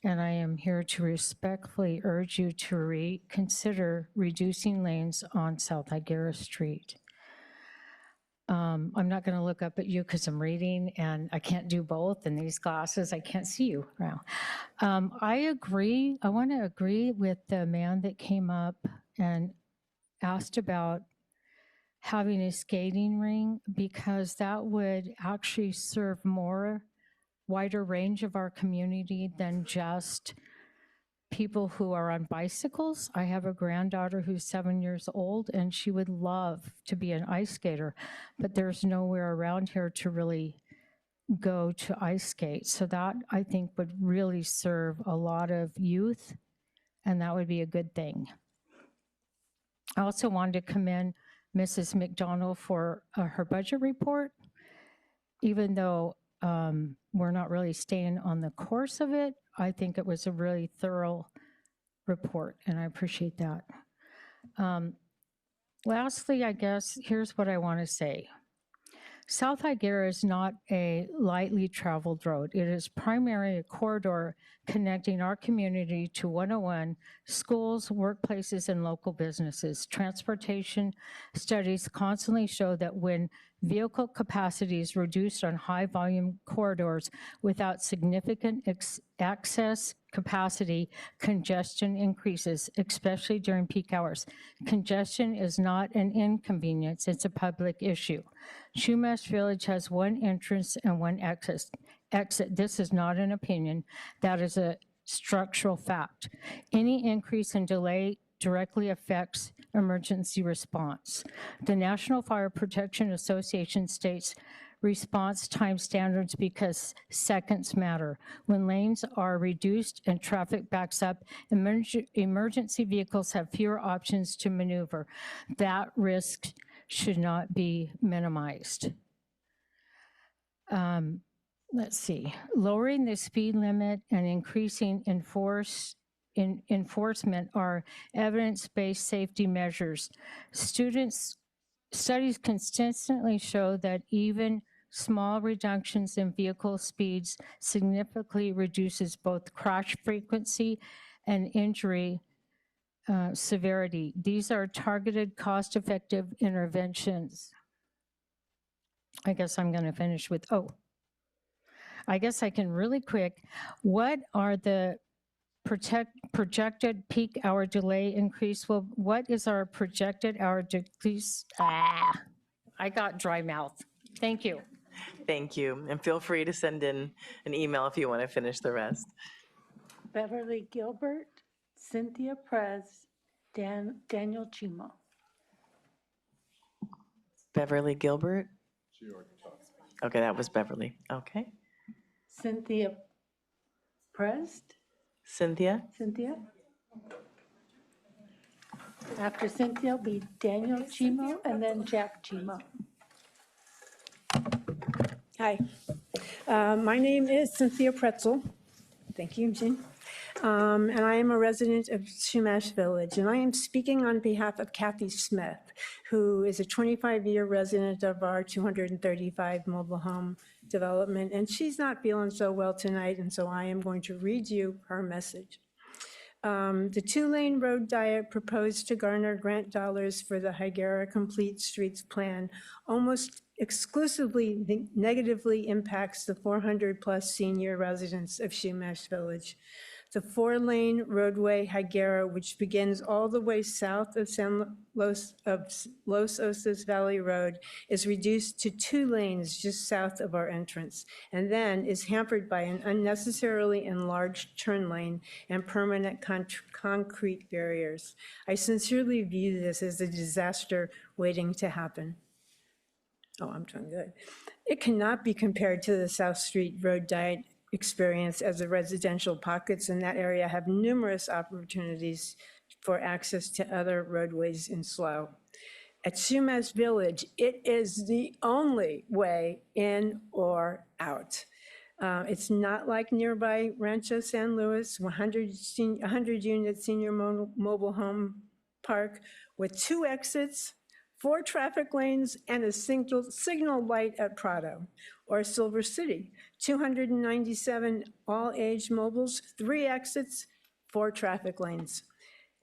and I am here to respectfully urge you to reconsider reducing lanes on South Hyera Street. I'm not going to look up at you because I'm reading and I can't do both. And these glasses, I can't see you now. I agree. I want to agree with the man that came up and asked about having a skating ring, because that would actually serve more wider range of our community than just people who are on bicycles. I have a granddaughter who's 7 years old, and she would love to be an ice skater, but there's nowhere around here to really go to ice skate. So that, I think, would really serve a lot of youth, and that would be a good thing. I also wanted to commend Mrs. McDonald for her budget report. Even though we're not really staying on the course of it, I think it was a really thorough report, and I appreciate that. Lastly, I guess, here's what I want to say. South Hyera is not a lightly traveled road. It is primarily a corridor connecting our community to 101, schools, workplaces, and local businesses. Transportation studies constantly show that when vehicle capacity is reduced on high-volume corridors without significant access capacity, congestion increases, especially during peak hours. Congestion is not an inconvenience, it's a public issue. Chumash Village has one entrance and one exit. This is not an opinion, that is a structural fact. Any increase in delay directly affects emergency response. The National Fire Protection Association states response time standards because seconds matter. When lanes are reduced and traffic backs up, emergency vehicles have fewer options to maneuver. That risk should not be minimized. Let's see, lowering the speed limit and increasing enforcement are evidence-based safety measures. Studies consistently show that even small reductions in vehicle speeds significantly reduces both crash frequency and injury severity. These are targeted, cost-effective interventions. I guess I'm going to finish with, I guess I can really quick. What are the projected peak hour delay increase? Well, what is our projected hour decrease? I got dry mouth. Thank you. Thank you. And feel free to send in an email if you want to finish the rest. Beverly Gilbert, Cynthia Prez, Daniel Chimo. Beverly Gilbert? Okay, that was Beverly. Okay. Cynthia Prez? Cynthia? Cynthia? After Cynthia will be Daniel Chimo and then Jack Chimo. Hi, my name is Cynthia Pretzel. Thank you, Jean. And I am a resident of Chumash Village, and I am speaking on behalf of Kathy Smith, who is a 25-year resident of our 235 mobile home development, and she's not feeling so well tonight, and so I am going to read you her message. The two-lane road diet proposed to garner grant dollars for the Hyera Complete Streets Plan almost exclusively negatively impacts the 400-plus senior residents of Chumash Village. The four-lane roadway Hyera, which begins all the way south of Los Osos Valley Road, is reduced to 2 lanes just south of our entrance, and then is hampered by an unnecessarily enlarged turn lane and permanent concrete barriers. I sincerely view this as a disaster waiting to happen. Oh, I'm doing good. It cannot be compared to the South Street Road diet experience, as the residential pockets in that area have numerous opportunities for access to other roadways in SLO. At Chumash Village, it is the only way in or out. It's not like nearby Rancho San Luis, 100-unit senior mobile home park with 2 exits, 4 traffic lanes, and a signal light at Prado, or Silver City, 297 all-age mobiles, 3 exits, 4 traffic lanes,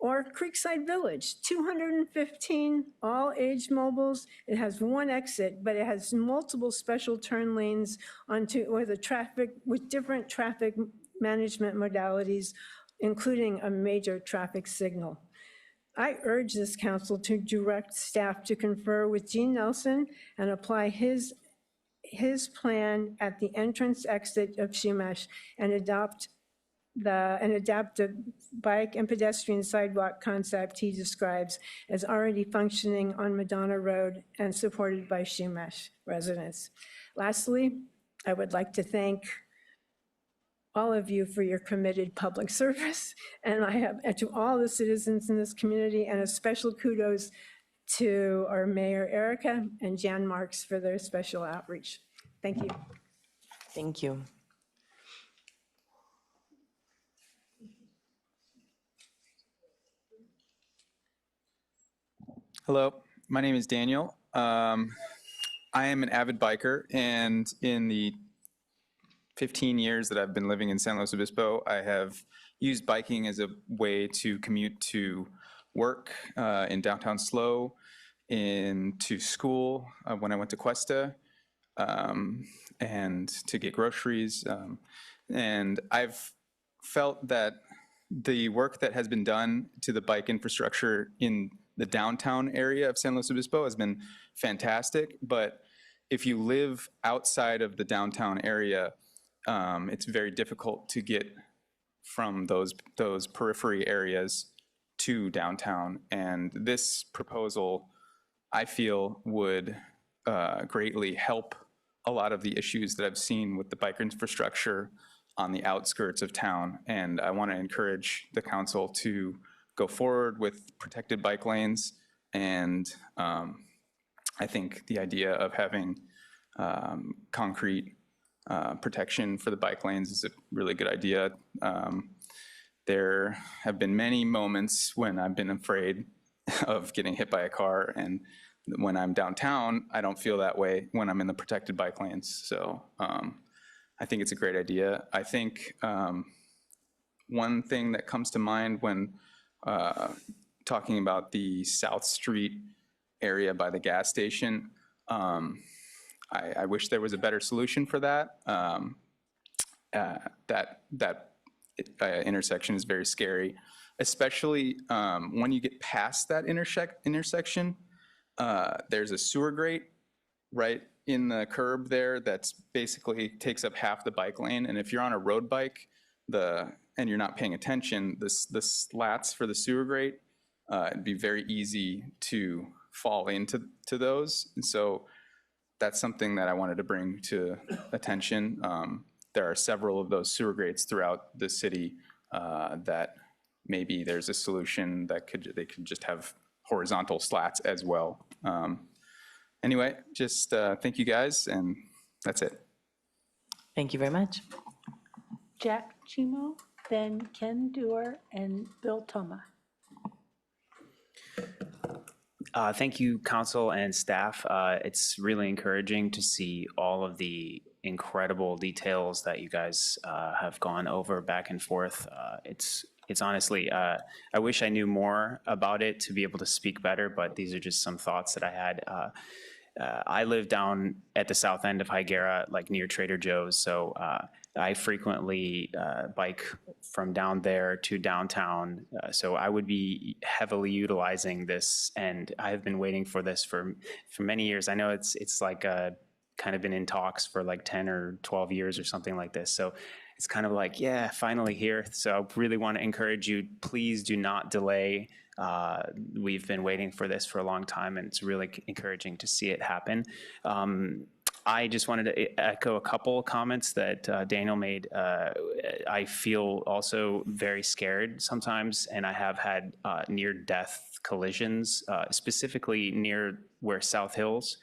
Or Creekside Village, 215 all-age mobiles. It has one exit, but it has multiple special turn lanes with different traffic management modalities, including a major traffic signal. I urge this council to direct staff to confer with Gene Nelson and apply his plan at the entrance exit of Shumash and adapt the bike and pedestrian sidewalk concept he describes as already functioning on Madonna Road and supported by Shumash residents. Lastly, I would like to thank all of you for your committed public service, and to all the citizens in this community, and a special kudos to our Mayor Erica and Jan Marks for their special outreach. Thank you. Thank you. Hello, my name is Daniel. I am an avid biker, and in the 15 years that I've been living in San Luis Obispo, I have used biking as a way to commute to work in downtown SLO, to school when I went to Cuesta, and to get groceries. And I've felt that the work that has been done to the bike infrastructure in the downtown area of San Luis Obispo has been fantastic, but if you live outside of the downtown area, it's very difficult to get from those periphery areas to downtown. And this proposal, I feel, would greatly help a lot of the issues that I've seen with the bike infrastructure on the outskirts of town. And I want to encourage the council to go forward with protected bike lanes. And I think the idea of having concrete protection for the bike lanes is a really good idea. There have been many moments when I've been afraid of getting hit by a car, and when I'm downtown, I don't feel that way when I'm in the protected bike lanes. So I think it's a great idea. I think one thing that comes to mind when talking about the South Street area by the gas station, I wish there was a better solution for that. That intersection is very scary, especially when you get past that intersection. There's a sewer grate right in the curb there that's basically takes up half the bike lane. And if you're on a road bike and you're not paying attention, the slats for the sewer grate, it'd be very easy to fall into those. And so that's something that I wanted to bring to attention. There are several of those sewer grates throughout the city that maybe there's a solution that they could just have horizontal slats as well. Anyway, just thank you guys, and that's it. Thank you very much. Jack Chimo, then Ken Dewar, and Bill Toma. Thank you, council and staff. It's really encouraging to see all of the incredible details that you guys have gone over back and forth. It's honestly, I wish I knew more about it to be able to speak better, but these are just some thoughts that I had. I live down at the south end of Hyera, like near Trader Joe's, so I frequently bike from down there to downtown, so I would be heavily utilizing this, and I have been waiting for this for many years. I know it's like kind of been in talks for like 10 or 12 years or something like this, so it's kind of like, yeah, finally here. So I really want to encourage you, please do not delay. We've been waiting for this for a long time, and it's really encouraging to see it happen. I just wanted to echo a couple of comments that Daniel made. I feel also very scared sometimes, and I have had near-death collisions, specifically near where South Hills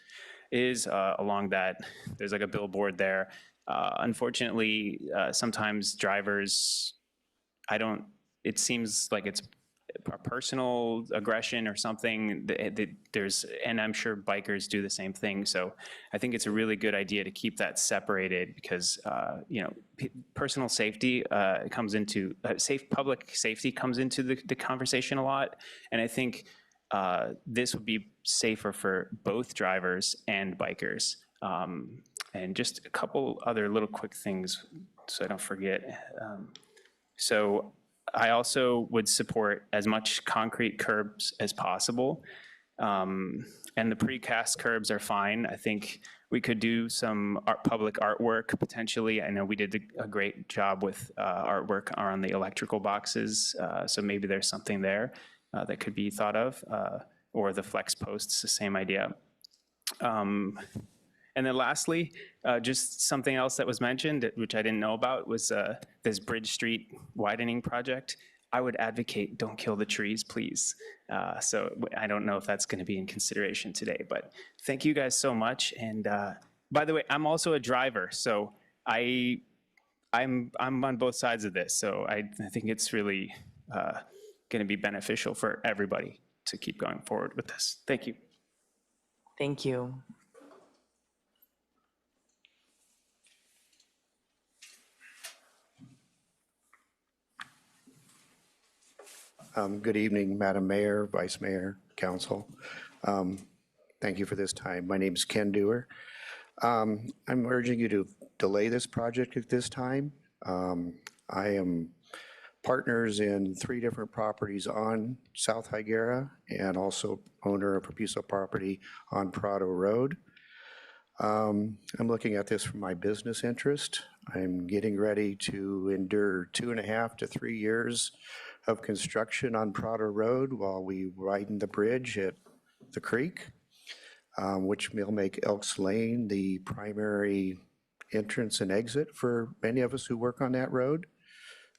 is. Along that, there's like a billboard there. Unfortunately, sometimes drivers, it seems like it's personal aggression or something, and I'm sure bikers do the same thing. So I think it's a really good idea to keep that separated because, personal safety comes into, public safety comes into the conversation a lot. And I think this would be safer for both drivers and bikers. And just a couple other little quick things so I don't forget. So I also would support as much concrete curbs as possible. And the precast curbs are fine. I think we could do some public artwork potentially. I know we did a great job with artwork on the electrical boxes. So maybe there's something there that could be thought of, or the flex posts, the same idea. And then lastly, just something else that was mentioned, which I didn't know about, was this Bridge Street widening project. I would advocate don't kill the trees, please. So I don't know if that's going to be in consideration today, but thank you guys so much. And by the way, I'm also a driver, so I'm on both sides of this. So I think it's really going to be beneficial for everybody to keep going forward with this. Thank you. Thank you. Good evening, Madam Mayor, Vice Mayor, Council. Thank you for this time. My name is Ken Dewar. I'm urging you to delay this project at this time. I am partners in 3 different properties on South Hyera and also owner of a piece of property on Prado Road. I'm looking at this from my business interest. I'm getting ready to endure 2.5 to 3 years of construction on Prado Road while we widen the bridge at the creek, which will make Elks Lane the primary entrance and exit for many of us who work on that road,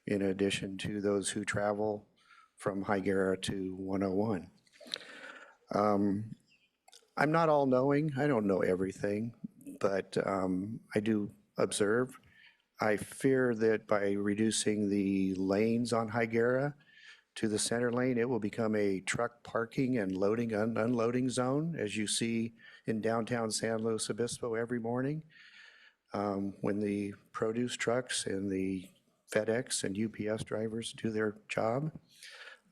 in addition to those who travel from Hyera to 101. I'm not all-knowing. I don't know everything, but I do observe. I fear that by reducing the lanes on Hyera to the center lane, it will become a truck parking and loading and unloading zone, as you see in downtown San Luis Obispo every morning when the produce trucks and the FedEx and UPS drivers do their job.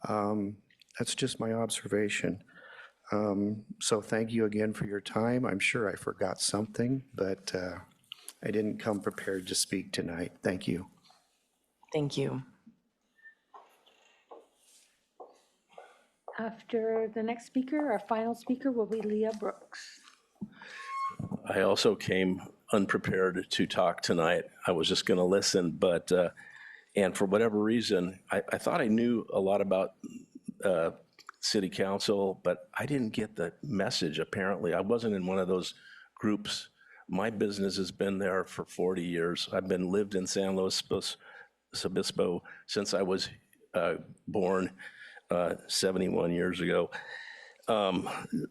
That's just my observation. So thank you again for your time. I'm sure I forgot something, but I didn't come prepared to speak tonight. Thank you. Thank you. After the next speaker, our final speaker will be Leah Brooks. I also came unprepared to talk tonight. I was just going to listen, but, and for whatever reason, I thought I knew a lot about city council, but I didn't get the message, apparently. I wasn't in one of those groups. My business has been there for 40 years. I've lived in San Luis Obispo since I was born 71 years ago.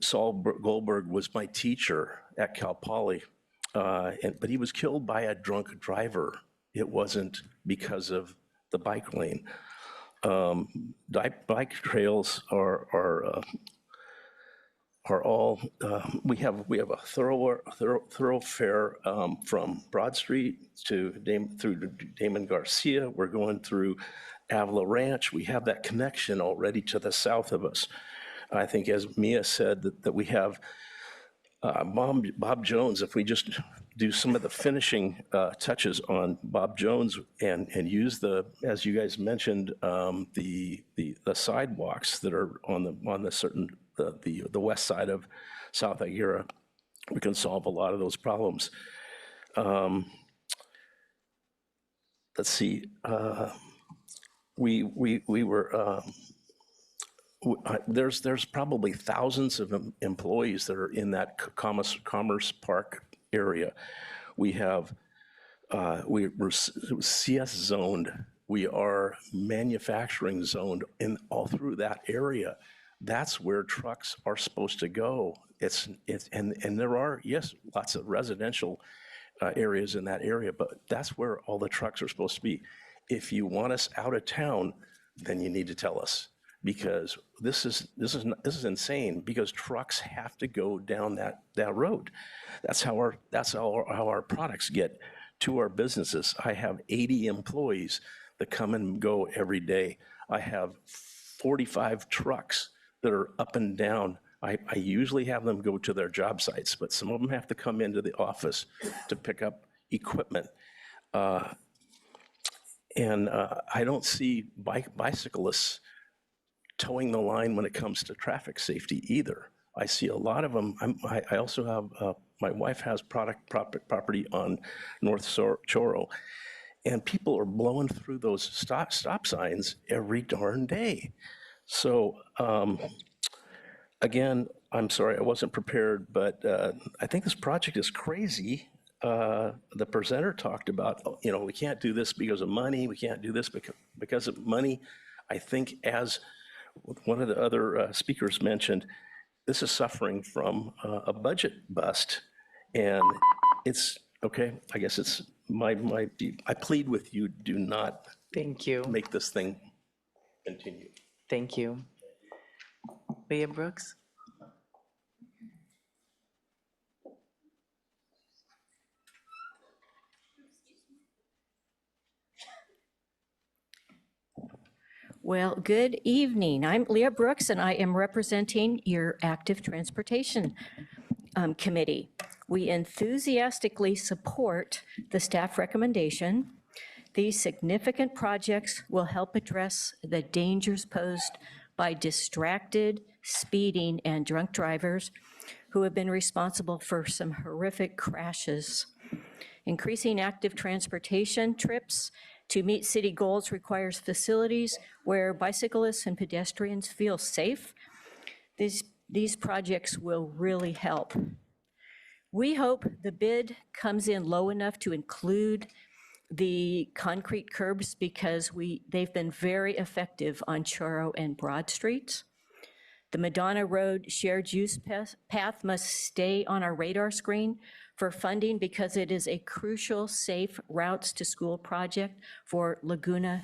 Saul Goldberg was my teacher at Cal Poly, but he was killed by a drunk driver. It wasn't because of the bike lane. Bike trails are all, we have a thoroughfare from Broad Street through Damon Garcia. We're going through Avila Ranch. We have that connection already to the south of us. I think, as Mia said, that we have Bob Jones. If we just do some of the finishing touches on Bob Jones and use as you guys mentioned, the sidewalks that are on the west side of South Hyera, we can solve a lot of those problems. Let's see. There's probably thousands of employees that are in that Commerce Park area. We're CS zoned. We are manufacturing zoned all through that area. That's where trucks are supposed to go. And there are, yes, lots of residential areas in that area, but that's where all the trucks are supposed to be. If you want us out of town, then you need to tell us. because this is insane, because trucks have to go down that road. That's how our products get to our businesses. I have 80 employees that come and go every day. I have 45 trucks that are up and down. I usually have them go to their job sites, but some of them have to come into the office to pick up equipment. And I don't see bicyclists towing the line when it comes to traffic safety either. I see a lot of them. I also have, my wife has property on North Choro, and people are blowing through those stop signs every darn day. So again, I'm sorry, I wasn't prepared, but I think this project is crazy. The presenter talked about, we can't do this because of money. We can't do this because of money. I think, as one of the other speakers mentioned, this is suffering from a budget bust. And it's, okay, I guess it's I plead with you, do not make this thing continue. Thank you. Leah Brooks? Well, good evening. I'm Leah Brooks, and I am representing your Active Transportation Committee. We enthusiastically support the staff recommendation. These significant projects will help address the dangers posed by distracted, speeding, and drunk drivers who have been responsible for some horrific crashes. Increasing active transportation trips to meet city goals requires facilities where bicyclists and pedestrians feel safe. These projects will really help. We hope the bid comes in low enough to include the concrete curbs, because they've been very effective on Choro and Broad Streets. The Madonna Road shared use path must stay on our radar screen for funding, because it is a crucial safe routes to school project for Laguna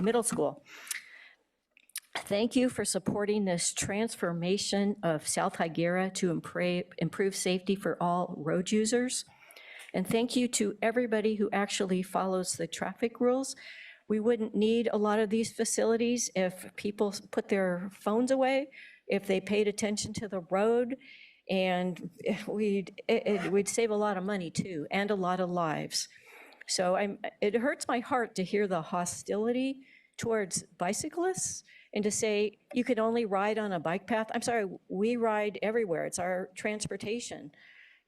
Middle School. Thank you for supporting this transformation of South Hyera to improve safety for all road users. And thank you to everybody who actually follows the traffic rules. We wouldn't need a lot of these facilities if people put their phones away, if they paid attention to the road, and we'd save a lot of money too, and a lot of lives. So it hurts my heart to hear the hostility towards bicyclists and to say you could only ride on a bike path. I'm sorry, we ride everywhere. It's our transportation.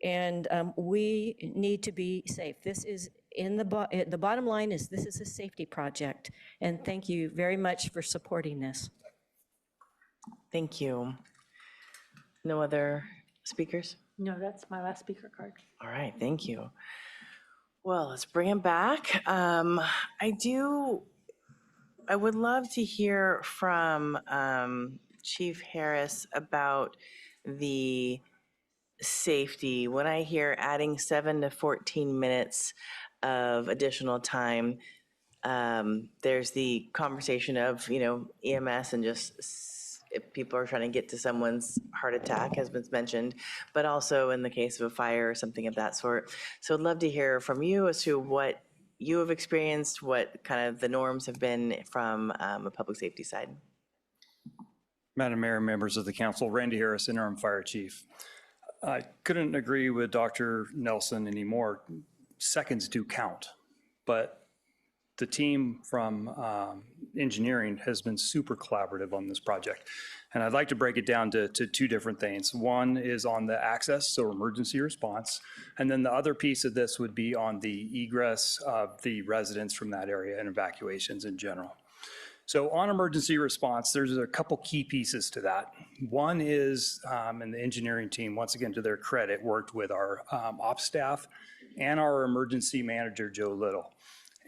And we need to be safe. This is the bottom line is this is a safety project. And thank you very much for supporting this. Thank you. No other speakers? No, that's my last speaker card. All right, thank you. Well, let's bring him back. I would love to hear from Chief Harris about the safety. When I hear adding 7 to 14 minutes of additional time, there's the conversation of, EMS and just if people are trying to get to someone's heart attack, has been mentioned, but also in the case of a fire or something of that sort. So I'd love to hear from you as to what you have experienced, what kind of the norms have been from a public safety side. Madam Mayor, members of the council, Randy Harris, Interim Fire Chief. I couldn't agree with Dr. Nelson anymore. Seconds do count, but the team from engineering has been super collaborative on this project. And I'd like to break it down to two different things. One is on the access, so emergency response. And then the other piece of this would be on the egress of the residents from that area and evacuations in general. So on emergency response, there's a couple key pieces to that. One is, and the engineering team, once again, to their credit, worked with our ops staff and our emergency manager, Joe Little.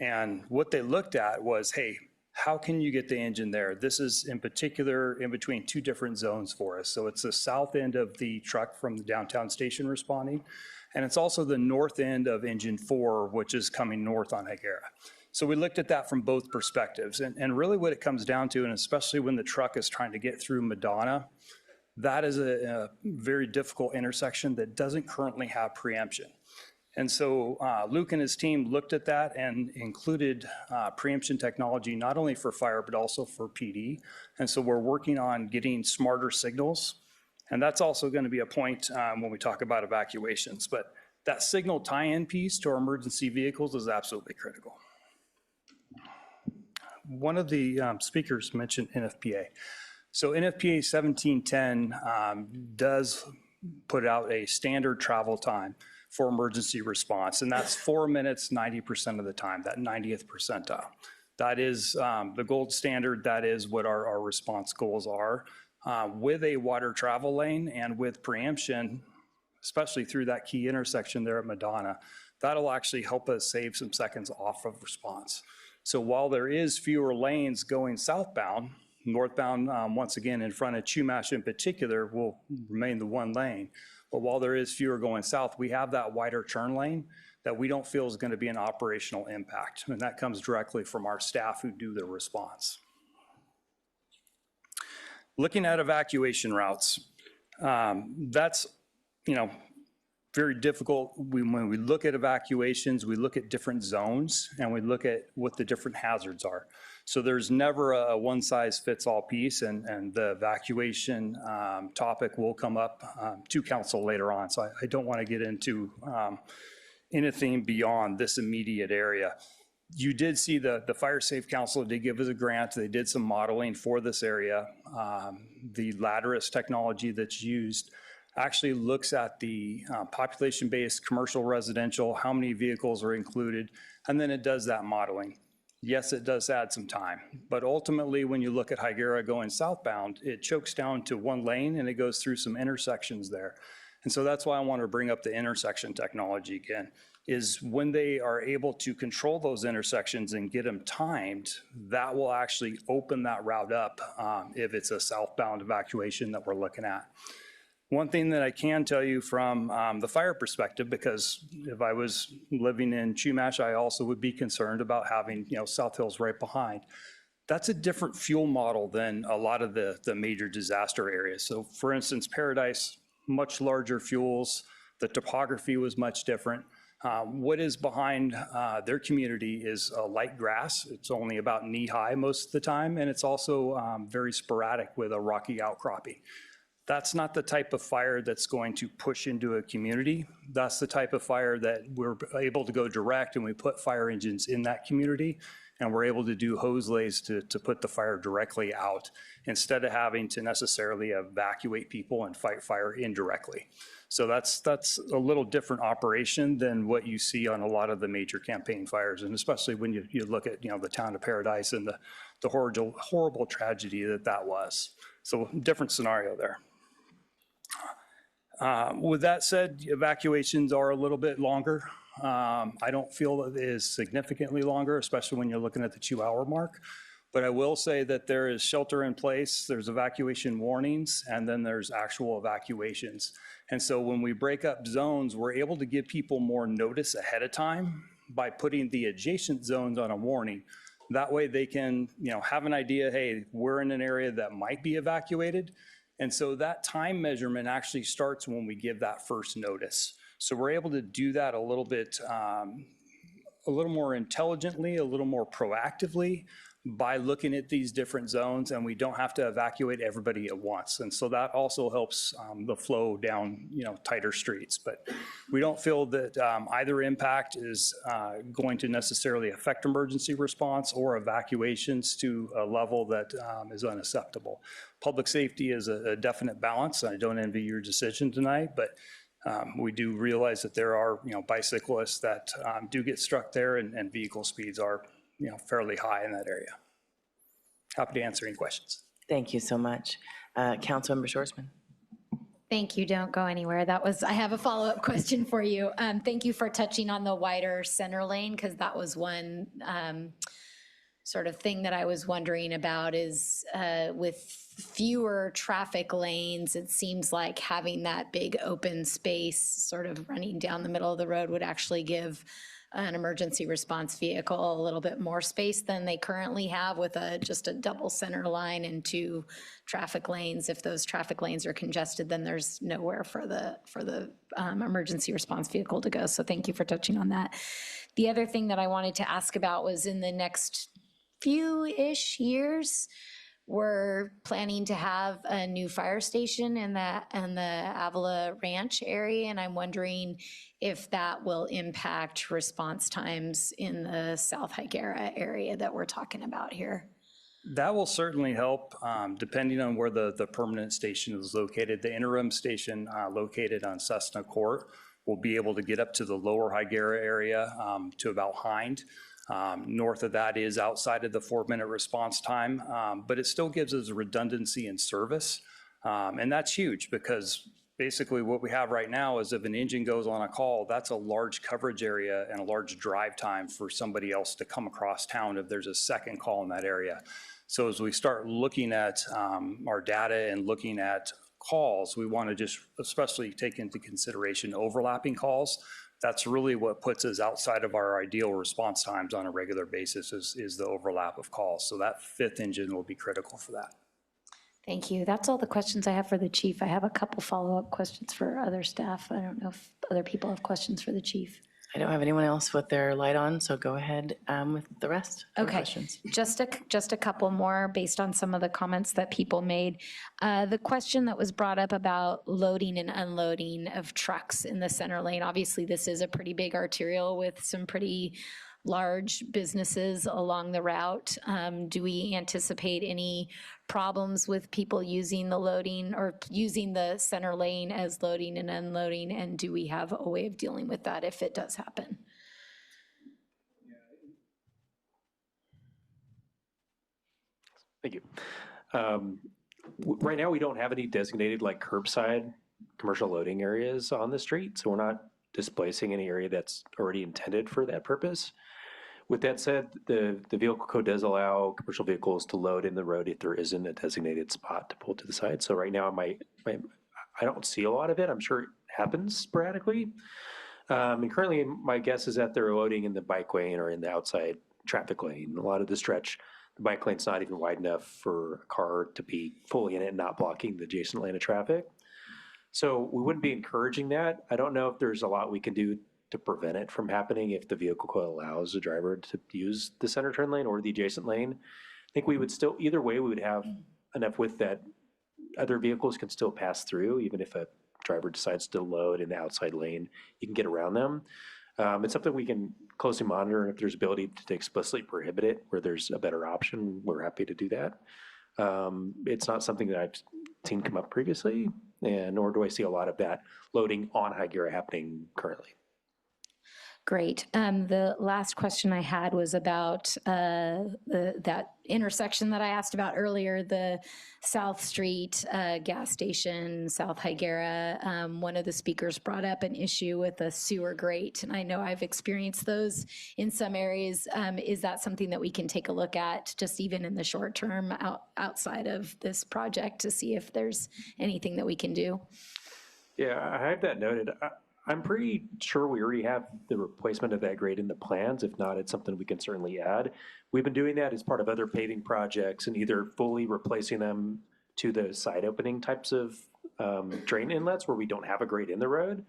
And what they looked at was, hey, how can you get the engine there? This is in particular in between two different zones for us. So it's the south end of the truck from the downtown station responding, and it's also the north end of engine 4, which is coming north on Hyera. So we looked at that from both perspectives. And really what it comes down to, and especially when the truck is trying to get through Madonna, that is a very difficult intersection that doesn't currently have preemption. And so Luke and his team looked at that and included preemption technology, not only for fire, but also for PD. And so we're working on getting smarter signals. And that's also going to be a point when we talk about evacuations. But that signal tie-in piece to our emergency vehicles is absolutely critical. One of the speakers mentioned NFPA. So NFPA 1710 does put out a standard travel time for emergency response, and that's 4 minutes, 90% of the time, that 90th percentile. That is the gold standard. That is what our response goals are. With a wider travel lane and with preemption, especially through that key intersection there at Madonna, that'll actually help us save some seconds off of response. So while there is fewer lanes going southbound, northbound, once again, in front of Chumash in particular, will remain the one lane. But while there is fewer going south, we have that wider turn lane that we don't feel is going to be an operational impact. And that comes directly from our staff who do the response. Looking at evacuation routes, that's, very difficult. When we look at evacuations, we look at different zones and we look at what the different hazards are. So there's never a one-size-fits-all piece, and the evacuation topic will come up to council later on. So I don't want to get into anything beyond this immediate area. You did see the Fire Safe Council did give us a grant. They did some modeling for this area. The Lattice technology that's used actually looks at the population-based commercial residential, how many vehicles are included, and then it does that modeling. Yes, it does add some time, but ultimately when you look at Hyera going southbound, it chokes down to one lane and it goes through some intersections there. And so that's why I want to bring up the intersection technology again, is when they are able to control those intersections and get them timed, that will actually open that route up if it's a southbound evacuation that we're looking at. One thing that I can tell you from the fire perspective, because if I was living in Chumash, I also would be concerned about having, South Hills right behind. That's a different fuel model than a lot of the major disaster areas. So for instance, Paradise, much larger fuels, the topography was much different. What is behind their community is light grass. It's only about knee high most of the time, and it's also very sporadic with a rocky outcropping. That's not the type of fire that's going to push into a community. That's the type of fire that we're able to go direct, and we put fire engines in that community, and we're able to do hose lays to put the fire directly out instead of having to necessarily evacuate people and fight fire indirectly. So that's a little different operation than what you see on a lot of the major campaign fires, and especially when you look at the town of Paradise and the horrible tragedy that was. So different scenario there. With that said, evacuations are a little bit longer. I don't feel it is significantly longer, especially when you're looking at the 2-hour mark. But I will say that there is shelter in place, there's evacuation warnings, and then there's actual evacuations. And so when we break up zones, we're able to give people more notice ahead of time by putting the adjacent zones on a warning. That way they can, have an idea, hey, we're in an area that might be evacuated. And so that time measurement actually starts when we give that first notice. So we're able to do that a little bit, a little more intelligently, a little more proactively by looking at these different zones, and we don't have to evacuate everybody at once. And so that also helps the flow down, tighter streets. But we don't feel that either impact is going to necessarily affect emergency response or evacuations to a level that is unacceptable. Public safety is a definite balance. I don't envy your decision tonight, but we do realize that there are, bicyclists that do get struck there, and vehicle speeds are, fairly high in that area. Happy to answer any questions. Thank you so much. Councilmember Schwarzman. Thank you. Don't go anywhere. I have a follow-up question for you. Thank you for touching on the wider center lane, because that was one sort of thing that I was wondering about is with fewer traffic lanes, it seems like having that big open space sort of running down the middle of the road would actually give an emergency response vehicle a little bit more space than they currently have with just a double center line and 2 traffic lanes. If those traffic lanes are congested, then there's nowhere for the emergency response vehicle to go. So thank you for touching on that. The other thing that I wanted to ask about was in the next few-ish years, we're planning to have a new fire station in the Avila Ranch area, and I'm wondering if that will impact response times in the South Hyera area that we're talking about here. That will certainly help, depending on where the permanent station is located. The interim station located on Cessna Court will be able to get up to the lower Hyera area to about Hind. North of that is outside of the 4-minute response time, but it still gives us redundancy in service. And that's huge because basically what we have right now is if an engine goes on a call, that's a large coverage area and a large drive time for somebody else to come across town if there's a second call in that area. So as we start looking at our data and looking at calls, we want to just especially take into consideration overlapping calls. That's really what puts us outside of our ideal response times on a regular basis is the overlap of calls. So that 5th engine will be critical for that. Thank you. That's all the questions I have for the chief. I have a couple follow-up questions for other staff. I don't know if other people have questions for the chief. I don't have anyone else with their light on, so go ahead with the rest of the Okay, questions. just a couple more based on some of the comments that people made. The question that was brought up about loading and unloading of trucks in the center lane. Obviously, this is a pretty big arterial with some pretty large businesses along the route. Do we anticipate any problems with people using the loading or using the center lane as loading and unloading? And do we have a way of dealing with that if it does happen? Thank you. Right now, we don't have any designated like curbside commercial loading areas on the street, so we're not displacing any area that's already intended for that purpose. With that said, the vehicle code does allow commercial vehicles to load in the road if there isn't a designated spot to pull to the side. So right now, I don't see a lot of it. I'm sure it happens sporadically. And currently, my guess is that they're loading in the bike lane or in the outside traffic lane. A lot of the stretch, the bike lane's not even wide enough for a car to be fully in it and not blocking the adjacent lane of traffic. So we wouldn't be encouraging that. I don't know if there's a lot we can do to prevent it from happening if the vehicle code allows the driver to use the center turn lane or the adjacent lane. I think we would still, either way, we would have enough width that other vehicles can still pass through, even if a driver decides to load in the outside lane, you can get around them. It's something we can closely monitor, and if there's ability to explicitly prohibit it where there's a better option, we're happy to do that. It's not something that I've seen come up previously, and nor do I see a lot of that loading on Hyera happening currently. Great. The last question I had was about that intersection that I asked about earlier, the South Street gas station, South Hyera. One of the speakers brought up an issue with a sewer grate, and I know I've experienced those in some areas. Is that something that we can take a look at, just even in the short term outside of this project, to see if there's anything that we can do? Yeah, I have that noted. I'm pretty sure we already have the replacement of that grade in the plans. If not, it's something we can certainly add. We've been doing that as part of other paving projects and either fully replacing them to the side opening types of drain inlets where we don't have a grate in the road.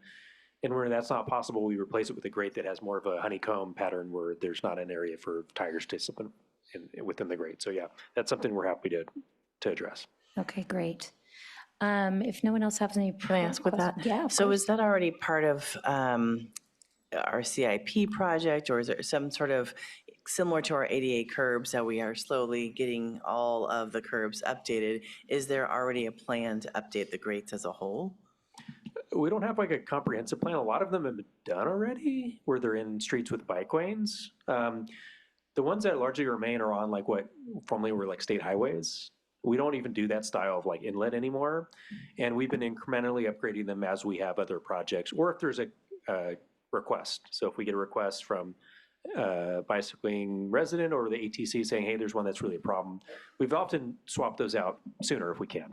And where that's not possible, we replace it with a grate that has more of a honeycomb pattern where there's not an area for tires to slip within the grate. So yeah, that's something we're happy to address. Okay, great. If no one else has any. Can I ask with that? Yeah. So is that already part of our CIP project, or is there some sort of similar to our ADA curbs that we are slowly getting all of the curbs updated? Is there already a plan to update the grates as a whole? We don't have like a comprehensive plan. A lot of them have been done already where they're in streets with bike lanes. The ones that largely remain are on like what formerly were like state highways. We don't even do that style of like inlet anymore. And we've been incrementally upgrading them as we have other projects, or if there's a request. So if we get a request from a bicycling resident or the ATC saying, hey, there's one that's really a problem, we've often swapped those out sooner if we can.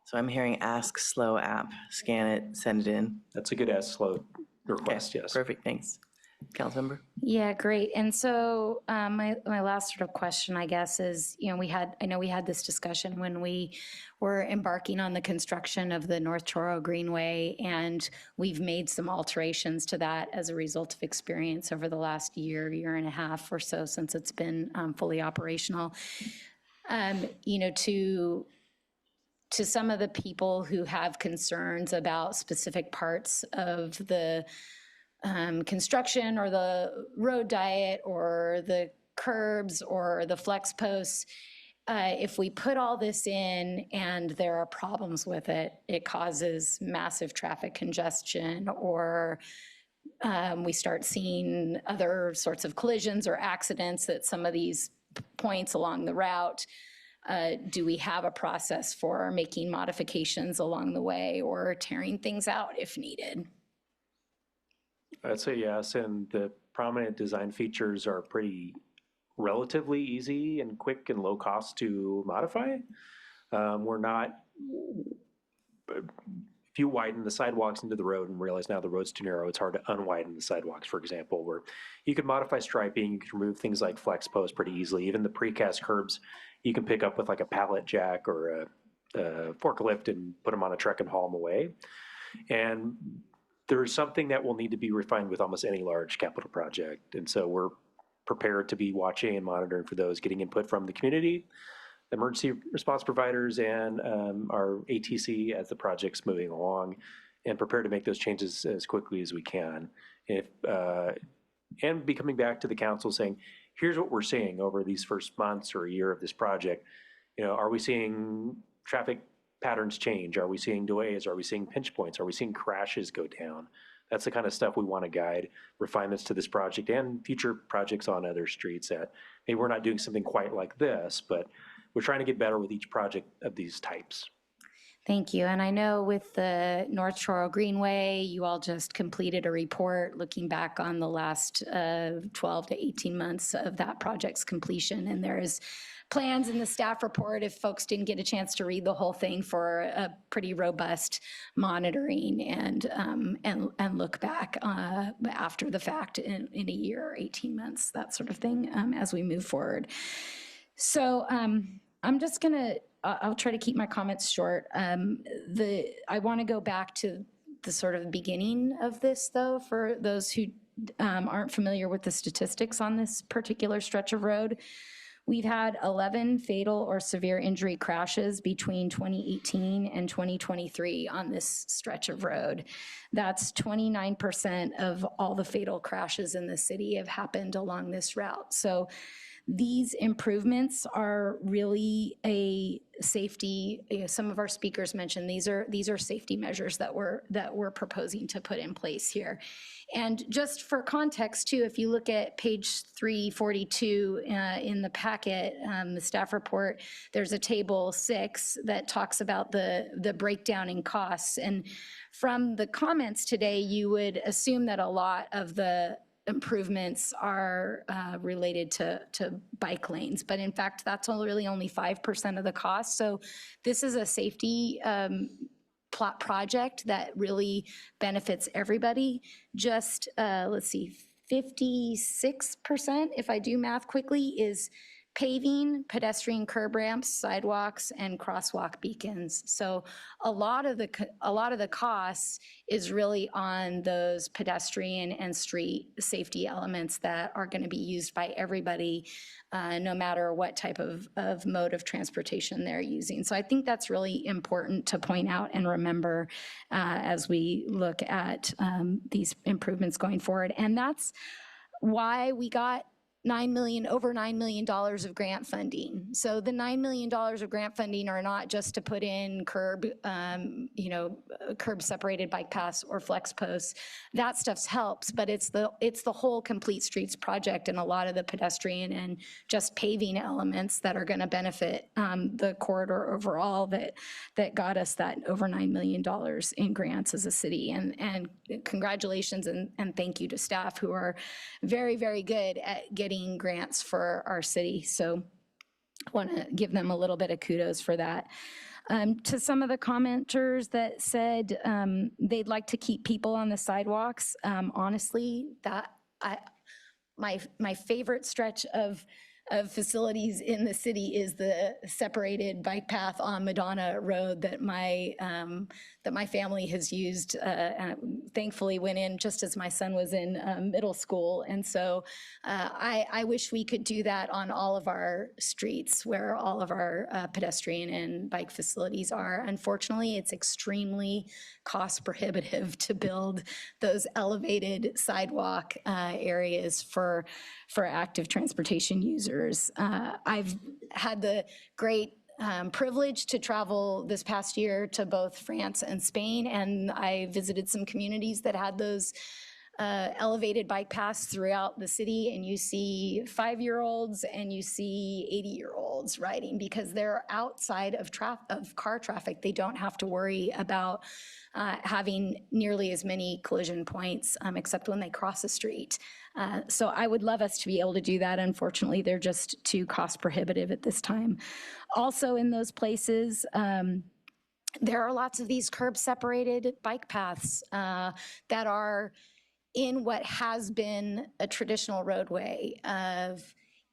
So I'm hearing Ask Slow app, scan it, send it in. That's a good Ask Slow request, Okay, yes. perfect, thanks. Councilmember? Yeah, great. And so my last sort of question, I guess, is, I know we had this discussion when we were embarking on the construction of the North Truro Greenway, and we've made some alterations to that as a result of experience over the last year and a half or so since it's been fully operational. To some of the people who have concerns about specific parts of the construction or the road diet or the curbs or the flex posts, if we put all this in and there are problems with it, it causes massive traffic congestion, or we start seeing other sorts of collisions or accidents at some of these points along the route. Do we have a process for making modifications along the way or tearing things out if needed? I'd say yes, and the prominent design features are pretty relatively easy and quick and low cost to modify. We're not, if you widen the sidewalks into the road and realize now the road's too narrow, it's hard to unwiden the sidewalks, for example, where you can modify striping, you can remove things like flex posts pretty easily. Even the precast curbs, you can pick up with like a pallet jack or a forklift and put them on a truck and haul them away. And there's something that will need to be refined with almost any large capital project. And so we're prepared to be watching and monitoring for those, getting input from the community, emergency response providers, and our ATC as the project's moving along, and prepared to make those changes as quickly as we can. And be coming back to the council saying, here's what we're seeing over these first months or a year of this project. Are we seeing traffic patterns change? Are we seeing delays? Are we seeing pinch points? Are we seeing crashes go down? That's the kind of stuff we want to guide refinements to this project and future projects on other streets that maybe we're not doing something quite like this, but we're trying to get better with each project of these types. Thank you. And I know with the North Truro Greenway, you all just completed a report looking back on the last 12 to 18 months of that project's completion. And there's plans in the staff report, if folks didn't get a chance to read the whole thing, for a pretty robust monitoring and look back after the fact in a year or 18 months, that sort of thing, as we move forward. So I'm just gonna, I'll try to keep my comments short. I want to go back to the sort of beginning of this, though, for those who aren't familiar with the statistics on this particular stretch of road. We've had 11 fatal or severe injury crashes between 2018 and 2023 on this stretch of road. That's 29% of all the fatal crashes in the city have happened along this route. So these improvements are really a safety, some of our speakers mentioned these are safety measures that we're proposing to put in place here. And just for context too, if you look at page 342 in the packet, the staff report, there's a table 6 that talks about the breakdown in costs. And from the comments today, you would assume that a lot of the improvements are related to bike lanes, but in fact, that's really only 5% of the cost. So this is a safety plot project that really benefits everybody. Just, let's see, 56%, if I do math quickly, is paving, pedestrian curb ramps, sidewalks, and crosswalk beacons. So a lot of the costs is really on those pedestrian and street safety elements that are going to be used by everybody, no matter what type of mode of transportation they're using. So I think that's really important to point out and remember as we look at these improvements going forward. And that's why we got over $9 million of grant funding. So the $9 million of grant funding are not just to put in curb separated bike paths or flex posts. That stuff helps, but it's the whole Complete Streets project and a lot of the pedestrian and just paving elements that are going to benefit the corridor overall that got us that over $9 million in grants as a city. And congratulations and thank you to staff who are very, very good at getting grants for our city. So I want to give them a little bit of kudos for that. To some of the commenters that said they'd like to keep people on the sidewalks, honestly, that my favorite stretch of facilities in the city is the separated bike path on Madonna Road that my family has used. And thankfully went in just as my son was in middle school. And so I wish we could do that on all of our streets where all of our pedestrian and bike facilities are. Unfortunately, it's extremely cost prohibitive to build those elevated sidewalk areas for active transportation users. I've had the great privilege to travel this past year to both France and Spain, and I visited some communities that had those elevated bike paths throughout the city, and you see 5-year-olds and you see 80-year-olds riding because they're outside of car traffic. They don't have to worry about having nearly as many collision points, except when they cross a street. So I would love us to be able to do that. Unfortunately, they're just too cost prohibitive at this time. Also in those places, there are lots of these curb separated bike paths that are in what has been a traditional roadway of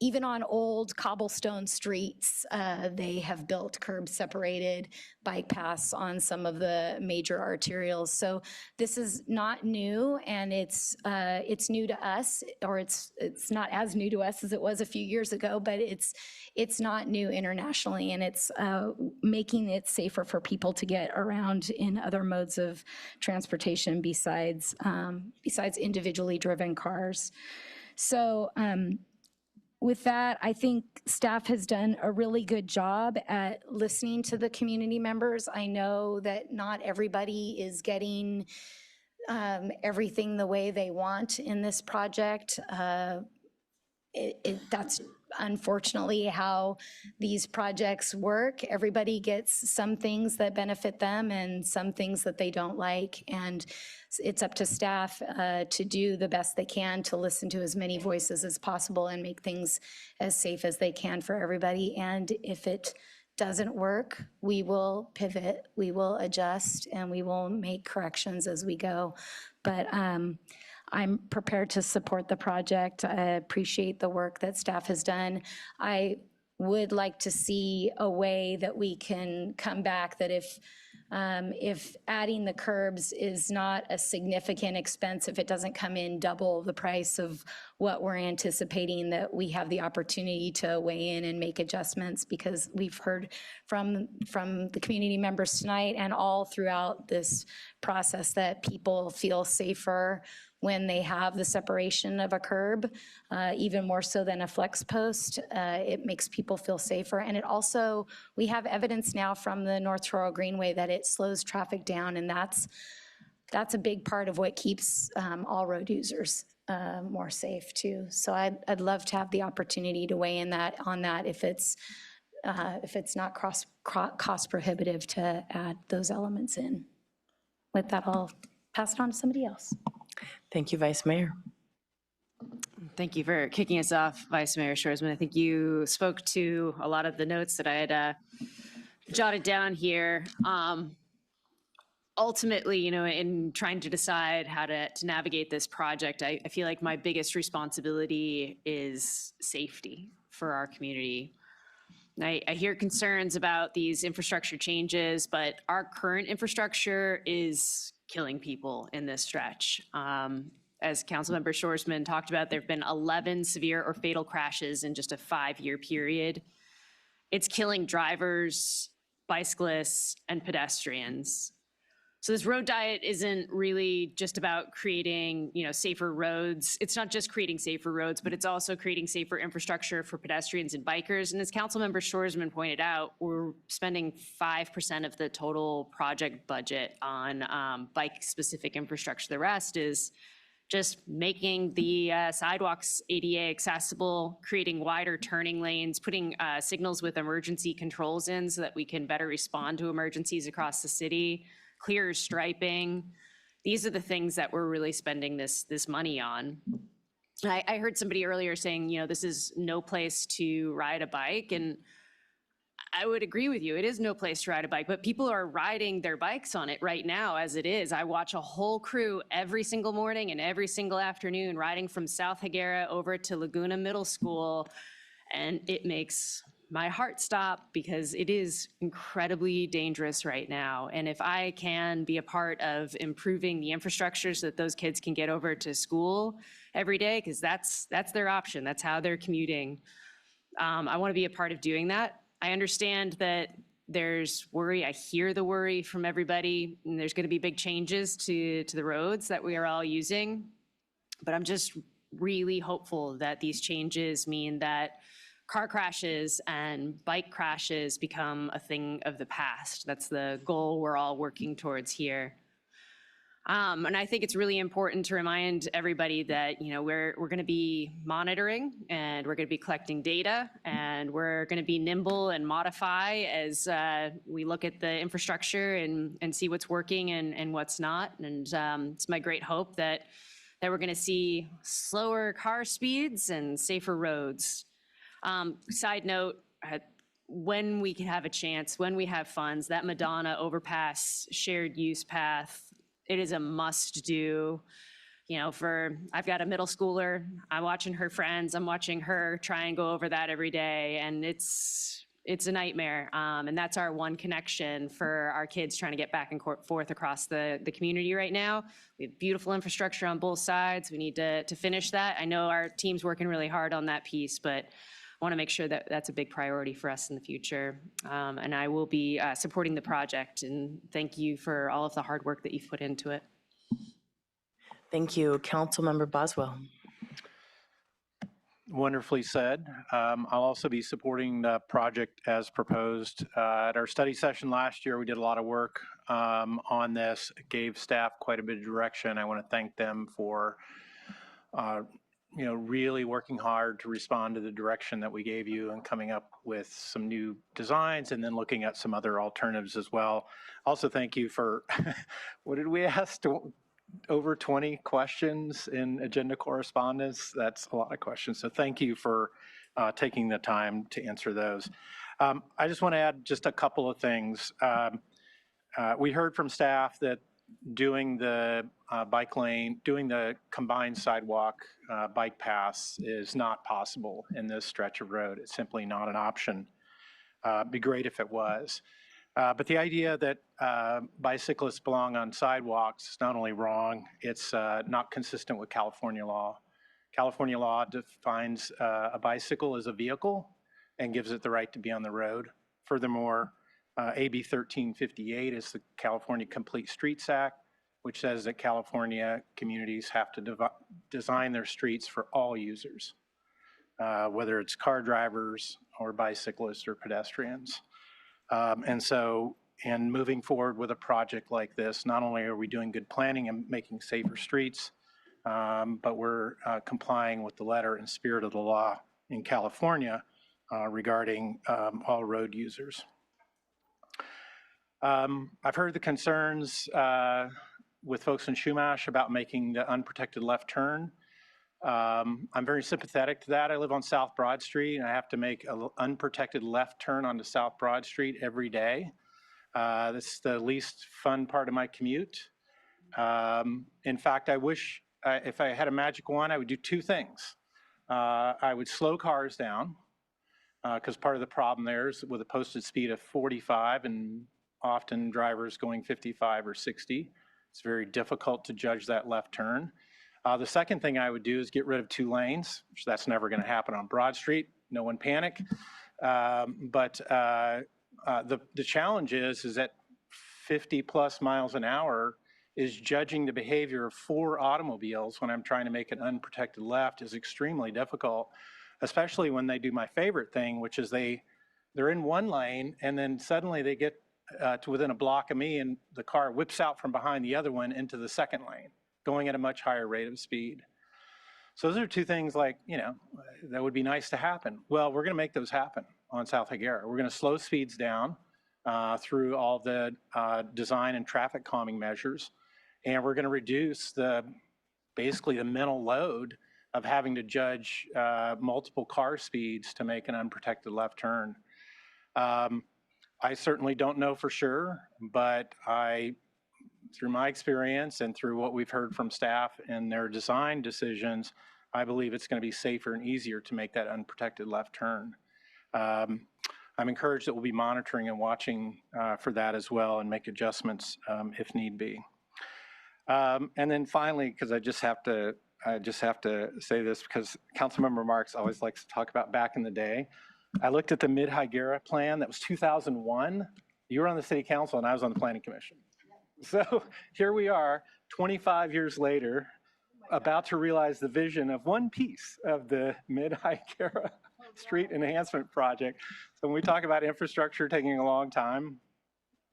even on old cobblestone streets, they have built curb-separated bike paths on some of the major arterials. So this is not new, and it's new to us, or it's not as new to us as it was a few years ago, but it's not new internationally, and it's making it safer for people to get around in other modes of transportation besides individually driven cars. So with that, I think staff has done a really good job at listening to the community members. I know that not everybody is getting everything the way they want in this project. That's unfortunately how these projects work. Everybody gets some things that benefit them and some things that they don't like. And it's up to staff to do the best they can to listen to as many voices as possible and make things as safe as they can for everybody. And if it doesn't work, we will pivot, we will adjust, and we will make corrections as we go. But I'm prepared to support the project. I appreciate the work that staff has done. I would like to see a way that we can come back that if adding the curbs is not a significant expense, if it doesn't come in double the price of what we're anticipating, that we have the opportunity to weigh in and make adjustments, because we've heard from the community members tonight and all throughout this process that people feel safer when they have the separation of a curb, even more so than a flex post. It makes people feel safer. And it also, we have evidence now from the North Truro Greenway that it slows traffic down, and that's a big part of what keeps all road users more safe too. So I'd love to have the opportunity to weigh in on that if it's not cost prohibitive to add those elements in. With that, I'll pass it on to somebody else. Thank you, Vice Mayor. Thank you for kicking us off, Vice Mayor Shorsman. I think you spoke to a lot of the notes that I had jotted down here. Ultimately, in trying to decide how to navigate this project, I feel like my biggest responsibility is safety for our community. I hear concerns about these infrastructure changes, but our current infrastructure is killing people in this stretch. As Councilmember Shorsman talked about, there have been 11 severe or fatal crashes in just a 5-year period. It's killing drivers, bicyclists, and pedestrians. So this road diet isn't really just about creating, safer roads. It's not just creating safer roads, but it's also creating safer infrastructure for pedestrians and bikers. And as Councilmember Shorsman pointed out, we're spending 5% of the total project budget on bike-specific infrastructure. The rest is just making the sidewalks ADA accessible, creating wider turning lanes, putting signals with emergency controls in so that we can better respond to emergencies across the city, clearer striping. These are the things that we're really spending this money on. I heard somebody earlier saying, this is no place to ride a bike. And I would agree with you. It is no place to ride a bike, but people are riding their bikes on it right now as it is. I watch a whole crew every single morning and every single afternoon riding from South Hyera over to Laguna Middle School. And it makes my heart stop because it is incredibly dangerous right now. And if I can be a part of improving the infrastructure so that those kids can get over to school every day, because that's their option, that's how they're commuting. I want to be a part of doing that. I understand that there's worry. I hear the worry from everybody, and there's going to be big changes to the roads that we are all using. But I'm just really hopeful that these changes mean that car crashes and bike crashes become a thing of the past. That's the goal we're all working towards here. And I think it's really important to remind everybody that, you know, we're going to be monitoring and we're going to be collecting data and we're going to be nimble and modify as we look at the infrastructure and see what's working and what's not. And it's my great hope that we're going to see slower car speeds and safer roads. Side note, when we can have a chance, when we have funds, that Madonna overpass shared use path, it is a must do. You know, I've got a middle schooler, I'm watching her friends, I'm watching her try and go over that every day, and it's a nightmare. And that's our one connection for our kids trying to get back and forth across the community right now. We have beautiful infrastructure on both sides. We need to finish that. I know our team's working really hard on that piece, but I want to make sure that that's a big priority for us in the future. And I will be supporting the project, and thank you for all of the hard work that you've put into it. Thank you. Councilmember Boswell. Wonderfully said. I'll also be supporting the project as proposed. At our study session last year, we did a lot of work on this. It gave staff quite a bit of direction. I want to thank them for you know, really working hard to respond to the direction that we gave you and coming up with some new designs and then looking at some other alternatives as well. Also, thank you for, what did we ask? Over 20 questions in agenda correspondence. That's a lot of questions. So thank you for taking the time to answer those. I just want to add just a couple of things. We heard from staff that doing the bike lane, doing the combined sidewalk bike paths is not possible in this stretch of road. It's simply not an option. It'd be great if it was. But the idea that bicyclists belong on sidewalks is not only wrong, it's not consistent with California law. California law defines a bicycle as a vehicle and gives it the right to be on the road. Furthermore, AB 1358 is the California Complete Streets Act, which says that California communities have to design their streets for all users, whether it's car drivers or bicyclists or pedestrians. And so in moving forward with a project like this, not only are we doing good planning and making safer streets, but we're complying with the letter and spirit of the law in California regarding all road users. I've heard the concerns with folks in Chumash about making the unprotected left turn. I'm very sympathetic to that. I live on South Broad Street and I have to make an unprotected left turn onto South Broad Street every day. This is the least fun part of my commute. In fact, I wish if I had a magic wand, I would do two things. I would slow cars down because part of the problem there is with a posted speed of 45 and often drivers going 55 or 60. It's very difficult to judge that left turn. The second thing I would do is get rid of 2 lanes, which that's never going to happen on Broad Street. No one panic. But the challenge is that 50 plus miles an hour is judging the behavior of 4 automobiles when I'm trying to make an unprotected left is extremely difficult, especially when they do my favorite thing, which is they're in one lane and then suddenly they get to within a block of me and the car whips out from behind the other one into the second lane, going at a much higher rate of speed. So those are 2 things like, you know, that would be nice to happen. Well, we're going to make those happen on South Hyera. We're going to slow speeds down through all the design and traffic calming measures. And we're going to reduce basically the mental load of having to judge multiple car speeds to make an unprotected left turn. I certainly don't know for sure, but through my experience and through what we've heard from staff and their design decisions, I believe it's going to be safer and easier to make that unprotected left turn. I'm encouraged that we'll be monitoring and watching for that as well and make adjustments if need be. And then finally, because I just have to say this because Councilmember Marks always likes to talk about back in the day. I looked at the Mid-Hyera plan. That was 2001. You were on the city council and I was on the planning commission. So here we are, 25 years later, about to realize the vision of one piece of the Mid-Hyera Street Enhancement Project. So when we talk about infrastructure taking a long time,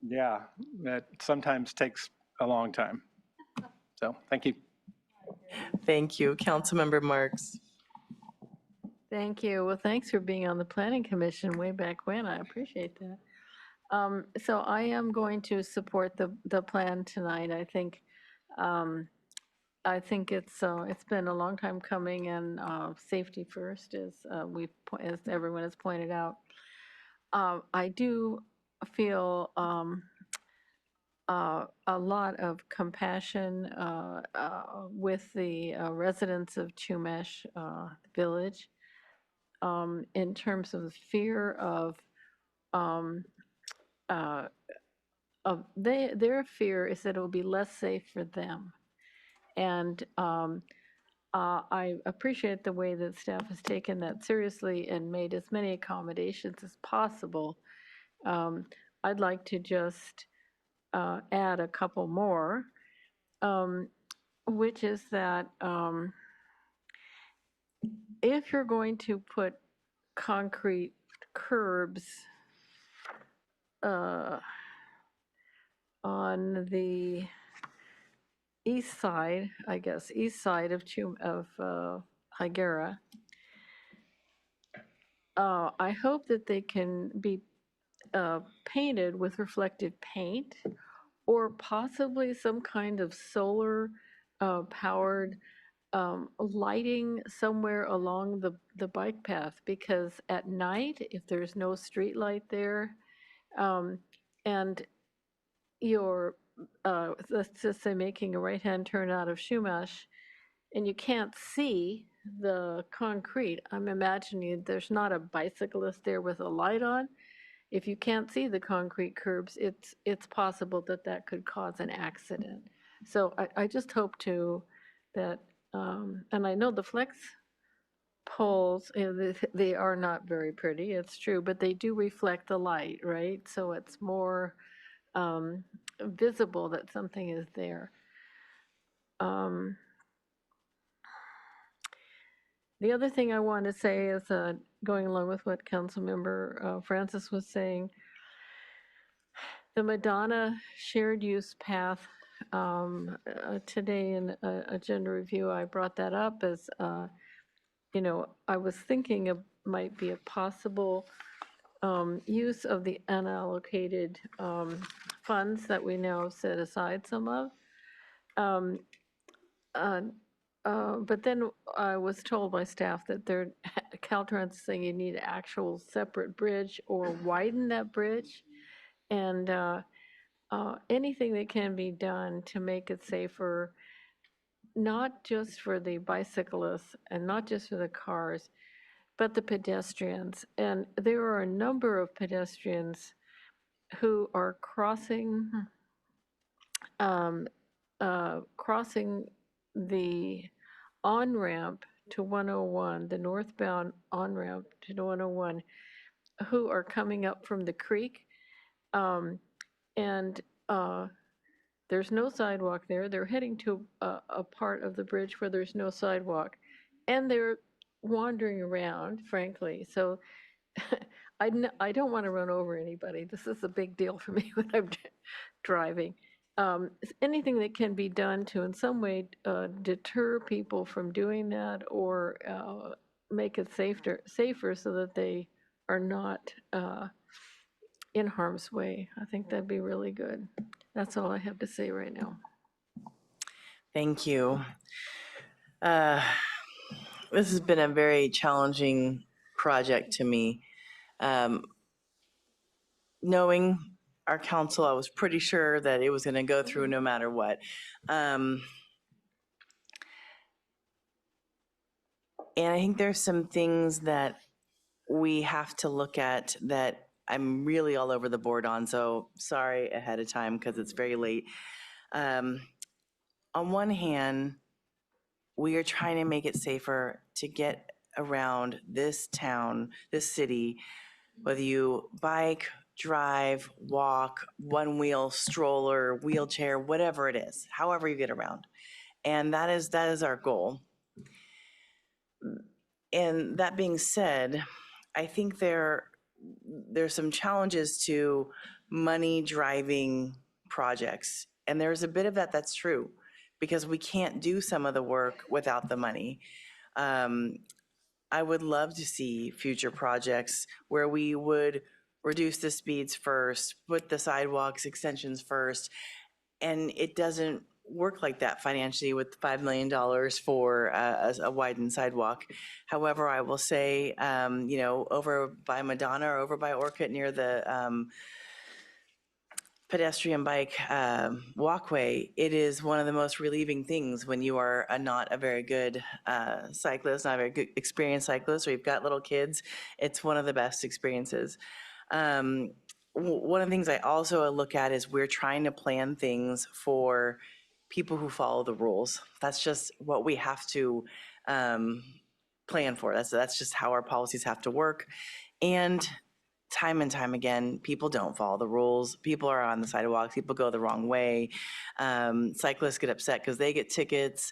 yeah, that sometimes takes a long time. So thank you. Thank you. Councilmember Marks. Thank you. Well, thanks for being on the Planning Commission way back when. I appreciate that. So I am going to support the plan tonight. I think it's been a long time coming, and safety first, as everyone has pointed out. I do feel a lot of compassion with the residents of Chumash Village in terms of the fear of their fear is that it will be less safe for them. And I appreciate the way that staff has taken that seriously and made as many accommodations as possible. I'd like to just add a couple more, which is that if you're going to put concrete curbs on the east side, I guess, east side of Hyera, I hope that they can be painted with reflective paint, or possibly some kind of solar powered lighting somewhere along the bike path, because at night, if there's no street light there, and you're, let's just say, making a right-hand turn out of Chumash, and you can't see the concrete, I'm imagining there's not a bicyclist there with a light on. If you can't see the concrete curbs, it's possible that could cause an accident. So I just hope that, and I know the flex poles, they are not very pretty, it's true, but they do reflect the light, right? So it's more visible that something is there. The other thing I want to say is, going along with what Councilmember Francis was saying, the Madonna shared use path, today in agenda review, I brought that up as, I was thinking it might be a possible use of the unallocated funds that we now set aside some of. But then I was told by staff that Caltrans is saying you need an actual separate bridge or widen that bridge. And anything that can be done to make it safer, not just for the bicyclists and not just for the cars, but the pedestrians. And there are a number of pedestrians who are crossing the on-ramp to 101, the northbound on-ramp to 101, who are coming up from the creek. And there's no sidewalk there. They're heading to a part of the bridge where there's no sidewalk. And they're wandering around, frankly. So I don't want to run over anybody. This is a big deal for me when I'm driving. Anything that can be done to in some way deter people from doing that, or make it safer so that they are not in harm's way, I think that'd be really good. That's all I have to say right now. Thank you. This has been a very challenging project to me. knowing our council, I was pretty sure that it was going to go through no matter what. And I think there's some things that we have to look at that I'm really all over the board on, so sorry ahead of time because it's very late. On one hand, we are trying to make it safer to get around this town, this city, whether you bike, drive, walk, one-wheel, stroller, wheelchair, whatever it is, however you get around. And that is our goal. And that being said, I think there's some challenges to money driving projects. And there's a bit of that's true, because we can't do some of the work without the money. I would love to see future projects where we would reduce the speeds first, put the sidewalks extensions first, and it doesn't work like that financially with $5 million for a widened sidewalk. However, I will say, over by Madonna or over by Orchid near the pedestrian bike walkway, it is one of the most relieving things when you are not a very good cyclist, not a very good experienced cyclist, or you've got little kids. It's one of the best experiences. One of the things I also look at is we're trying to plan things for people who follow the rules. That's just what we have to plan for. That's just how our policies have to work. And time again, people don't follow the rules. People are on the sidewalks. People go the wrong way. Cyclists get upset because they get tickets.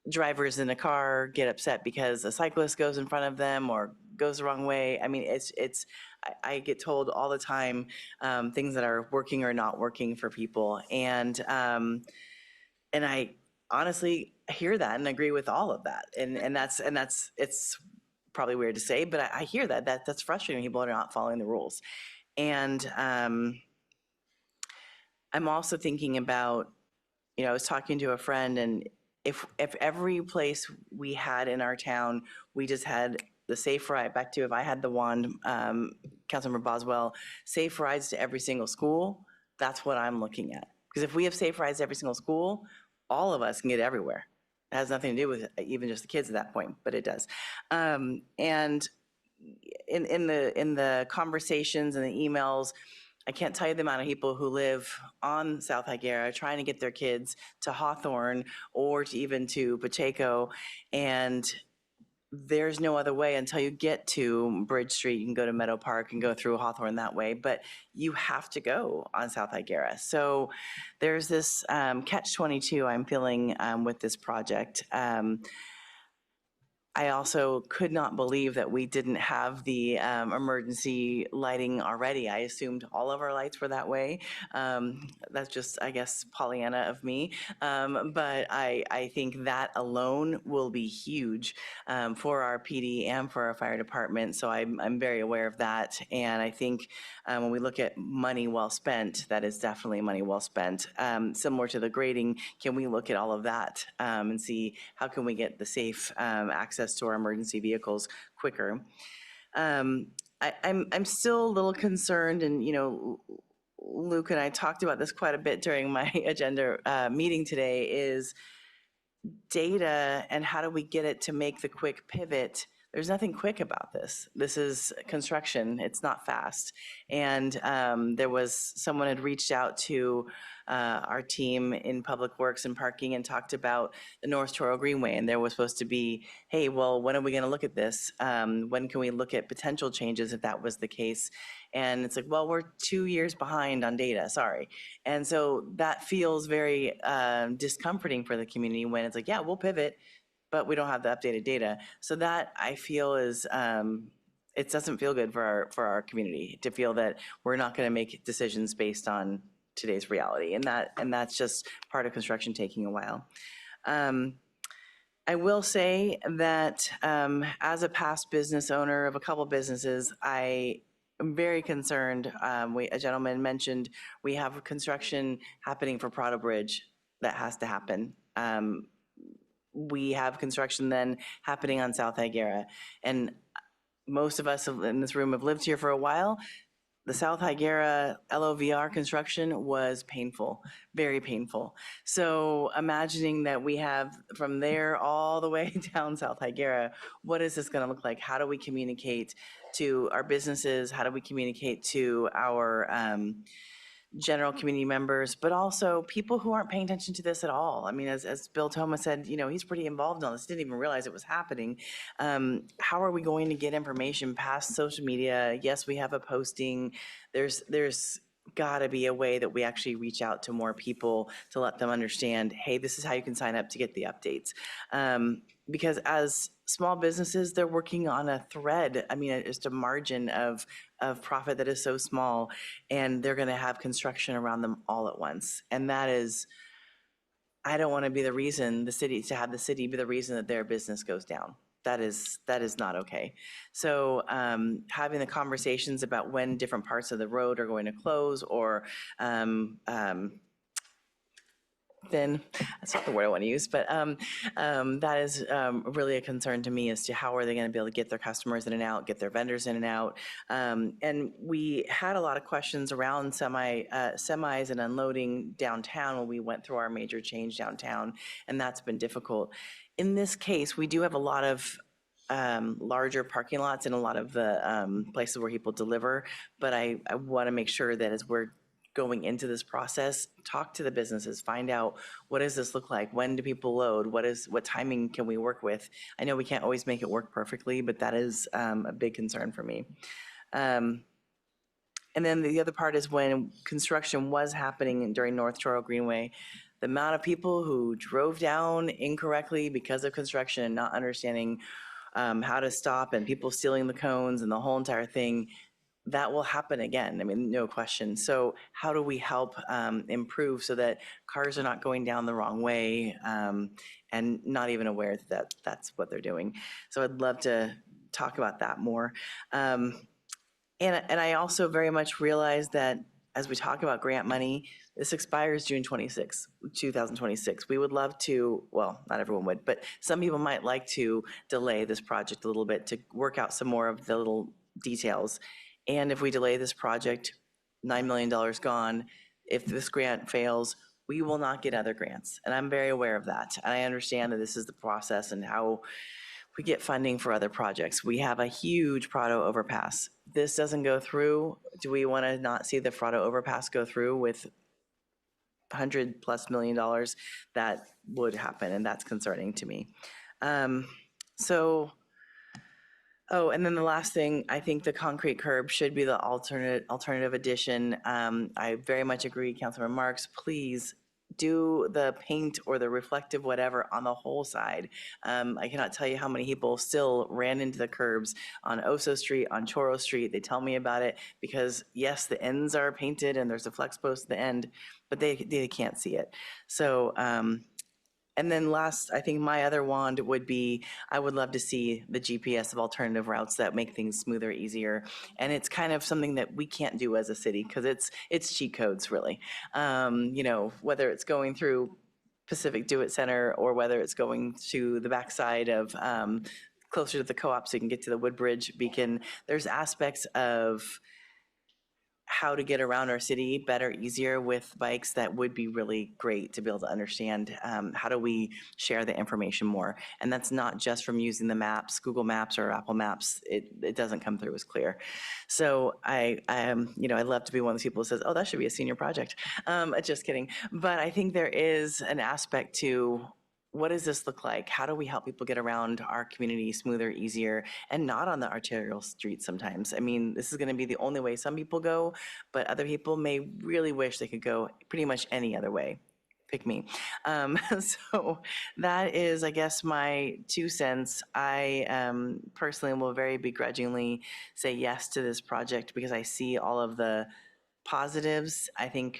Drivers in a car get upset because a cyclist goes in front of them or goes the wrong way. I mean, I get told all the time things that are working or not working for people. And I honestly hear that and agree with all of that. And it's probably weird to say, but I hear that's frustrating. People are not following the rules. And I'm also thinking about, I was talking to a friend, and if every place we had in our town, we just had the safe ride, back to if I had the wand, Councilmember Boswell, safe rides to every single school, that's what I'm looking at. Because if we have safe rides to every single school, all of us can get everywhere. It has nothing to do with even just the kids at that point, but it does. And in the conversations and the emails, I can't tell you the amount of people who live on South Hyera trying to get their kids to Hawthorne or to even to Pacheco, and there's no other way until you get to Bridge Street. You can go to Meadow Park and go through Hawthorne that way, but you have to go on South Hyera. So there's this catch-22 I'm feeling with this project. I also could not believe that we didn't have the emergency lighting already. I assumed all of our lights were that way. That's just, I guess, Pollyanna of me. But I think that alone will be huge for our PD and for our fire department. So I'm very aware of that. And I think when we look at money well spent, that is definitely money well spent. Similar to the grading, can we look at all of that and see how can we get the safe access to our emergency vehicles quicker? I'm still a little concerned, and Luke and I talked about this quite a bit during my agenda meeting today, is data and how do we get it to make the quick pivot. There's nothing quick about this. This is construction. It's not fast. And there was someone had reached out to our team in Public Works and Parking and talked about the North Toro Greenway. And there was supposed to be, hey, well, when are we going to look at this? When can we look at potential changes if that was the case? And it's like, well, we're 2 years behind on data, sorry. And so that feels very discomforting for the community when it's like, yeah, we'll pivot, but we don't have the updated data. So that I feel is, it doesn't feel good for our community to feel that we're not going to make decisions based on today's reality. And that's just part of construction taking a while. I will say that as a past business owner of a couple businesses, I am very concerned. A gentleman mentioned we have construction happening for Prado Bridge that has to happen. We have construction then happening on South Hyera. And most of us in this room have lived here for a while. the South Hyera LOVR construction was painful, very painful. So imagining that we have from there all the way down South Hyera, what is this gonna look like? How do we communicate to our businesses? How do we communicate to our general community members, but also people who aren't paying attention to this at all? I mean, as Bill Toma said, you know, he's pretty involved in this, didn't even realize it was happening. How are we going to get information past social media? Yes, we have a posting. There's gotta be a way that we actually reach out to more people to let them understand, hey, this is how you can sign up to get the updates. Because as small businesses, they're working on a thread. I mean, just a margin of profit that is so small, and they're gonna have construction around them all at once. And that is, I don't wanna be the reason to have the city be the reason that their business goes down. That is not okay. So having the conversations about when different parts of the road are going to close, or then, that's not the word I want to use, but that is really a concern to me as to how are they going to be able to get their customers in and out, get their vendors in and out. And we had a lot of questions around semis and unloading downtown when we went through our major change downtown, and that's been difficult. In this case, we do have a lot of larger parking lots in a lot of the places where people deliver, but I want to make sure that as we're going into this process, talk to the businesses, find out what does this look like? When do people load? What timing can we work with? I know we can't always make it work perfectly, but that is a big concern for me. And then the other part is when construction was happening during North Truro Greenway, the amount of people who drove down incorrectly because of construction and not understanding how to stop, and people stealing the cones and the whole entire thing, that will happen again. I mean, no question. So how do we help improve so that cars are not going down the wrong way and not even aware that that's what they're doing? So I'd love to talk about that more. And I also very much realize that as we talk about grant money, this expires June 26, 2026. We would love to, well, not everyone would, but some people might like to delay this project a little bit to work out some more of the little details. And if we delay this project, $9 million gone. If this grant fails, we will not get other grants. And I'm very aware of that. And I understand that this is the process and how we get funding for other projects. We have a huge Prado overpass. This doesn't go through. Do we want to not see the Prado overpass go through with $100+ million? That would happen, and that's concerning to me. Oh, and then the last thing, I think the concrete curb should be the alternative addition. I very much agree, Councilmember Marks, please do the paint or the reflective whatever on the whole side. I cannot tell you how many people still ran into the curbs on Oso Street, on Choro Street. They tell me about it because yes, the ends are painted and there's a flex post at the end, but they can't see it. So, and then last, I think my other wand would be, I would love to see the GPS of alternative routes that make things smoother, easier. And it's kind of something that we can't do as a city because it's cheat codes really. You know, whether it's going through Pacific Do It Center or whether it's going to the backside of closer to the co-op so you can get to the Woodbridge Beacon. There's aspects of how to get around our city better, easier with bikes that would be really great to be able to understand. How do we share the information more? And that's not just from using the maps, Google Maps or Apple Maps. It doesn't come through as clear. So I'd love to be one of those people who says, oh, that should be a senior project. Just kidding. But I think there is an aspect to what does this look like? How do we help people get around our community smoother, easier, and not on the arterial streets sometimes? I mean, this is going to be the only way some people go, but other people may really wish they could go pretty much any other way. Pick me. So that is, I guess, my 2 cents. I personally will very begrudgingly say yes to this project because I see all of the positives. I think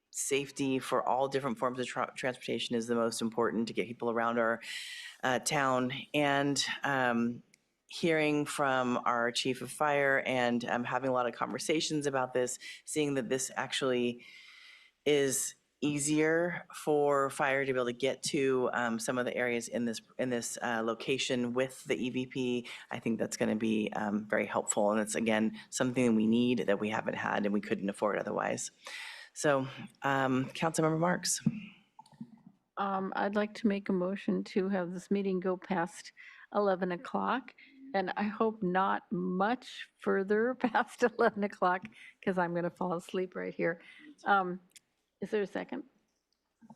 safety for all different forms of transportation is the most important to get people around our town. And hearing from our chief of fire and having a lot of conversations about this, seeing that this actually is easier for fire to be able to get to some of the areas in this location with the EVP, I think that's going to be very helpful. And it's, again, something we need that we haven't had and we couldn't afford otherwise. So, Councilmember Marks. I'd like to make a motion to have this meeting go past 11 o'clock, and I hope not much further past 11 o'clock, because I'm going to fall asleep right here. Is there a second?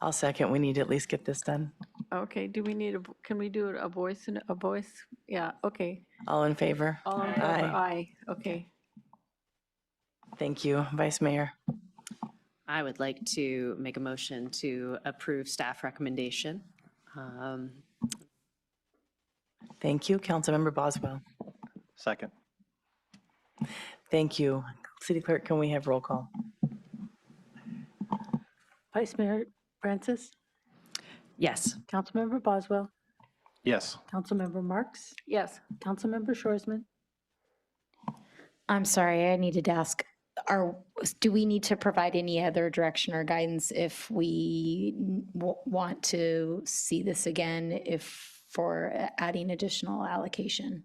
I'll second. We need to at least get this done. Okay, do we need can we do a voice and a voice? Yeah, okay. All in favor? All in favor? Aye. Okay. Thank you. Vice Mayor. I would like to make a motion to approve staff recommendation. Thank you. Councilmember Boswell. Second. Thank you. City Clerk, can we have roll call? Vice Mayor Francis, Yes. Councilmember Boswell, Yes. Councilmember Marks, Yes. Councilmember Shorsman. I'm sorry, I needed to ask, do we need to provide any other direction or guidance if we want to see this again, if for adding additional allocation?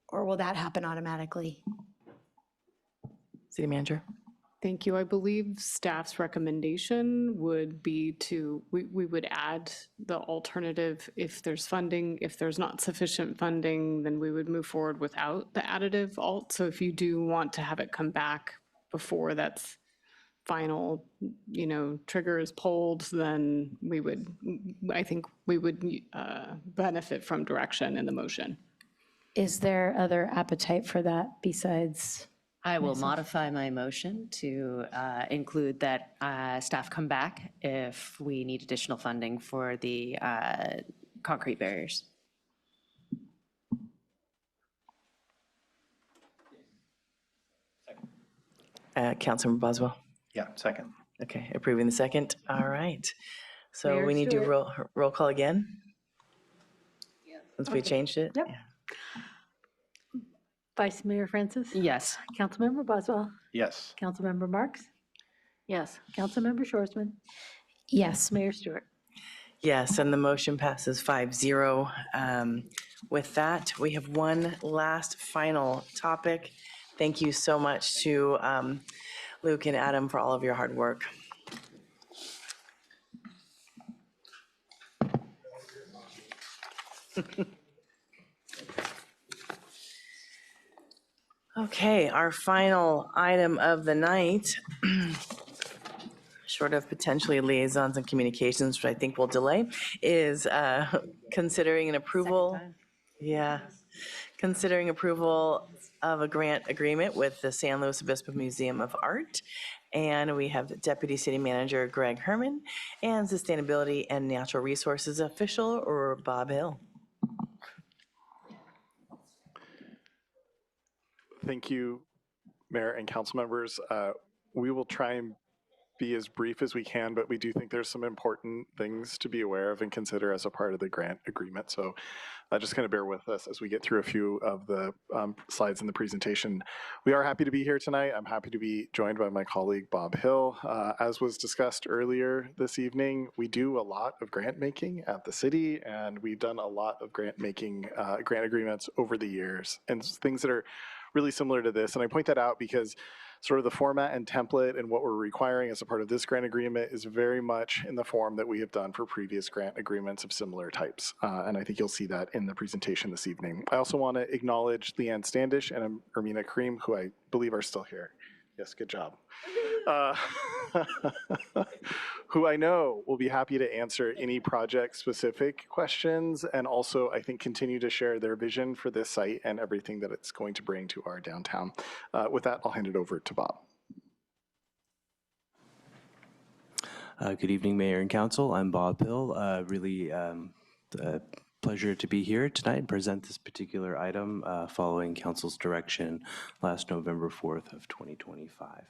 Or will that happen automatically? City Manager. Thank you. I believe staff's recommendation would be we would add the alternative if there's funding. If there's not sufficient funding, then we would move forward without the additive alt. So if you do want to have it come back before that's final, trigger is pulled, then I think we would benefit from direction in the motion. Is there other appetite for that besides? I will modify my motion to include that staff come back if we need additional funding for the concrete barriers. Councilmember Boswell. Yeah, second. Okay, approving the second. All right. So Mayor we need to Stewart. roll call again? Since we changed it? Yep. Vice Mayor Francis? Yes. Councilmember Boswell? Yes. Councilmember Marks? Yes. Councilmember Shorsman? Yes. Mayor Stewart? Yes, and the motion passes 5-0. With that, we have one last final topic. Thank you so much to Luke and Adam for all of your hard work. Okay, our final item of the night, short of potentially liaisons and communications, which I think will delay, is considering an approval. Yeah, considering approval of a grant agreement with the San Luis Obispo Museum of Art. And we have Deputy City Manager Greg Herman and Sustainability and Natural Resources Official or Bob Hill. Thank you, Mayor and council members. We will try and be as brief as we can, but we do think there's some important things to be aware of and consider as a part of the grant agreement. So just kind of bear with us as we get through a few of the slides in the presentation. We are happy to be here tonight. I'm happy to be joined by my colleague, Bob Hill. As was discussed earlier this evening, we do a lot of grant making at the city, and we've done a lot of grant making, grant agreements over the years, and things that are really similar to this. And I point that out because sort of the format and template and what we're requiring as a part of this grant agreement is very much in the form that we have done for previous grant agreements of similar types. And I think you'll see that in the presentation this evening. I also want to acknowledge Leanne Standish and Ermina Kareem, who I believe are still here. Yes, good job. Who I know will be happy to answer any project-specific questions, and also I think continue to share their vision for this site and everything that it's going to bring to our downtown. With that, I'll hand it over to Bob. Good evening, Mayor and Council. I'm Bob Hill. Really pleasure to be here tonight and present this particular item following Council's direction last November 4th of 2025.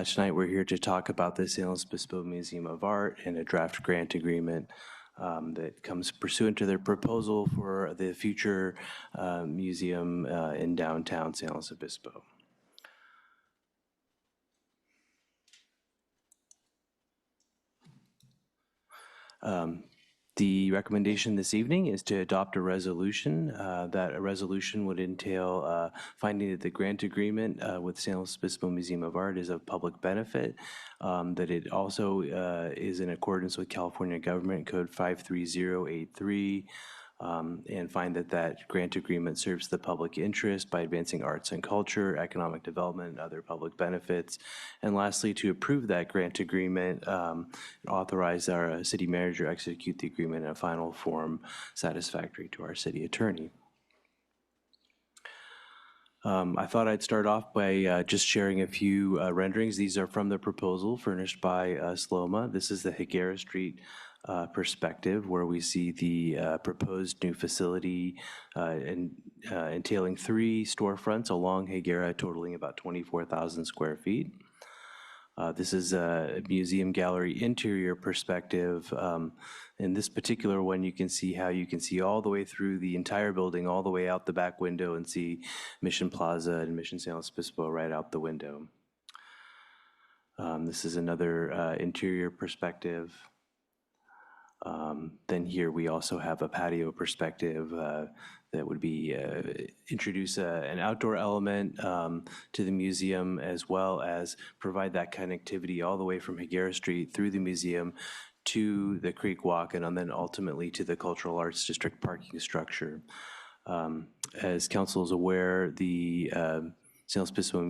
Tonight we're here to talk about the San Luis Obispo Museum of Art and a draft grant agreement that comes pursuant to their proposal for the future museum in downtown San Luis Obispo. The recommendation this evening is to adopt a resolution. That a resolution would entail finding that the grant agreement with San Luis Obispo Museum of Art is of public benefit, that it also is in accordance with California Government Code 53083, and find that that grant agreement serves the public interest by advancing arts and culture, economic development, and other public benefits. And lastly, to approve that grant agreement, authorize our city manager execute the agreement in a final form satisfactory to our city attorney. I thought I'd start off by just sharing a few renderings. These are from the proposal furnished by SLOMA. This is the Hyera Street perspective, where we see the proposed new facility entailing 3 storefronts along Hyera, totaling about 24,000 square feet. This is a museum gallery interior perspective. In this particular one, you can see how you can see all the way through the entire building, all the way out the back window, and see Mission Plaza and Mission San Luis Obispo right out the window. This is another interior perspective. Then here we also have a patio perspective that would be introduce an outdoor element to the museum, as well as provide that connectivity all the way from Hyera Street through the museum to the Creek Walk, and then ultimately to the Cultural Arts District parking structure. As council is aware, the San Luis Obispo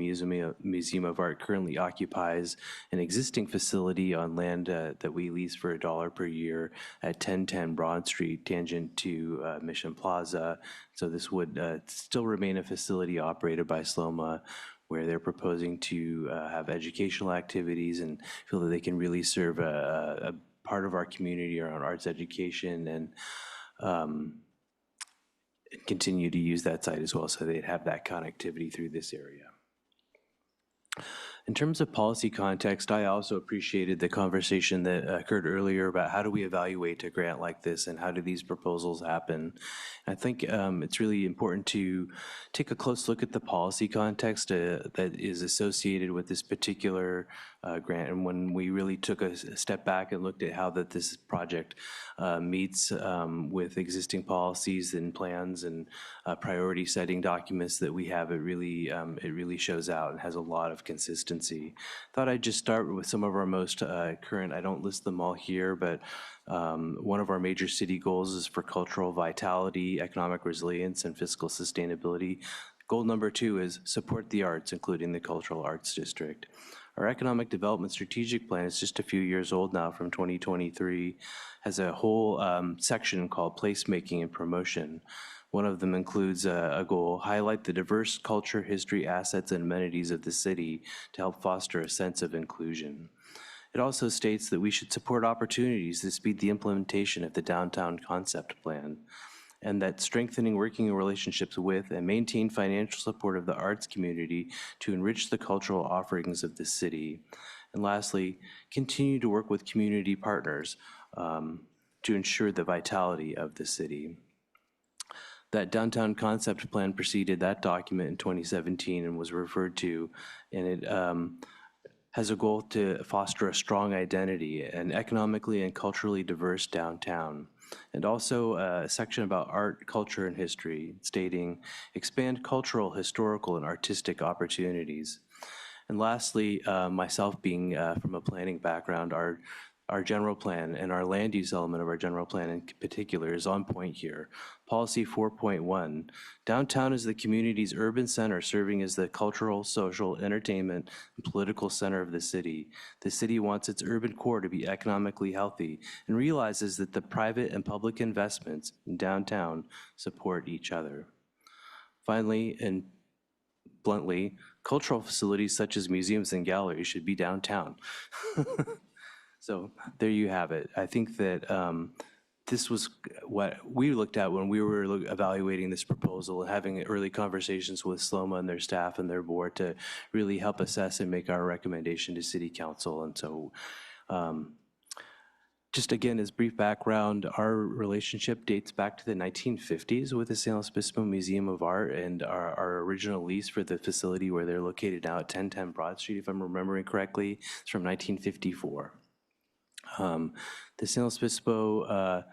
Museum of Art currently occupies an existing facility on land that we lease for $1 per year at 1010 Broad Street, tangent to Mission Plaza. So this would still remain a facility operated by SLOMA, where they're proposing to have educational activities and feel that they can really serve a part of our community around arts education, and continue to use that site as well, so they'd have that connectivity through this area. In terms of policy context, I also appreciated the conversation that occurred earlier about how do we evaluate a grant like this and how do these proposals happen. I think it's really important to take a close look at the policy context that is associated with this particular grant. And when we really took a step back and looked at how that this project meets with existing policies and plans and priority setting documents that we have, it really shows out and has a lot of consistency. Thought I'd just start with some of our most current. I don't list them all here, but one of our major city goals is for cultural vitality, economic resilience, and fiscal sustainability. Goal number 2 is support the arts, including the Cultural Arts District. Our Economic Development Strategic Plan is just a few years old now, from 2023, has a whole section called Placemaking and Promotion. One of them includes a goal: highlight the diverse culture, history, assets, and amenities of the city to help foster a sense of inclusion. It also states that we should support opportunities to speed the implementation of the downtown concept plan, and that strengthening working relationships with and maintain financial support of the arts community to enrich the cultural offerings of the city. And lastly, continue to work with community partners to ensure the vitality of the city. That downtown concept plan preceded that document in 2017 and was referred to, and it has a goal to foster a strong identity, an economically and culturally diverse downtown. And also a section about art, culture, and history, stating, expand cultural, historical, and artistic opportunities. And lastly, myself being from a planning background, our general plan and our land use element of our general plan in particular is on point here. Policy 4.1, downtown is the community's urban center, serving as the cultural, social, entertainment, and political center of the city. The city wants its urban core to be economically healthy and realizes that the private and public investments in downtown support each other. Finally, and bluntly, cultural facilities such as museums and galleries should be downtown. So there you have it. I think that this was what we looked at when we were evaluating this proposal and having early conversations with SLOMA and their staff and their board to really help assess and make our recommendation to City Council. And so just again, as brief background, our relationship dates back to the 1950s with the San Luis Obispo Museum of Art, and our original lease for the facility where they're located now at 1010 Broad Street, if I'm remembering correctly, is from 1954. The San Luis Obispo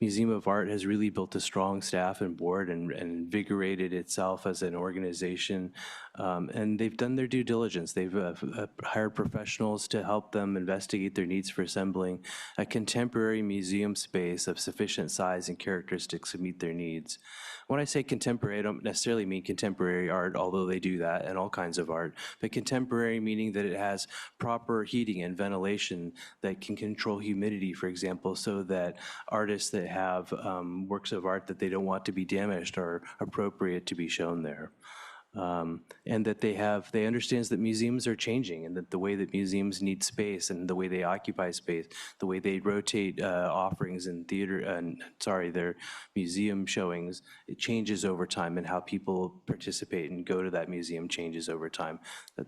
Museum of Art has really built a strong staff and board and invigorated itself as an organization. And they've done their due diligence. They've hired professionals to help them investigate their needs for assembling a contemporary museum space of sufficient size and characteristics to meet their needs. When I say contemporary, I don't necessarily mean contemporary art, although they do that and all kinds of art, but contemporary meaning that it has proper heating and ventilation that can control humidity, for example, so that artists that have works of art that they don't want to be damaged are appropriate to be shown there. And that they understands that museums are changing and that the way that museums need space and the way they occupy space, the way they rotate offerings in their museum showings, it changes over time, and how people participate and go to that museum changes over time.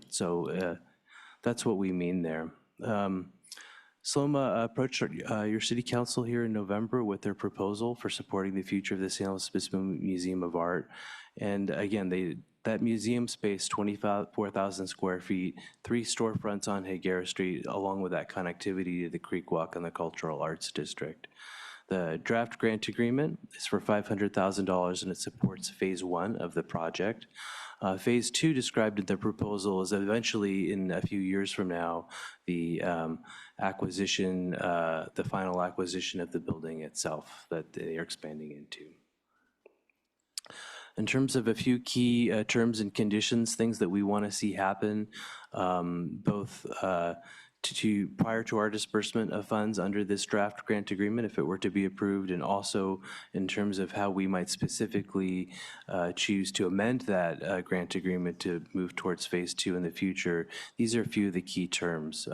So that's what we mean there. SLOMA approached your city council here in November with their proposal for supporting the future of the San Luis Obispo Museum of Art. And again, that museum space, 24,000 square feet, 3 storefronts on Hyera Street, along with that connectivity to the Creek Walk and the Cultural Arts District. The draft grant agreement is for $500,000 and it supports phase 1 of the project. Phase 2 described in the proposal is eventually, in a few years from now, the acquisition, the final acquisition of the building itself that they are expanding into. In terms of a few key terms and conditions, things that we want to see happen, both prior to our disbursement of funds under this draft grant agreement, if it were to be approved, and also in terms of how we might specifically choose to amend that grant agreement to move towards phase 2 in the future. These are a few of the key terms.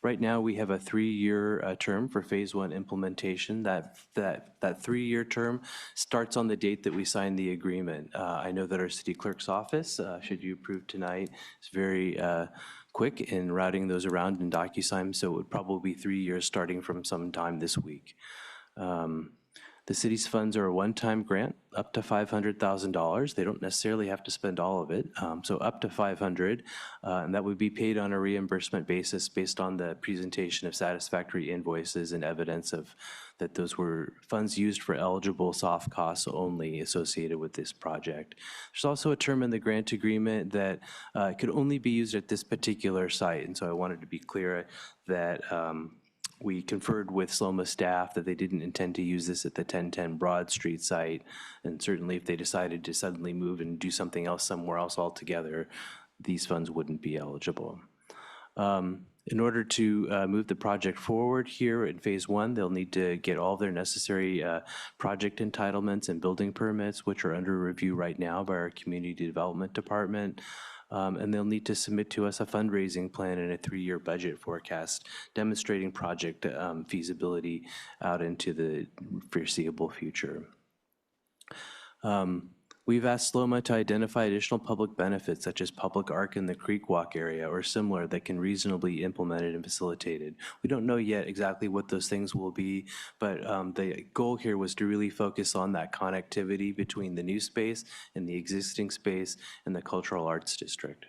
Right now, we have a 3-year term for phase 1 implementation. That 3-year term starts on the date that we sign the agreement. I know that our city clerk's office, should you approve tonight, is very quick in routing those around in DocuSign, so it would probably be 3 years starting from sometime this week. The city's funds are a one-time grant, up to $500,000. They don't necessarily have to spend all of it, so up to $500,000, and that would be paid on a reimbursement basis based on the presentation of satisfactory invoices and evidence of that those were funds used for eligible soft costs only associated with this project. There's also a term in the grant agreement that could only be used at this particular site, and so I wanted to be clear that we conferred with SLOMA staff that they didn't intend to use this at the 1010 Broad Street site, and certainly if they decided to suddenly move and do something else somewhere else altogether, these funds wouldn't be eligible. In order to move the project forward here in phase 1, they'll need to get all their necessary project entitlements and building permits, which are under review right now by our Community Development Department. And they'll need to submit to us a fundraising plan and a 3-year budget forecast demonstrating project feasibility out into the foreseeable future. We've asked SLOMA to identify additional public benefits such as public art in the Creek Walk area or similar that can reasonably be implemented and facilitated. We don't know yet exactly what those things will be, but the goal here was to really focus on that connectivity between the new space and the existing space and the Cultural Arts District.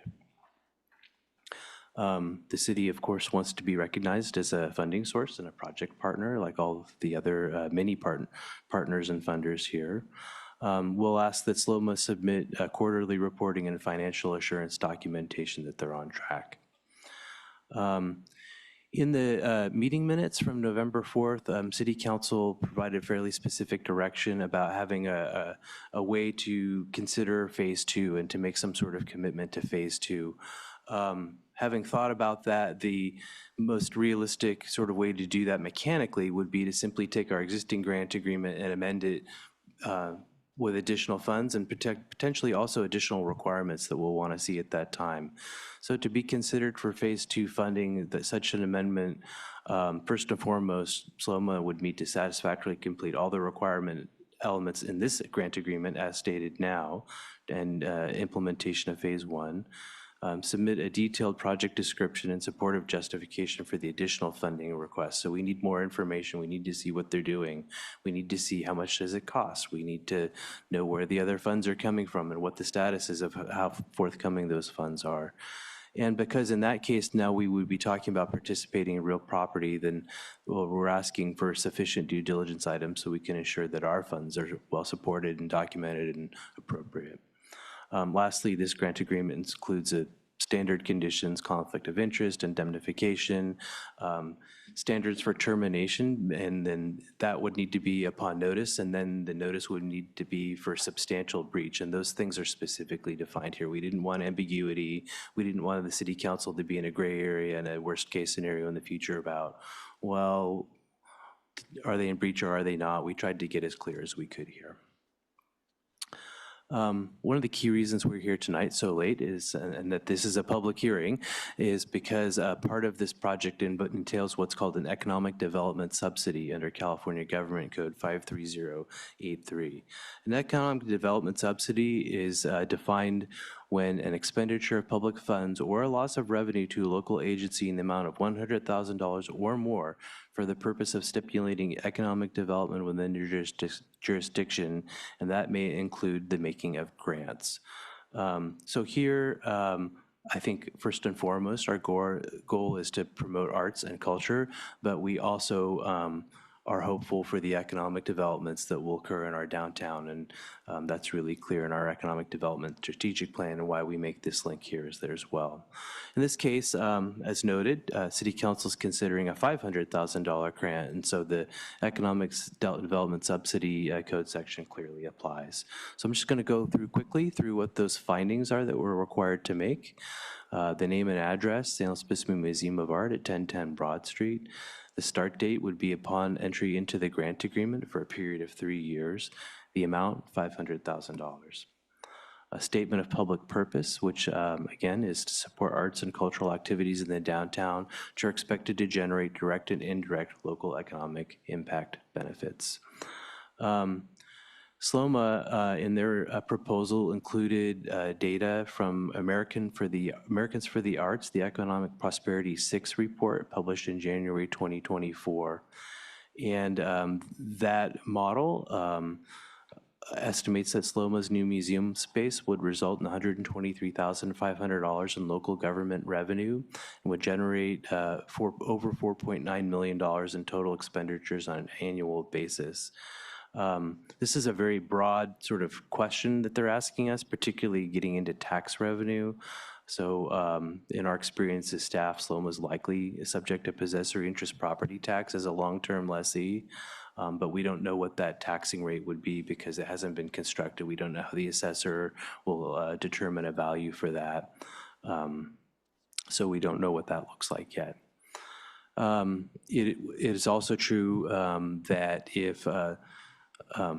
The city, of course, wants to be recognized as a funding source and a project partner like all of the other many partners and funders here. We'll ask that SLOMA submit quarterly reporting and financial assurance documentation that they're on track. In the meeting minutes from November 4th, City Council provided fairly specific direction about having a way to consider phase 2 and to make some sort of commitment to phase 2. Having thought about that, the most realistic sort of way to do that mechanically would be to simply take our existing grant agreement and amend it with additional funds and potentially also additional requirements that we'll want to see at that time. So to be considered for phase 2 funding, that such an amendment, first and foremost, SLOMA would need to satisfactorily complete all the requirement elements in this grant agreement as stated now, and implementation of phase 1. Submit a detailed project description and supportive justification for the additional funding request. So we need more information. We need to see what they're doing. We need to see how much does it cost. We need to know where the other funds are coming from and what the status is of how forthcoming those funds are. And because in that case, now we would be talking about participating in real property, then we're asking for sufficient due diligence items so we can ensure that our funds are well supported and documented and appropriate. Lastly, this grant agreement includes standard conditions, conflict of interest, indemnification, standards for termination, and then that would need to be upon notice, and then the notice would need to be for substantial breach, and those things are specifically defined here. We didn't want ambiguity. We didn't want the city council to be in a gray area and a worst case scenario in the future about, well, are they in breach or are they not? We tried to get as clear as we could here. One of the key reasons we're here tonight so late is, and that this is a public hearing, is because part of this project entails what's called an economic development subsidy under California Government Code 53083. An economic development subsidy is defined when an expenditure of public funds or a loss of revenue to a local agency in the amount of $100,000 or more for the purpose of stimulating economic development within your jurisdiction, and that may include the making of grants. So here, I think first and foremost, our goal is to promote arts and culture, but we also are hopeful for the economic developments that will occur in our downtown, and that's really clear in our economic development strategic plan, and why we make this link here is there as well. In this case, as noted, City Council is considering a $500,000 grant, and so the economic development subsidy code section clearly applies. So I'm just going to go quickly through what those findings are that we're required to make. The name and address, San Luis Obispo Museum of Art at 1010 Broad Street. The start date would be upon entry into the grant agreement for a period of 3 years. The amount, $500,000. A statement of public purpose, which again is to support arts and cultural activities in the downtown, which are expected to generate direct and indirect local economic impact benefits. SLOMA, in their proposal, included data from Americans for the Arts, the Economic Prosperity 6 report published in January 2024. And that model estimates that SLOMA's new museum space would result in $123,500 in local government revenue and would generate over $4.9 million in total expenditures on an annual basis. This is a very broad sort of question that they're asking us, particularly getting into tax revenue. So in our experience as staff, SLOMA is likely subject to possessory interest property tax as a long-term lessee, but we don't know what that taxing rate would be because it hasn't been constructed. We don't know how the assessor will determine a value for that. So we don't know what that looks like yet. It is also true that if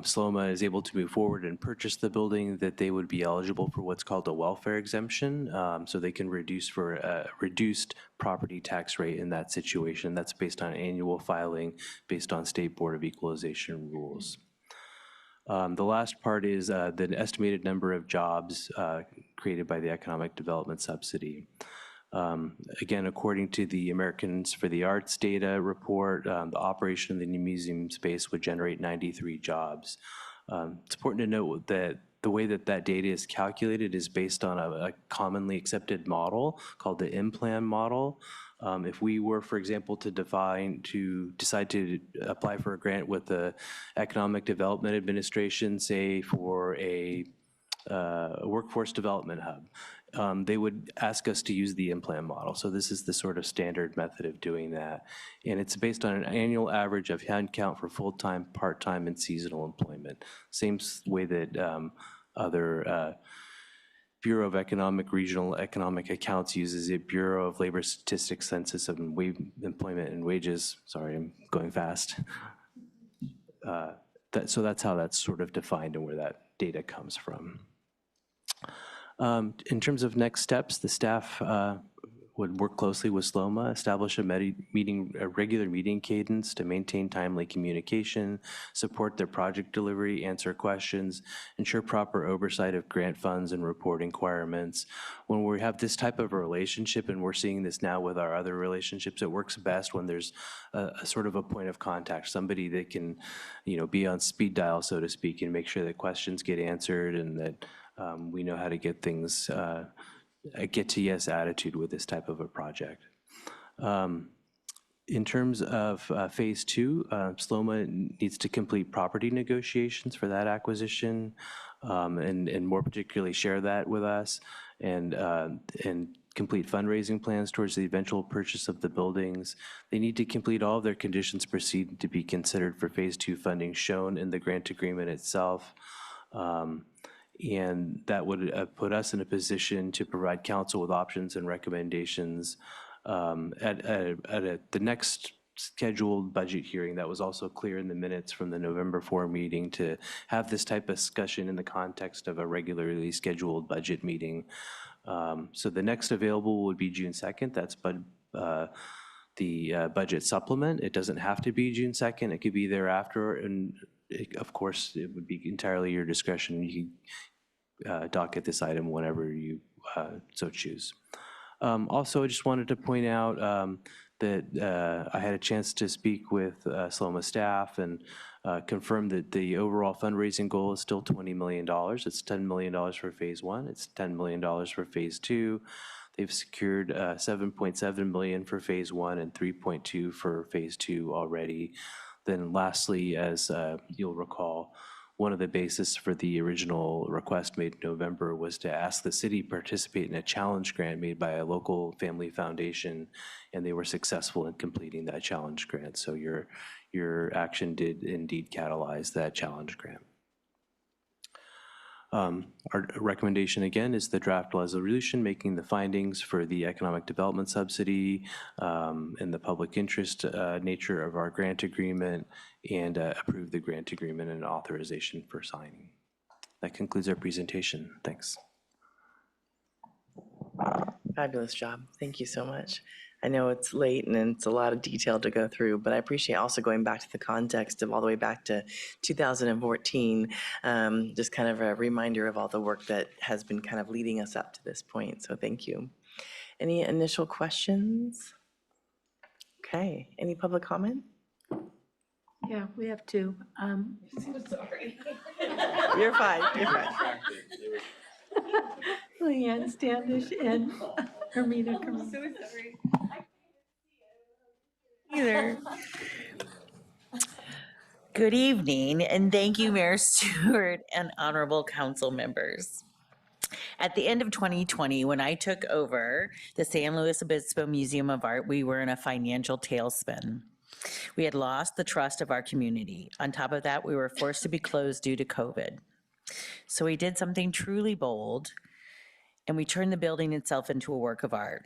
SLOMA is able to move forward and purchase the building, that they would be eligible for what's called a welfare exemption, so they can reduce for a reduced property tax rate in that situation. That's based on annual filing, based on State Board of Equalization rules. The last part is the estimated number of jobs created by the economic development subsidy. Again, according to the Americans for the Arts data report, the operation of the new museum space would generate 93 jobs. It's important to note that the way that that data is calculated is based on a commonly accepted model called the M-Plan model. If we were, for example, to decide to apply for a grant with the Economic Development Administration, say for a workforce development hub, they would ask us to use the M-Plan model. So this is the sort of standard method of doing that. And it's based on an annual average of head count for full-time, part-time, and seasonal employment. Same way that other Bureau of Regional Economic Accounts uses it, Bureau of Labor Statistics, Census of Employment and Wages. Sorry, I'm going fast. So that's how that's sort of defined and where that data comes from. In terms of next steps, the staff would work closely with SLOMA, establish a regular meeting cadence to maintain timely communication, support their project delivery, answer questions, ensure proper oversight of grant funds and reporting requirements. When we have this type of a relationship, and we're seeing this now with our other relationships, it works best when there's a sort of a point of contact, somebody that can, be on speed dial, so to speak, and make sure that questions get answered and that we know how to get things a get to yes attitude with this type of a project. In terms of phase two, SLOMA needs to complete property negotiations for that acquisition, and more particularly share that with us, and complete fundraising plans towards the eventual purchase of the buildings. They need to complete all of their conditions preceding to be considered for phase two funding shown in the grant agreement itself. And that would put us in a position to provide council with options and recommendations at the next scheduled budget hearing. That was also clear in the minutes from the November 4 meeting, to have this type of discussion in the context of a regularly scheduled budget meeting. So the next available would be June 2nd. That's the budget supplement. It doesn't have to be June 2nd. It could be thereafter. And of course, it would be entirely your discretion. You can docket this item whenever you so choose. Also, I just wanted to point out that I had a chance to speak with SLOMA staff and confirm that the overall fundraising goal is still $20 million. It's $10 million for phase one. It's $10 million for phase two. They've secured $7.7 million for phase one and $3.2 for phase two already. Then lastly, as you'll recall, one of the bases for the original request made in November was to ask the city to participate in a challenge grant made by a local family foundation, and they were successful in completing that challenge grant. So your action did indeed catalyze that challenge grant. Our recommendation again is the draft resolution making the findings for the economic development subsidy and the public interest nature of our grant agreement, and approve the grant agreement and authorization for signing. That concludes our presentation. Thanks. Fabulous job. Thank you so much. I know it's late and it's a lot of detail to go through, but I appreciate also going back to the context of all the way back to 2014, just kind of a reminder of all the work that has been kind of leading us up to this point. So thank you. Any initial questions? Okay, any public comment? Yeah, we have two. Sorry. You're fine, you're fine. Leanne Standish and Hermina Kermit. I'm so sorry. Either. Good evening, and thank you, Mayor Stewart and honorable council members. At the end of 2020, when I took over the San Luis Obispo Museum of Art, we were in a financial tailspin. We had lost the trust of our community. On top of that, we were forced to be closed due to COVID. So we did something truly bold, and we turned the building itself into a work of art.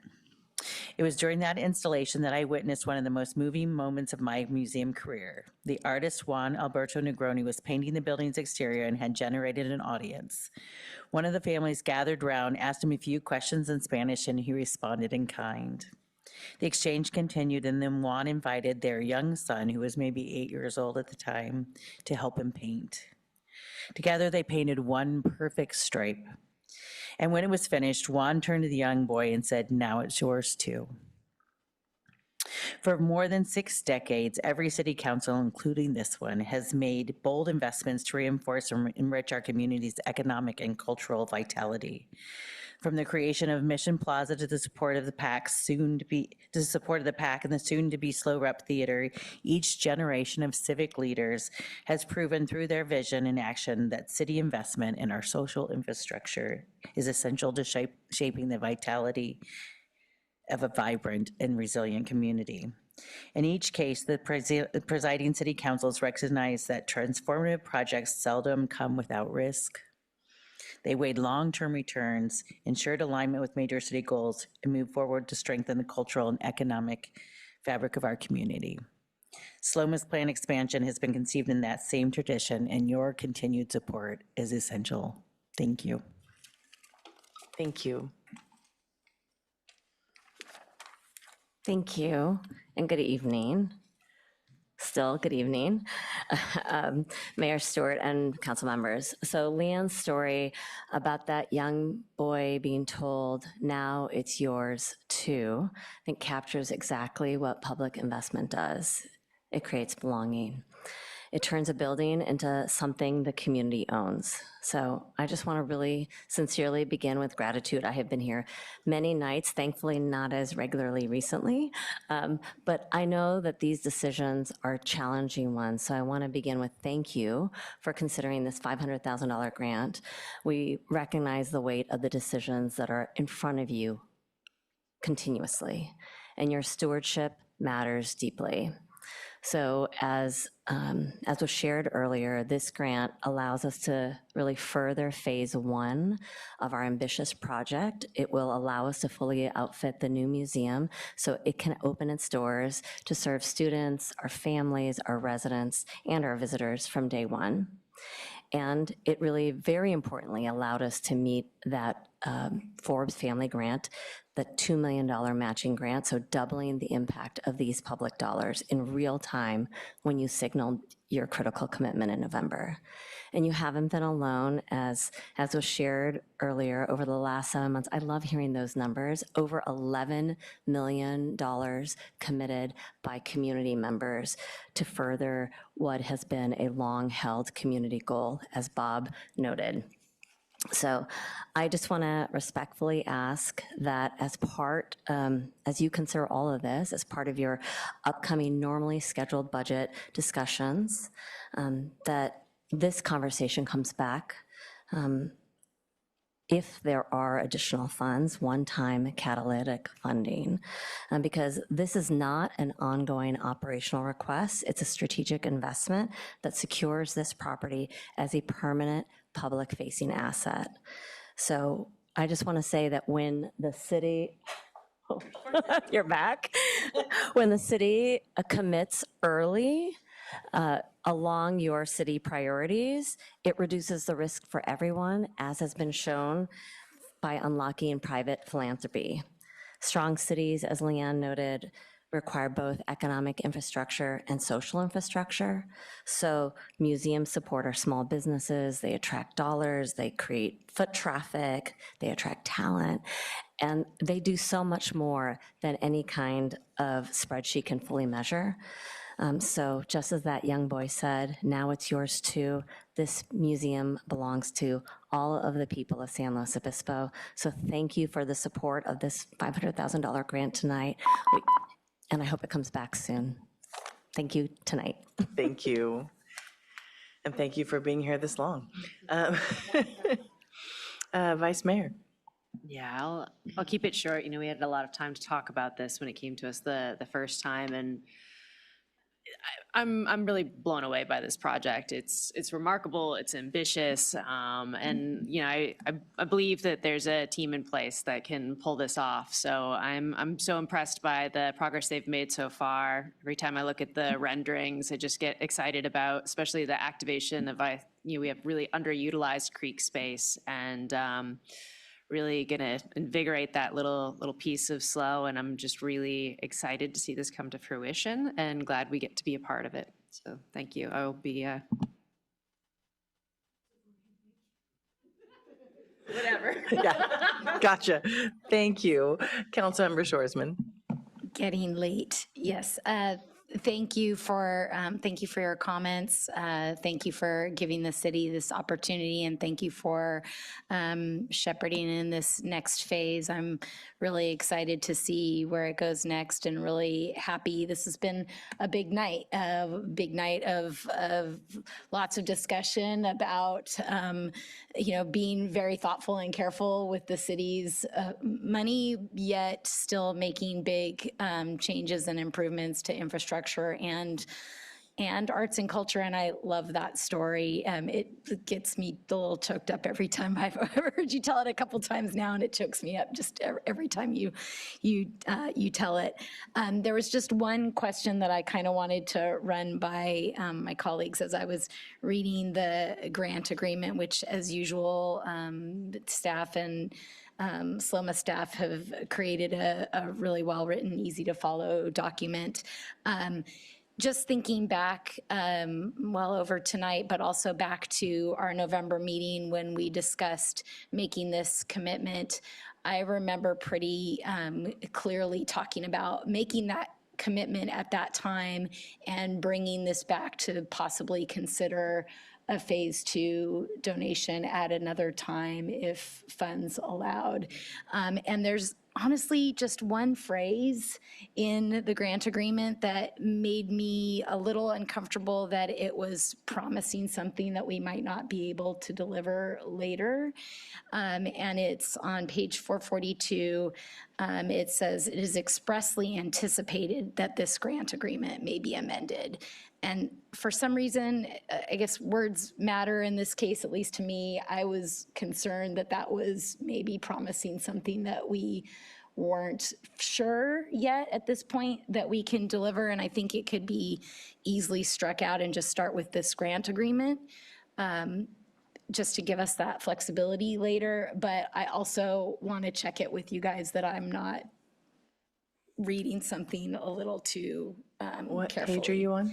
It was during that installation that I witnessed one of the most moving moments of my museum career. The artist Juan Alberto Negroni was painting the building's exterior and had generated an audience. One of the families gathered around, asked him a few questions in Spanish, and he responded in kind. The exchange continued, and then Juan invited their young son, who was maybe 8 years old at the time, to help him paint. Together, they painted one perfect stripe. And when it was finished, Juan turned to the young boy and said, "Now it's yours too." For more than 6 decades, every city council, including this one, has made bold investments to reinforce and enrich our community's economic and cultural vitality. From the creation of Mission Plaza to the support of the PAC, and the soon-to-be Slow Rep Theater, each generation of civic leaders has proven through their vision and action that city investment in our social infrastructure is essential to shaping the vitality of a vibrant and resilient community. In each case, the presiding city councils recognize that transformative projects seldom come without risk. They weighed long-term returns, ensured alignment with major city goals, and moved forward to strengthen the cultural and economic fabric of our community. SLOMA's planned expansion has been conceived in that same tradition, and your continued support is essential. Thank you. Thank you. Thank you, and good evening. Still, good evening, Mayor Stewart and council members. So Leanne's story about that young boy being told, "Now it's yours too," I think captures exactly what public investment does. It creates belonging. It turns a building into something the community owns. So I just want to really sincerely begin with gratitude. I have been here many nights, thankfully not as regularly recently, but I know that these decisions are challenging ones. So I want to begin with thank you for considering this $500,000 grant. We recognize the weight of the decisions that are in front of you continuously, and your stewardship matters deeply. So as was shared earlier, this grant allows us to really further phase 1 of our ambitious project. It will allow us to fully outfit the new museum so it can open its doors to serve students, our families, our residents, and our visitors from day 1. And it really, very importantly, allowed us to meet that Forbes Family Grant, the $2 million matching grant, so doubling the impact of these public dollars in real time when you signaled your critical commitment in November. And you haven't been alone, as was shared earlier, over the last 7 months. I love hearing those numbers. Over $11 million committed by community members to further what has been a long-held community goal, as Bob noted. So I just want to respectfully ask that as part, as you consider all of this, as part of your upcoming normally scheduled budget discussions, that this conversation comes back if there are additional funds, one-time catalytic funding, because this is not an ongoing operational request. It's a strategic investment that secures this property as a permanent public-facing asset. So I just want to say that when the city, you're back, when the city commits early along your city priorities, it reduces the risk for everyone, as has been shown by unlocking private philanthropy. Strong cities, as Leanne noted, require both economic infrastructure and social infrastructure. So museums support our small businesses, they attract dollars, they create foot traffic, they attract talent, and they do so much more than any kind of spreadsheet can fully measure. So just as that young boy said, now it's yours too. This museum belongs to all of the people of San Luis Obispo. So thank you for the support of this $500,000 grant tonight. And I hope it comes back soon. Thank you tonight. Thank you. And thank you for being here this long. Vice Mayor. Yeah, I'll keep it short. You know, we had a lot of time to talk about this when it came to us the first time, and I'm really blown away by this project. It's remarkable, it's ambitious, and you know, I believe that there's a team in place that can pull this off. So I'm so impressed by the progress they've made so far. Every time I look at the renderings, I just get excited about, especially the activation of we have really underutilized creek space, and really gonna invigorate that little piece of SLO, and I'm just really excited to see this come to fruition and glad we get to be a part of it. So thank you. I will be whatever. Yeah, gotcha. Thank you. Councilmember Shoresman. Getting late, yes. Thank you for your comments. Thank you for giving the city this opportunity, and thank you for shepherding in this next phase. I'm really excited to see where it goes next, and really happy. This has been a big night of lots of discussion about being very thoughtful and careful with the city's money, yet still making big changes and improvements to infrastructure and arts and culture, and I love that story. It gets me a little choked up every time. I've heard you tell it a couple times now, and it chokes me up just every time you tell it. There was just one question that I kind of wanted to run by my colleagues as I was reading the grant agreement, which, as usual, staff and SLOMA staff have created a really well-written, easy-to-follow document. Just thinking back, well over tonight, but also back to our November meeting when we discussed making this commitment, I remember pretty clearly talking about making that commitment at that time and bringing this back to possibly consider a phase 2 donation at another time if funds allowed. And there's honestly just one phrase in the grant agreement that made me a little uncomfortable that it was promising something that we might not be able to deliver later. And it's on page 442. It says, it is expressly anticipated that this grant agreement may be amended. And for some reason, I guess words matter in this case, at least to me. I was concerned that that was maybe promising something that we weren't sure yet at this point that we can deliver. And I think it could be easily struck out and just start with this grant agreement, just to give us that flexibility later. But I also want to check it with you guys that I'm not reading something a little too What carefully. page are you on?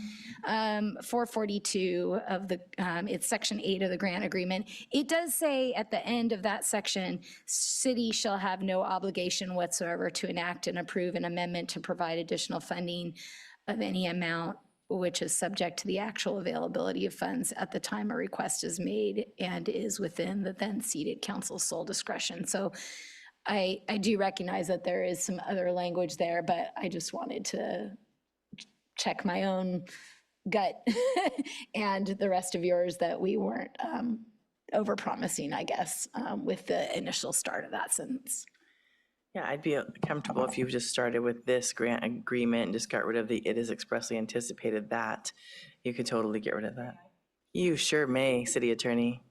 442 of the, it's section 8 of the grant agreement. It does say at the end of that section, city shall have no obligation whatsoever to enact and approve an amendment to provide additional funding of any amount which is subject to the actual availability of funds at the time a request is made and is within the then seated council's sole discretion. So I do recognize that there is some other language there, but I just wanted to check my own gut and the rest of yours that we weren't over-promising, I guess, with the initial start of that sentence. Yeah, I'd be comfortable if you just started with this grant agreement and just got rid of the "it is expressly anticipated that." You could totally get rid of that. You sure may, city attorney.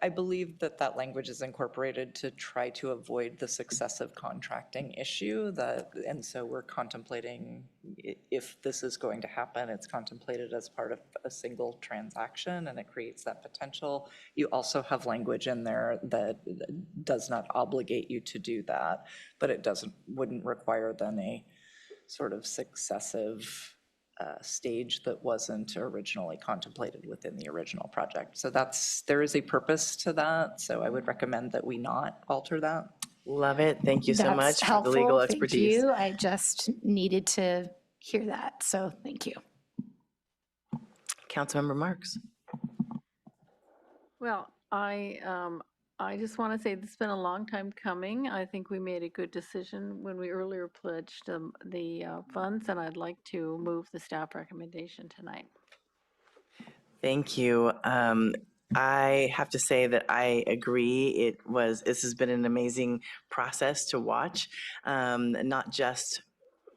I believe that that language is incorporated to try to avoid the successive contracting issue and so we're contemplating if this is going to happen, it's contemplated as part of a single transaction and it creates that potential. You also have language in there that does not obligate you to do that, but it wouldn't require then a sort of successive stage that wasn't originally contemplated within the original project. So there is a purpose to that. So I would recommend that we not alter that. Love it. Thank you so That's much helpful. for the legal Thank expertise. you. I just needed to hear that. So thank you. Councilmember Marks. Well, I just want to say it's been a long time coming. I think we made a good decision when we earlier pledged the funds, and I'd like to move the staff recommendation tonight. Thank you. I have to say that I agree. This has been an amazing process to watch, not just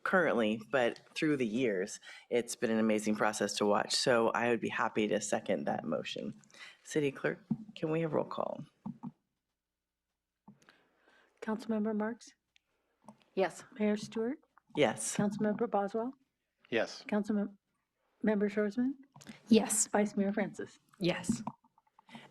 currently, but through the years. It's been an amazing process to watch. So I would be happy to second that motion. City Clerk, can we have roll call? Councilmember Marks? Yes. Mayor Stewart? Yes. Councilmember Boswell? Yes. Councilmember Shorsman? Yes. Vice Mayor Francis? Yes.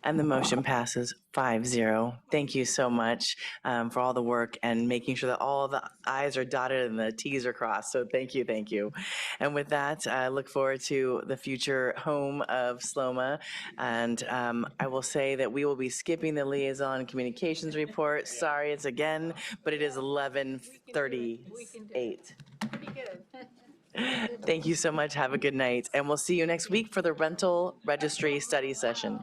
And the motion passes 5-0. Thank you so much for all the work and making sure that all the I's are dotted and the T's are crossed. So thank you, thank you. And with that, I look forward to the future home of SLOMA. And I will say that we will be skipping the liaison communications report. Sorry, it's again, but it is 11:38. Thank you so much. Have a good night. And we'll see you next week for the rental registry study session.